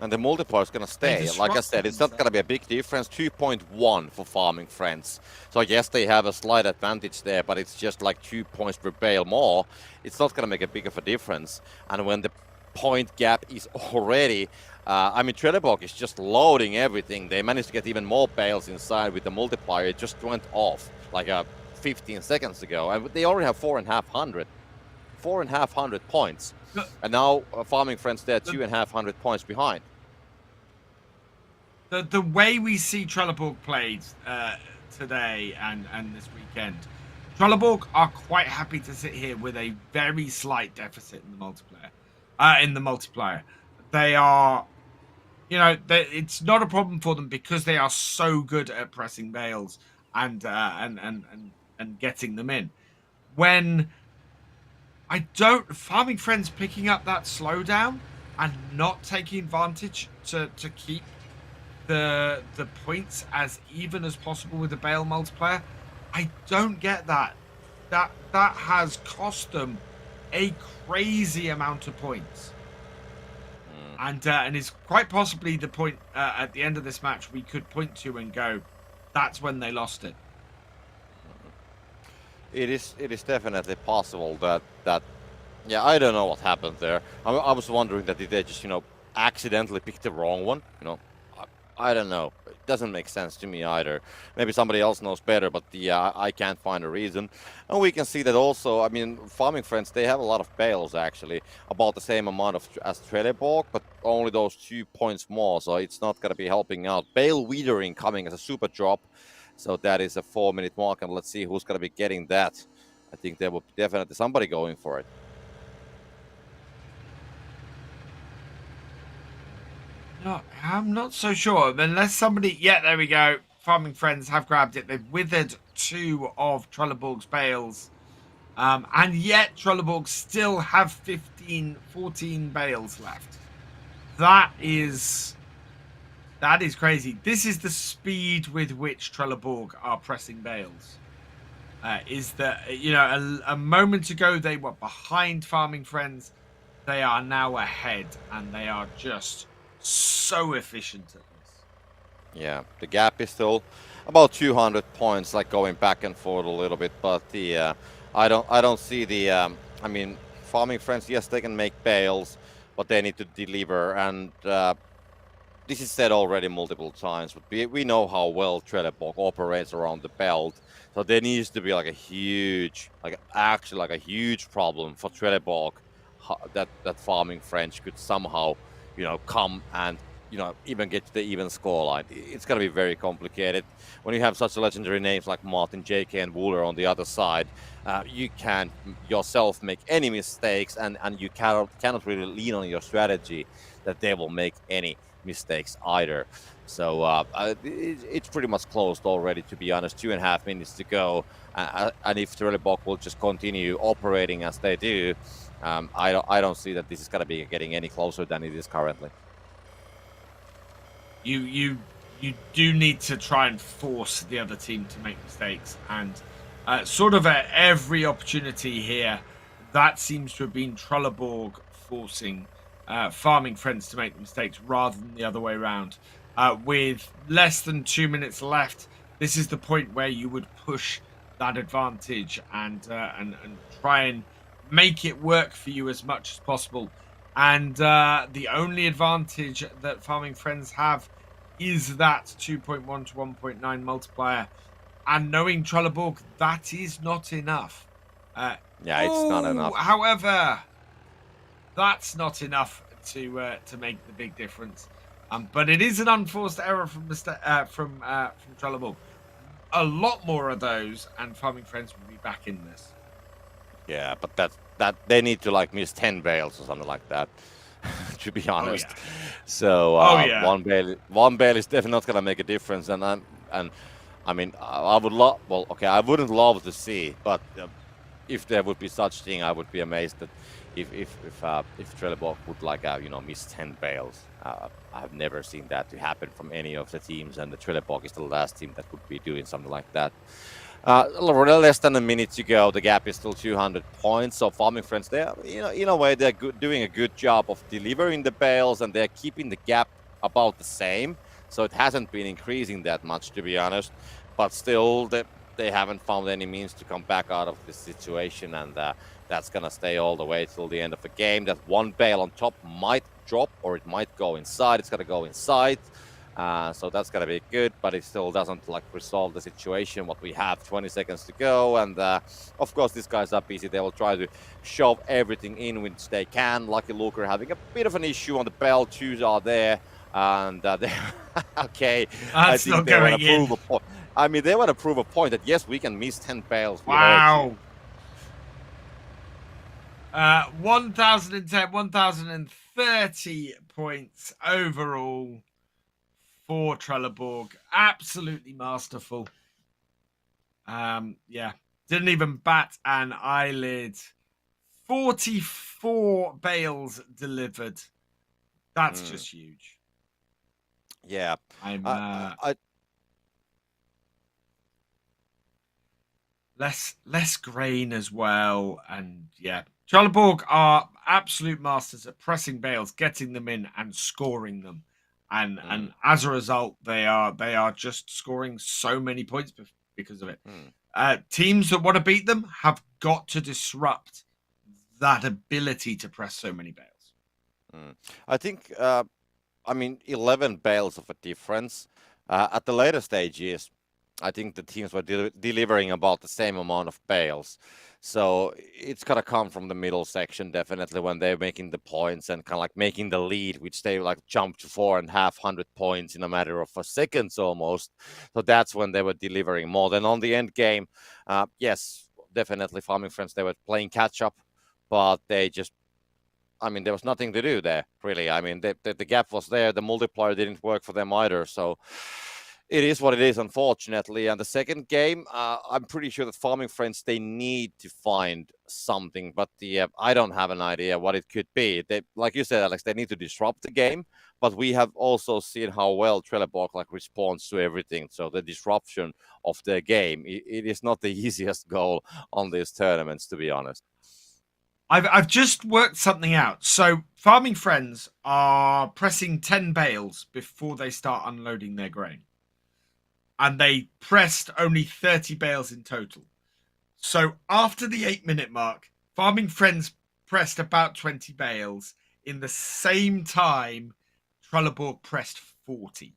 And the multiplier is going to stay. Like I said, it's not going to be a big difference. 2.1 for farming friends. So yes, they have a slight advantage there, but it's just like 2 points per bale more. It's not going to make a big of a difference. And when the point gap is already, Trelleborg is just loading everything. They managed to get even more bales inside with the multiplier. It just went off like 15 seconds ago. And they already have 4,500. 4,500 points. And now farming friends, they're 2,500 points behind. The way we see Trelleborg played today and this weekend, Trelleborg are quite happy to sit here with a very slight deficit in the multiplier. They are, it's not a problem for them because they are so good at pressing bales and getting them in. When farming friends picking up that slowdown and not taking advantage to keep the points as even as possible with the bale multiplier, I don't get that. That has cost them a crazy amount of points. And is quite possibly the point at the end of this match we could point to and go, that's when they lost it. It is definitely possible that I don't know what happened there. I was wondering that did they just accidentally pick the wrong one? I don't know. It doesn't make sense to me either. Maybe somebody else knows better, but I can't find a reason. And we can see that also. Farming friends, they have a lot of bales actually, about the same amount as Trelleborg, but only those 2 points more. So it's not going to be helping out. Bale weedering coming as a super drop. So that is a 4-minute mark, and let's see who's going to be getting that. I think there will be definitely somebody going for it. No, I'm not so sure. Unless somebody, yeah, there we go. Farming friends have grabbed it. They've withered two of Trelleborg's bales. And yet Trelleborg still have 14 bales left. That is crazy. This is the speed with which Trelleborg are pressing bales. Is that, a moment ago they were behind Farming Friends. They are now ahead, and they are just so efficient at this. Yeah, the gap is still about 200 points, like going back and forth a little bit. But I don't see the. I mean, Farming Friends, yes, they can make bales, but they need to deliver. And this is said already multiple times, but we know how well Trelleborg operates around the belt. So there needs to be like a huge, like a huge problem for Trelleborg that Farming French could somehow, come and even get to the even score line. It's gonna be very complicated when you have such legendary names like Martin, JK, and Wooler on the other side. You can't yourself make any mistakes, and you cannot really lean on your strategy that they will make any mistakes either. So it's pretty much closed already, to be honest. 2.5 minutes to go, and if Trelleborg will just continue operating as they do, I don't see that this is going to be getting any closer than it is currently. You do need to try and force the other team to make mistakes, and sort of at every opportunity here, that seems to have been Trelleborg forcing Farming Friends to make mistakes rather than the other way around. With less than 2 minutes left, this is the point where you would push that advantage and try and make it work for you as much as possible. And the only advantage that Farming Friends have is that 2.1 to 1.9 multiplier. And knowing Trelleborg, that is not enough. Yeah, it's not enough. However, that's not enough to make the big difference. But it is an unforced error from Trelleborg. A lot more of those, and Farming Friends will be back in this. Yeah, but that they need to like miss 10 bales or something like that. To be honest. yeah. So Yeah. one bale is definitely not gonna make a difference, and I mean I would love. Well, okay, I wouldn't love to see, but if there would be such thing, I would be amazed that if Trelleborg would miss 10 bales. I've never seen that to happen from any of the teams, and the Trelleborg is the last team that would be doing something like that. Less than a minute to go. The gap is still 200 points. So Farming Friends, they in a way they're doing a good job of delivering the bales, and they're keeping the gap about the same. So it hasn't been increasing that much, to be honest. But still, they haven't found any means to come back out of this situation, and that's gonna stay all the way till the end of the game. That one bale on top might drop, or it might go inside. It's gonna go inside. So that's gonna be good, but it still doesn't resolve the situation. What we have, 20 seconds to go, and of course these guys are busy. They will try to shove everything in which they can. Lucky Luker having a bit of an issue on the bell. Twos are there, and they okay. I That's think not they want going to prove in. a point. I mean, they want to prove a point that yes, we can miss 10 bales. Wow. 1,010, 1,030 points overall for Trelleborg. Absolutely masterful. Yeah, didn't even bat an eyelid. 44 bales delivered. That's just huge. Yeah, I'm I less grain as well, and yeah, Trelleborg are absolute masters at pressing bales, getting them in, and scoring them, and as a result, they are just scoring so many points because of it. Teams that want to beat them have got to disrupt that ability to press so many bales. I think. I mean, 11 bales of a difference. At the later stages, I think the teams were delivering about the same amount of bales. So it's going to come from the middle section, definitely, when they're making the points and kind of making the lead, which they jumped to 4,500 points in a matter of a seconds almost. So that's when they were delivering more. Than on the end game, yes, definitely Farming Friends, they were playing catch up, but they just I mean, there was nothing to do there, really. I mean, the gap was there. The multiplier didn't work for them either. So it is what it is, unfortunately. And the second game, I'm pretty sure that Farming Friends, they need to find something, but I don't have an idea what it could be. They, like you said, Alex, they need to disrupt the game, but we have also seen how well Trelleborg responds to everything. So the disruption of the game, it is not the easiest goal on these tournaments, to be honest. I've just worked something out. So Farming Friends are pressing 10 bales before they start unloading their grain. And they pressed only 30 bales in total. So after the 8-minute mark, Farming Friends pressed about 20 bales. In the same time, Trelleborg pressed 40.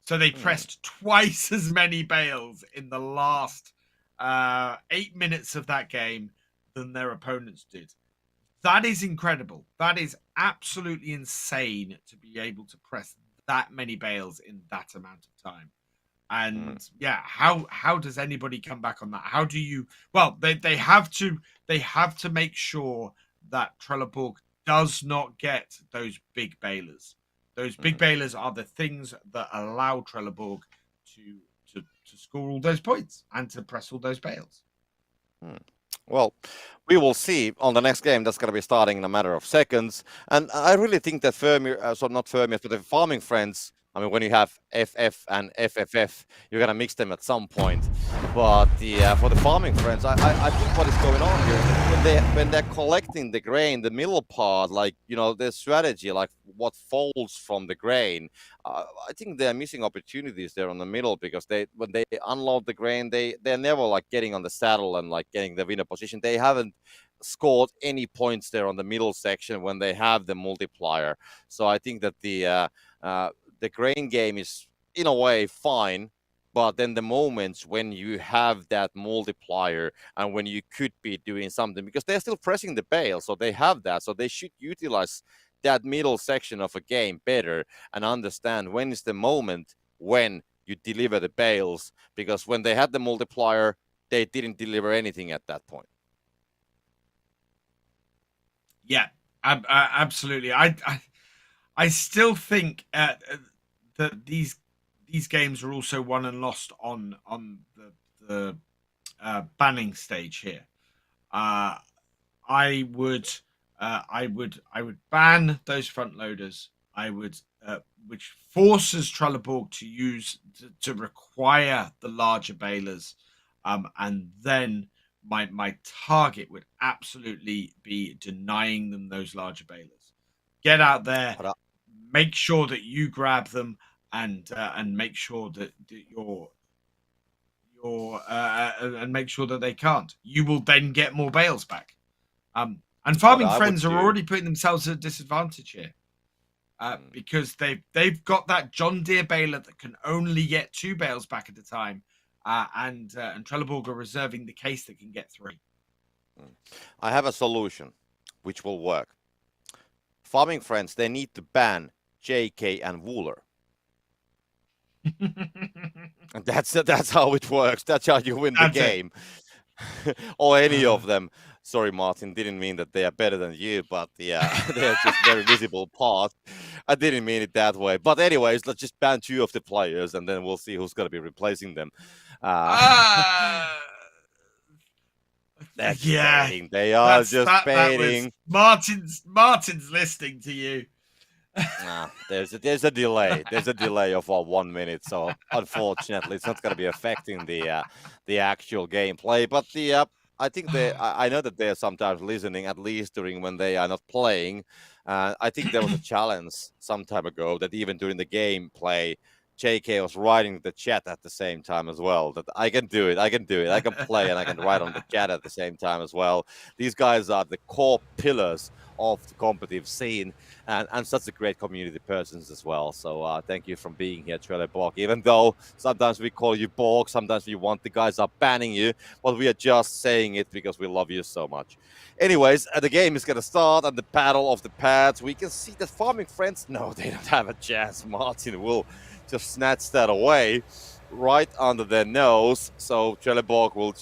So they pressed twice as many bales in the last 8 minutes of that game than their opponents did. That is incredible. That is absolutely insane to be able to press that many bales in that amount of time. And yeah, how does anybody come back on that? How do you? Well, they have to make sure that Trelleborg does not get those big balers. Those big balers are the things that allow Trelleborg to score all those points and to press all those bales. Well, we will see on the next game. That's going to be starting in a matter of seconds. And I really think that not Fermier, but the Farming Friends, I mean, when you have FF and FFF, you're going to mix them at some point. But for the Farming Friends, I think what is going on here, when they're collecting the grain, the middle part, their strategy, like what falls from the grain, I think they're missing opportunities there on the middle, because when they unload the grain, they're never getting on the saddle and getting the winner position. They haven't scored any points there on the middle section when they have the multiplier. So I think that the grain game is in a way fine, but then the moments when you have that multiplier and when you could be doing something, because they're still pressing the bale, so they have that, so they should utilize that middle section of a game better and understand when is the moment when you deliver the bales, because when they had the multiplier, they didn't deliver anything at that point. Yeah, absolutely. I still think that these games are also won and lost on the banning stage here. I would ban those front loaders. I would, which forces Trelleborg to require the larger balers, and then my target would absolutely be denying them those larger balers. Get out there, make sure that you grab them, and make sure that and make sure that they can't. You will then get more bales back. And Farming Friends are already putting themselves at a disadvantage here, because they've got that John Deere baler that can only get 2 bales back at a time, and Trelleborg are reserving the case that can get 3. I have a solution which will work. Farming Friends, they need to ban JK and Wooler. And that's how it works. That's how you win the game. Or any of them. Sorry, Martin, didn't mean that they are better than you, but they're just very visible part. I didn't mean it that way. But anyways, let's just ban 2 of the players, and then we'll see who's going to be replacing them. That's baiting. They are just baiting. Martin's listening to you. There's a delay. There's a delay of 1 minute, so unfortunately, it's not going to be affecting the actual gameplay. But I think I know that they're sometimes listening, at least during when they are not playing. I think there was a challenge some time ago that even during the gameplay, JK was writing the chat at the same time as well. That I can do it. I can play and I can write on the chat at the same time as well. These guys are the core pillars of the competitive scene, and such a great community persons as well. So thank you for being here, Trelleborg. Even though sometimes we call you Borg, sometimes we want the guys are banning you, but we are just saying it because we love you so much. Anyways, the game is going to start, and the battle of the pads. We can see that Farming Friends, no, they don't have a chance. Martin will just snatch that away right under their nose. So Trelleborg will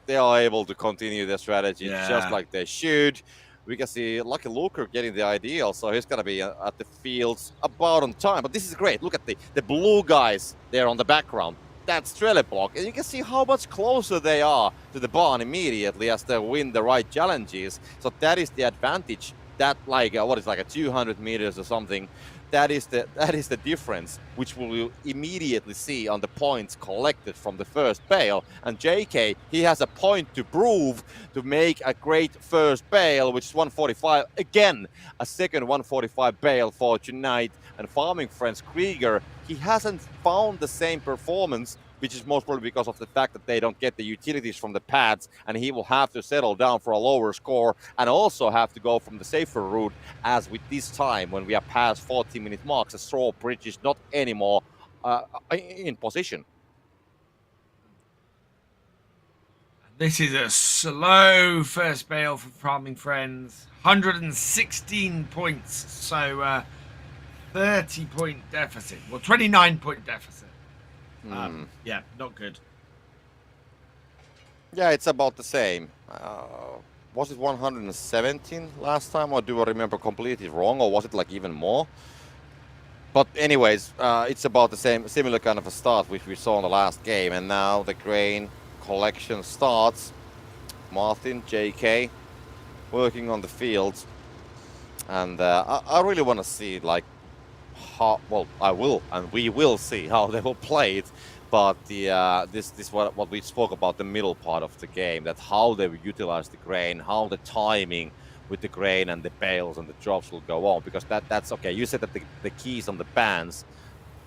they are able to continue their strategy just like they should. we can see Lucky Luker getting the ideal, so he's gonna be at the fields about on time. But this is great. Look at the blue guys there on the background. That's Trelleborg, and you can see how much closer they are to the barn immediately as they win the right challenges. So that is the advantage. That like what is like a 200 meters or something. That is the difference, which we will immediately see on the points collected from the first bale. And JK, he has a point to prove to make a great first bale, which is 145. Again, a second 145 bale for tonight. And Farming Friends Krieger, he hasn't found the same performance, which is most probably because of the fact that they don't get the utilities from the pads, and he will have to settle down for a lower score and also have to go from the safer route, as with this time when we are past 40-minute marks, a straw bridge is not anymore in position. This is a slow first bale for Farming Friends. 116 points, so 30-point deficit. Well, 29-point deficit. Yeah, not good. Yeah, it's about the same. Was it 117 last time, or do I remember completely wrong, or was it like even more? But anyways, it's about the same, similar kind of a start which we saw in the last game, and now the grain collection starts. Martin, JK, working on the fields, and I really want to see like how well I will, and we will see how they will play it. But this what we spoke about, the middle part of the game, that how they will utilize the grain, how the timing with the grain and the bales and the drops will go on, because that's okay. You said that the keys on the bands,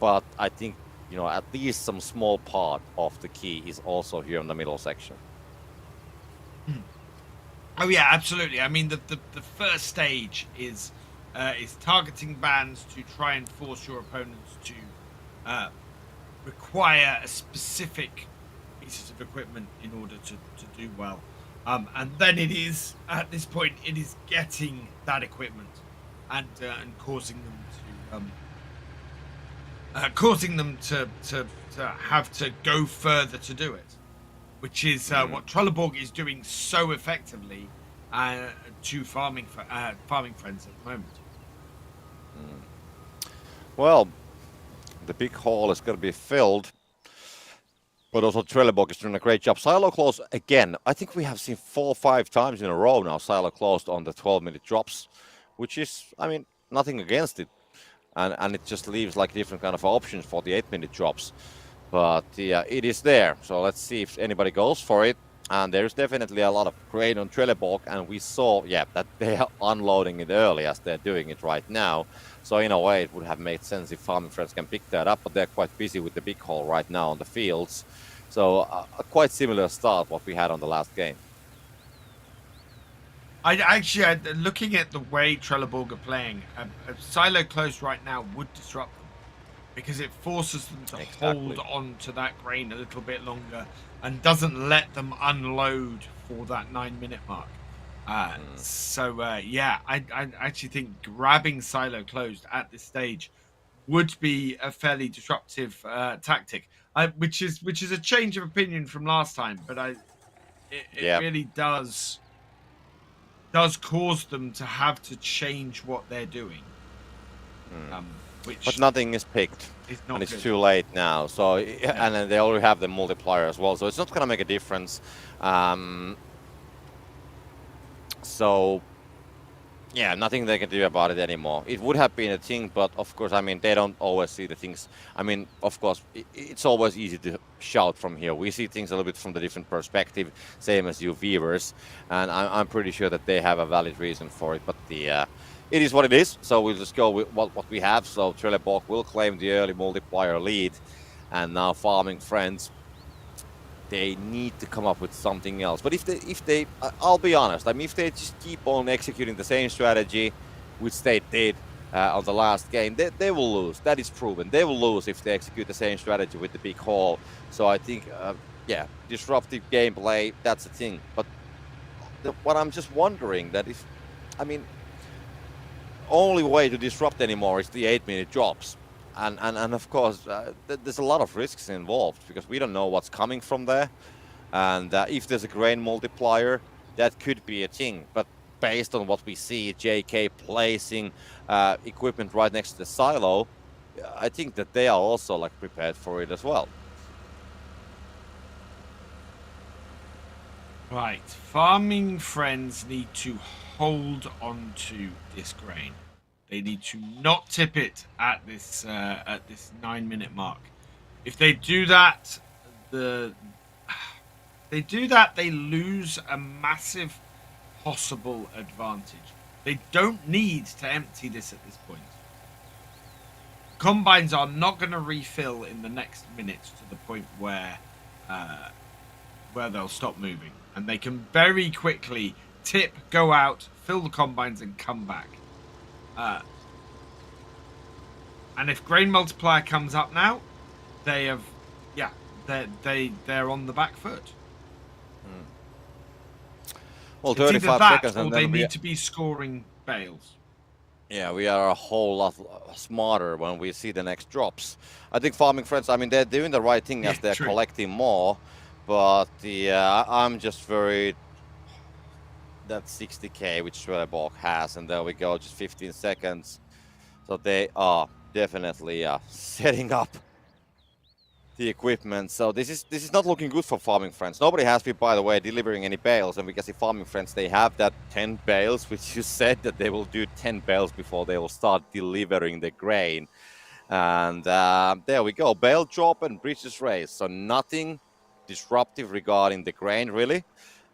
but I think at least some small part of the key is also here in the middle section. Oh yeah, absolutely. I mean, the first stage is targeting bands to try and force your opponents to require a specific pieces of equipment in order to do well. And then it is, at this point, it is getting that equipment and causing them to have to go further to do it, which is what Trelleborg is doing so effectively to farming friends at the moment. Well, the big hall is going to be filled, but also Trelleborg is doing a great job. Silo close again. I think we have seen 4 or 5 times in a row now Silo closed on the 12-minute drops, which is, I mean, nothing against it. And it just leaves like different kind of options for the 8-minute drops. But yeah, it is there. So let's see if anybody goes for it. And there's definitely a lot of grain on Trelleborg, and we saw, that they are unloading it early as they're doing it right now. So in a way, it would have made sense if Farming Friends can pick that up, but they're quite busy with the big haul right now on the fields. So a quite similar start what we had on the last game. Looking at the way Trelleborg are playing, a silo close right now would disrupt them, because it forces them to hold on to that grain a little bit longer and doesn't let them unload for that 9-minute mark. So I actually think grabbing silo closed at this stage would be a fairly disruptive tactic, which is a change of opinion from last time, but it really does cause them to have to change what they're doing. But nothing is picked, and it's too late now. So and then they already have the multiplier as well, so it's not going to make a difference. So yeah, nothing they can do about it anymore. It would have been a thing, but of course, I mean, they don't always see the things. I mean, of course, it's always easy to shout from here. We see things a little bit from the different perspective, same as you viewers, and I'm pretty sure that they have a valid reason for it. But it is what it is, so we'll just go with what we have. So Trelleborg will claim the early multiplier lead, and now Farming Friends, they need to come up with something else. But if they, I'll be honest, I mean, if they just keep on executing the same strategy, which they did on the last game, they will lose. That is proven. They will lose if they execute the same strategy with the big haul. So I think, disruptive gameplay, that's the thing. But what I'm just wondering that if, I mean, only way to disrupt anymore is the 8-minute drops. And of course, there's a lot of risks involved, because we don't know what's coming from there. And if there's a grain multiplier, that could be a thing. But based on what we see, JK placing equipment right next to the silo, I think that they are also like prepared for it as well. Right, farming friends need to hold on to this grain. They need to not tip it at this 9-minute mark. If they do that, they lose a massive possible advantage. They don't need to empty this at this point. Combines are not going to refill in the next minute to the point where they'll stop moving, and they can very quickly tip, go out, fill the combines, and come back. And if grain multiplier comes up now, they're on the back foot. Well, It's 35 either that seconds, or and they then need to be scoring bales. yeah, we are a whole lot smarter when we see the next drops. I think farming friends, I mean, they're doing the right thing as they're true. collecting more, but I'm just worried that 60k which Trelleborg has, and there we go, just 15 seconds. So they are definitely setting up the equipment. So this is not looking good for farming friends. Nobody has been, by the way, delivering any bales, and we can see farming friends, they have that 10 bales, which you said that they will do 10 bales before they will start delivering the grain. And there we go, bale drop and bridges race. So nothing disruptive regarding the grain really.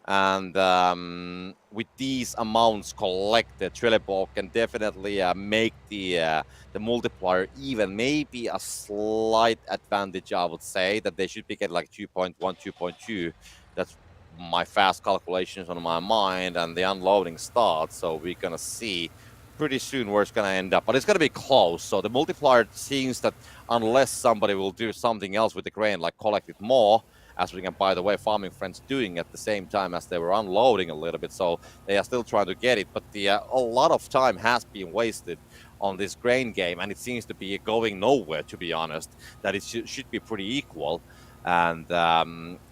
And with these amounts collected, Trelleborg can definitely make the multiplier even, maybe a slight advantage, I would say, that they should be getting like 2.1, 2.2. That's my fast calculations on my mind, and the unloading starts. So we're going to see pretty soon where it's going to end up, but it's going to be close. So the multiplier seems that unless somebody will do something else with the grain, like collect it more, as we can, by the way, farming friends doing at the same time as they were unloading a little bit. So they are still trying to get it, but a lot of time has been wasted on this grain game, and it seems to be going nowhere, to be honest. That it should be pretty equal, and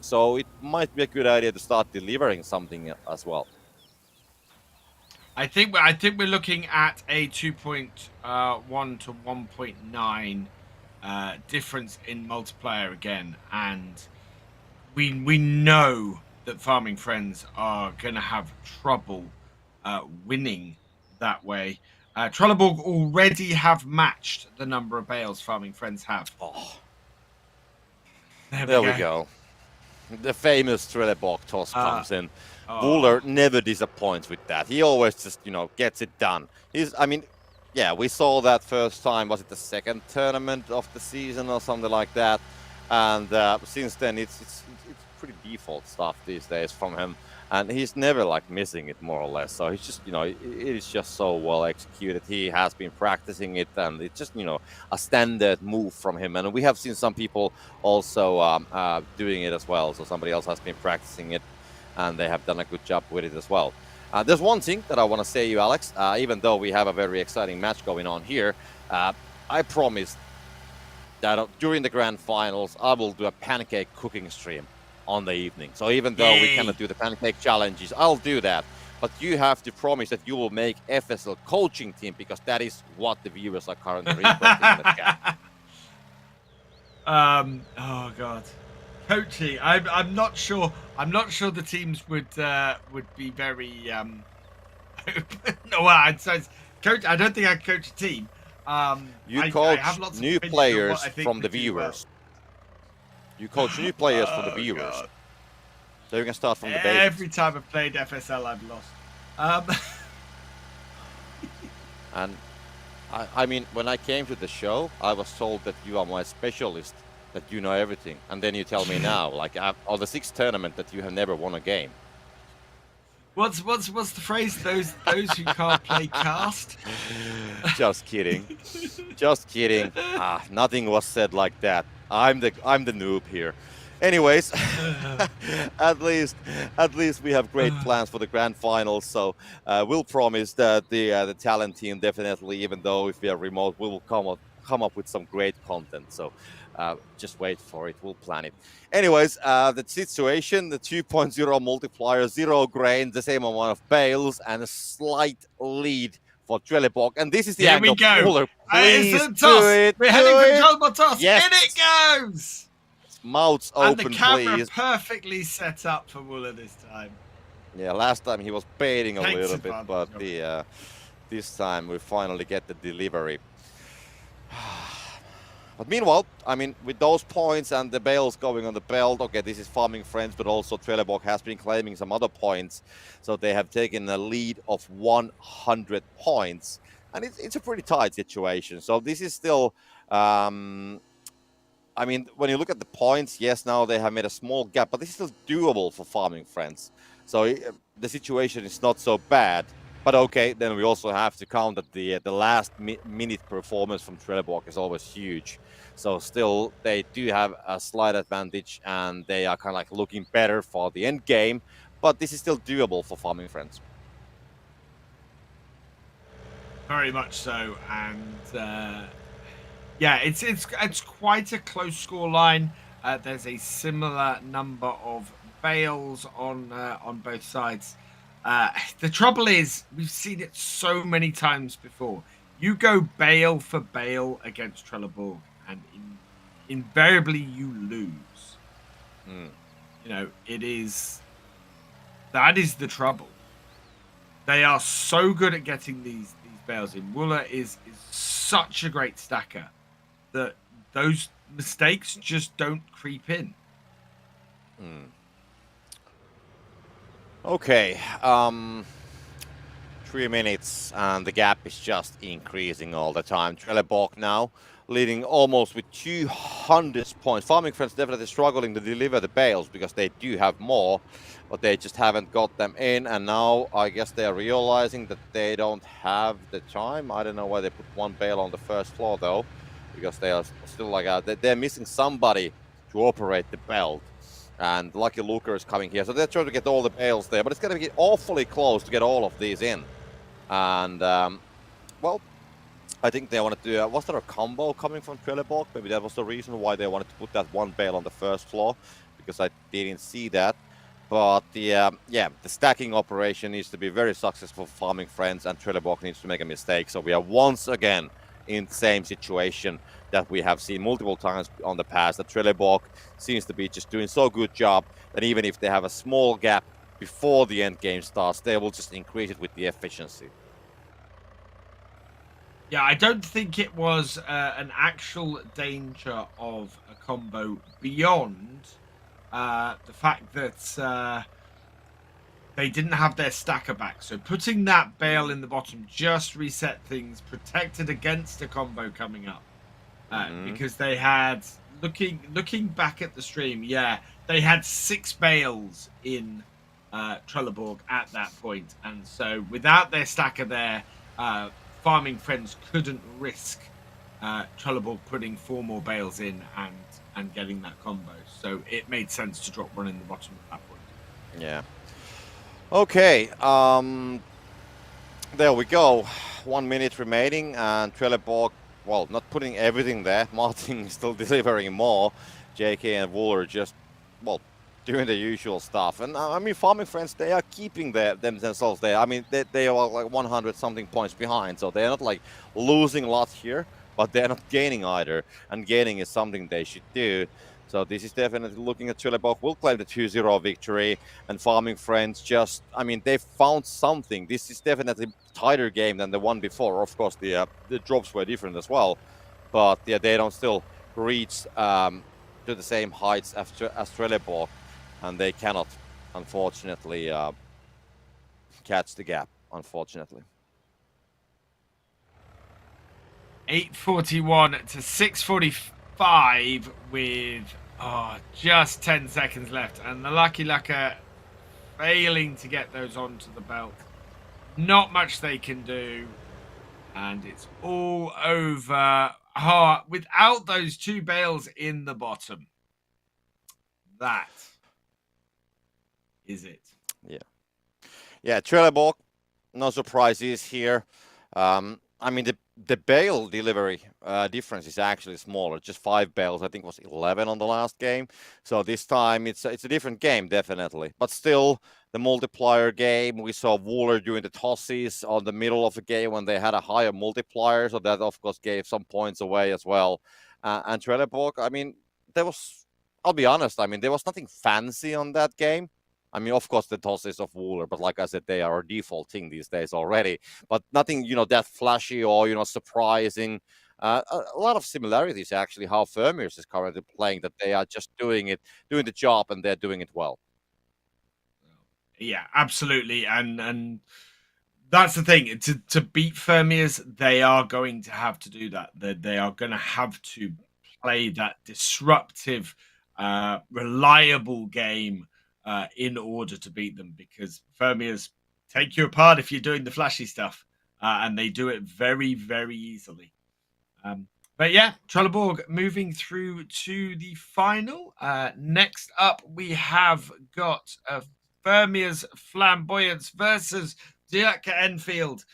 so it might be a good idea to start delivering something as well. I think we're looking at a 2.1 to 1.9 difference in multiplier again, and we know that farming friends are going to have trouble winning that way. Trelleborg already have matched the number of bales farming friends have. Oh, there we go. The famous Trelleborg toss comes in. Oh. Wooler never disappoints with that. He always just, gets it done. Yeah, we saw that first time. Was it the second tournament of the season or something like that? And since then, it's pretty default stuff these days from him. And he's never like missing it, more or less. So he's just, it is just so well executed. He has been practicing it, and it's just, a standard move from him. And we have seen some people also doing it as well. So somebody else has been practicing it, and they have done a good job with it as well. There's one thing that I want to say to you, Alex. Even though we have a very exciting match going on here, I promised that during the grand finals, I will do a pancake cooking stream on the evening. So even though we cannot do the pancake challenges, I'll do that. But you have to promise that you will make FSL coaching team, because that is what the viewers are currently requesting in the chat. Oh God, coaching. I'm not sure. I'm not sure the teams would be very. No, coach. I don't think I coach a team. You coach new players from the viewers. You coach new players from the viewers. God. So you can start from the basics. Every time I've played FSL, I've lost. And I mean, when I came to the show, I was told that you are my specialist, that you know everything. And then you tell me now, like on the 6th tournament, that you have never won a game. What's the phrase? Those who can't play cast. Just kidding. Just kidding. Nothing was said like that. I'm the noob here. Anyways, at least we have great plans for the grand finals. So we'll promise that the talent team definitely, even though if we are remote, we will come up with some great content. So Just wait for it. We'll plan it. Anyways, the situation, the 2.0 multiplier, 0 grain, the same amount of bales, and a slight lead for Trelleborg. And this is the Here we angle. go. Muller, It's please a do toss. it. We're Do heading for the it. Trelleborg toss. Yes. In it goes. Mouths And open, the camera please. perfectly set up for Muller this time. Yeah, last time he was baiting a Takes little bit, advantage but of it. this time we finally get the delivery. But meanwhile, I mean, with those points and the bales going on the belt, okay, this is farming friends, but also Trelleborg has been claiming some other points. So they have taken a lead of 100 points. And it's a pretty tight situation. So this is still, I mean, when you look at the points, yes, now they have made a small gap, but this is still doable for farming friends. So the situation is not so bad. But okay, then we also have to count that the last minute performance from Trelleborg is always huge. So still, they do have a slight advantage, and they are kind of like looking better for the end game. But this is still doable for farming friends. Very much so, and yeah, it's quite a close score line. There's a similar number of bales on both sides. The trouble is, we've seen it so many times before. You go bale for bale against Trelleborg, and invariably you lose. You know, that is the trouble. They are so good at getting these bales in. Muller is such a great stacker that those mistakes just don't creep in. Okay, 3 minutes, and the gap is just increasing all the time. Trelleborg now leading almost with 200 points. Farming friends definitely struggling to deliver the bales because they do have more, but they just haven't got them in. And now I guess they are realizing that they don't have the time. I don't know why they put one bale on the first floor though, because they are still like they're missing somebody to operate the belt. And Lucky Luker is coming here, so they're trying to get all the bales there, but it's going to be awfully close to get all of these in. And well, I think they wanted to. Was there a combo coming from Trelleborg? Maybe that was the reason why they wanted to put that one bale on the first floor, because I didn't see that. But the stacking operation needs to be very successful for farming friends, and Trelleborg needs to make a mistake. So we are once again in the same situation that we have seen multiple times on the past. That Trelleborg seems to be just doing so good job that even if they have a small gap before the end game starts, they will just increase it with the efficiency. Yeah, I don't think it was an actual danger of a combo beyond the fact that they didn't have their stacker back. So putting that bale in the bottom just reset things, protected against a combo coming up. Because they had, looking back at the stream, they had 6 bales in Trelleborg at that point. And so without their stacker there, farming friends couldn't risk Trelleborg putting 4 more bales in and getting that combo. So it made sense to drop one in the bottom at that point. Yeah. Okay. There we go. 1 minute remaining, and Trelleborg, well, not putting everything there. Martin is still delivering more. JK and Wool are just, well, doing the usual stuff. And I mean, farming friends, they are keeping themselves there. I mean, they are like 100 something points behind, so they're not like losing a lot here, but they're not gaining either. And gaining is something they should do. So this is definitely looking at Trelleborg will claim the 2-0 victory, and farming friends just, I mean, they found something. This is definitely a tighter game than the one before. Of course, the drops were different as well, but yeah, they don't still reach to the same heights as Trelleborg, and they cannot, unfortunately, catch the gap, unfortunately. 8:41 to 6:45 with just 10 seconds left, and the Lucky Lucker failing to get those onto the belt. Not much they can do, and it's all over. Without those 2 bales in the bottom, that is it. Yeah, Trelleborg, no surprises here. I mean, the bale delivery difference is actually smaller. Just 5 bales. I think it was 11 on the last game. So this time it's a different game, definitely. But still, the multiplier game. We saw Wooler doing the tosses on the middle of the game when they had a higher multiplier. So that of course gave some points away as well. And Trelleborg, I mean, there was. I'll be honest. I mean, there was nothing fancy on that game. I mean, of course, the tosses of Wooler, but like I said, they are a default thing these days already. But nothing, that flashy or surprising. A lot of similarities actually. How Fermiers is currently playing, that they are just doing the job, and they're doing it well. Yeah, absolutely, and that's the thing. To beat Fermiers, they are going to have to do that. They are going to have to play that disruptive, reliable game in order to beat them, because Fermiers take you apart if you're doing the flashy stuff, and they do it very, very easily. But yeah, Trelleborg moving through to the final. Next up, we have got Fermiers Flamboyance versus Dirk Enfield.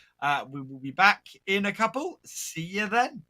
We will be back in a couple. See you then.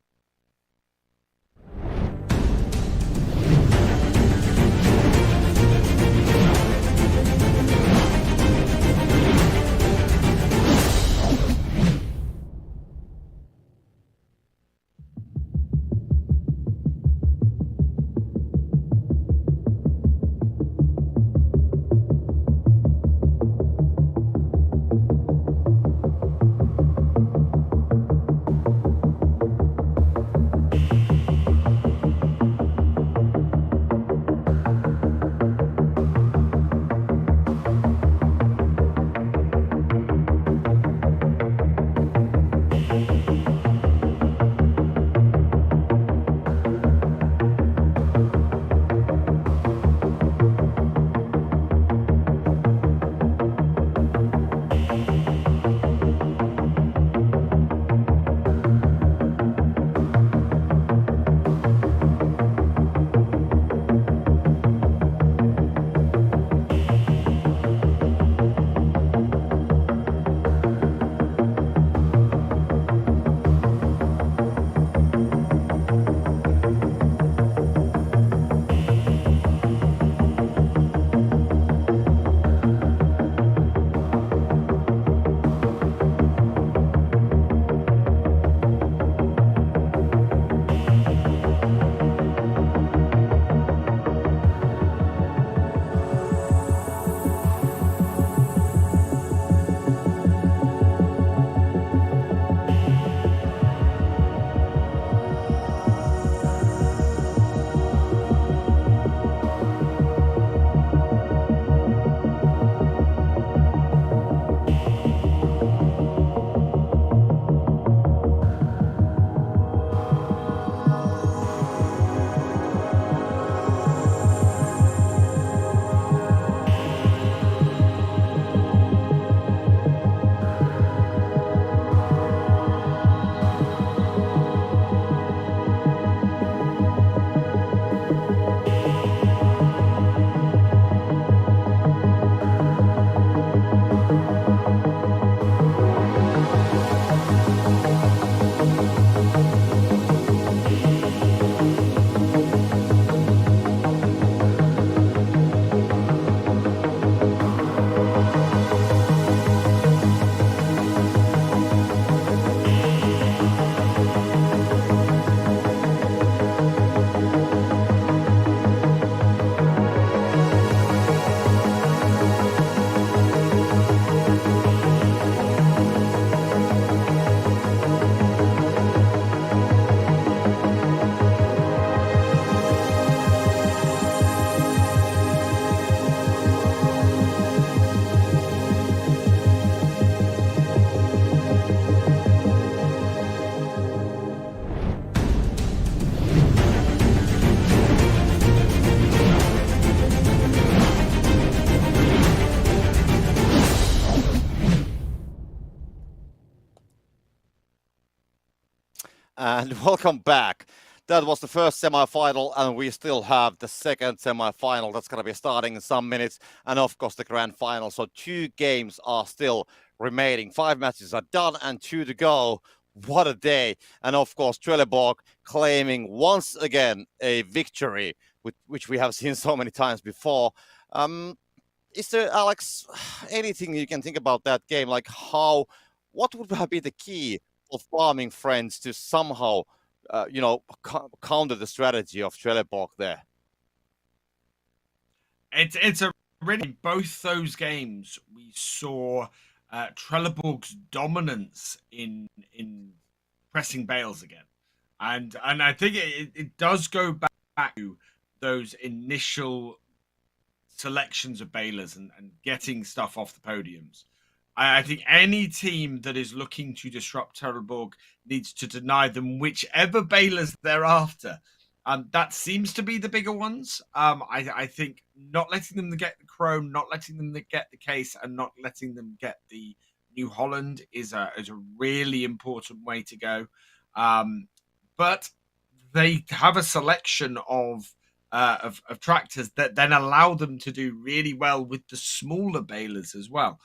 And welcome back. That was the first semi-final, and we still have the second semi-final that's going to be starting in some minutes, and of course the grand final. So 2 games are still remaining. 5 matches are done and 2 to go. what a day. And of course, Trelleborg claiming once again a victory, which we have seen so many times before. Is there, Alex, anything you can think about that game? Like what would have been the key for Farming Friends to somehow, counter the strategy of Trelleborg there? It's a really both those games we saw Trelleborg's dominance in pressing Bales again, and I think it does go back to those initial selections of bailers and getting stuff off the podiums. I think any team that is looking to disrupt Trelleborg needs to deny them whichever bailers they're after. That seems to be the bigger ones. I think not letting them get the Chrome, not letting them get the Case, and not letting them get the New Holland is a really important way to go. But they have a selection of tractors that then allow them to do really well with the smaller balers as well.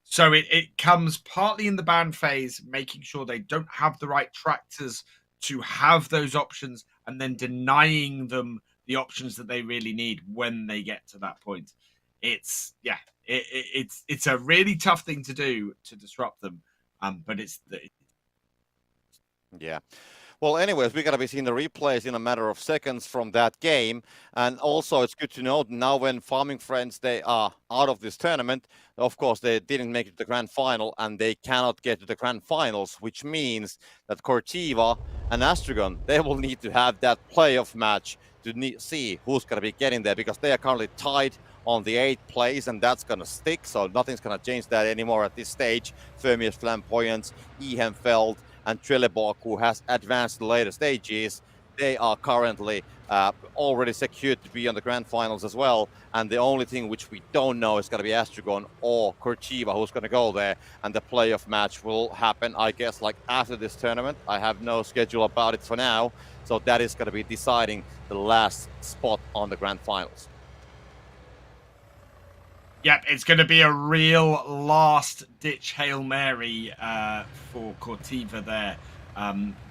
So it comes partly in the ban phase, making sure they don't have the right tractors to have those options, and then denying them the options that they really need when they get to that point. It's it's a really tough thing to do to disrupt them, but Yeah. Well, anyways, we're going to be seeing the replays in a matter of seconds from that game. And also, it's good to note now when Farming Friends, they are out of this tournament. Of course, they didn't make it to the grand final and they cannot get to the grand finals, which means that Cortiva and Astragon, they will need to have that playoff match to see who's going to be getting there because they are currently tied on the 8th place and that's going to stick. So nothing's going to change that anymore at this stage. Fermius Flamboyance, Ehrenfeld, and Trelleborg, who has advanced to the later stages, they are currently already secured to be on the grand finals as well. And the only thing which we don't know is going to be Astragon or Cortiva who's going to go there. And the playoff match will happen, I guess, like after this tournament. I have no schedule about it for now. So that is going to be deciding the last spot on the grand finals. Yep, it's going to be a real last-ditch Hail Mary for Cortiva there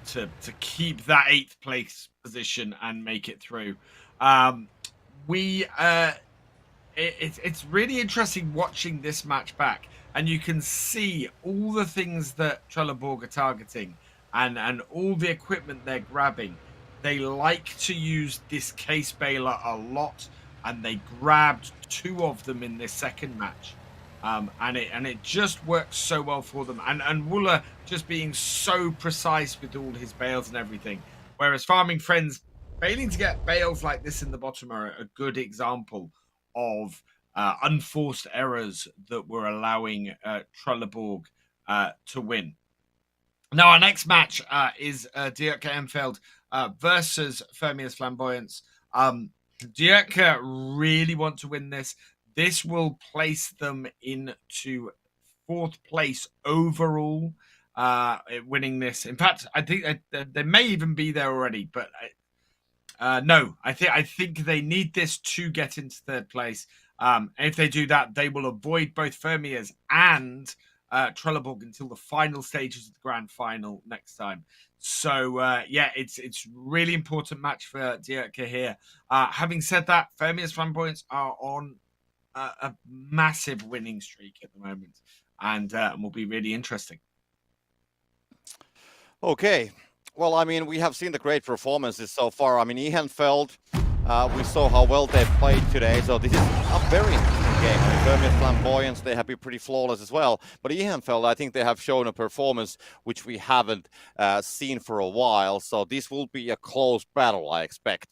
to keep that 8th place position and make it through. It's really interesting watching this match back, and you can see all the things that Trelleborg are targeting and all the equipment they're grabbing. They like to use this Case Baler a lot, and they grabbed 2 of them in this second match. And it just works so well for them. And Wooler just being so precise with all his bales and everything. Whereas Farming Friends failing to get bales like this in the bottom are a good example of unforced errors that were allowing Trelleborg to win. Now, our next match is Dirk Ehrenfeld versus Fermius Flamboyance. Dirk really want to win this. This will place them into 4th place overall, winning this. In fact, I think they may even be there already, but no, I think they need this to get into 3rd place. If they do that, they will avoid both Fermiers and Trelleborg until the final stages of the grand final next time. So it's really important match for Dierke here. Having said that, Fermius Flamboyance are on a massive winning streak at the moment, and will be really interesting. Okay. Well, I mean, we have seen the great performances so far. I mean, Ehrenfeld, we saw how well they played today. So this is a very interesting game. I mean, Fermius Flamboyance, they have been pretty flawless as well. But Ehrenfeld, I think they have shown a performance which we haven't seen for a while. So this will be a close battle, I expect.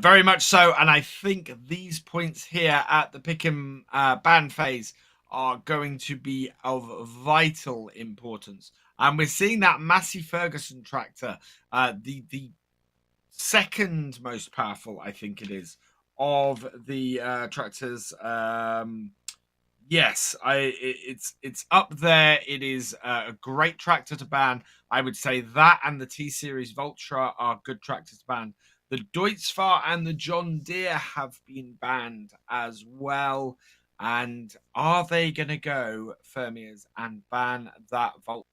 Very much so. And I think these points here at the pick and ban phase are going to be of vital importance. And we're seeing that Massey Ferguson tractor, the second most powerful, I think it is, of the tractors. Yes, it's up there. It is a great tractor to ban. I would say that and the T-Series Vultra are good tractors to ban. The Deutzfahr and the John Deere have been banned as well. And are they going to go Fermiers and ban that Vulture?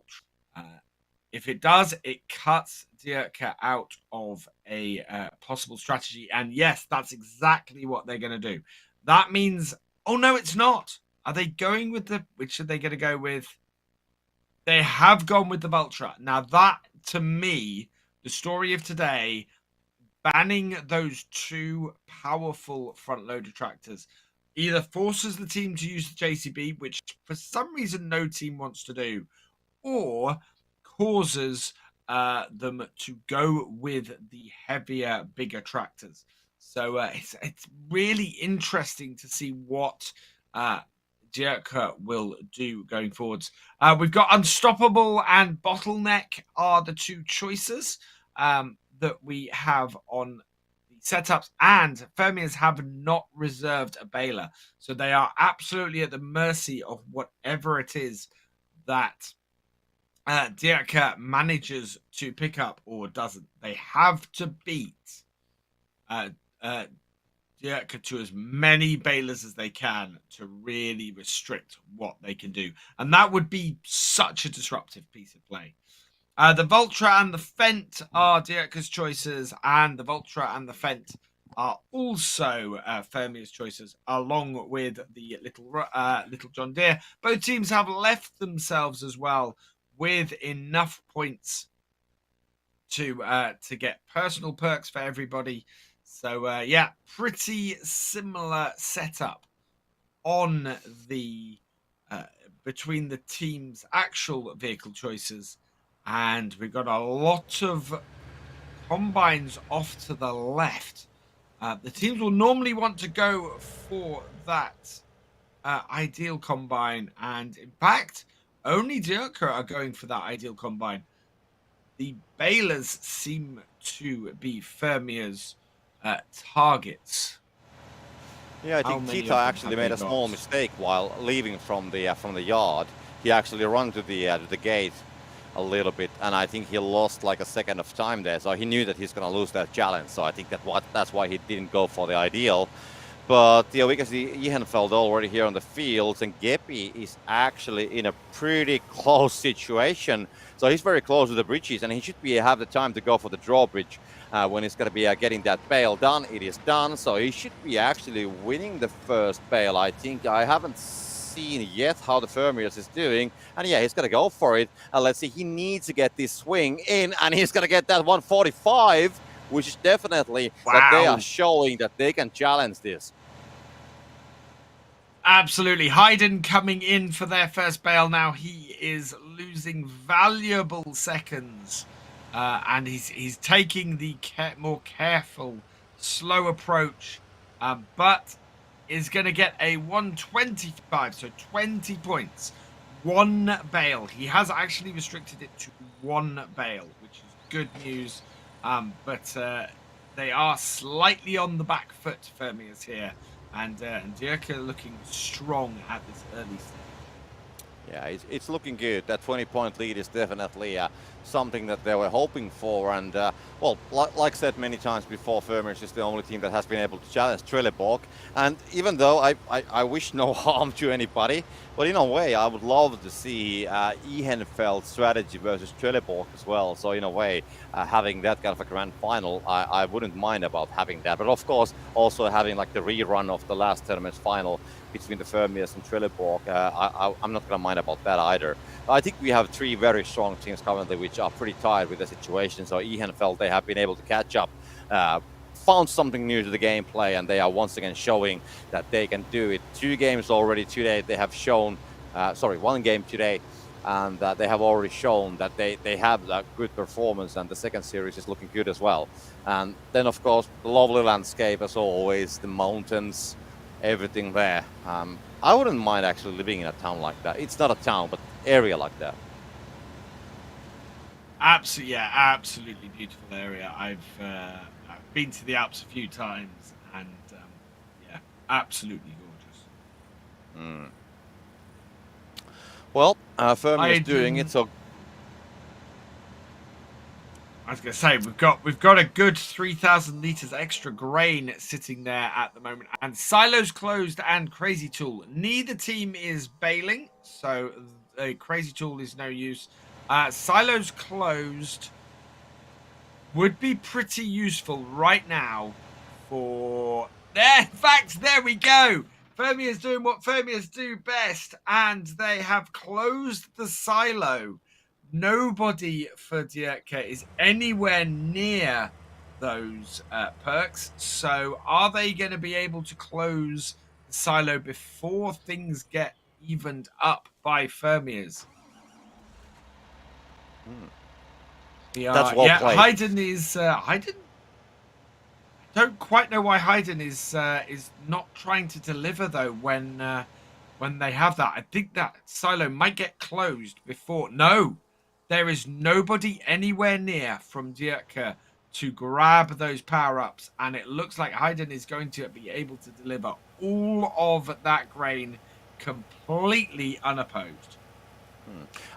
If it does, it cuts Dirka out of a possible strategy. And yes, that's exactly what they're going to do. That means, oh no, it's not. Are they going with which are they going to go with? They have gone with the Vulture. Now that, to me, the story of today, banning those two powerful front loader tractors either forces the team to use the JCB, which for some reason no team wants to do, or causes them to go with the heavier, bigger tractors. So it's really interesting to see what Jerka will do going forwards. We've got Unstoppable and Bottleneck are the two choices that we have on the setups, and Fermiers have not reserved a Baylor. So they are absolutely at the mercy of whatever it is that Dirka manages to pick up or doesn't. They have to beat Dirka to as many Baylors as they can to really restrict what they can do. And that would be such a disruptive piece of play. The Vultra and the Fent are Dirka's choices, and the Vultra and the Fent are also Fermia's choices, along with the little John Deere. Both teams have left themselves as well with enough points to get personal perks for everybody. So yeah, pretty similar setup on the between the team's actual vehicle choices, and we've got a lot of combines off to the left. The teams will normally want to go for that ideal combine, and in fact, only Dirka are going for that ideal combine. The Baylors seem to be Fermia's targets. Yeah, I think Kita actually made a small mistake while leaving from the yard. He actually ran to the gate a little bit, and I think he lost like a second of time there. So he knew that he's gonna lose that challenge. So I think that's why he didn't go for the ideal. But yeah, we can see Ehrenfeld already here on the fields, and Gepi is actually in a pretty close situation. So he's very close to the bridges, and he should have the time to go for the drawbridge when he's going to be getting that bale done. It is done, so he should be actually winning the first bale. I think I haven't seen yet how the Fermiers is doing, and yeah, he's going to go for it. And let's see, he needs to get this swing in, and he's going to get that 145, which is definitely that they are showing that they can challenge this. Absolutely. Hayden coming in for their first bale now. He is losing valuable seconds, and he's taking the more careful, slow approach, but is going to get a 125, so 20 points. One bale. He has actually restricted it to one bale, which is good news, but they are slightly on the back foot, Fermiers here. And Dirka looking strong at this early stage. Yeah, it's looking good. That 20-point lead is definitely something that they were hoping for. And, well, like said many times before, Fermiers is the only team that has been able to challenge Trelleborg. And even though I wish no harm to anybody, but in a way, I would love to see Ehrenfeld's strategy versus Trelleborg as well. So in a way, having that kind of a grand final, I wouldn't mind about having that. But of course, also having like the rerun of the last tournament's final between the Fermiers and Trelleborg, I'm not going to mind about that either. I think we have three very strong teams currently, which are pretty tired with the situation. So Ehrenfeld, they have been able to catch up, found something new to the gameplay, and they are once again showing that they can do it. 2 games already today, they have shown, 1 game today, and they have already shown that they have a good performance, and the second series is looking good as well. And then, of course, the lovely landscape as always, the mountains, everything there. I wouldn't mind actually living in a town like that. It's not a town, but area like that. Absolutely beautiful area. I've been to the Alps a few times, and yeah, absolutely gorgeous. Well, Fermi is doing it, so I was going to say we've got a good 3,000 liters extra grain sitting there at the moment, and silos closed and Crazy Tool. Neither team is bailing, so Crazy Tool is no use. Silos closed would be pretty useful right now for. In fact, there we go. Fermia's doing what Fermia's do best, and they have closed the silo. Nobody for Dierke is anywhere near those perks. So are they going to be able to close the silo before things get evened up by Fermiers? That's well Yeah, played. Hayden is Hayden. Don't quite know why Hayden is not trying to deliver though when they have that. I think that silo might get closed before. No, there is nobody anywhere near from Dierke to grab those power ups, and it looks like Hayden is going to be able to deliver all of that grain completely unopposed.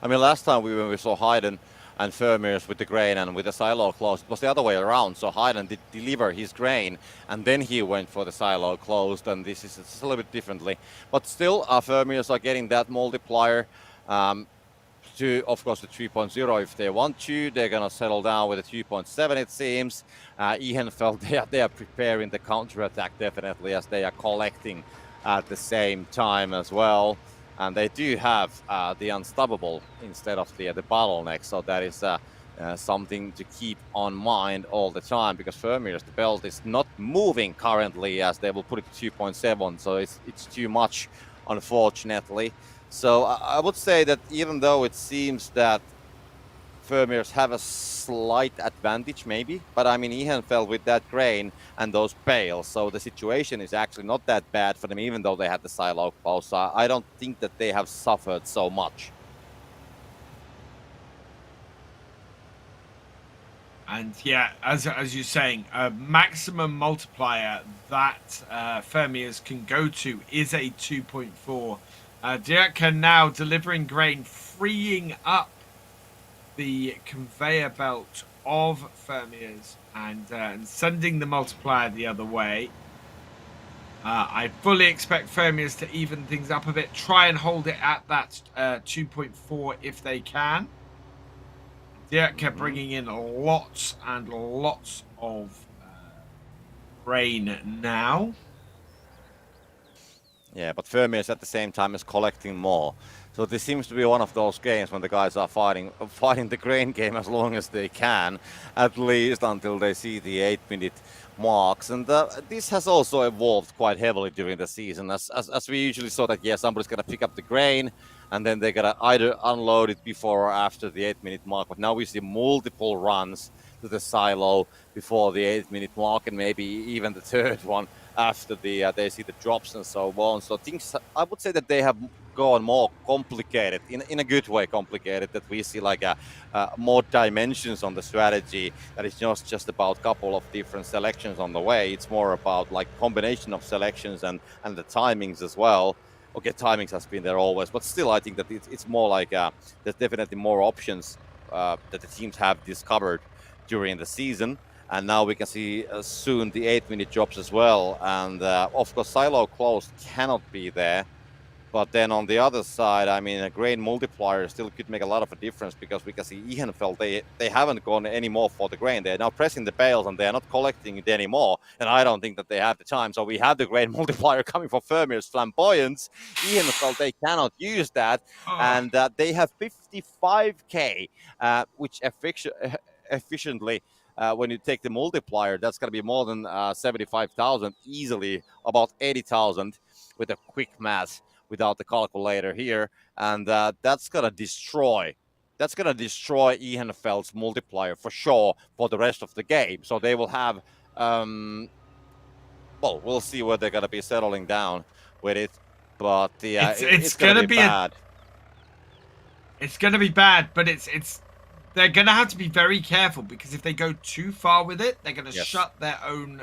I mean, last time when we saw Hayden and Vermeers with the grain and with the silo closed, it was the other way around. So Hayden did deliver his grain, and then he went for the silo closed, and this is a little bit differently. But still, Vermeers are getting that multiplier to, of course, the 3.0 if they want to. They're going to settle down with a 2.7, it seems. Ehrenfeld, they are preparing the counter-attack, definitely, as they are collecting at the same time as well. And they do have the unstoppable instead of the bottleneck, so that is something to keep on mind all the time, because Vermeers, the belt is not moving currently, as they will put it to 2.7, so it's too much, unfortunately. So I would say that even though it seems that Vermeers have a slight advantage, maybe, but I mean, Ehrenfeld with that grain and those bales, so the situation is actually not that bad for them, even though they had the silo close. So I don't think that they have suffered so much. And yeah, as you're saying, a maximum multiplier that Fermiers can go to is a 2.4. Dierke now delivering grain, freeing up the conveyor belt of Fermiers and sending the multiplier the other way. I fully expect Fermiers to even things up a bit, try and hold it at that 2.4 if they can. Dierke bringing in lots and lots of grain now. Yeah, but Vermeers at the same time is collecting more. So this seems to be one of those games when the guys are fighting the grain game as long as they can, at least until they see the 8-minute marks. And this has also evolved quite heavily during the season, as we usually saw that, yeah, somebody's going to pick up the grain, and then they're going to either unload it before or after the 8-minute mark. But now we see multiple runs to the silo before the 8-minute mark, and maybe even the third one after they see the drops and so on. So things, I would say that they have gone more complicated, in a good way complicated, that we see like more dimensions on the strategy, that it's not just about a couple of different selections on the way. It's more about like combination of selections and the timings as well. Okay, timings has been there always, but still I think that it's more like there's definitely more options that the teams have discovered during the season. And now we can see soon the 8-minute drops as well. And of course, silo closed cannot be there. But then on the other side, I mean, a grain multiplier still could make a lot of a difference, because we can see Ehrenfeld, they haven't gone anymore for the grain. They're now pressing the bales and they're not collecting it anymore. And I don't think that they have the time. So we have the grain multiplier coming for Vermeer's Flamboyance. Ehrenfeld, they cannot use that. And they have 55k, which efficiently, when you take the multiplier, that's going to be more than 75,000 easily, about 80,000 with a quick math without the calculator here. And that's going to destroy Ehrenfeld's multiplier for sure for the rest of the game. So they will have, well, we'll see where they're going to be settling down with it. But yeah, it's going to be bad. It's going to be bad, but they're going to have to be very careful, because if they go too far with it, they're going to shut their own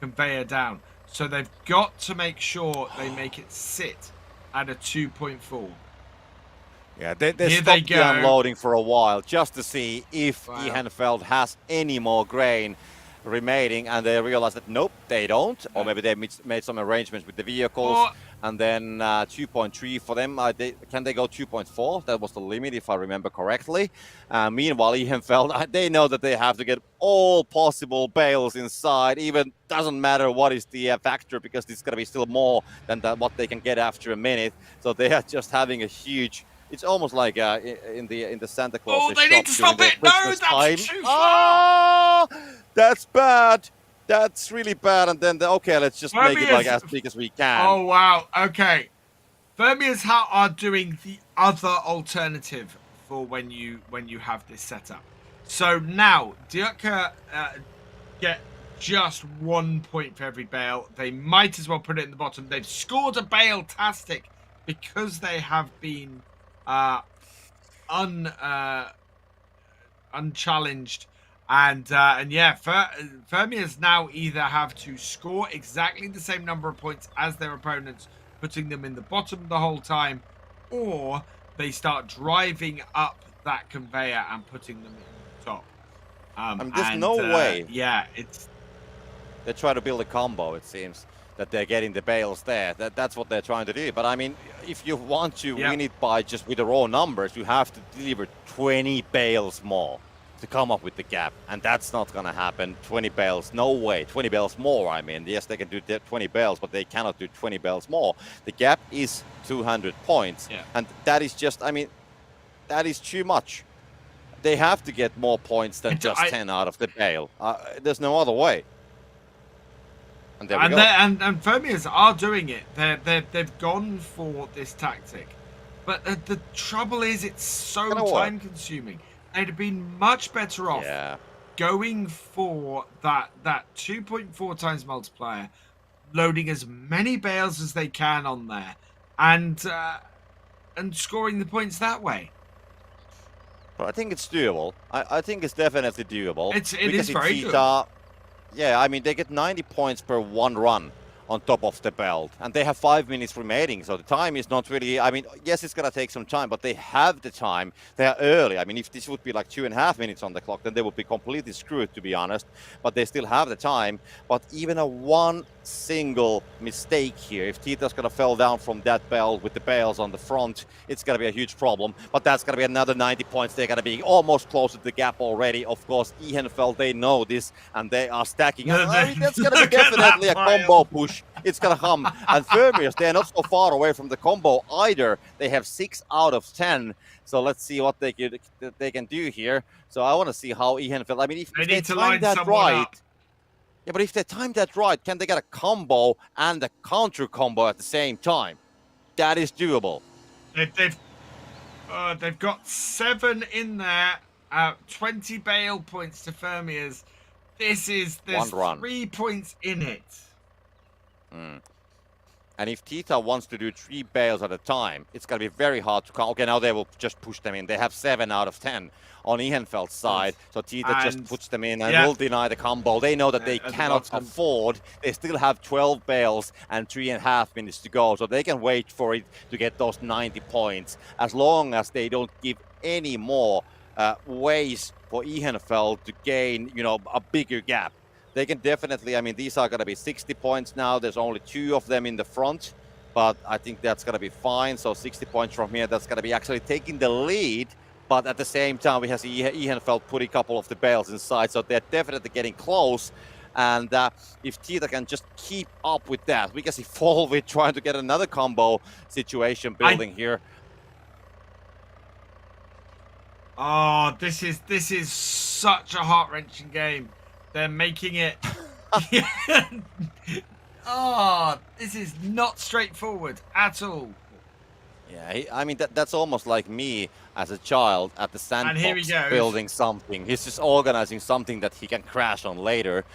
conveyor down. So they've got to make sure they make it sit at a 2.4. Yeah, they Here they stopped the go. unloading for a while just to see if Wow. Ehrenfeld has any more grain remaining, and they realized that nope, they don't, or maybe they made some arrangements with the vehicles, Or- and then 2.3 for them. Can they go 2.4? That was the limit, if I remember correctly. Meanwhile, Ehrenfeld, they know that they have to get all possible bales inside. Even doesn't matter what is the factor, because it's gonna be still more than what they can get after a minute. So they are just having a huge. It's almost like in the Santa Claus Oh, they shop need to during stop the it! No, Christmas that's time. too far! Ah, that's bad. That's really bad. And then okay, let's just make it like as big as we can. Oh wow. Okay. Fermiers are doing the other alternative for when you have this setup. So now Diutka get just 1 point for every bale. They might as well put it in the bottom. They've scored a bale-tastic because they have been unchallenged. And yeah, Fermiers now either have to score exactly the same number of points as their opponents, putting them in the bottom the whole time, or they start driving up that conveyor and putting them in the top. There's no way. Yeah, it's. They try to build a combo, it seems, that they're getting the bales there. That's what they're trying to do. But I mean, if you want to win it by just with the raw numbers, you have to deliver 20 bales more to come up with the gap. And that's not going to happen. 20 bales, no way. 20 bales more, I mean. Yes, they can do 20 bales, but they cannot do 20 bales more. The gap is 200 points. Yeah. And that is just, I mean, that is too much. They have to get more points than just 10 out of the bale. There's no other way. And there we go. And Fermiers are doing it. They've gone for this tactic, but the trouble is it's so time consuming. They'd have been much better off going for that 2.4 times multiplier, loading as many bales as they can on there, and scoring the points that way. But I think it's doable. I think it's definitely doable. It is very good. Yeah, I mean, they get 90 points per one run on top of the belt, and they have 5 minutes remaining, so the time is not really, I mean, yes, it's gonna take some time, but they have the time. They are early. I mean, if this would be like 2.5 minutes on the clock, then they would be completely screwed, to be honest, but they still have the time. But even a one single mistake here, if Tita's gonna fall down from that belt with the bales on the front, it's gonna be a huge problem. But that's gonna be another 90 points. They're gonna be almost close to the gap already. Of course, Ehrenfeld, they know this, and they are stacking. I mean, that's gonna be definitely a combo push. It's gonna come. And Fermiers, they're not so far away from the combo either. They have 6 out of 10. So let's see what they can do here. So I want to see how Ehrenfeld. I mean, if they time that right. Yeah, but if they time that right, can they get a combo and a counter combo at the same time? That is doable. They've got 7 in there. 20 bale points to Fermiers. There's 3 points in it. And if Tita wants to do 3 bales at a time, it's going to be very hard to count. Okay, now they will just push them in. They have 7 out of 10 on Ehrenfeld's side. So Tita just puts them in and will deny the combo. They know that they cannot afford. They still have 12 bales and 3.5 minutes to go. So they can wait for it to get those 90 points. As long as they don't give any more ways for Ehrenfeld to gain, a bigger gap. They can definitely, I mean, these are going to be 60 points now. There's only 2 of them in the front, but I think that's going to be fine. So 60 points from here, that's going to be actually taking the lead. But at the same time, we have Ehrenfeld putting a couple of the bales inside. So they're definitely getting close. And if Tita can just keep up with that, we can see Volvit trying to get another combo situation building here. Oh, this is such a heart-wrenching game. They're making it. Oh, this is not straightforward at all. Yeah, I mean, that's almost like me as a child at the sandbox building something. He's just organizing something that he can crash on later.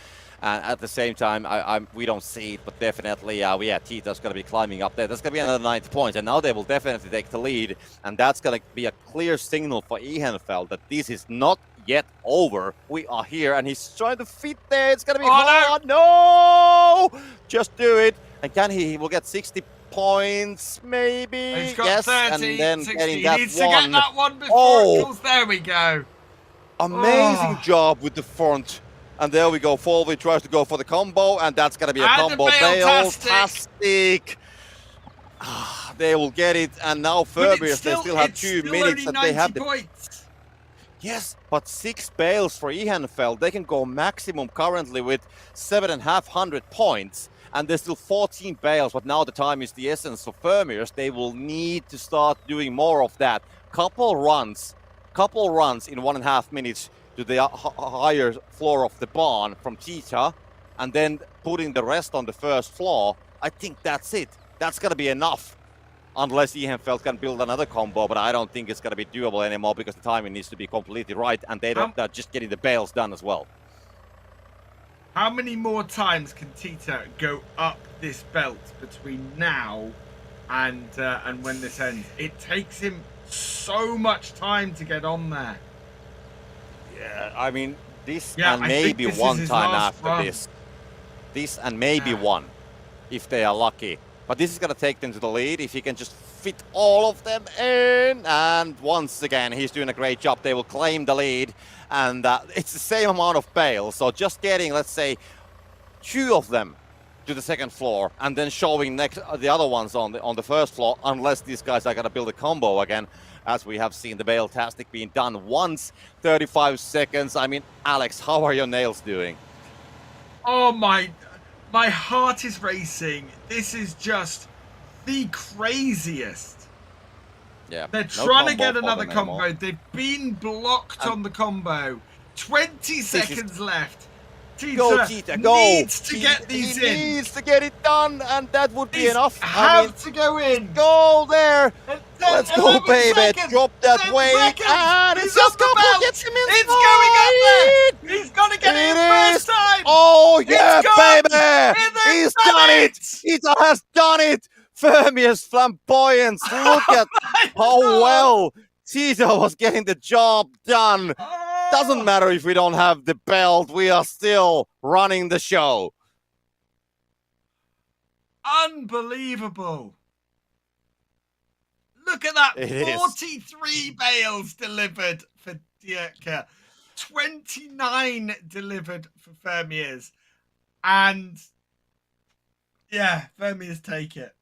And at the same time, we don't see it, but definitely, Tita's going to be climbing up there. That's going to be another 90 points, and now they will definitely take the lead. And that's going to be a clear signal for Ehrenfeld that this is not yet over. We are here, and he's trying to fit there. It's going to be hard. No! Just do it. And can he will get 60 points, maybe? He's got Yes, 30, and then 60. getting He that needs to get one. that one before Oh! it kills. There we go. Amazing Oh. job with the front. And there we go. Forward tries to go for the combo, and that's gonna be a And combo. a Bale-tastic. They will get it, and now But Furbiers, they still have 2 minutes, only and they 90 have the points. Yes, but 6 bales for Ehrenfeld. They can go maximum currently with 7,500 points, and there's still 14 bales. But now the time is the essence of Vermeers. They will need to start doing more of that. Couple runs in 1.5 minutes to the higher floor of the barn from Tita, and then putting the rest on the first floor. I think that's it. That's gonna be enough. Unless Ehrenfeld can build another combo, but I don't think it's going to be doable anymore because the timing needs to be completely right, and they're just getting the bales done as well. How many more times can Tita go up this belt between now and when this ends? It takes him so much time to get on there. Yeah, I mean, this Yeah, and I maybe think this one is his time last after run. this. This and maybe Yeah. one, if they are lucky. But this is going to take them to the lead if he can just fit all of them in. And once again, he's doing a great job. They will claim the lead. And it's the same amount of bales. So just getting, let's say, 2 of them to the second floor and then showing the other ones on the first floor, unless these guys are going to build a combo again, as we have seen the Bale-tastic being done once, 35 seconds. I mean, Alex, how are your nails doing? Oh my heart is racing. This is just the craziest. Yeah. They're no trying to combo get for another them combo. anymore. They've been blocked on the combo. 20 seconds left. Go, Tita Tita, go! needs to get these he in. needs to get it done, and that would be These enough. have to go in. Go there! And Let's go, 11 baby! seconds, Drop that 10 weight, seconds. and He's it's just on the couple belt. gets him inside! It's going up there. He's gonna get it in first time. Oh yeah, gone. baby! He's done it! Tita has done it! Fermius flamboyance! Look at how well Tita was getting the job done. Doesn't matter if we don't have the belt, we are still running the show. Unbelievable. Look at that. It is. 43 bales delivered for Dierke. 29 delivered for Vermeers. And yeah, Vermeers take it.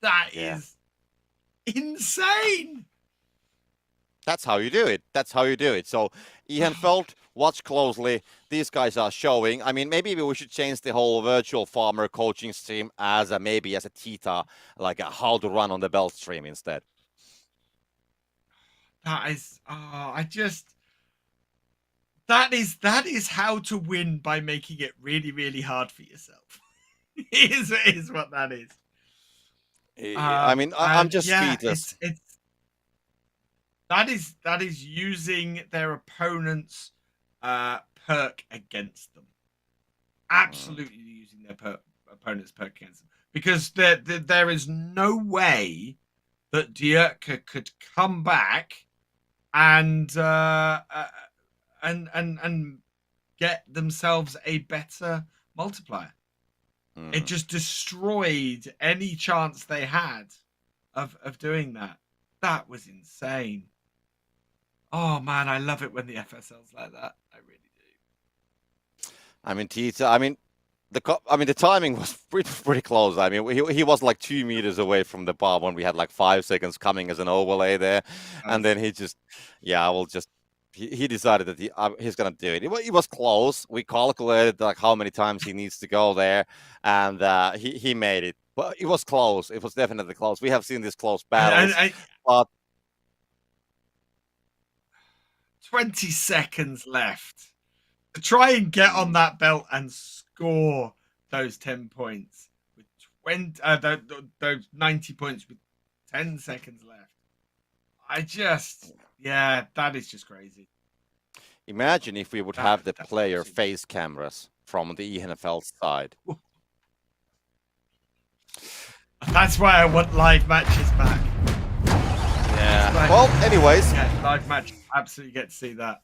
That is insane. That's how you do it. That's how you do it. So, Ehrenfeld, watch closely. These guys are showing. I mean, maybe we should change the whole virtual farmer coaching stream as maybe as a Tita, like a how to run on the belt stream instead. That is, that is how to win by making it really, really hard for yourself. It is what that is. I mean, I'm just speechless. That is using their opponent's perk against them. Absolutely using their opponent's perk against them, because there is no way that Dierke could come back and get themselves a better multiplier. It just destroyed any chance they had of doing that. That was insane. Oh man, I love it when the FSL's like that. I really do. I mean, Tita. I mean, the timing was pretty close. I mean, he was like 2 meters away from the bar when we had like 5 seconds coming as an overlay there, and then he just, he decided that he's gonna do it. It was close. We calculated like how many times he needs to go there, and he made it. But it was close. It was definitely close. We have seen these close battles. But 20 seconds left to try and get on that belt and score those 10 points with 20 those 90 points with 10 seconds left. That is just crazy. Imagine if we would have the player face cameras from the ENFL side. That's why I want live matches back. Yeah. Well, anyways. Yeah, live match. Absolutely get to see that.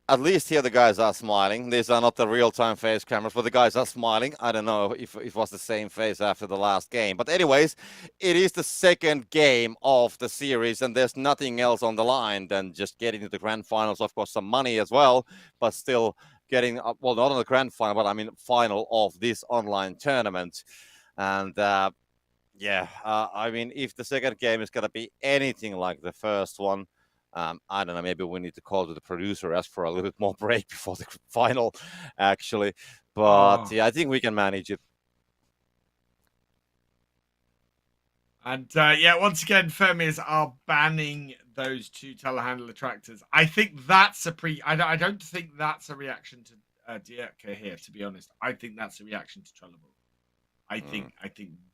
at least here the guys are smiling. These are not the real-time face cameras, but the guys are smiling. I don't know if it was the same face after the last game. But anyways, it is the second game of the series, and there's nothing else on the line than just getting to the grand finals. Of course, some money as well, but still getting, well, not on the grand final, but I mean final of this online tournament. And I mean, if the second game is going to be anything like the first one, I don't know, maybe we need to call to the producer, ask for a little bit more break before the final, actually. But yeah, I think we can manage it. And once again, Fermiers are banning those two telehandler tractors. I think that's a I don't think that's a reaction to Dierka here, to be honest. I think that's a reaction to Trelleborg. I think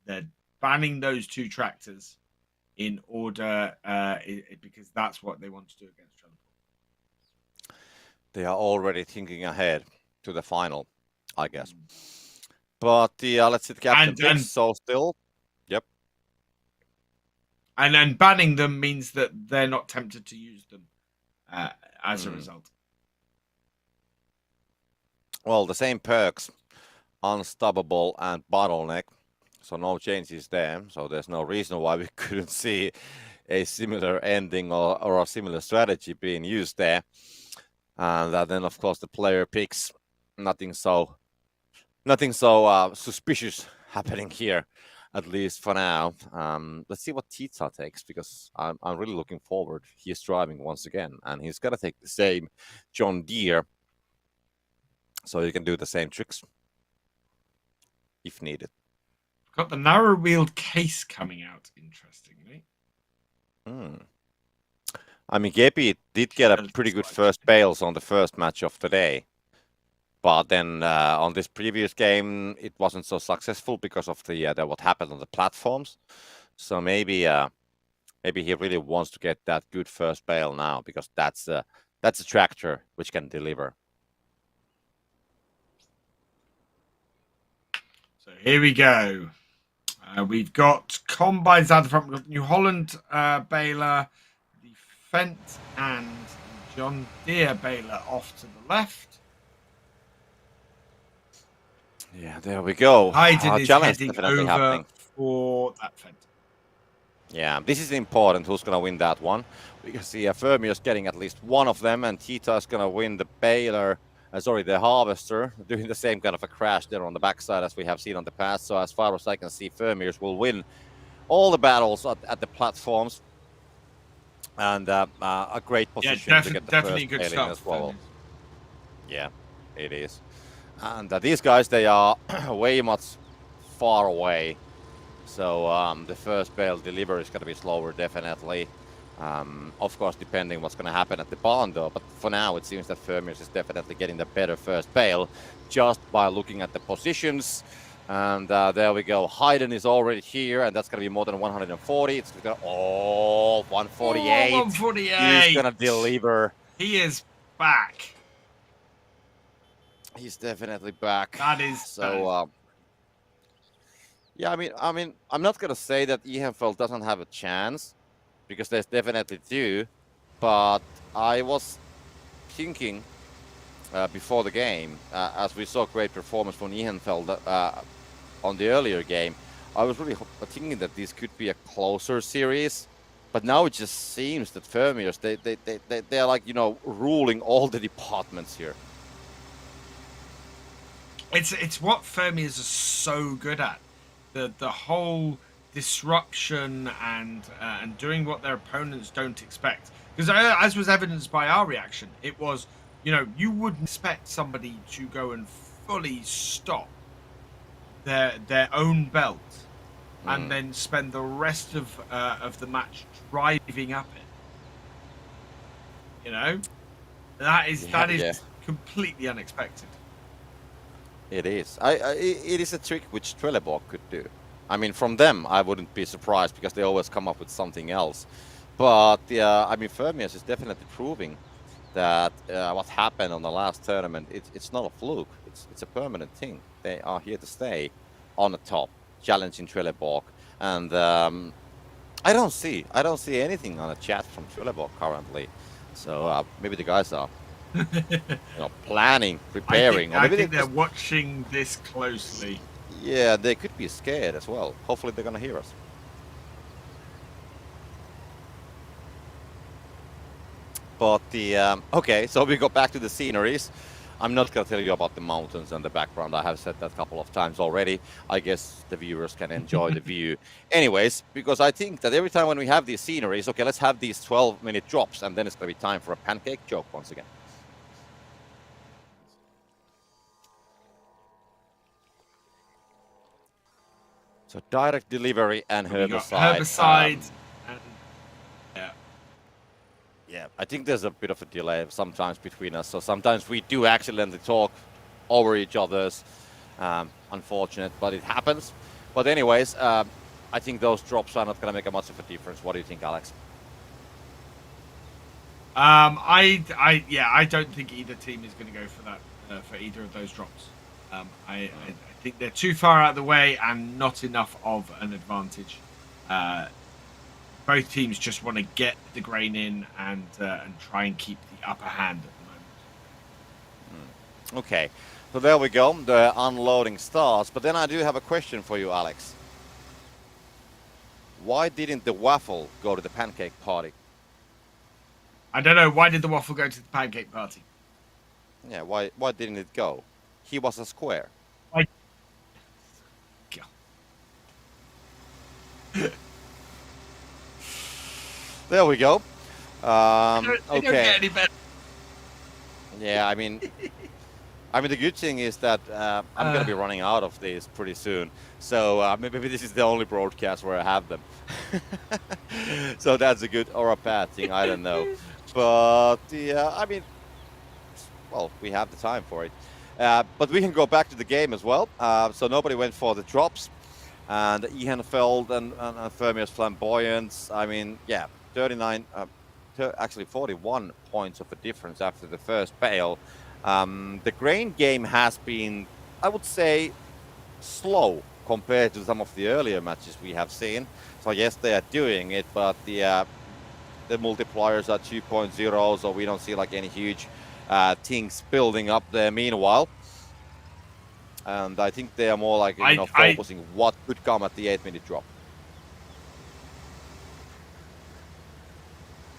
they're banning those two tractors in order because that's what they want to do against Trelleborg. They are already thinking ahead to the final, I guess. But let's see the captain picks. So still, yep. And then banning them means that they're not tempted to use them as a result. Well, the same perks, unstoppable and bottleneck. So no changes there. So there's no reason why we couldn't see a similar ending or a similar strategy being used there. And then, of course, the player picks. Nothing so suspicious happening here, at least for now. Let's see what Tita takes, because I'm really looking forward. He's driving once again, and he's gonna take the same John Deere, so he can do the same tricks if needed. Got the narrow-wheeled case coming out, interestingly. I mean, Gepi did get a pretty good first bales on the first match of the day. But then on this previous game, it wasn't so successful because of the what happened on the platforms. So maybe he really wants to get that good first bale now, because that's a tractor which can deliver. So here we go. We've got combines out the front. We've got New Holland baler, the Fendt and John Deere baler off to the left. Yeah, there we go. Hayden is heading over for that Fendt. Yeah, this is important. Who's going to win that one? We can see Fermius getting at least one of them, and Tita is going to win the baler. The harvester, doing the same kind of a crash there on the backside as we have seen on the past. So as far as I can see, Fermius will win all the battles at the platforms, and a great position to get the definitely first good baling stuff as well. Yeah, it is. And these guys, they are way much far away. So the first bale delivery is going to be slower, definitely. Of course, depending what's going to happen at the barn, though. But for now, it seems that Fermius is definitely getting the better first bale just by looking at the positions. And there we go. Hayden is already here, and that's going to be more than 140. It's going to 148. 148. He's going to deliver. He is back. He's definitely back. That is so. Yeah, I mean, I'm not going to say that Ehrenfeld doesn't have a chance, because there's definitely do. But I was thinking before the game, as we saw great performance from Ehrenfeld on the earlier game, I was really thinking that this could be a closer series. But now it just seems that Fermius, they're like, ruling all the departments here. It's what Fermius are so good at. The whole disruption and doing what their opponents don't expect. Because as was evidenced by our reaction, it was, you wouldn't expect somebody to go and fully stop their own belt and then spend the rest of the match driving up it. That is completely unexpected. It is. It is a trick which Trelleborg could do. I mean, from them, I wouldn't be surprised, because they always come up with something else. But I mean, Fermius is definitely proving that what happened on the last tournament, it's not a fluke. It's a permanent thing. They are here to stay on the top, challenging Trelleborg. And I don't see anything on the chat from Trelleborg currently. So maybe the guys are planning, I preparing, or I maybe they think they're just watching this closely. yeah, they could be scared as well. Hopefully, they're gonna hear us. But the okay, so we go back to the sceneries. I'm not gonna tell you about the mountains and the background. I have said that a couple of times already. I guess the viewers can enjoy the view. Anyways, because I think that every time when we have these sceneries, okay, let's have these 12-minute drops, and then it's gonna be time for a pancake joke once again. So direct delivery and We got herbicide. herbicides and yeah. Yeah, I think there's a bit of a delay sometimes between us. So sometimes we do accidentally talk over each other's. Unfortunate, but it happens. But anyways, I think those drops are not going to make a much of a difference. What do you think, Alex? I don't think either team is going to go for that for either of those drops. I think they're too far out of the way and not enough of an advantage. Both teams just want to get the grain in and try and keep the upper hand at the moment. Okay, so there we go. The unloading starts. But then I do have a question for you, Alex. Why didn't the waffle go to the pancake party? I don't know, why did the waffle go to the pancake party? Yeah, why didn't it go? He was a square. Why? There we go. They don't get Okay. any better. Yeah, I mean, the good thing is that I'm gonna be running out of these pretty soon. So maybe this is the only broadcast where I have them. So that's a good or a bad thing. I don't know. But yeah, I mean, well, we have the time for it. But we can go back to the game as well. So nobody went for the drops. And Ihenfeld and Fermius Flamboyance, I mean, yeah, 39, actually 41 points of a difference after the first bale. The grain game has been, I would say, slow compared to some of the earlier matches we have seen. So yes, they are doing it, but the multipliers are 2.0, so we don't see like any huge things building up there meanwhile. And I think they are more like, focusing what could come at the 8-minute drop.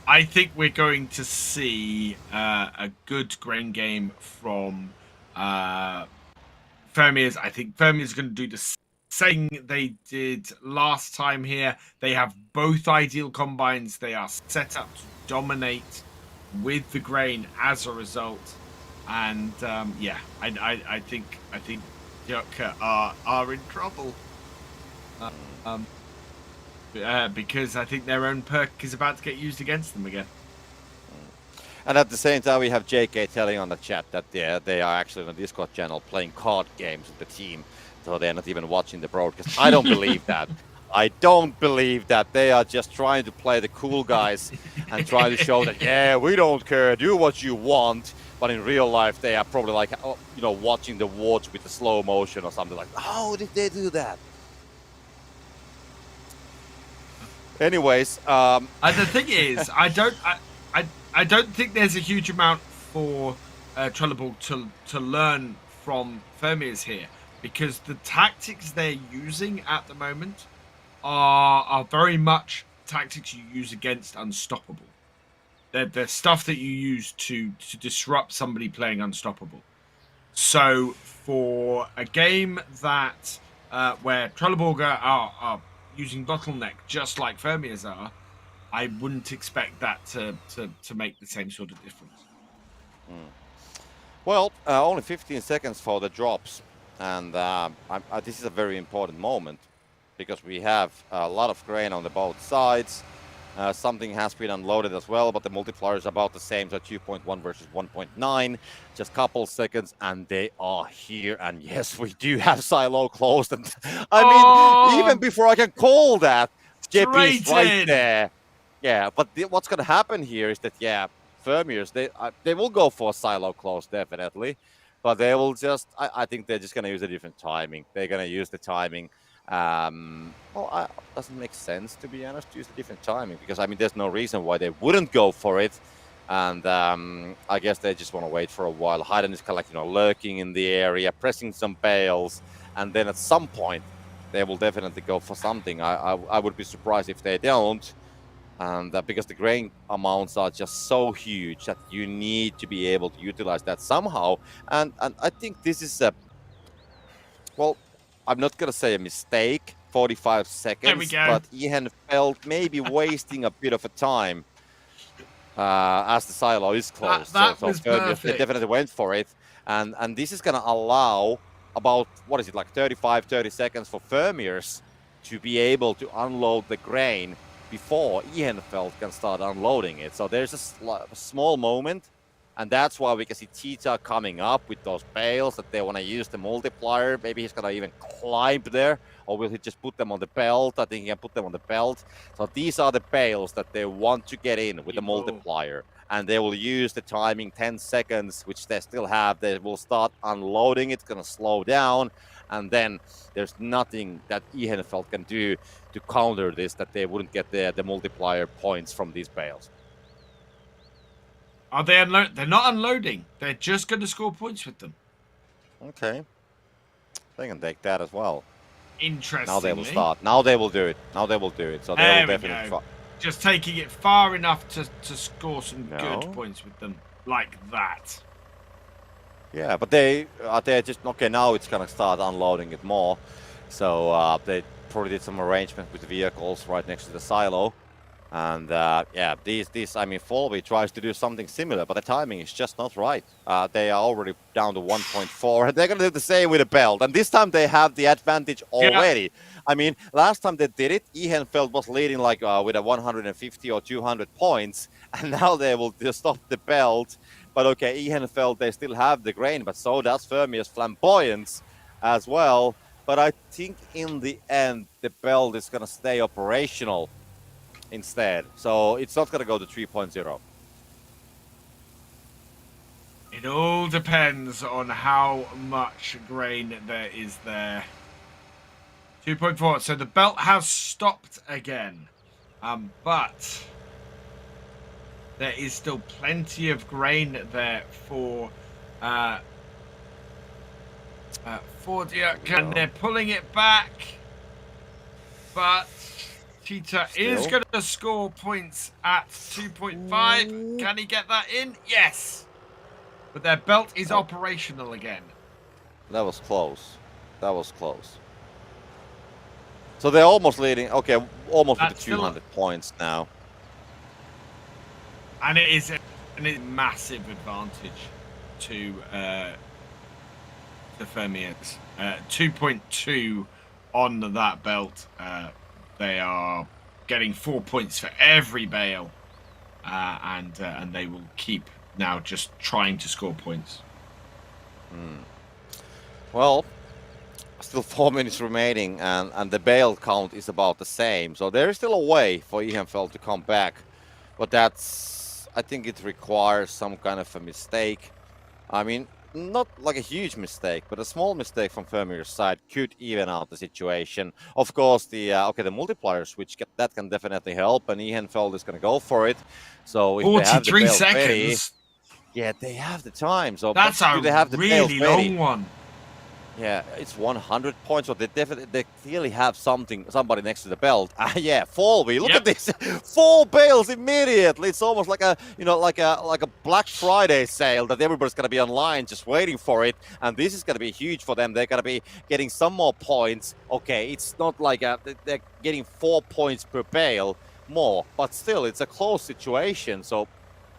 I think we're going to see a good grain game from Fermiers. I think Fermiers are going to do the same they did last time here. They have both ideal combines. They are set up to dominate with the grain as a result. And I think Jukka are in trouble. Because I think their own perk is about to get used against them again. And at the same time, we have JK telling on the chat that they are actually on the Discord channel playing card games with the team, so they're not even watching the broadcast. I don't believe that. I don't believe that. They are just trying to play the cool guys and trying to show that, yeah, we don't care, do what you want. But in real life, they are probably like, watching the wards with the slow motion or something like, how did they do that? Anyways, the thing is, I don't think there's a huge amount for Trelleborg to learn from Fermiers here, because the tactics they're using at the moment are very much tactics you use against Unstoppable. They're stuff that you use to disrupt somebody playing Unstoppable. So for a game that where Trelleborg are using Bottleneck just like Fermiers are, I wouldn't expect that to make the same sort of difference. Well, only 15 seconds for the drops, and this is a very important moment because we have a lot of grain on the both sides. Something has been unloaded as well, but the multiplier is about the same, so 2.1 versus 1.9. Just a couple seconds, and they are here. And yes, we do have silo closed. And I mean, even before I can call that, JP is right there. Yeah, but what's going to happen here is that, Fermiers, they will go for silo close, definitely. But they will just, I think they're just going to use a different timing. They're going to use the timing. Doesn't make sense, to be honest, to use a different timing, because I mean there's no reason why they wouldn't go for it. And I guess they just want to wait for a while. Haydn is kind of like, lurking in the area, pressing some bales, and then at some point they will definitely go for something. I would be surprised if they don't. And because the grain amounts are just so huge that you need to be able to utilize that somehow. And I think this is well, I'm not gonna say a mistake, 45 There we seconds, go. but Ihan felt maybe wasting a bit of a time as the silo is closed. That So was Fermius, they perfect. definitely went for it. And this is gonna allow about, what is it, like 35, 30 seconds for Fermius to be able to unload the grain before Ihenfeld can start unloading it. So there's a small moment, and that's why we can see Tita coming up with those bales that they want to use the multiplier. Maybe he's gonna even climb there, or will he just put them on the belt? I think he can put them on the belt. So these are the bales that they want to get in with the multiplier, and they will use the timing 10 seconds, which they still have. They will start unloading. It's gonna slow down, and then there's nothing that Ihenfeld can do to counter this, that they wouldn't get the multiplier points from these bales. Are they unload? They're not unloading. They're just going to score points with them. Okay. They can take that as well. Interestingly. Now they will start. Now they will do it. Now they will do it. So they There will we definitely go. try. Just taking it far enough to score some No. good points with them. Like that. Yeah, but they're just, okay, now it's gonna start unloading it more. So they probably did some arrangement with the vehicles right next to the silo. And yeah, these I mean, Folby tries to do something similar, but the timing is just not right. They are already down to 1.4, and they're gonna do the same with the belt. And this time they have the advantage already. Yeah. I mean, last time they did it, Ihenfeld was leading like with a 150 or 200 points, and now they will just stop the belt. But okay, Ihenfeld, they still have the grain, but so does Fermius Flamboyance as well. But I think in the end, the belt is gonna stay operational instead. So it's not going to go to 3.0. It all depends on how much grain there is there. 2.4. So the belt has stopped again. But there is still plenty of grain there for Diak, and they're pulling it back. But Cheetah is going to score points at 2.5. Can he get that in? Yes. But their belt is operational again. That was close. That was close. So they're almost leading. Okay, almost with the 200 points now. And it is a massive advantage to the Fermiers. 2.2 on that belt. They are getting 4 points for every bale, and they will keep now just trying to score points. Well, still 4 minutes remaining, and the bale count is about the same. So there is still a way for Ihenfeld to come back, but I think it requires some kind of a mistake. I mean, not like a huge mistake, but a small mistake from Fermier's side could even out the situation. Of course, the multiplier switch, that can definitely help, and Ihenfeld is going to go for it. So if they have the bales ready, yeah, they have the time. So that's a they have the really long one. Yeah, it's 100 points, so they clearly have somebody next to the belt. Yeah, Folby, look at this, 4 bales immediately. It's almost like a like a Black Friday sale that everybody's gonna be online just waiting for it, and this is gonna be huge for them. They're gonna be getting some more points. Okay, it's not like they're getting 4 points per bale more, but still, it's a close situation. So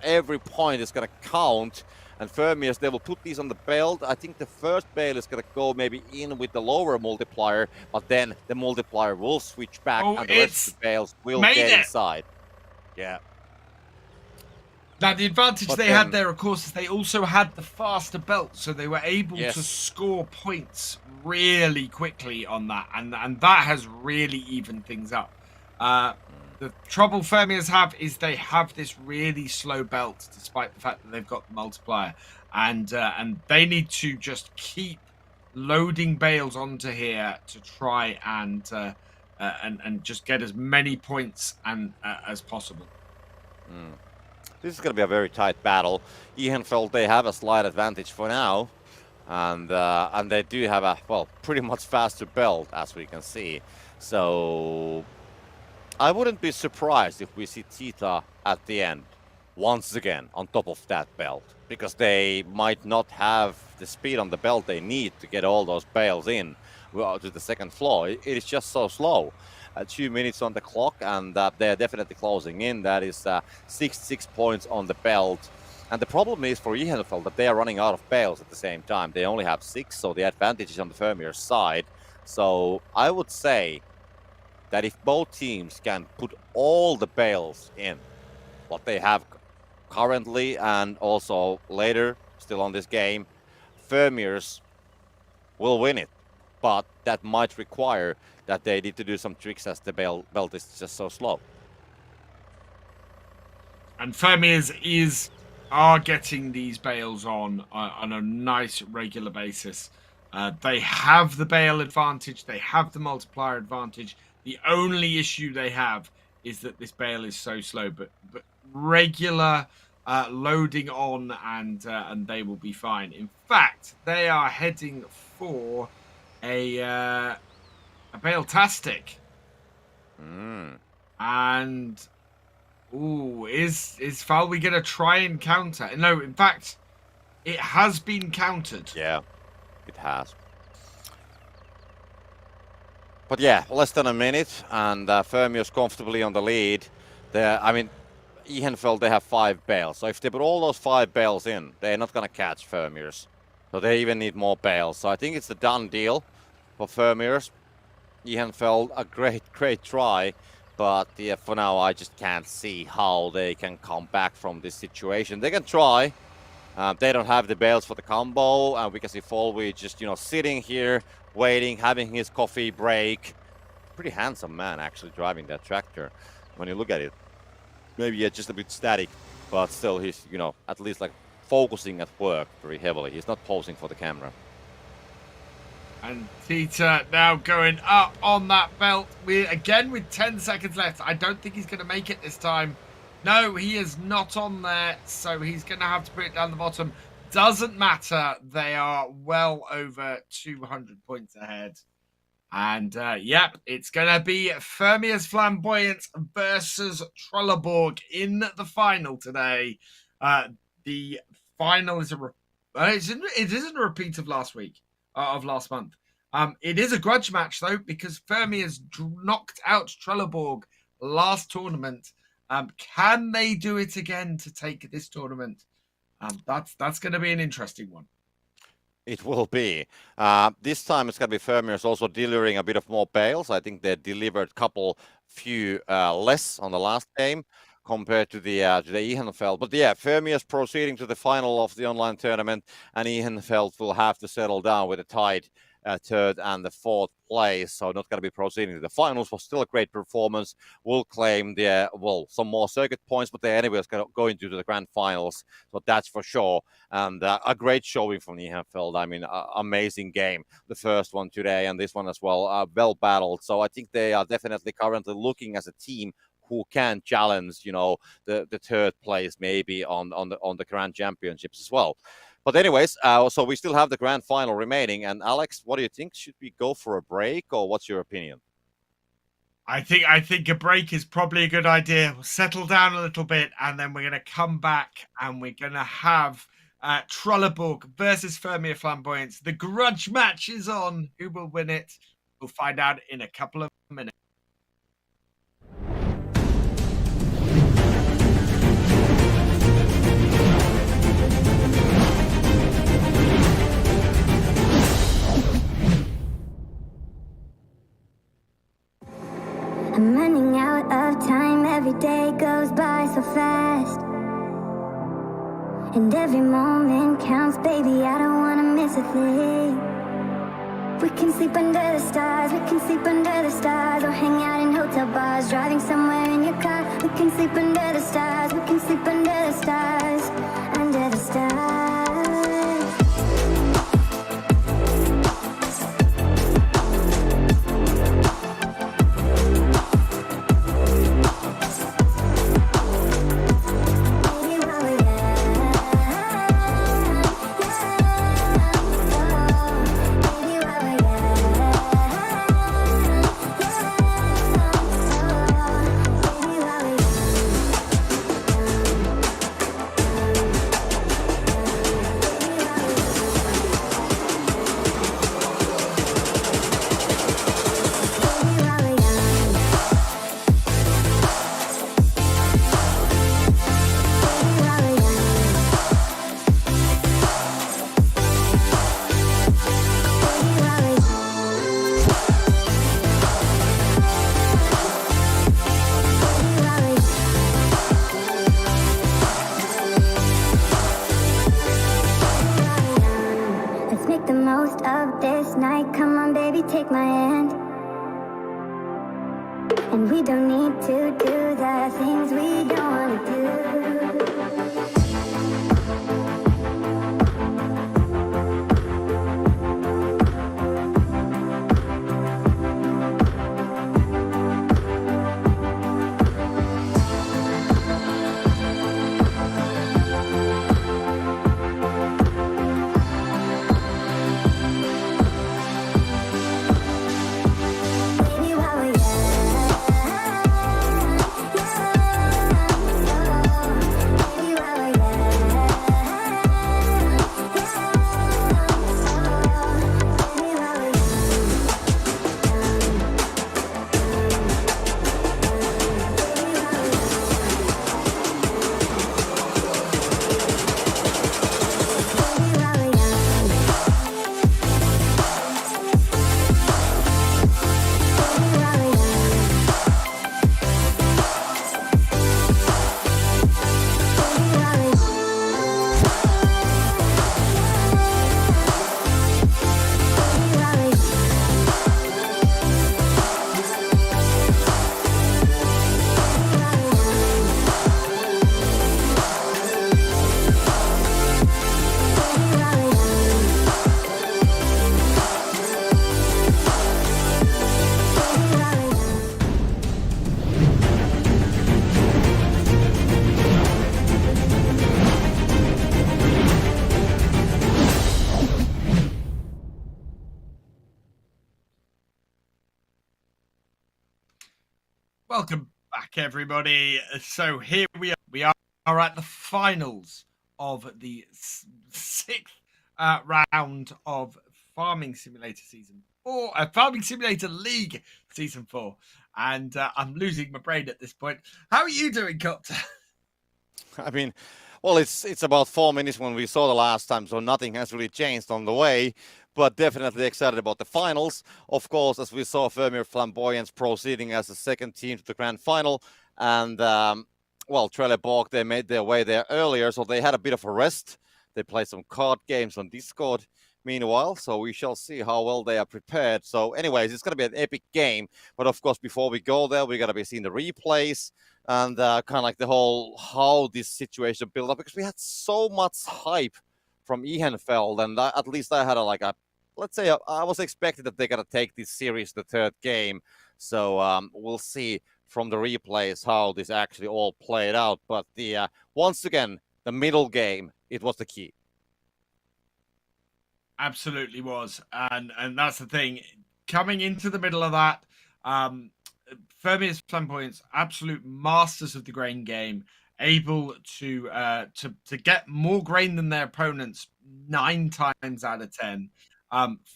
every point is gonna count. And Fermius, they will put these on the belt. I think the first bale is going to go maybe in with the lower multiplier, but then the multiplier will switch back and the rest of the bales will get inside. Yeah. Now, the advantage they had there, of course, is they also had the faster belt, so they were able to score points really quickly on that, and that has really evened things up. The trouble Fermiers have is they have this really slow belt, despite the fact that they've got the multiplier, and they need to just keep loading bales onto here to try and just get as many points as possible. This is going to be a very tight battle. Ehrenfeld, they have a slight advantage for now. And they do have a, well, pretty much faster belt, as we can see. So I wouldn't be surprised if we see Tita at the end, once again, on top of that belt. Because they might not have the speed on the belt they need to get all those bales in to the second floor. It is just so slow. 2 minutes on the clock, and they're definitely closing in. That is 6 points on the belt. And the problem is for Ehrenfeld that they are running out of bales at the same time. They only have 6, so the advantage is on the Vermeer's side. So I would say that if both teams can put all the bales in, what they have currently and also later, still on this game, Vermeer's will win it. But that might require that they need to do some tricks as the belt is just so slow. And Vermeer's are getting these bales on a nice regular basis. They have the bale advantage. They have the multiplier advantage. The only issue they have is that this bale is so slow. But regular loading on, and they will be fine. In fact, they are heading for a bale-tastic. And ooh, is Falwy gonna try and counter? No, in fact, it has been countered. Yeah, it has. But yeah, less than a minute, and Fermius comfortably on the lead. I mean, Ehrenfeld, they have 5 bales. So if they put all those 5 bales in, they're not gonna catch Fermius. So they even need more bales. So I think it's a done deal for Vermeer's. Ehrenfeld, a great try, but yeah, for now I just can't see how they can come back from this situation. They can try. They don't have the bales for the combo, and we can see Folwy just, sitting here, waiting, having his coffee break. Pretty handsome man, actually, driving that tractor when you look at it. Maybe just a bit static, but still he's, at least like focusing at work very heavily. He's not posing for the camera. And Tita now going up on that belt. Again with 10 seconds left. I don't think he's going to make it this time. No, he is not on there, so he's going to have to put it down the bottom. Doesn't matter. They are well over 200 points ahead. And, yep, it's going to be Vermeer's Flamboyant versus Trelleborg in the final today. The final is it isn't a repeat of last week. Of last month. It is a grudge match, though, because Fermi has knocked out Trelleborg last tournament. Can they do it again to take this tournament? That's going to be an interesting one. It will be. This time it's going to be Vermeer's also delivering a bit of more bales. I think they delivered few less on the last game compared to the Ehrenfeld. But yeah, Vermeer's proceeding to the final of the online tournament, and Ehrenfeld will have to settle down with a tied third and the fourth place. So not going to be proceeding to the finals. Was still a great performance. Will claim some more circuit points, but they anyways going to the grand finals. So that's for sure. And a great showing from Ehrenfeld. I mean, amazing game. The first one today and this one as well. Well battled. So I think they are definitely currently looking as a team who can challenge, the third place maybe on the Grand Championships as well. But anyways, so we still have the Grand Final remaining. And Alex, what do you think? Should we go for a break, or what's your opinion? I think a break is probably a good idea. We'll settle down a little bit, and then we're going to come back and we're going to have Trelleborg versus Vermeer Flamboyance. The grudge match is on. Who will win it? We'll find out in a couple of minutes. I'm running out of time, every day goes by so fast. And every moment counts, baby, I don't wanna miss a thing. We can sleep under the stars, we can sleep under the stars, or hang out in hotel bars, driving somewhere in your car. We can sleep under the stars, we can sleep under the stars, under the stars. Baby, land. And we don't need to do the things we don't want to do. Baby, while we're Welcome back, everybody. So here we are. We are at the finals of the sixth round of Farming Simulator Season 4, Farming Simulator League Season 4. And I'm losing my brain at this point. How are you doing, Copter? I mean, well, it's about 4 minutes when we saw the last time, so nothing has really changed on the way. But definitely excited about the finals. Of course, as we saw, Fermier Flamboyance proceeding as the second team to the grand final. And, well, Trelleborg, they made their way there earlier, so they had a bit of a rest. They played some card games on Discord meanwhile, so we shall see how well they are prepared. So anyways, it's going to be an epic game. But of course, before we go there, we're going to be seeing the replays and kind of like the whole how this situation built up, because we had so much hype from Ehrenfeld, and at least I had let's say I was expecting that they're going to take this series the third game. So we'll see from the replays how this actually all played out. But the once again, the middle game, it was the key. Absolutely was. And that's the thing. Coming into the middle of that, Fermius Flamboyance, absolute masters of the grain game, able to get more grain than their opponents 9 times out of 10.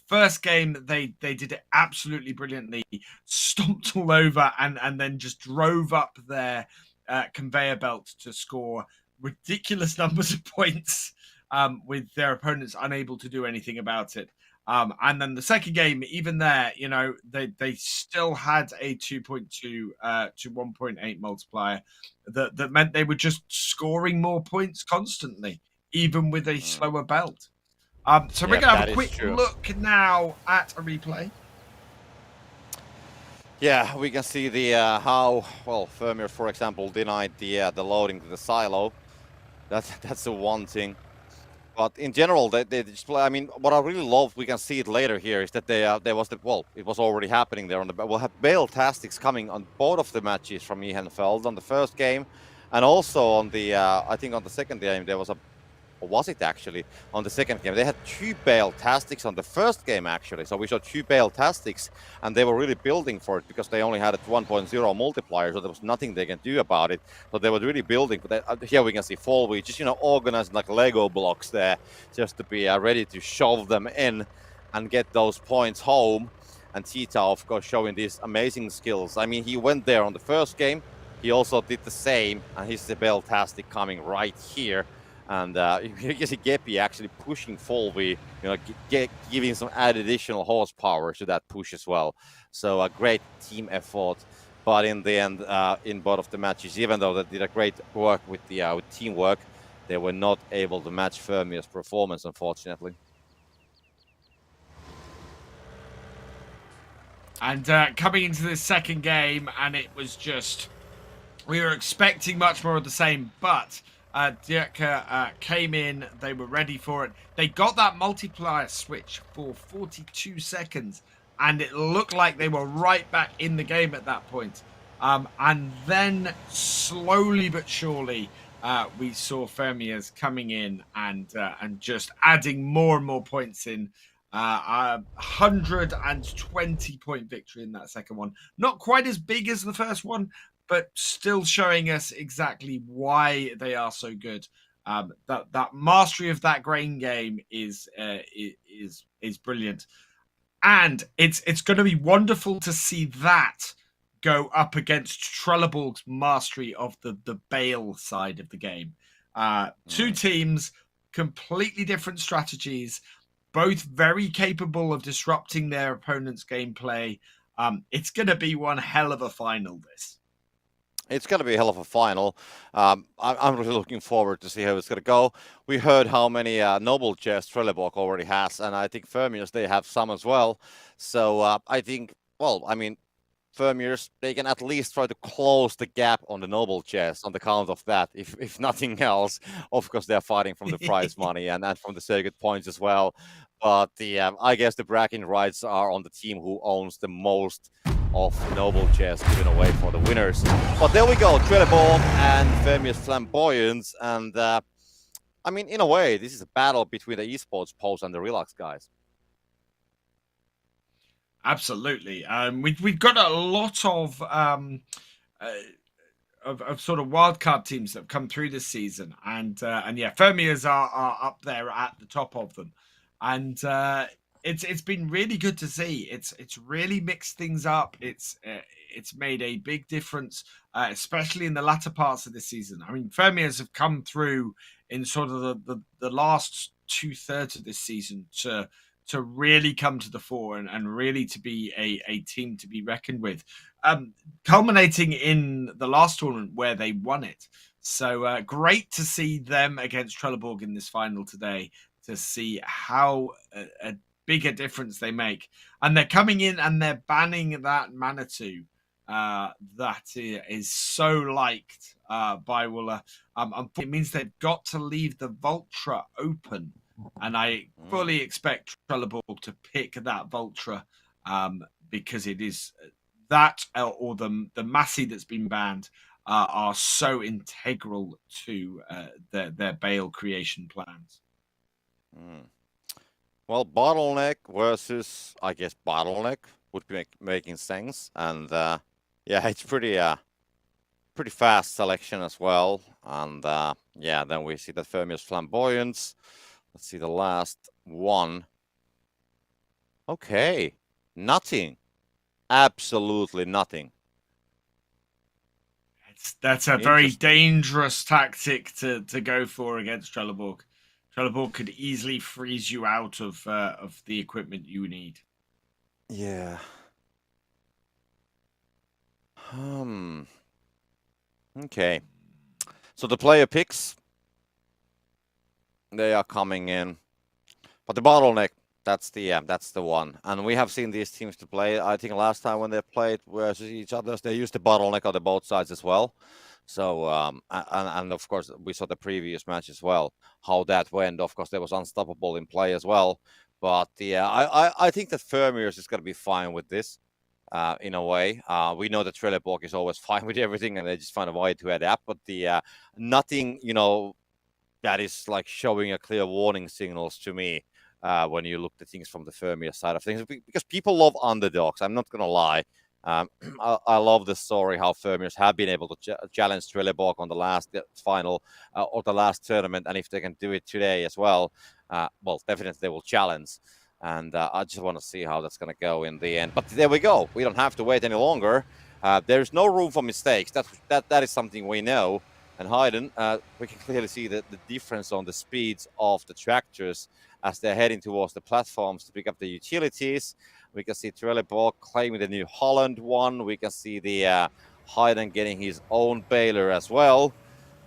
First game, they did it absolutely brilliantly, stomped all over and then just drove up their conveyor belt to score ridiculous numbers of points with their opponents unable to do anything about it. And then the second game, even there, you know, they still had a 2.2 to 1.8 multiplier that meant they were just scoring more points constantly, even with a slower belt. So we're going to have a quick look now at a replay. Yeah, we can see the how, well, Fermier, for example, denied the loading to the silo. That's the one thing. But in general, they just play. I mean, what I really love, we can see it later here, is that there was it was already happening there on the. We'll have Bale Tastics coming on both of the matches from Ehrenfeld on the first game, and also on the I think on the second game there was a. Or was it actually on the second game? They had 2 Bale Tastics on the first game actually, so we saw 2 Bale Tastics, and they were really building for it because they only had a 1.0 multiplier, so there was nothing they can do about it. So they were really building for that. Here we can see Folby just organizing like Lego blocks there, just to be ready to shove them in and get those points home. And Tita, of course, showing these amazing skills. I mean, he went there on the first game. He also did the same, and he's the Bale Tastic coming right here. And you can see Gepi actually pushing Folby, giving some additional horsepower to that push as well. So a great team effort. But in the end, in both of the matches, even though they did a great work with the with teamwork, they were not able to match Fermier's performance, unfortunately. And coming into this second game, and it was just, we were expecting much more of the same, but Dirk came in, they were ready for it. They got that multiplier switch for 42 seconds, and it looked like they were right back in the game at that point. And then slowly but surely, we saw Fermiers coming in and just adding more and more points in. 120-point victory in that second one. Not quite as big as the first one, but still showing us exactly why they are so good. That mastery of that grain game is brilliant, and it's going to be wonderful to see that go up against Trelleborg's mastery of the Bale side of the game. Two teams, completely different strategies, both very capable of disrupting their opponent's gameplay. It's going to be one hell of a final, this. It's going to be a hell of a final. I'm really looking forward to see how it's going to go. We heard how many Noble chests Trelleborg already has, and I think Fermiers, they have some as well. So I think, Fermiers, they can at least try to close the gap on the Noble chest on the count of that, if nothing else. Of course, they're fighting from the prize money and from the circuit points as well. But I guess the bragging rights are on the team who owns the most of Noble chests given away for the winners. But there we go, Trelleborg and Fermiers Flamboyance. And in a way, this is a battle between the esports post and the Relax guys. Absolutely. We've got a lot of sort of wildcard teams that have come through this season, and yeah, Fermiers are up there at the top of them, and it's been really good to see. It's really mixed things up. It's made a big difference, especially in the latter parts of this season. I mean, Fermiers have come through in sort of the last 2/3 of this season to really come to the fore and really to be a team to be reckoned with, culminating in the last tournament where they won it. So great to see them against Trelleborg in this final today, to see how a bigger difference they make. And they're coming in and they're banning that Manitou that is so liked by Wooler. It means they've got to leave the Vultra open. And I fully expect Trelleborg to pick that Vultra because it is that or the Massey that's been banned are so integral to their Bale creation plans. Well, Bottleneck versus, I guess, Bottleneck would be making sense. And yeah, it's pretty fast selection as well. And yeah, then we see that Fermiers Flamboyance. Let's see the last one. Okay, nothing. Absolutely nothing. That's a very dangerous tactic to go for against Trelleborg. Trelleborg could easily freeze you out of the equipment you need. Yeah. Okay. So the player picks, they are coming in, but the Bottleneck, that's the one. And we have seen these teams to play. I think last time when they played versus each other, they used the Bottleneck on the both sides as well. So and of course we saw the previous match as well, how that went. Of course, there was Unstoppable in play as well. But yeah, I think that Fermiers is going to be fine with this. In a way, we know that Trelleborg is always fine with everything, and they just find a way to adapt. But the nothing, that is like showing a clear warning signals to me when you look at things from the Fermier side of things, because people love underdogs. I'm not gonna lie. I love the story how Fermiers have been able to challenge Trelleborg on the last final or the last tournament, and if they can do it today as well, well, definitely they will challenge. And I just want to see how that's going to go in the end. But there we go. We don't have to wait any longer. There's no room for mistakes. That is something we know. And Hayden, we can clearly see the difference on the speeds of the tractors as they're heading towards the platforms to pick up the utilities. We can see Trelleborg claiming the New Holland one. We can see the Hayden getting his own baler as well.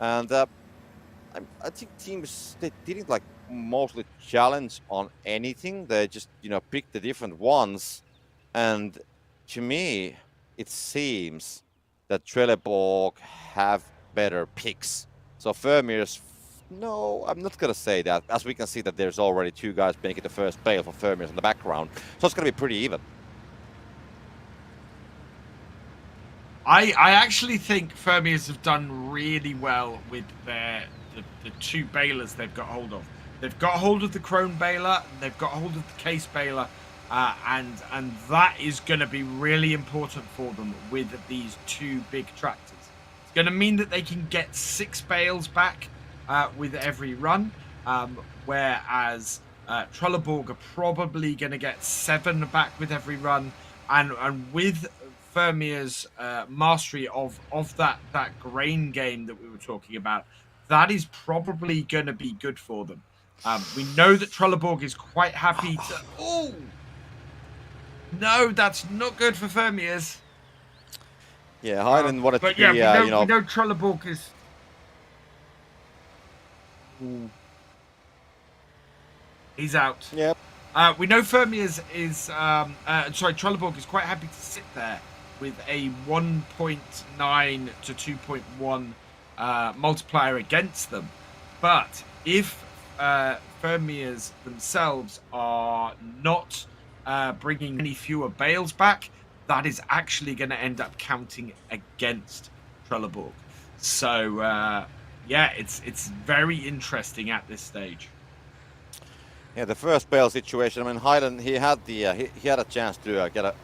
And I think teams, they didn't mostly challenge on anything. They just, picked the different ones. And to me, it seems that Trelleborg have better picks. So Vermeer's, no, I'm not going to say that. As we can see that there's already 2 guys making the first bale for Vermeer's in the background. So it's going to be pretty even. I actually think Fermiers have done really well with the 2 balers they've got hold of. They've got hold of the Crone baler, they've got hold of the Case baler, and that is going to be really important for them with these 2 big tractors. It's going to mean that they can get 6 bales back with every run, whereas Trelleborg are probably going to get 7 back with every run, and with Vermeer's mastery of that grain game that we were talking about, that is probably going to be good for them. We know that Trelleborg is quite happy to. Oh no, that's not good for Vermeer's. Yeah, Heinen wanted but to yeah, be, we know Trelleborg is. Ooh. He's out. Yep. We know Vermeer's is. Trelleborg is quite happy to sit there with a 1.9 to 2.1 multiplier against them. But if Vermeer's themselves are not bringing any fewer bales back, that is actually going to end up counting against Trelleborg. So, yeah, it's very interesting at this stage. Yeah, the first bale situation. I mean, Heinen, he had he had a chance to get a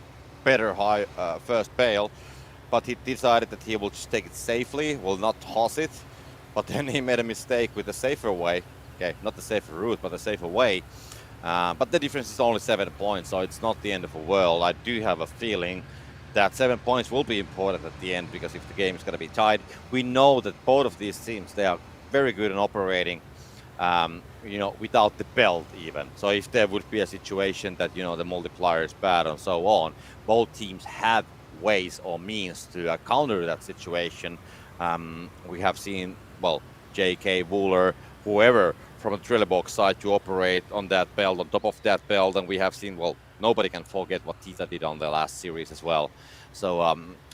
better high first bale, but he decided that he will just take it safely, will not toss it. But then he made a mistake with the safer way. Okay, not the safer route, but the safer way. But the difference is only 7 points, so it's not the end of the world. I do have a feeling that 7 points will be important at the end, because if the game is going to be tied, we know that both of these teams, they are very good in operating, without the belt even. So if there would be a situation that, the multiplier is bad and so on, both teams have ways or means to counter that situation. We have seen, JK, Wooler, whoever from a Trelleborg side to operate on that belt, on top of that belt, and we have seen, nobody can forget what Tita did on the last series as well. So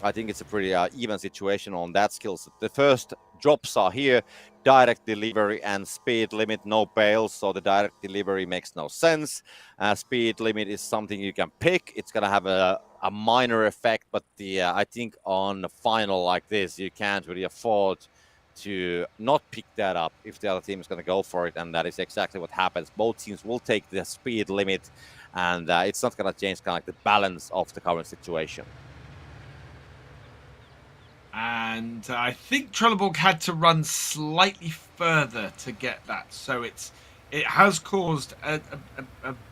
I think it's a pretty even situation on that skill set. The first drops are here: direct delivery and speed limit, no bales, so the direct delivery makes no sense. Speed limit is something you can pick. It's going to have a minor effect, but I think on a final like this, you can't really afford to not pick that up if the other team is going to go for it, and that is exactly what happens. Both teams will take the speed limit, and it's not going to change kind of like the balance of the current situation. And I think Trelleborg had to run slightly further to get that, so it has caused a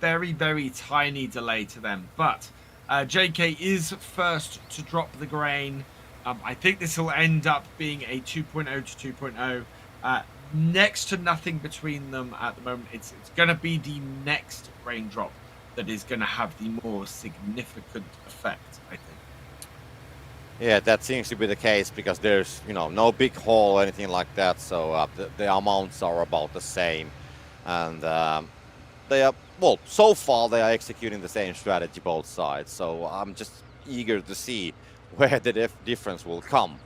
very, very tiny delay to them. But JK is first to drop the grain. I think this will end up being a 2.0 to 2.0. Next to nothing between them at the moment. It's going to be the next grain drop that is going to have the more significant effect, I think. Yeah, that seems to be the case, because there's, no big haul or anything like that, so the amounts are about the same. And they are, so far they are executing the same strategy, both sides, so I'm just eager to see where the difference will come.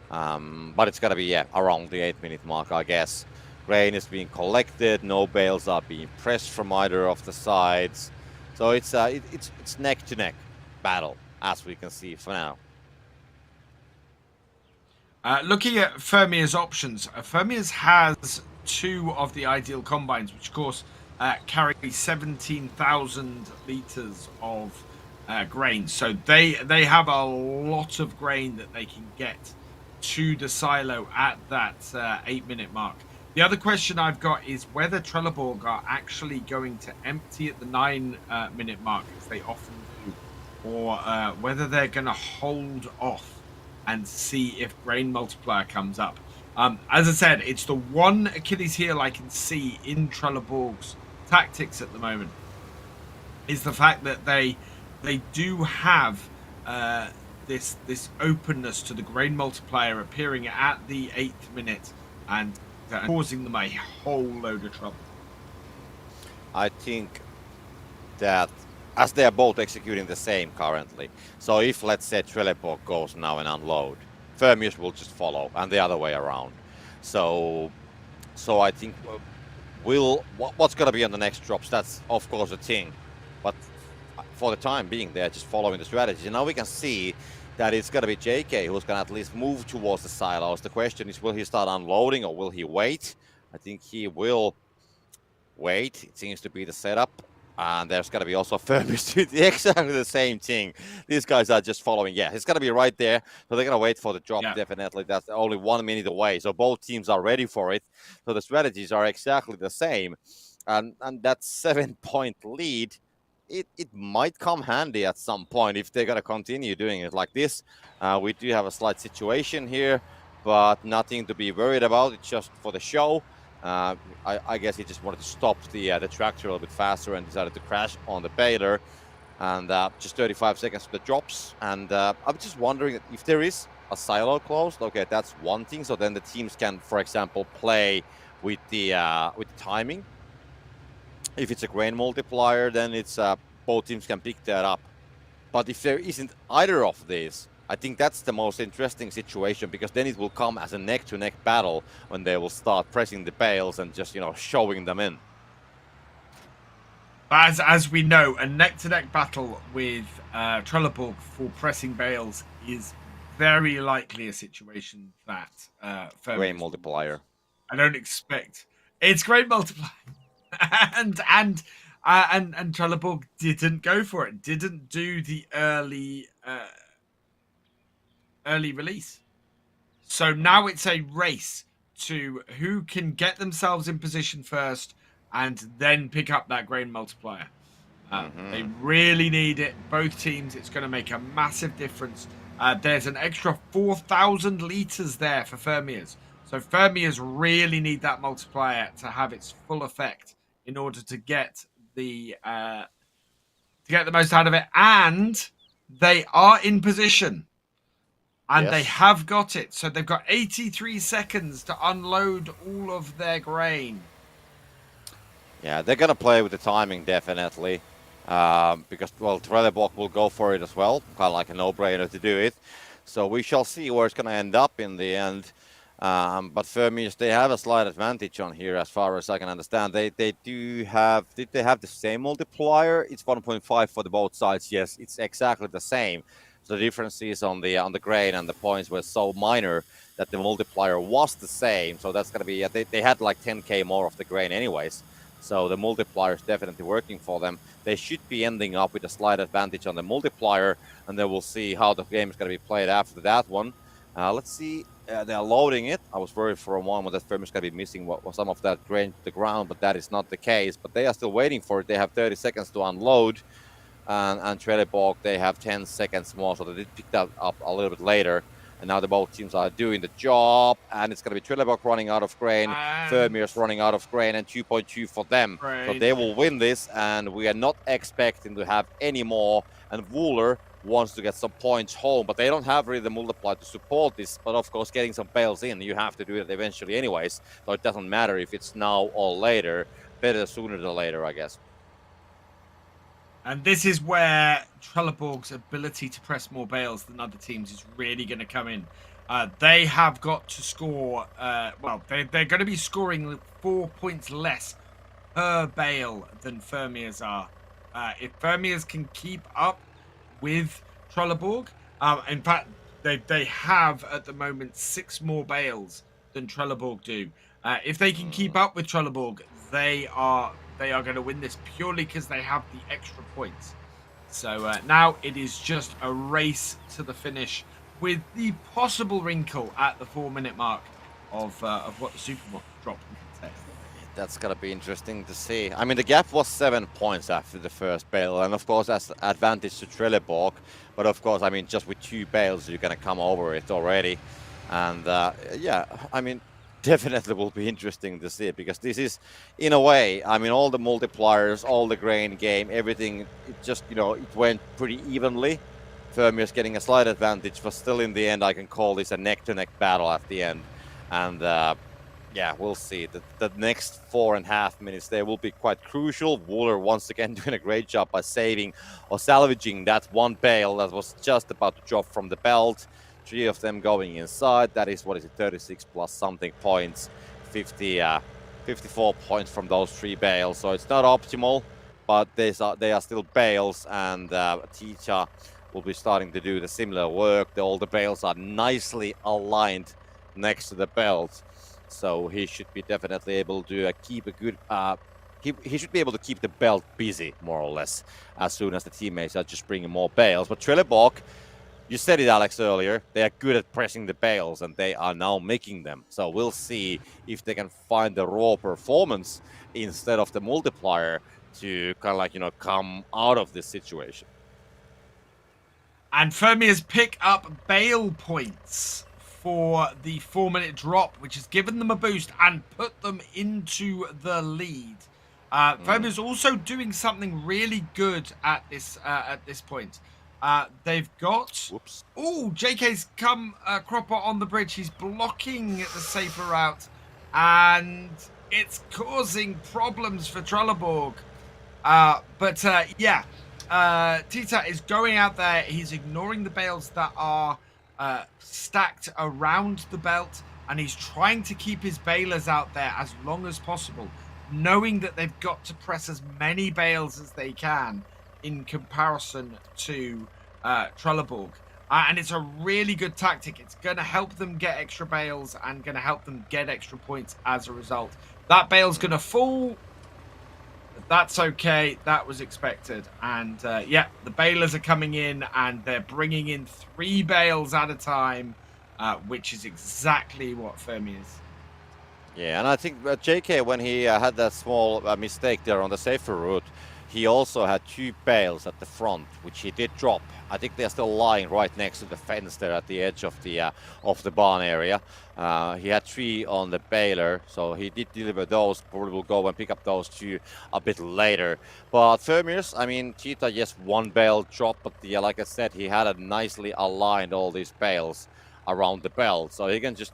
But it's got to be, around the 8-minute mark, I guess. Grain is being collected, no bales are being pressed from either of the sides. So it's neck-to-neck battle, as we can see for now. Looking at Vermeer's options, Vermeer's has 2 of the ideal combines, which of course carry 17,000 litres of grain. So they have a lot of grain that they can get to the silo at that 8-minute mark. The other question I've got is whether Trelleborg are actually going to empty at the 9-minute mark, as they often do, or whether they're going to hold off and see if grain multiplier comes up. As I said, it's the one Achilles heel I can see in Trelleborg's tactics at the moment, is the fact that they do have this openness to the grain multiplier appearing at the 8th minute and causing them a whole load of trouble. I think that as they are both executing the same currently. So if, let's say, Trelleborg goes now and unload, Fermius will just follow, and the other way around. So I think what's going to be on the next drops, that's of course a thing. But for the time being, they're just following the strategy. And now we can see that it's going to be JK who's going to at least move towards the silos. The question is, will he start unloading or will he wait? I think he will wait. It seems to be the setup. And there's going to be also Fermius doing exactly the same thing. These guys are just following. Yeah, it's going to be right there. So they're going to wait for the drop, definitely. That's only 1 minute away. So both teams are ready for it. So the strategies are exactly the same. And that 7-point lead, it might come handy at some point if they're going to continue doing it like this. We do have a slight situation here, but nothing to be worried about. It's just for the show. I guess he just wanted to stop the tractor a little bit faster and decided to crash on the baler. And just 35 seconds to the drops. And I'm just wondering if there is a silo closed. Okay, that's one thing. So then the teams can, for example, play with the timing. If it's a grain multiplier, then it's both teams can pick that up. But if there isn't either of these, I think that's the most interesting situation, because then it will come as a neck-to-neck battle when they will start pressing the bales and just, showing them in. As we know, a neck-to-neck battle with Trelleborg for pressing bales is very likely a situation that Grain multiplier. I don't expect. It's grain multiplier. and Trelleborg didn't go for it. Didn't do the early release. So now it's a race to who can get themselves in position first and then pick up that grain multiplier. They really need it. Both teams. It's going to make a massive difference. There's an extra 4,000 liters there for Fermiers. So Fermiers really need that multiplier to have its full effect in order to get the most out of it. And they are in position. And they have got it. So they've got 83 seconds to unload all of their grain. Yeah, they're going to play with the timing, definitely. Because, well, Trelleborg will go for it as well. Kind of like a no-brainer to do it. So we shall see where it's going to end up in the end. But Fermius, they have a slight advantage on here, as far as I can understand. They do have... Did they have the same multiplier? It's 1.5 for the both sides. Yes, it's exactly the same. So the differences on the grain and the points were so minor that the multiplier was the same. So that's going to be... They had like 10k more of the grain anyways. So the multiplier is definitely working for them. They should be ending up with a slight advantage on the multiplier, and then we'll see how the game is going to be played after that one. Let's see. They're loading it. I was worried for a moment that Fermius is going to be missing some of that grain to the ground, but that is not the case. But they are still waiting for it. They have 30 seconds to unload. And Trelleborg, they have 10 seconds more, so they did pick that up a little bit later. And now the both teams are doing the job, and it's going to be Trelleborg running out of grain, Fermius running out of grain, and 2.2 for them. So they will win this, and we are not expecting to have any more. And Wooler wants to get some points home, but they don't have really the multiplier to support this. But of course, getting some bales in, you have to do it eventually anyways. So it doesn't matter if it's now or later. Better sooner than later, I guess. And this is where Trelleborg's ability to press more bales than other teams is really going to come in. They have got to score, they're going to be scoring 4 points less per bale than Fermiers are. If Fermiers can keep up with Trelleborg, in fact, they have at the moment 6 more bales than Trelleborg do. If they can keep up with Trelleborg, they are going to win this purely because they have the extra points. So now it is just a race to the finish, with the possible wrinkle at the 4-minute mark of what the super drop can take. That's going to be interesting to see. I mean, the gap was 7 points after the first bale, and of course that's advantage to Trelleborg. But of course, I mean, just with 2 bales, you're going to come over it already. And yeah, I mean, definitely will be interesting to see, because this is, in a way, I mean, all the multipliers, all the grain game, everything, it just, it went pretty evenly. Fermius getting a slight advantage, but still in the end, I can call this a neck-to-neck battle at the end. And Yeah, we'll see. The next 4.5 minutes there will be quite crucial. Wooler once again doing a great job by saving or salvaging that one bale that was just about to drop from the belt. 3 of them going inside. That is, what is it, 36 plus something points, 54 points from those 3 bales. So it's not optimal, but they are still bales, and Teacher will be starting to do the similar work. All the bales are nicely aligned next to the belt. So he should be definitely able to keep a good. He should be able to keep the belt busy, more or less, as soon as the teammates are just bringing more bales. But Trelleborg, you said it, Alex, earlier. They are good at pressing the bales, and they are now making them. So we'll see if they can find the raw performance instead of the multiplier to kind of like come out of this situation. And Fermiers pick up bale points for the 4-minute drop, which has given them a boost and put them into the lead. Fermiers also doing something really good at this point. They've got. Whoops. Oh, JK's come Cropper on the bridge. He's blocking the safer route, and it's causing problems for Trelleborg. Yeah. Tita is going out there. He's ignoring the bales that are stacked around the belt, and he's trying to keep his balers out there as long as possible, knowing that they've got to press as many bales as they can in comparison to Trelleborg. And it's a really good tactic. It's going to help them get extra bales and going to help them get extra points as a result. That bale's going to fall. That's okay. That was expected. And yeah, the balers are coming in, and they're bringing in 3 bales at a time, which is exactly what Fermi is. Yeah, and I think JK, when he had that small mistake there on the safer route, he also had 2 bales at the front, which he did drop. I think they're still lying right next to the fence there at the edge of the barn area. He had 3 on the baler, so he did deliver those. Probably will go and pick up those 2 a bit later. But Fermiers, I mean, Cheetah, yes, 1 bale drop, but like I said, he had a nicely aligned all these bales around the belt, so he can just,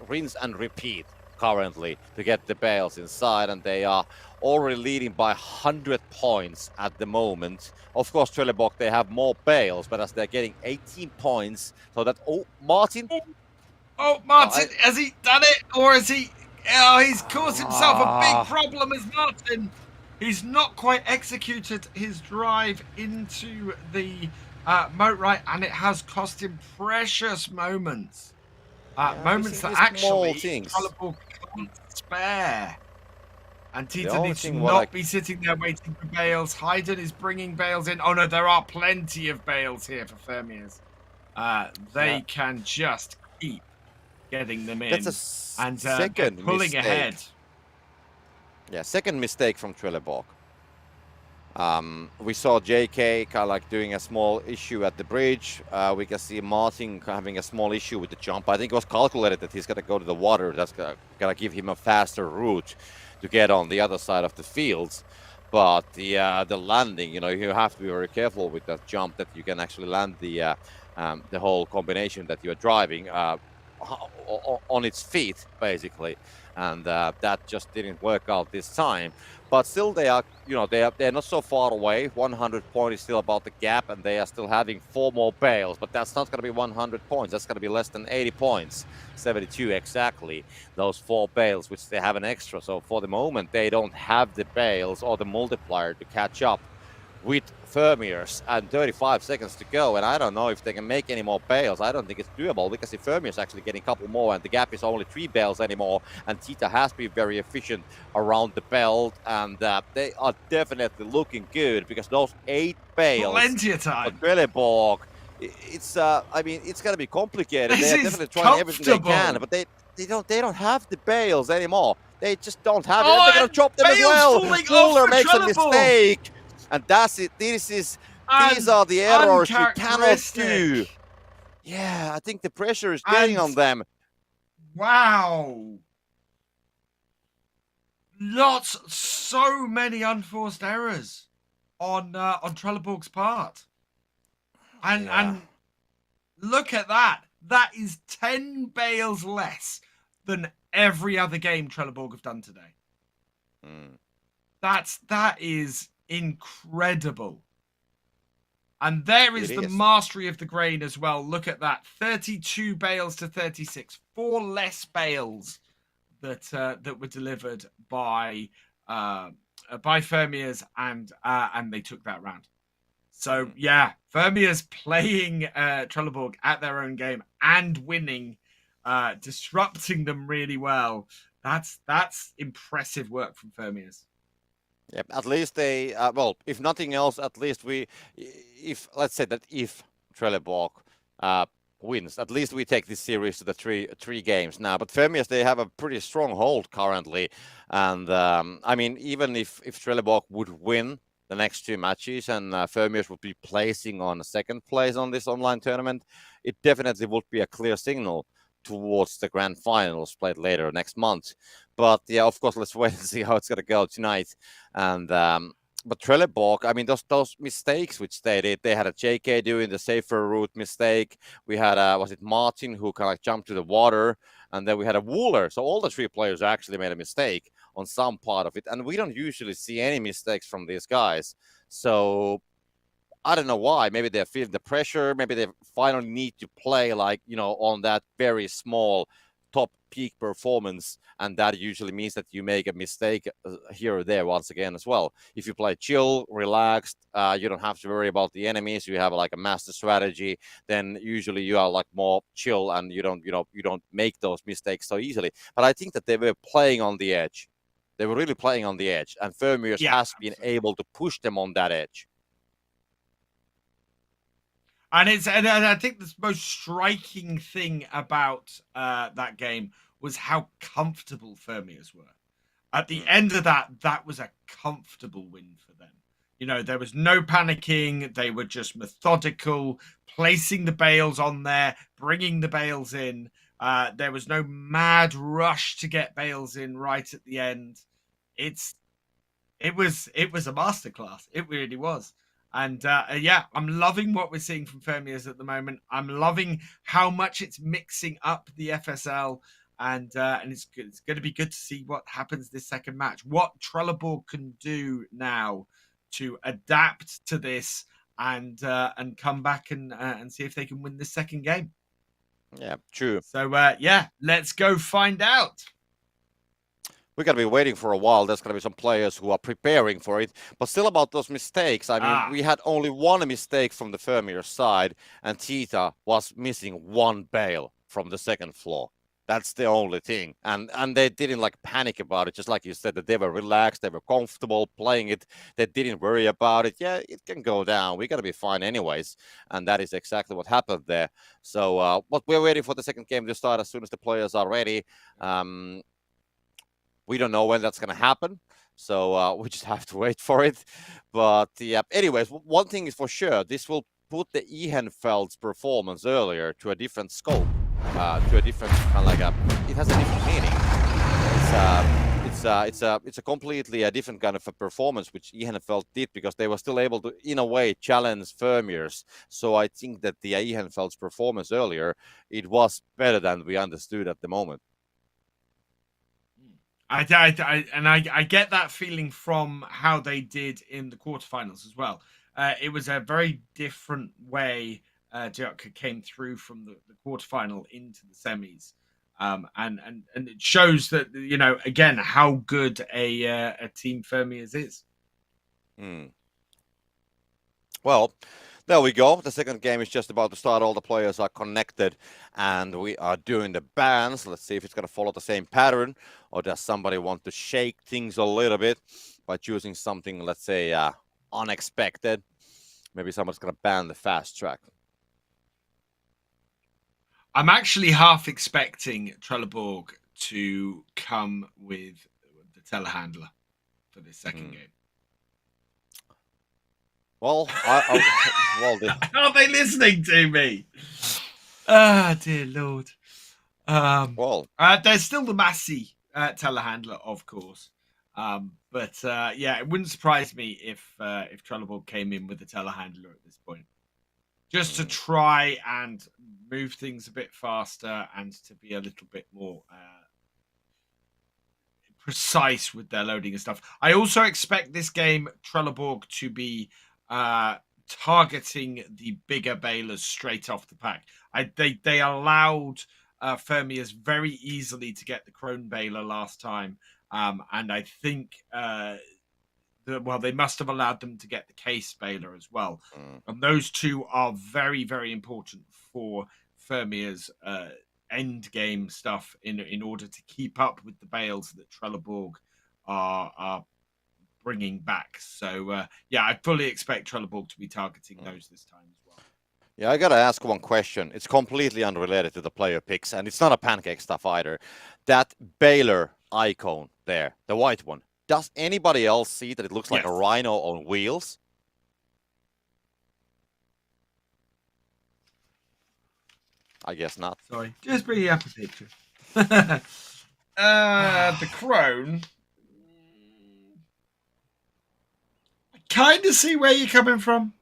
rinse and repeat currently to get the bales inside, and they are already leading by 100 points at the moment. Of course, Trelleborg, they have more bales, but as they're getting 18 points, so that Martin. Oh, Martin, has he done it, or is he? Oh, he's caused himself a big problem as Martin. He's not quite executed his drive into the moat right, and it has cost him precious moments. Moments that actually Trelleborg can't spare. And Tita needs to not be sitting there waiting for bales. Hayden is bringing bales in. Oh no, there are plenty of bales here for Fermiers. They can just keep getting them in. That's a and second pulling mistake. ahead. Yeah, second mistake from Trelleborg. We saw JK kind of like doing a small issue at the bridge. We can see Martin having a small issue with the jump. I think it was calculated that he's going to go to the water. That's going to give him a faster route to get on the other side of the fields. But the landing, you have to be very careful with that jump, that you can actually land the whole combination that you're driving on its feet, basically. And that just didn't work out this time. But still, they are, they're not so far away. 100 points is still about the gap, and they are still having 4 more bales. But that's not going to be 100 points. That's going to be less than 80 points, 72 exactly. Those 4 bales, which they have an extra. So for the moment, they don't have the bales or the multiplier to catch up with Fermiers, and 35 seconds to go, and I don't know if they can make any more bales. I don't think it's doable, because if Fermiers actually getting a couple more, and the gap is only 3 bales anymore, and Tita has been very efficient around the belt, and they are definitely looking good, because those 8 bales, plenty of time. For Trelleborg, it's I mean, it's gonna be complicated. This they are definitely trying everything they can, but they don't have the bales anymore. They just don't have it. They're gonna drop them as well. Fuller makes a mistake. And that's it. These are the errors you cannot do. Yeah, I think the pressure is getting on them. Wow. So many unforced errors on Trelleborg's part. And look at that. That is 10 bales less than every other game Trelleborg have done today. Mm. That is incredible. And there is It the is. mastery of the grain as well. Look at that. 32 bales to 36. 4 less bales that were delivered by Fermiers, and they took that round. So yeah, Fermiers playing Trelleborg at their own game and winning, disrupting them really well. That's impressive work from Fermiers. Yep. At least they, well, if nothing else, at least if let's say that if Trelleborg uh, wins, at least we take this series to the three games now. But Fermius, they have a pretty strong hold currently, and I mean, even if Trelleborg would win the next 2 matches and Fermius would be placing on second place on this online tournament, it definitely would be a clear signal towards the grand finals played later next month. But yeah, of course, let's wait and see how it's going to go tonight. And but Trelleborg, I mean, those mistakes which they did, they had a JK doing the safer route mistake. We had was it Martin who kind of like jumped to the water, and then we had a Wooler. So all the 3 players actually made a mistake on some part of it, and we don't usually see any mistakes from these guys. So I don't know why. Maybe they're feeling the pressure. Maybe they finally need to play like, on that very small top peak performance. And that usually means that you make a mistake here or there once again as well. If you play chill, relaxed, you don't have to worry about the enemies. You have like a master strategy. Then usually you are like more chill and you don't make those mistakes so easily. But I think that they were playing on the edge. They were really playing on the edge. And Fermius has been able to push them on that edge. And I think the most striking thing about that game was how comfortable Fermiers were. At the end of that was a comfortable win for them. There was no panicking. They were just methodical, placing the bales on there, bringing the bales in. There was no mad rush to get bales in right at the end. It was a masterclass. It really was. And yeah, I'm loving what we're seeing from Fermiers at the moment. I'm loving how much it's mixing up the FSL, and it's going to be good to see what happens this second match. What Trelleborg can do now to adapt to this and come back and see if they can win this second game. Yeah, true. So yeah, let's go find out. We're going to be waiting for a while. There's going to be some players who are preparing for it. But still about those mistakes, I mean, we had only one mistake from the Fermier side, and Tita was missing 1 bale from the second floor. That's the only thing. And they didn't like panic about it, just like you said, that they were relaxed, they were comfortable playing it. They didn't worry about it. Yeah, it can go down. We're going to be fine anyways. And that is exactly what happened there. So but we're waiting for the second game to start as soon as the players are ready. We don't know when that's going to happen, so we just have to wait for it. But yeah, anyways, one thing is for sure, this will put the Ehenfeld's performance earlier to a different scope, to a different kind of like it has a different meaning. It's a completely different kind of a performance which Ehenfeld did, because they were still able to, in a way, challenge Fermiers. So I think that the Ehenfeld's performance earlier, it was better than we understood at the moment. I get that feeling from how they did in the quarterfinals as well. It was a very different way Diotka came through from the quarterfinal into the semis, and it shows that again how good a team Fermiers is. Well, there we go. The second game is just about to start. All the players are connected, and we are doing the bans. Let's see if it's going to follow the same pattern, or does somebody want to shake things a little bit by choosing something, let's say, unexpected. Maybe someone's going to ban the fast track. I'm actually half expecting Trelleborg to come with the telehandler for this second game. Well, are they listening to me? Ah, dear Lord. There's still the Massey telehandler, of course. But yeah, it wouldn't surprise me if Trelleborg came in with the telehandler at this point, just to try and move things a bit faster and to be a little bit more precise with their loading and stuff. I also expect this game Trelleborg to be targeting the bigger balers straight off the pack. They allowed Fermiers very easily to get the Crone baler last time, and I think they must have allowed them to get the case baler as well. And those two are very, very important for Fermiers' end game stuff in order to keep up with the bales that Trelleborg are bringing back. So yeah, I fully expect Trelleborg to be targeting those this time as well. Yeah, I gotta ask one question. It's completely unrelated to the player picks, and it's not a pancake stuff either. That baler icon there, the white one, does anybody else see that it looks like a rhino on wheels? I guess not. Sorry, just bringing up a picture. The Crone. I kind of see where you're coming from.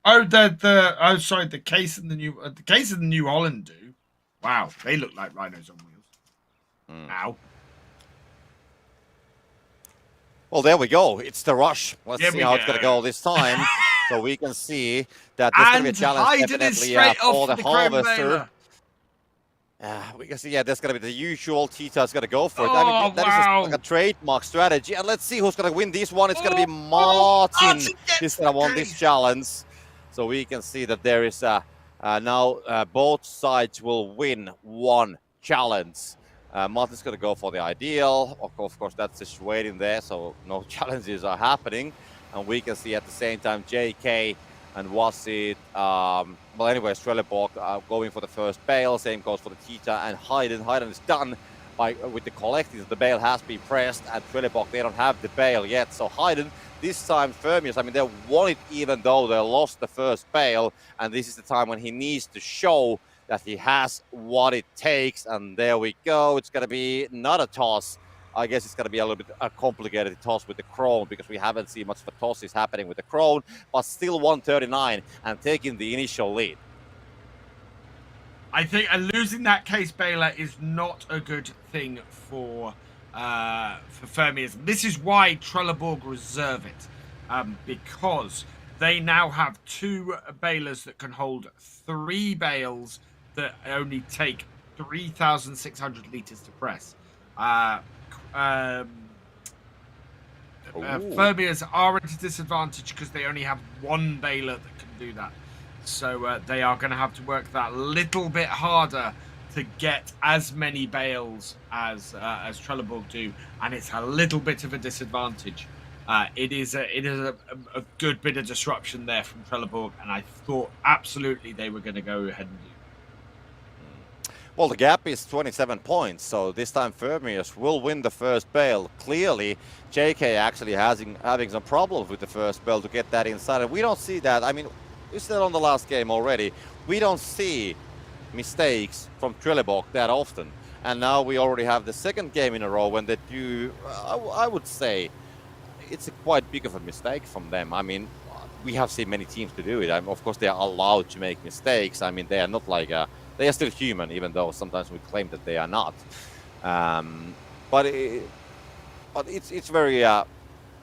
Oh, the case in the New Holland do. Wow, they look like rhinos on wheels. Now. Well, there we go. It's the rush. Let's see how it's going to go this time. So we can see that there's going to be a challenge definitely for the harvester. We can see, there's going to be the usual. Tita's going to go for it. I mean, that is like a trademark strategy. And let's see who's going to win this one. It's going to be Martin. He's going to win this challenge. So we can see that there is now both sides will win one challenge. Martin's going to go for the ideal. Of course, that's just waiting there, so no challenges are happening. And we can see at the same time JK and Wasit, well, anyways, Trelleborg going for the first bale. Same goes for the Tita and Hayden. Hayden is done with the collecting. The bale has been pressed, and Trelleborg, they don't have the bale yet. So Hayden, this time Fermiers, I mean, they won it even though they lost the first bale. And this is the time when he needs to show that he has what it takes. And there we go. It's going to be not a toss. I guess it's going to be a little bit a complicated toss with the Crone because we haven't seen much of a tosses happening with the Crone, but still 139 and taking the initial lead. I think losing that case baler is not a good thing for Fermiers. This is why Trelleborg reserve it, because they now have 2 balers that can hold 3 bales that only take 3,600 liters to press. Fermiers are at a disadvantage because they only have 1 baler that can do that. So they are going to have to work that little bit harder to get as many bales as Trelleborg do, and it's a little bit of a disadvantage. It is a good bit of disruption there from Trelleborg, and I thought absolutely they were going to go ahead and do. Well, the gap is 27 points, so this time Fermiers will win the first bale. Clearly, JK actually having some problems with the first bale to get that inside, and we don't see that. I mean, we said on the last game already, we don't see mistakes from Trelleborg that often. And now we already have the second game in a row when they do, I would say, it's quite big of a mistake from them. I mean, we have seen many teams to do it. Of course, they are allowed to make mistakes. I mean, they are not like they are still human, even though sometimes we claim that they are not. But it's very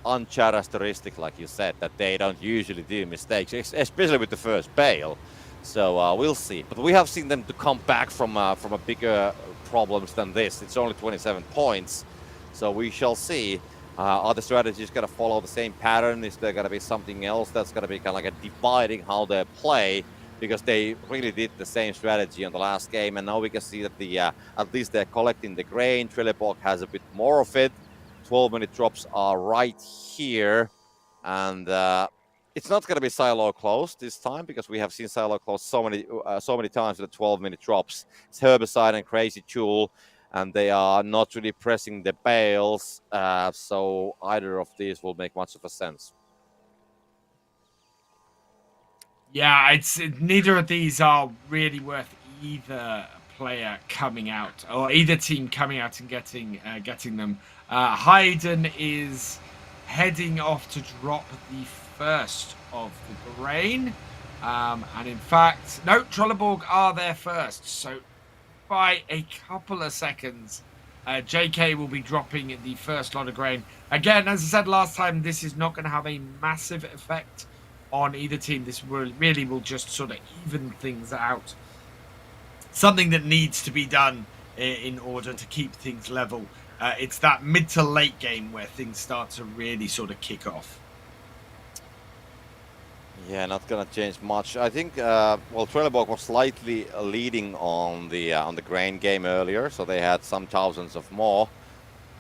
uncharacteristic, like you said, that they don't usually do mistakes, especially with the first bale. So we'll see. But we have seen them to come back from a bigger problems than this. It's only 27 points, so we shall see. Are the strategies going to follow the same pattern? Is there going to be something else that's going to be kind of like a dividing how they play? Because they really did the same strategy on the last game, and now we can see that at least they're collecting the grain. Trelleborg has a bit more of it. 12-minute drops are right here, and it's not going to be silo close this time because we have seen silo close so many times with the 12-minute drops. It's Herbicide and Crazy Tool, and they are not really pressing the bales, so either of these will make much of a sense. Yeah, it's neither of these are really worth either player coming out or either team coming out and getting them. Hayden is heading off to drop the first of the grain, and in fact, no, Trelleborg are there first. So by a couple of seconds, JK will be dropping the first lot of grain. Again, as I said last time, this is not going to have a massive effect on either team. This really will just sort of even things out. Something that needs to be done in order to keep things level. It's that mid to late game where things start to really sort of kick off. Yeah, not gonna change much. I think well, Trelleborg was slightly leading on the grain game earlier, so they had some thousands of more.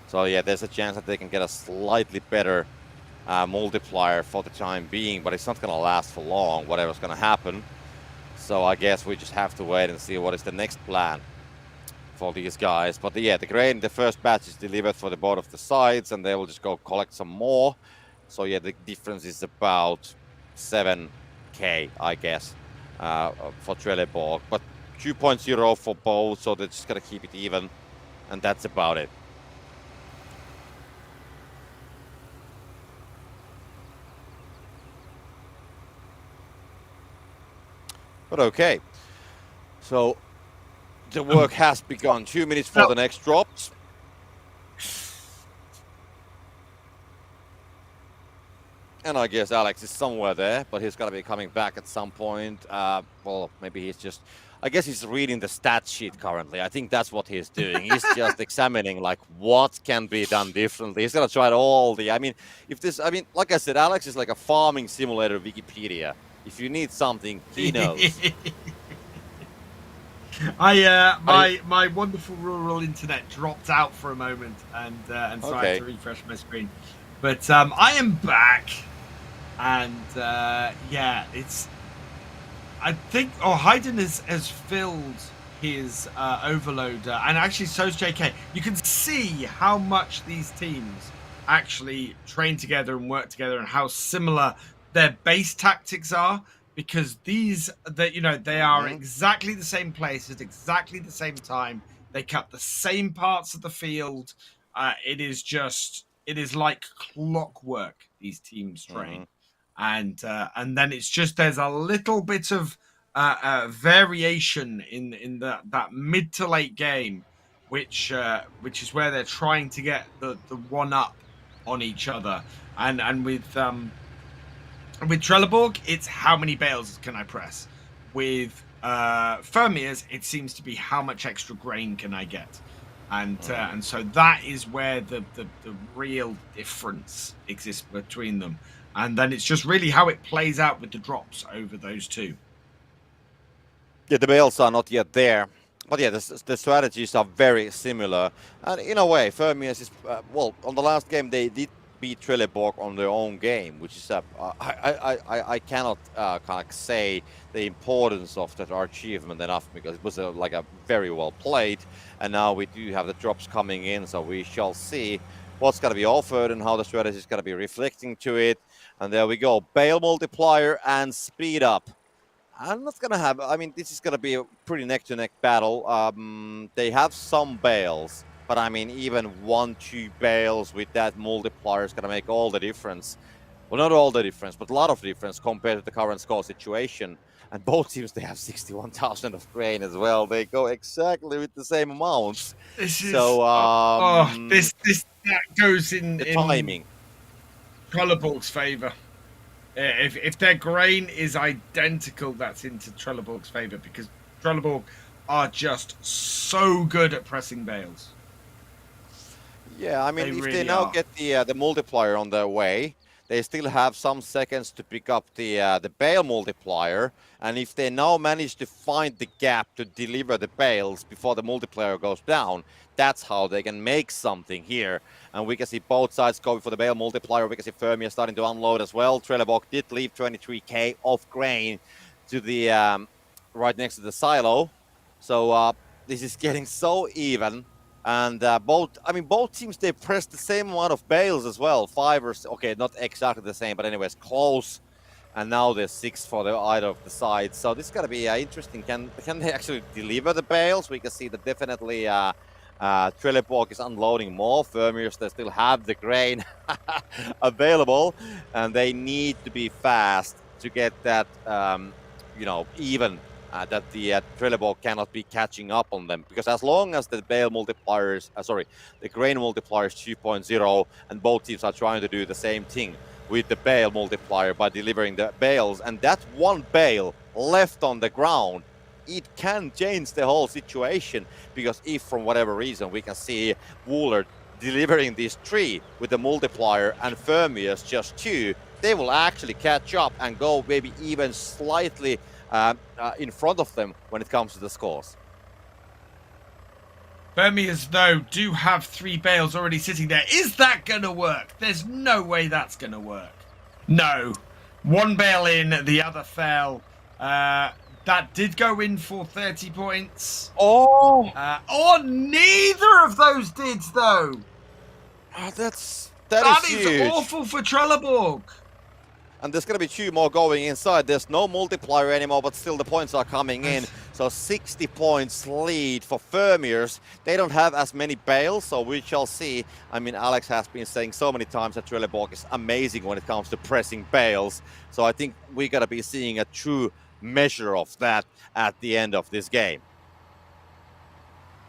So yeah, there's a chance that they can get a slightly better multiplier for the time being, but it's not gonna last for long. Whatever's gonna happen. So I guess we just have to wait and see what is the next plan for these guys. But yeah, the grain, the first batch is delivered for the both of the sides, and they will just go collect some more. So yeah, the difference is about 7k, I guess, for Trelleborg. But 2.0 for both, so they're just gonna keep it even, and that's about it. But okay, so the work has begun. 2 minutes for the next drops. And I guess Alex is somewhere there, but he's got to be coming back at some point. Well, maybe he's just, I guess he's reading the stat sheet currently. I think that's what he's doing. He's just examining like what can be done differently. He's going to try all the, I mean, like I said, Alex is like a farming simulator Wikipedia. If you need something, he knows. My wonderful rural internet dropped out for a moment, and so I had to refresh my screen. But I am back, and yeah, it's. I think Hayden has filled his overloader, and actually so's JK. You can see how much these teams actually train together and work together, and how similar their base tactics are. Because they are exactly the same place at exactly the same time. They cut the same parts of the field. It is like clockwork. These teams train, and then it's just there's a little bit of variation in that mid to late game, which is where they're trying to get the one up on each other, and with Trelleborg, it's how many bales can I press. With Fermiers, it seems to be how much extra grain can I get. And so that is where the real difference exists between them. And then it's just really how it plays out with the drops over those two. Yeah, the bales are not yet there. But yeah, the strategies are very similar. And in a way, Fermiers is, well, on the last game, they did beat Trelleborg on their own game, which is I cannot kind of say the importance of that achievement enough, because it was like a very well played, and now we do have the drops coming in, so we shall see what's going to be offered and how the strategy is going to be reflecting to it. And there we go, bale multiplier and speed up. I'm not gonna have, I mean, this is gonna be a pretty neck-to-neck battle. They have some bales, but I mean, even 1-2 bales with that multiplier is gonna make all the difference. Well, not all the difference, but a lot of difference compared to the current score situation. And both teams, they have 61,000 of grain as well. They go exactly with the same amounts. This is, So, that goes in the timing. Trelleborg's favour. If their grain is identical, that's into Trelleborg's favour, because Trelleborg are just so good at pressing bales. Yeah, I mean, They if really they now are. get the multiplier on their way, they still have some seconds to pick up the bale multiplier, and if they now manage to find the gap to deliver the bales before the multiplier goes down, that's how they can make something here. And we can see both sides going for the bale multiplier. We can see Fermier starting to unload as well. Trelleborg did leave 23k of grain to the right next to the silo, so this is getting so even. And both teams, they pressed the same amount of bales as well. 5 or, okay, not exactly the same, but anyways, close. And now there's 6 for either of the sides. So this is going to be interesting. Can they actually deliver the bales? We can see that definitely Trelleborg is unloading more. Fermiers, they still have the grain available. And they need to be fast to get that, even that the Trelleborg cannot be catching up on them, because as long as the Bale multipliers, the grain multiplier is 2.0, and both teams are trying to do the same thing with the bale multiplier by delivering the bales, and that one bale left on the ground, it can change the whole situation. Because if from whatever reason we can see Wooler delivering these 3 with the multiplier and Fermius just 2, they will actually catch up and go maybe even slightly in front of them when it comes to the scores. Fermius, though, do have 3 bales already sitting there. Is that going to work? There's no way that's going to work. No. 1 bale in, the other fell. That did go in for 30 points. Oh! Neither of those did, though. That is huge. Awful for Trelleborg. And there's going to be 2 more going inside. There's no multiplier anymore, but still the points are coming in. So 60 points lead for Fermiers. They don't have as many bales, so we shall see. I mean, Alex has been saying so many times that Trelleborg is amazing when it comes to pressing bales. So I think we're going to be seeing a true measure of that at the end of this game.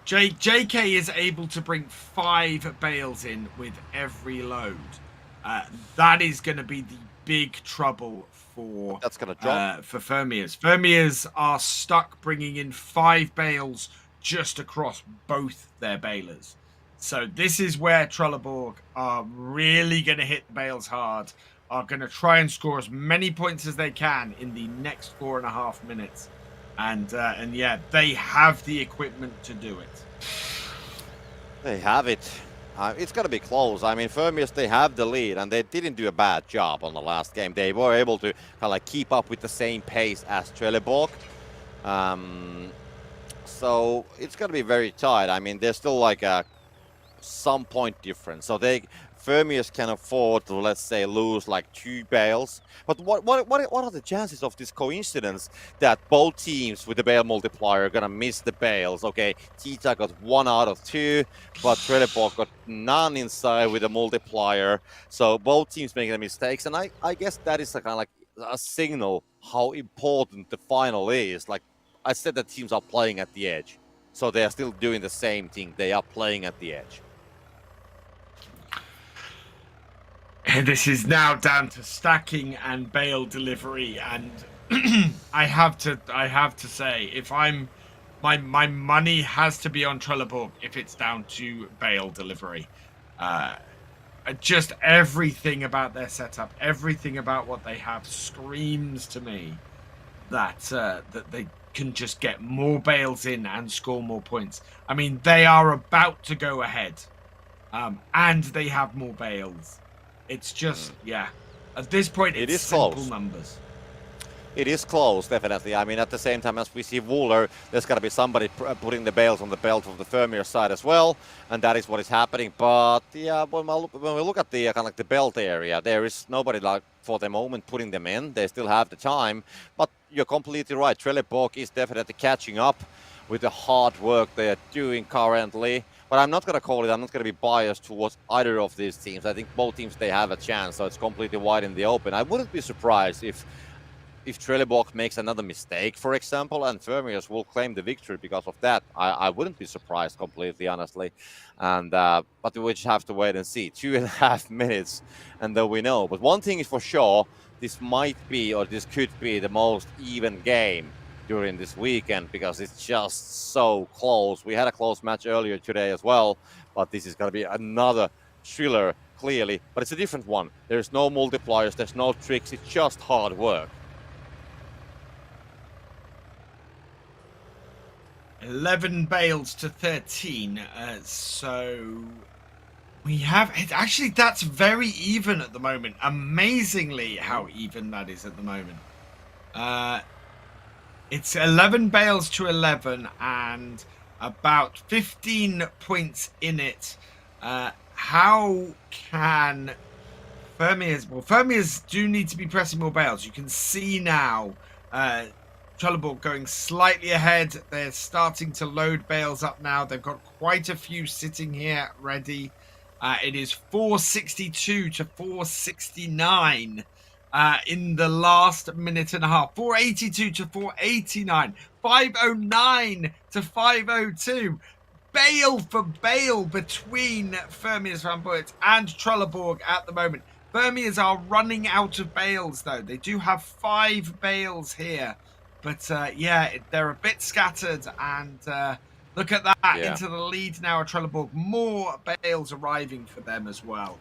JK is able to bring 5 bales in with every load. That is going to be the big trouble for that's going to drop for Fermiers. Fermiers are stuck bringing in 5 bales just across both their balers. So this is where Trelleborg are really going to hit the bales hard, are going to try and score as many points as they can in the next 4.5 minutes. And yeah, they have the equipment to do it. They have it. It's going to be close. I mean, Fermius, they have the lead, and they didn't do a bad job on the last game. They were able to kind of like keep up with the same pace as Trelleborg. So it's going to be very tight. I mean, there's still like some point difference. So Fermius can afford to, let's say, lose like 2 bales. But what are the chances of this coincidence that both teams with the bale multiplier are gonna miss the bales? Okay, Tita got 1 out of 2, but Trelleborg got none inside with the multiplier. So both teams making mistakes, and I guess that is a kind of like a signal how important the final is. Like I said, that teams are playing at the edge, so they are still doing the same thing. They are playing at the edge. This is now down to stacking and bale delivery, and I have to say, if I'm my money has to be on Trelleborg if it's down to bale delivery. Just everything about their setup, everything about what they have screams to me that that they can just get more bales in and score more points. I mean, they are about to go ahead, and they have more bales. It's just, yeah. At this point, it's simple close. Numbers. It is close, definitely. I mean, at the same time as we see Wooler, there's got to be somebody putting the bales on the belt of the Fermier side as well, and that is what is happening. But yeah, when we look at the kind of like the belt area, there is nobody like for the moment putting them in. They still have the time, but you're completely right. Trelleborg is definitely catching up with the hard work they are doing currently. But I'm not going to call it, I'm not going to be biased towards either of these teams. I think both teams, they have a chance, so it's completely wide in the open. I wouldn't be surprised if Trelleborg makes another mistake, for example, and Fermius will claim the victory because of that. I wouldn't be surprised completely, honestly. And but we just have to wait and see. 2.5 minutes, and then we know. But one thing is for sure, this might be, or this could be, the most even game during this weekend, because it's just so close. We had a close match earlier today as well, but this is going to be another thriller, clearly. But it's a different one. There's no multipliers, there's no tricks, it's just hard work. 11 bales to 13. So we have it. Actually, that's very even at the moment. Amazingly, how even that is at the moment. It's 11 bales to 11 and about 15 points in it. How can Fermiers... Well, Fermiers do need to be pressing more bales. You can see now Trelleborg going slightly ahead. They're starting to load bales up now. They've got quite a few sitting here ready. It is 462 to 469. In the last minute and a half. 482 to 489. 509 to 502. Bale for bale between Fermius Flamboyant and Trelleborg at the moment. Fermiers are running out of bales, though. They do have 5 bales here. But yeah, they're a bit scattered. And look at that, into the lead now at Trelleborg. More bales arriving for them as well.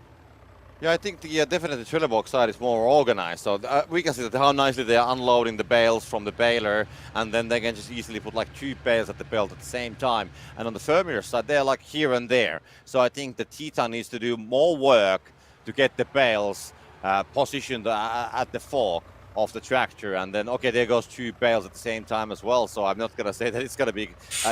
Yeah, I think the definitely Trelleborg side is more organized. So we can see that how nicely they are unloading the bales from the baler, and then they can just easily put like 2 bales at the belt at the same time. And on the Fermier side, they're like here and there. So I think the Titan needs to do more work to get the bales positioned at the fork of the tractor, and then okay, there goes 2 bales at the same time as well. So I'm not gonna say that it's gonna be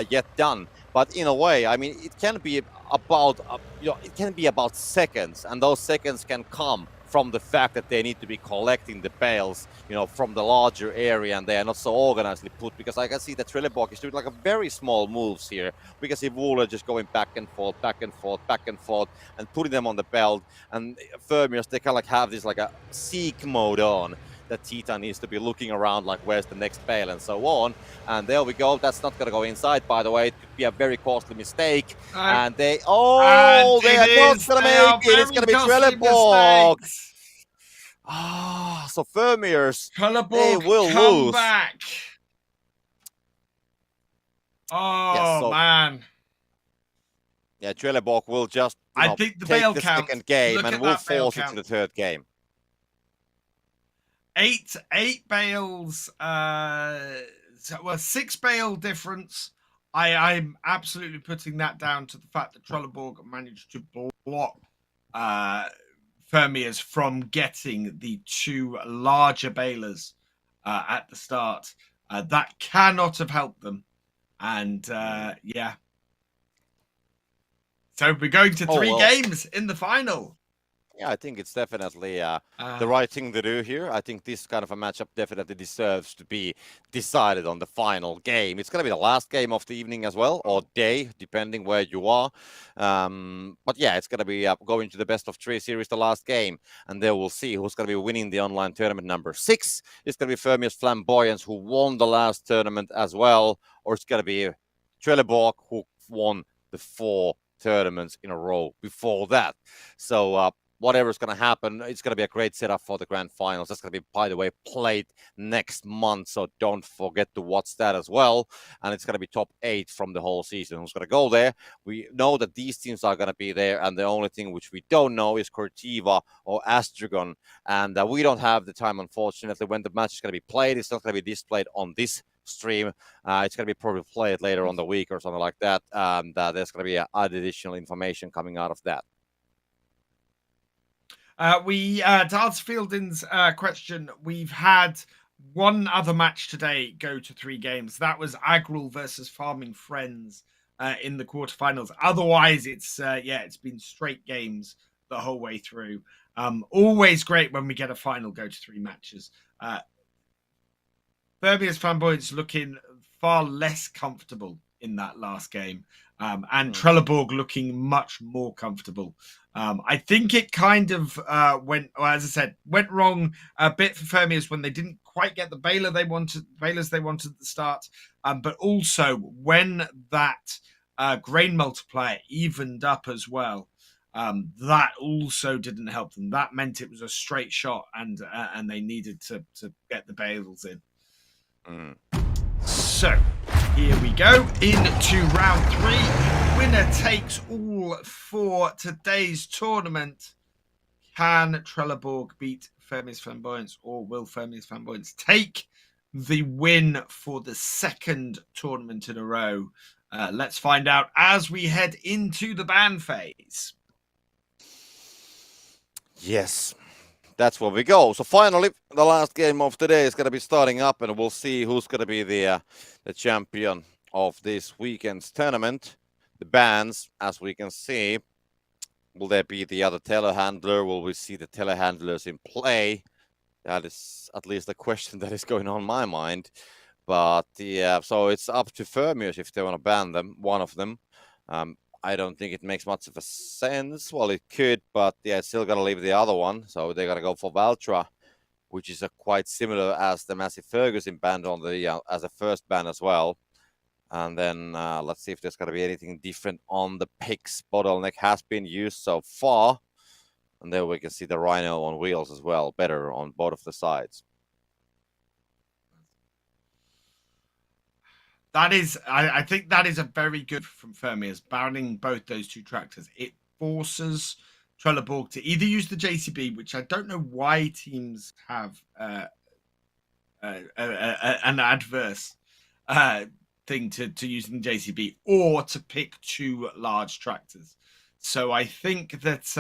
yet done, but in a way, I mean, it can be about it can be about seconds, and those seconds can come from the fact that they need to be collecting the bales, from the larger area, and they are not so organizedly put. Because I can see that Trelleborg is doing like a very small moves here. We can see Wooler just going back and forth, back and forth, back and forth, and putting them on the belt. And Fermiers, they kind of like have this like a seek mode on. That Titan needs to be looking around like where's the next bale and so on. And there we go. That's not going to go inside, by the way. It could be a very costly mistake. And they are not going to make it. It's going to be Trelleborg. So Fermiers, they will lose. Back. Oh, yes, man. Yeah, Trelleborg will just I think the take bale the count. second game and will force it to the third game. 8 bales, 6 bale difference. I'm absolutely putting that down to the fact that Trelleborg managed to block Fermiers from getting the 2 larger balers at the start. That cannot have helped them. And yeah. So we're going to 3 games in the final. Yeah, I think it's definitely the right thing to do here. I think this kind of a matchup definitely deserves to be decided on the final game. It's going to be the last game of the evening as well, or day, depending where you are. But yeah, it's going to be going to the best of 3 series, the last game. And there we'll see who's going to be winning the online tournament number 6. It's going to be Fermius Flamboyance, who won the last tournament as well. Or it's going to be Trelleborg, who won the 4 tournaments in a row before that. So whatever's going to happen, it's going to be a great setup for the grand finals. That's going to be, by the way, played next month, so don't forget to watch that as well. And it's going to be top 8 from the whole season who's going to go there. We know that these teams are going to be there, and the only thing which we don't know is Cortiva or Astragon. And we don't have the time, unfortunately, when the match is going to be played. It's not going to be displayed on this stream. It's going to be probably played later on the week or something like that. There's going to be additional information coming out of that. To answer Fielding's question, we've had one other match today go to 3 games. That was Agril versus Farming Friends in the quarterfinals. Otherwise, it's been straight games the whole way through. Always great when we get a final go to 3 matches. Fermius Flamboyance looking far less comfortable in that last game. And Trelleborg looking much more comfortable. I think it kind of went wrong a bit for Fermiers when they didn't quite get the balers they wanted at the start. But also when that grain multiplier evened up as well, that also didn't help them. That meant it was a straight shot, and they needed to get the bales in. So here we go into round 3. Winner takes all for today's tournament. Can Trelleborg beat Fermius Flamboyance, or will Fermius Flamboyance take the win for the 2nd tournament in a row? Let's find out as we head into the ban phase. Yes. That's where we go. So finally, the last game of the day is going to be starting up, and we'll see who's going to be the champion of this weekend's tournament. The bans, as we can see, will there be the other telehandler? Will we see the telehandlers in play? That is at least a question that is going on my mind. But yeah, so it's up to Fermiers if they want to ban them, one of them. I don't think it makes much of a sense. Well, it could, but yeah, it's still got to leave the other one. So they're going to go for Valtra which is quite similar as the Massive Ferguson band on the as a first band as well. And then let's see if there's going to be anything different on the picks. Bottleneck has been used so far. And there we can see the Rhino on wheels as well, better on both of the sides. That is, I think that is a very good from Fermiers, banning both those two tractors. It forces Trelleborg to either use the JCB, which I don't know why teams have an adverse thing to using the JCB, or to pick two large tractors. So I think that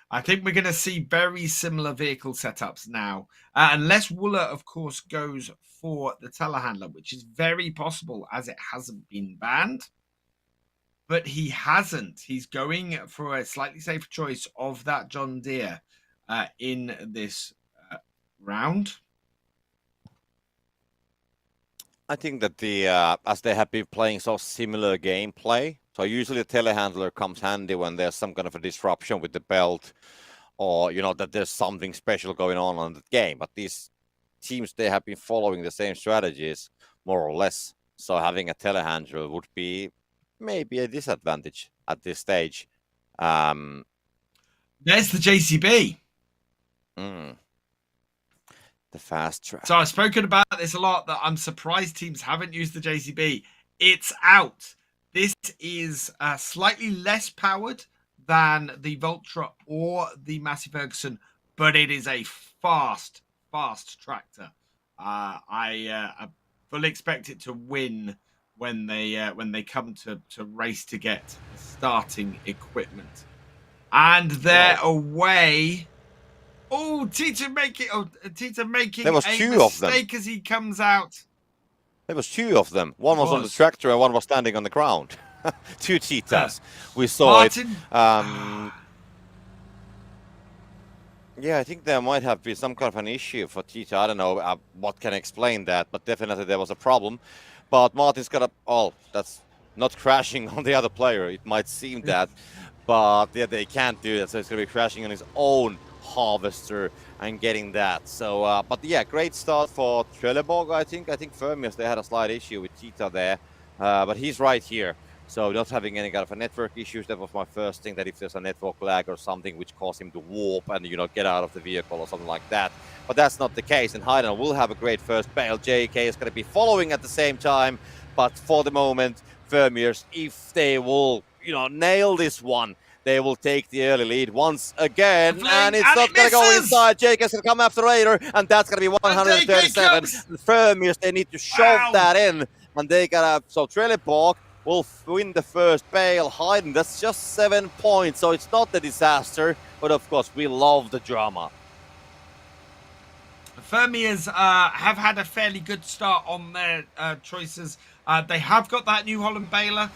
I think we're going to see very similar vehicle setups now, unless Wooler, of course, goes for the telehandler, which is very possible as it hasn't been banned. But he hasn't. He's going for a slightly safer choice of that John Deere in this round. I think that the as they have been playing so similar gameplay, so usually a telehandler comes handy when there's some kind of a disruption with the belt, or that there's something special going on the game. But these teams, they have been following the same strategies more or less. So having a telehandler would be maybe a disadvantage at this stage. There's the JCB. The fast track. So I've spoken about this a lot, that I'm surprised teams haven't used the JCB. It's out. This is slightly less powered than the Voltra or the Massey Ferguson, but it is a fast tractor. I fully expect it to win when they come to race to get starting equipment. And they're away. Oh, Tita making there was a two of them mistake as he comes out. There was two of them. One was on the tractor and one was standing on the ground. Two cheetahs. We saw Martin. it. Yeah, I think there might have been some kind of an issue for Cheetah. I don't know what can explain that, but definitely there was a problem. But Martin's got that's not crashing on the other player. It might seem that, but yeah, they can't do that. So it's going to be crashing on his own harvester and getting that. So, but yeah, great start for Trelleborg, I think. I think Fermius, they had a slight issue with Cheetah there, but he's right here. So not having any kind of a network issues, that was my first thing, that if there's a network lag or something which caused him to warp and, get out of the vehicle or something like that. But that's not the case, and Heiden will have a great first bale. JK is going to be following at the same time, but for the moment, Fermiers, if they will, nail this one, they will take the early lead once again, and it's not going to go inside. JK is going to come after later, and that's going to be 137. Fermiers, they need to shove that in, and they got to, so Trelleborg will win the first bale. Heiden, that's just 7 points, so it's not a disaster, but of course, we love the drama. Fermiers have had a fairly good start on their choices. They have got that New Holland baler.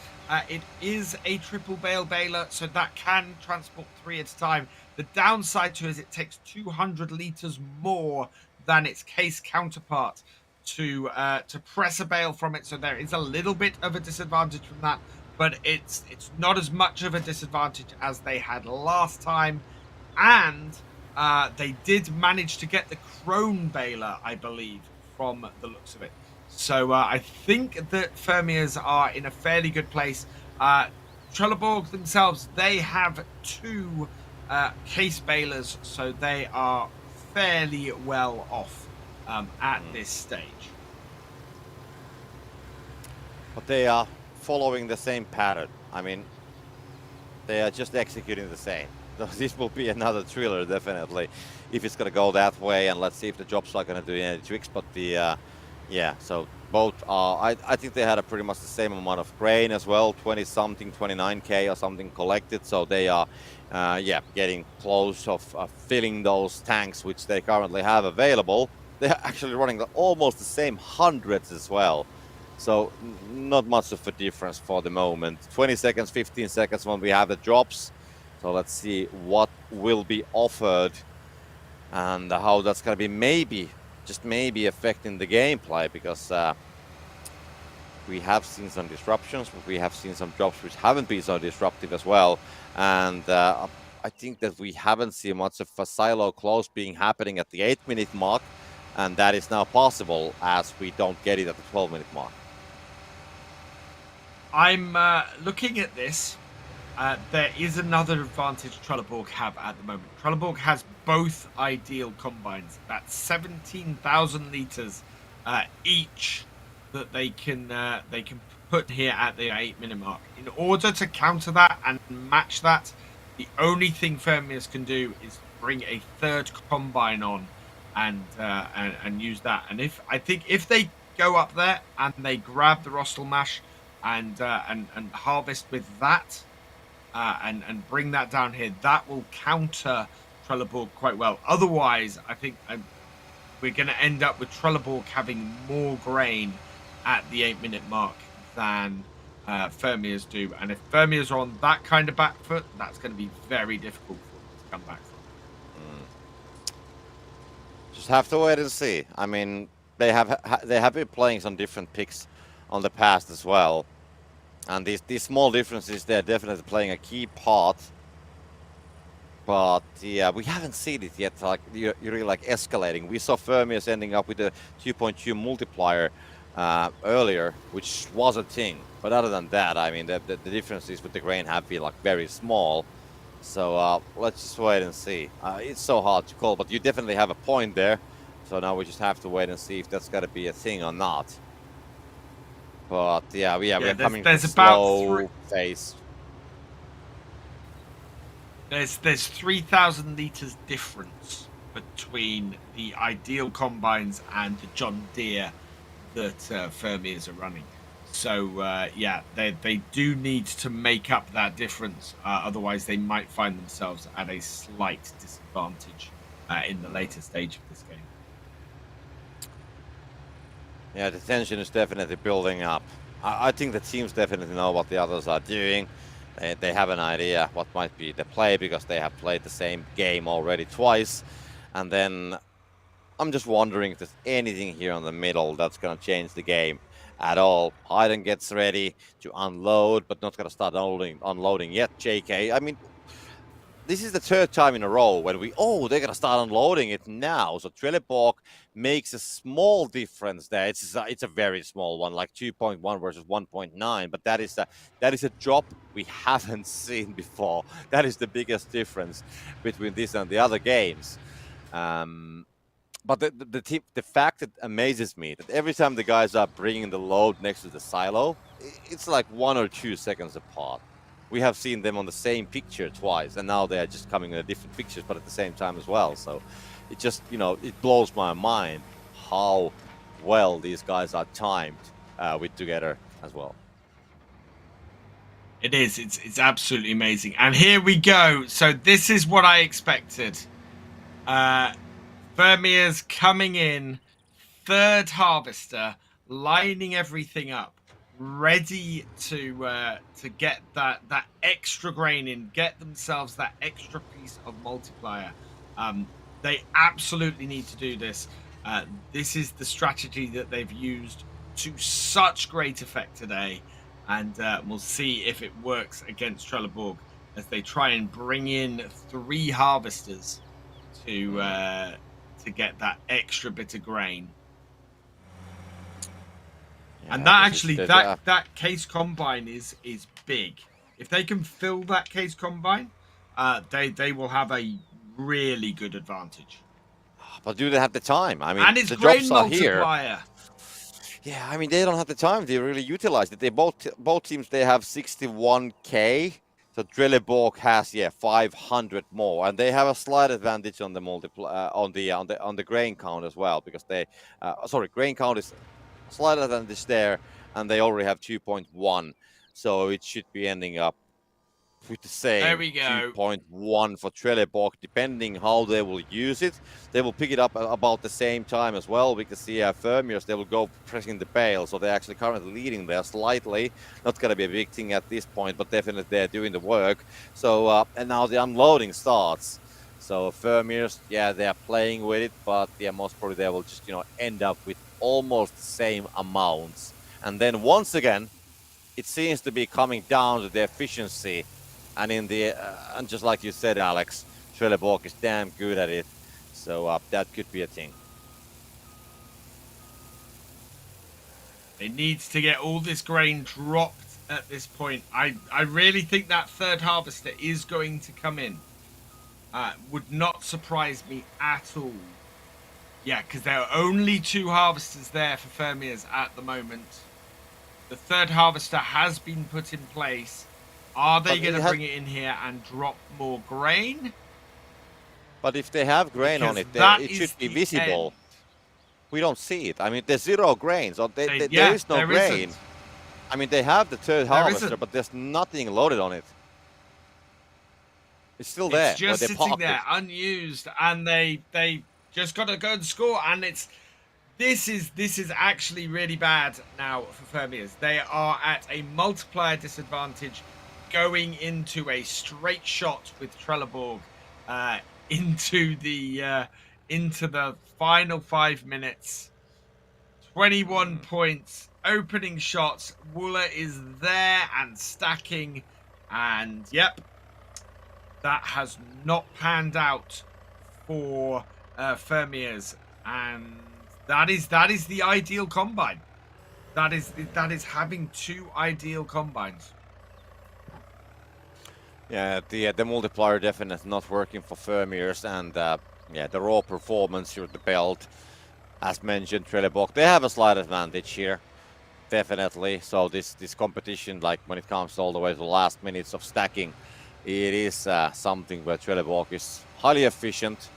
It is a triple bale baler, so that can transport 3 at a time. The downside to it is it takes 200 litres more than its case counterpart to press a bale from it, so there is a little bit of a disadvantage from that, but it's not as much of a disadvantage as they had last time. And they did manage to get the Crone baler, I believe, from the looks of it. So I think that Fermiers are in a fairly good place. Trelleborg themselves, they have 2 case balers, so they are fairly well off at this stage. But they are following the same pattern. I mean, they are just executing the same. So this will be another thriller, definitely, if it's going to go that way. And let's see if the jobs are going to do any tricks. But the, yeah, so both are, I think they had pretty much the same amount of grain as well, 20-something, 29K or something collected. So they are, yeah, getting close of filling those tanks, which they currently have available. They're actually running almost the same hundreds as well. So not much of a difference for the moment. 20 seconds, 15 seconds when we have the drops. So let's see what will be offered and how that's going to be maybe, just maybe affecting the gameplay, because we have seen some disruptions, but we have seen some drops which haven't been so disruptive as well. And I think that we haven't seen much of a silo close being happening at the 8-minute mark, and that is now possible as we don't get it at the 12-minute mark. I'm looking at this. There is another advantage Trelleborg have at the moment. Trelleborg has both ideal combines. That's 17,000 liters each that they can put here at the 8-minute mark. In order to counter that and match that, the only thing Fermius can do is bring a third combine on and use that. And if they go up there and they grab the Rostel Mash and harvest with that. And bring that down here. That will counter Trelleborg quite well. Otherwise, I think we're going to end up with Trelleborg having more grain at the 8-minute mark than Fermiers do. And if Fermiers are on that kind of back foot, that's going to be very difficult for them to come back from. Just have to wait and see. I mean, they have been playing some different picks on the past as well. And these small differences, they're definitely playing a key part. But yeah, we haven't seen it yet, like you're really like escalating. We saw Fermius ending up with a 2.2 multiplier earlier, which was a thing. But other than that, I mean, the differences with the grain have been like very small. So let's just wait and see. It's so hard to call, but you definitely have a point there. So now we just have to wait and see if that's got to be a thing or not. But yeah, we're coming to a slow phase. There's 3,000 liters difference between the ideal combines and the John Deere that Fermiers are running. So yeah, they do need to make up that difference. Otherwise, they might find themselves at a slight disadvantage in the later stage of this game. Yeah, the tension is definitely building up. I think the teams definitely know what the others are doing. They have an idea what might be the play because they have played the same game already twice. And then I'm just wondering if there's anything here in the middle that's going to change the game at all. Hayden gets ready to unload, but not going to start unloading yet, JK. I mean, this is the third time in a row when they're going to start unloading it now. So Trelleborg makes a small difference there. It's a very small one, like 2.1 versus 1.9. But that is a drop we haven't seen before. That is the biggest difference between this and the other games. But the fact that amazes me that every time the guys are bringing the load next to the silo, it's like 1 or 2 seconds apart. We have seen them on the same picture twice, and now they are just coming in different pictures, but at the same time as well. So it just, it blows my mind how well these guys are timed with together as well. It is. It's absolutely amazing. And here we go. So this is what I expected. Vermeer's coming in, third harvester, lining everything up, ready to get that extra grain in, get themselves that extra piece of multiplier. They absolutely need to do this. This is the strategy that they've used to such great effect today, and we'll see if it works against Trelleborg as they try and bring in 3 harvesters to get that extra bit of grain. Yeah, and that actually, that case combine is big. If they can fill that case combine, they will have a really good advantage. But do they have the time? I mean, and it's the grain drops are multiplier. Here. Yeah, I mean, they don't have the time to really utilize it. They both teams, they have 61k. So Trelleborg has 500 more, and they have a slight advantage on the on the grain count as well, because they grain count is slight advantage there, and they already have 2.1, so it should be ending up with the same. There we go. 2.1 for Trelleborg, depending how they will use it. They will pick it up about the same time as well. We can see Fermiers, they will go pressing the bale, so they're actually currently leading there slightly. Not going to be a big thing at this point, but definitely they're doing the work. So, and now the unloading starts. So Fermiers, they are playing with it, but most probably they will just, end up with almost the same amounts. And then once again, it seems to be coming down to the efficiency And and just like you said, Alex, Trelleborg is damn good at it. So that could be a thing. It needs to get all this grain dropped at this point. I really think that third harvester is going to come in. Would not surprise me at all. Yeah, because there are only 2 harvesters there for Fermiers at the moment. The third harvester has been put in place. Are they going to bring it in here and drop more grain? But if they have grain on Because it, that it is should be the visible. end. We don't see it. I mean, there's 0 grain, so there is no there grain. isn't. I mean, they have the third There harvester, isn't. but there's nothing loaded on it. It's still there. It's just where they sitting parked there it. unused, and they just got to go and score. And this is actually really bad now for Fermiers. They are at a multiplier disadvantage, going into a straight shot with Trelleborg into the final 5 minutes. 21 points, opening shots. Wooler is there and stacking, and yep, that has not panned out for Fermiers, and that is the ideal combine. That is having 2 ideal combines. Yeah, the multiplier definitely not working for Fermiers, and yeah, the raw performance here at the belt, as mentioned, Trelleborg, they have a slight advantage here, definitely. So this competition, like when it comes all the way to the last minutes of stacking, it is something where Trelleborg is highly efficient.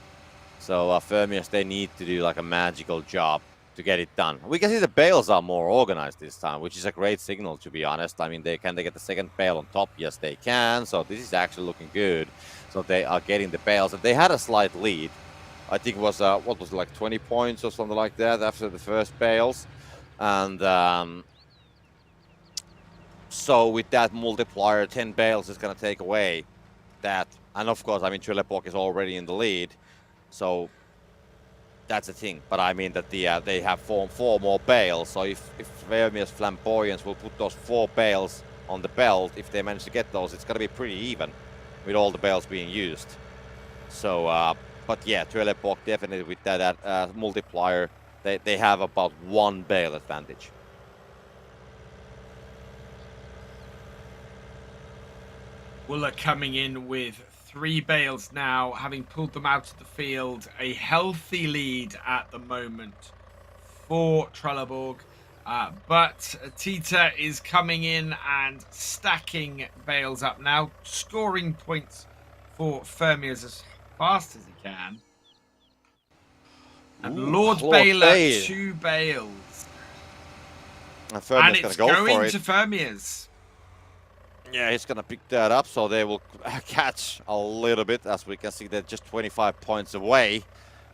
So Fermiers, they need to do like a magical job to get it done. We can see the bales are more organized this time, which is a great signal, to be honest. I mean, they get the second bale on top? Yes, they can. So this is actually looking good. So they are getting the bales. And they had a slight lead. I think it was, what was it, like 20 points or something like that after the first bales. And so with that multiplier, 10 bales is going to take away that. And of course, I mean, Trelleborg is already in the lead. So that's the thing. But I mean that they have 4 more bales. So if Vermeer's Flamboyance will put those 4 bales on the belt, if they manage to get those, it's going to be pretty even with all the bales being used. So, but yeah, Trelleborg definitely with that multiplier, they have about 1 bale advantage. Wooler coming in with 3 bales now, having pulled them out of the field. A healthy lead at the moment for Trelleborg. But Tita is coming in and stacking bales up now, scoring points for Fermiers as fast as he can. And Lord Baylor, 2 bales. And it's go going for it. to Fermiers. Yeah, he's going to pick that up, so they will catch a little bit. As we can see, they're just 25 points away.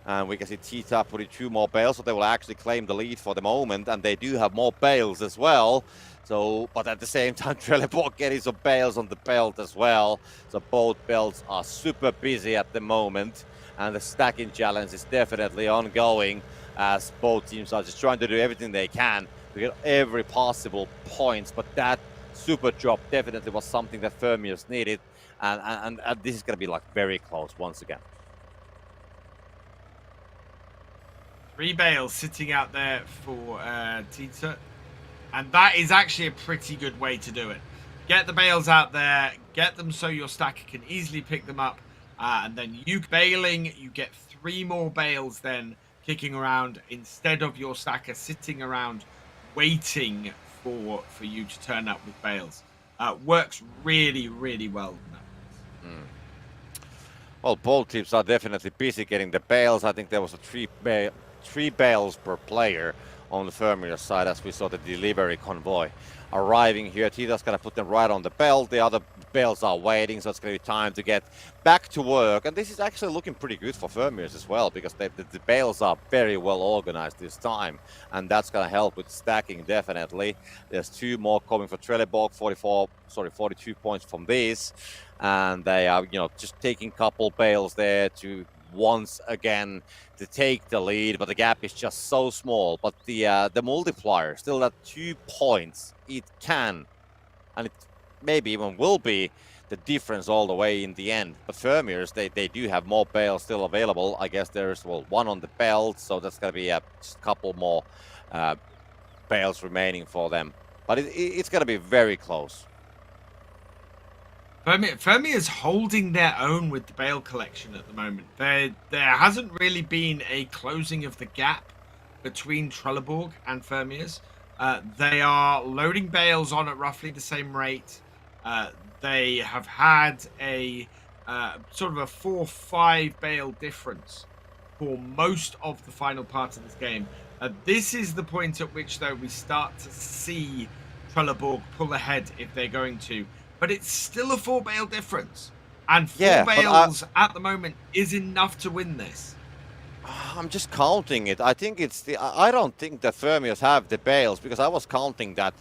And we can see Tita putting 2 more bales, so they will actually claim the lead for the moment. And they do have more bales as well. So, but at the same time, Trelleborg getting some bales on the belt as well. So both belts are super busy at the moment. And the stacking challenge is definitely ongoing, as both teams are just trying to do everything they can to get every possible points. But that super drop definitely was something that Fermiers needed. And this is going to be like very close once again. 3 bales sitting out there for Tita. And that is actually a pretty good way to do it. Get the bales out there, get them so your stacker can easily pick them up. And then you baling, you get 3 more bales then kicking around instead of your stacker sitting around waiting for you to turn up with bales. Works really, really well. Well, both teams are definitely busy getting the bales. I think there was a 3 bales per player on the Fermier side as we saw the delivery convoy arriving here. Tita's gonna put them right on the belt. The other bales are waiting, so it's gonna be time to get back to work. And this is actually looking pretty good for Fermiers as well, because the bales are very well organized this time, and that's gonna help with stacking definitely. There's 2 more coming for Trelleborg, 42 points from this, and they are, you know, just taking couple bales there to once again to take the lead, but the gap is just so small. But the multiplier still at 2 points. It can, and it maybe even will be the difference all the way in the end. But Vermeers, they do have more bales still available. I guess there's, well, one on the belt, so that's going to be just a couple more bales remaining for them. But it's going to be very close. Fermi is holding their own with the bale collection at the moment. There hasn't really been a closing of the gap between Trelleborg and Fermiers. They are loading bales on at roughly the same rate. They have had a sort of a 4-5 bale difference for most of the final part of this game. This is the point at which, though, we start to see Trelleborg pull ahead if they're going to. But it's still a 4 bale difference. And 4 bales at the moment is enough to win this. I'm just counting it. I think I don't think that Fermiers have the bales, because I was counting that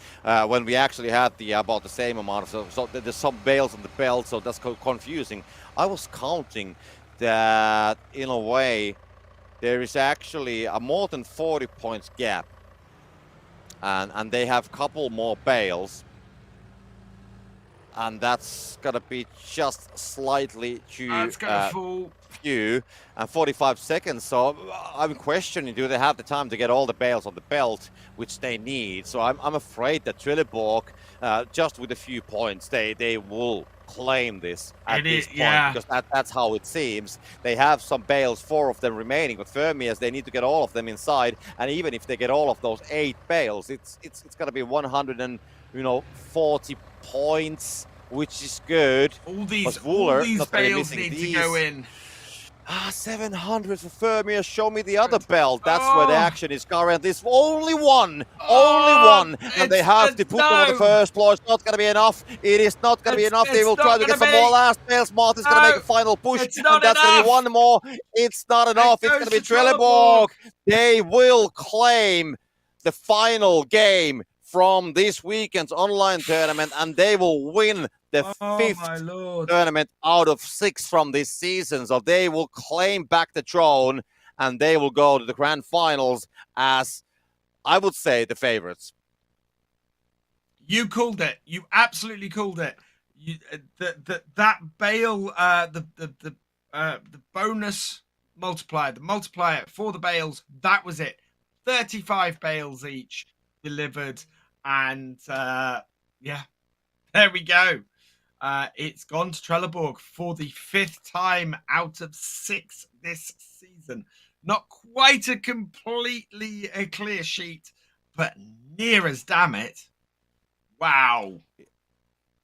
when we actually had about the same amount. So there's some bales on the belt, so that's confusing. I was counting that in a way there is actually a more than 40 points gap, and they have a couple more bales. And that's gonna be just slightly too few, and 45 seconds. So I'm questioning, do they have the time to get all the bales on the belt, which they need? So I'm afraid that Trelleborg, just with a few points, they will claim this at this point, because that's how it seems. They have some bales, 4 of them remaining, but Fermiers, they need to get all of them inside. And even if they get all of those 8 bales, it's gonna be 140 points, which is good. All these bales need to go in. 700 for Fermier. Show me the other belt. That's where the action is currently. There's only one. And they have to put them on the first floor. It's not going to be enough. It is not going to be enough. They will try to get some more last bales. Martin's going to make a final push. And that's going to be one more. It's not enough. It's going to be Trelleborg. They will claim the final game from this weekend's online tournament, and they will win the 5th tournament out of 6 from this season. So they will claim back the throne, and they will go to the grand finals as, I would say, the favorites. You called it. You absolutely called it. That bale, the bonus multiplier, the multiplier for the bales, that was it. 35 bales each delivered. And there we go. It's gone to Trelleborg for the 5th time out of 6 this season. Not quite a completely clear sheet, but near as damn it. Wow.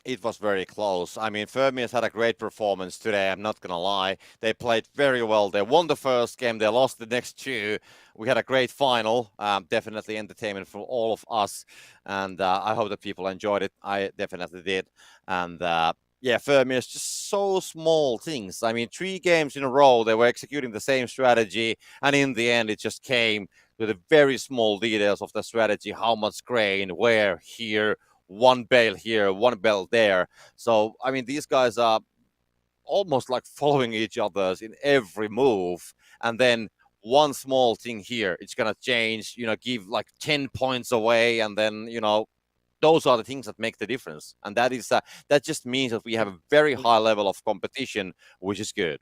It was very close. I mean, Fermiers had a great performance today, I'm not going to lie. They played very well. They won the first game. They lost the next 2. We had a great final. Definitely entertainment for all of us. And I hope that people enjoyed it. I definitely did. And Fermiers, just so small things. I mean, 3 games in a row, they were executing the same strategy. And in the end, it just came to the very small details of the strategy. How much grain, where, here, 1 bale here, 1 bale there. So, I mean, these guys are almost like following each other in every move. And then one small thing here, it's going to change, give like 10 points away. And then, those are the things that make the difference. And that is that just means that we have a very high level of competition, which is good.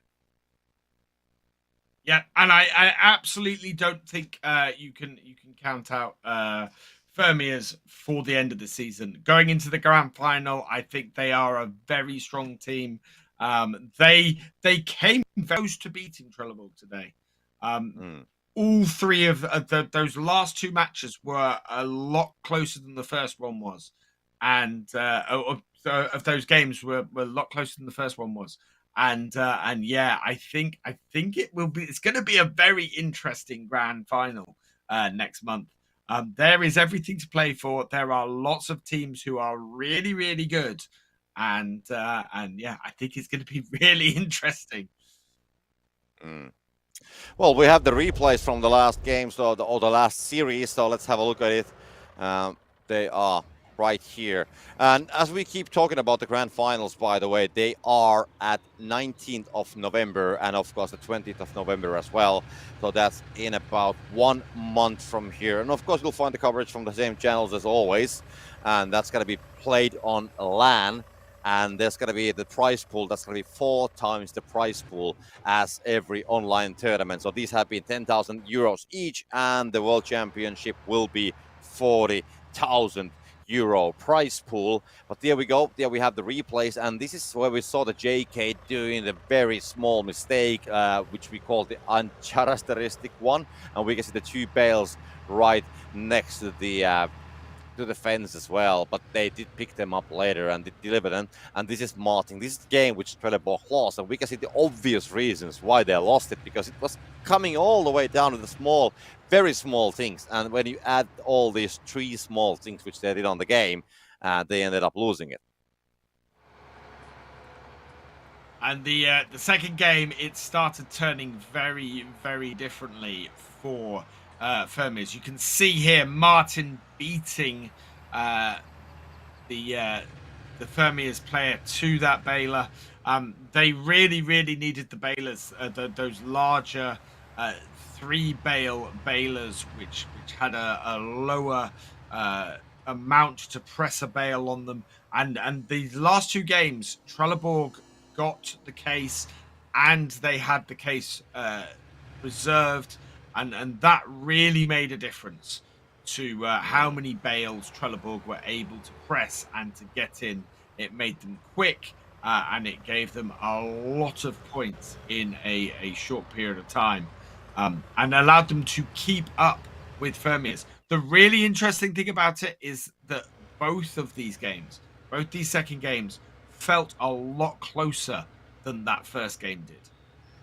Yeah, and I absolutely don't think you can count out Fermiers for the end of the season. Going into the grand final, I think they are a very strong team. They came close to beating Trelleborg today. All 3 of those last 2 matches were a lot closer than the first one was, and of those games were a lot closer than the first one was. And I think it will be. It's going to be a very interesting grand final next month. There is everything to play for. There are lots of teams who are really, really good. And I think it's going to be really interesting. Well, we have the replays from the last games or the last series, so let's have a look at it. They are right here. And as we keep talking about the grand finals, by the way, they are at 19th of November and of course the 20th of November as well. So that's in about 1 month from here. And of course you'll find the coverage from the same channels as always. And that's going to be played on LAN. and there's going to be the prize pool that's going to be 4 times the prize pool as every online tournament. So these have been 10,000 euros each, and the World Championship will be 40,000 euro prize pool. But there we go. There we have the replays, and this is where we saw the JK doing the very small mistake, which we call the uncharacteristic one, and we can see the 2 bales right next to the fence as well, but they did pick them up later and did deliver them. And this is Martin. This is the game which Trelleborg lost, and we can see the obvious reasons why they lost it, because it was coming all the way down to the small, very small things. And when you add all these 3 small things which they did on the game, they ended up losing it. And the second game, it started turning very, very differently for Fermiers. You can see here Martin beating the Fermiers player to that baler. They really, really needed the balers, those larger 3 bale balers, which had a lower amount to press a bale on them. And these last 2 games, Trelleborg got the case, and they had the case reserved, and that really made a difference to how many bales Trelleborg were able to press and to get in. It made them quick, and it gave them a lot of points in a short period of time, and allowed them to keep up with Fermiers. The really interesting thing about it is that both of these games, both these second games, felt a lot closer than that first game did.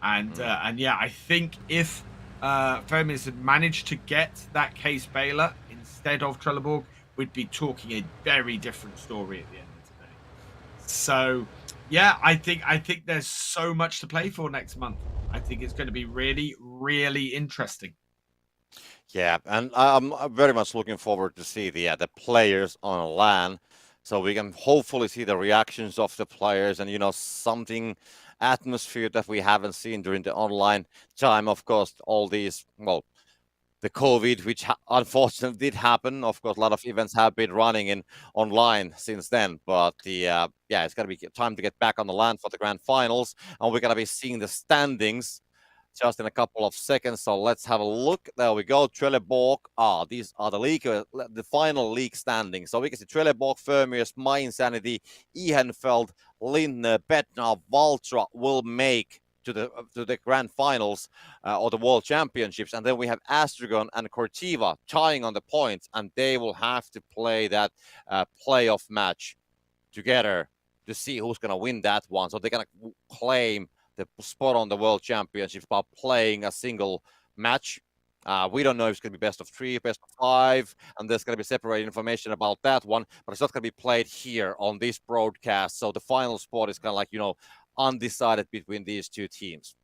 And yeah, I think if Fermiers had managed to get that case baler instead of Trelleborg, we'd be talking a very different story at the end of today. So yeah, I think there's so much to play for next month. I think it's going to be really, really interesting. Yeah, and I'm very much looking forward to see the players on LAN, so we can hopefully see the reactions of the players and something atmosphere that we haven't seen during the online time. Of course, all these the COVID, which unfortunately did happen. Of course, a lot of events have been running in online since then, but it's gonna be time to get back on the LAN for the grand finals, and we're gonna be seeing the standings just in a couple of seconds. So let's have a look. There we go. Trelleborg. These are the final league standings. So we can see Trelleborg, Fermiers, My Insanity, Ehrenfeld, Lindner, Bednar, Valtra will make to the grand finals or the world championships, and then we have Astragon and Cortiva tying on the points, and they will have to play that playoff match together to see who's going to win that one. So they're going to claim the spot on the world championship by playing a single match. We don't know if it's going to be best of 3, best of 5, and there's going to be separate information about that one, but it's not going to be played here on this broadcast. So the final spot is kind of like, undecided between these 2 teams.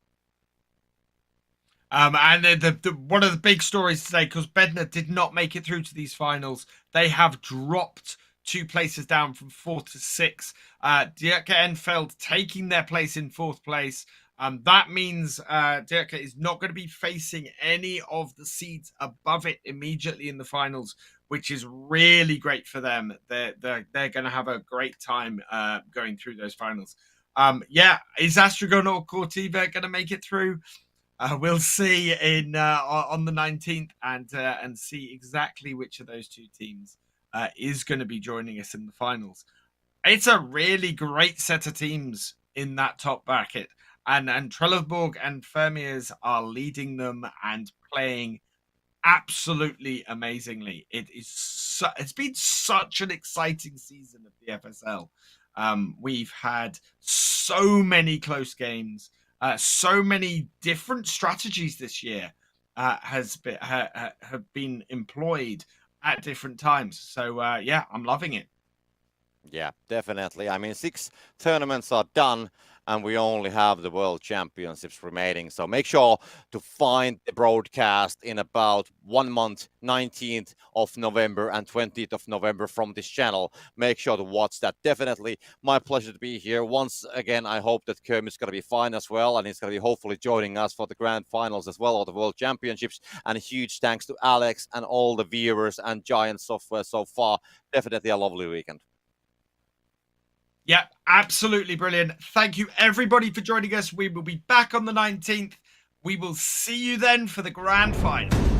And the one of the big stories today, because Bednar did not make it through to these finals, they have dropped 2 places down from 4 to 6. Dirk Enfeld taking their place in 4th place. That means Dirk is not going to be facing any of the seeds above it immediately in the finals, which is really great for them. They're going to have a great time going through those finals. Is Astragon or Cortiva going to make it through? We'll see on the 19th and see exactly which of those 2 teams is going to be joining us in the finals. It's a really great set of teams in that top bracket, and Trelleborg and Fermiers are leading them and playing absolutely amazingly. It's been such an exciting season of the FSL. We've had so many close games, so many different strategies this year have been employed at different times. So I'm loving it. Yeah, definitely. I mean, 6 tournaments are done, and we only have the World Championships remaining. So make sure to find the broadcast in about 1 month, 19th of November and 20th of November from this channel. Make sure to watch that. Definitely my pleasure to be here. Once again, I hope that Kermit's going to be fine as well, and he's going to be hopefully joining us for the grand finals as well, or the World Championships. And a huge thanks to Alex and all the viewers and Giant Software so far. Definitely a lovely weekend. Yeah, absolutely brilliant. Thank you, everybody, for joining us. We will be back on the 19th. We will see you then for the grand final.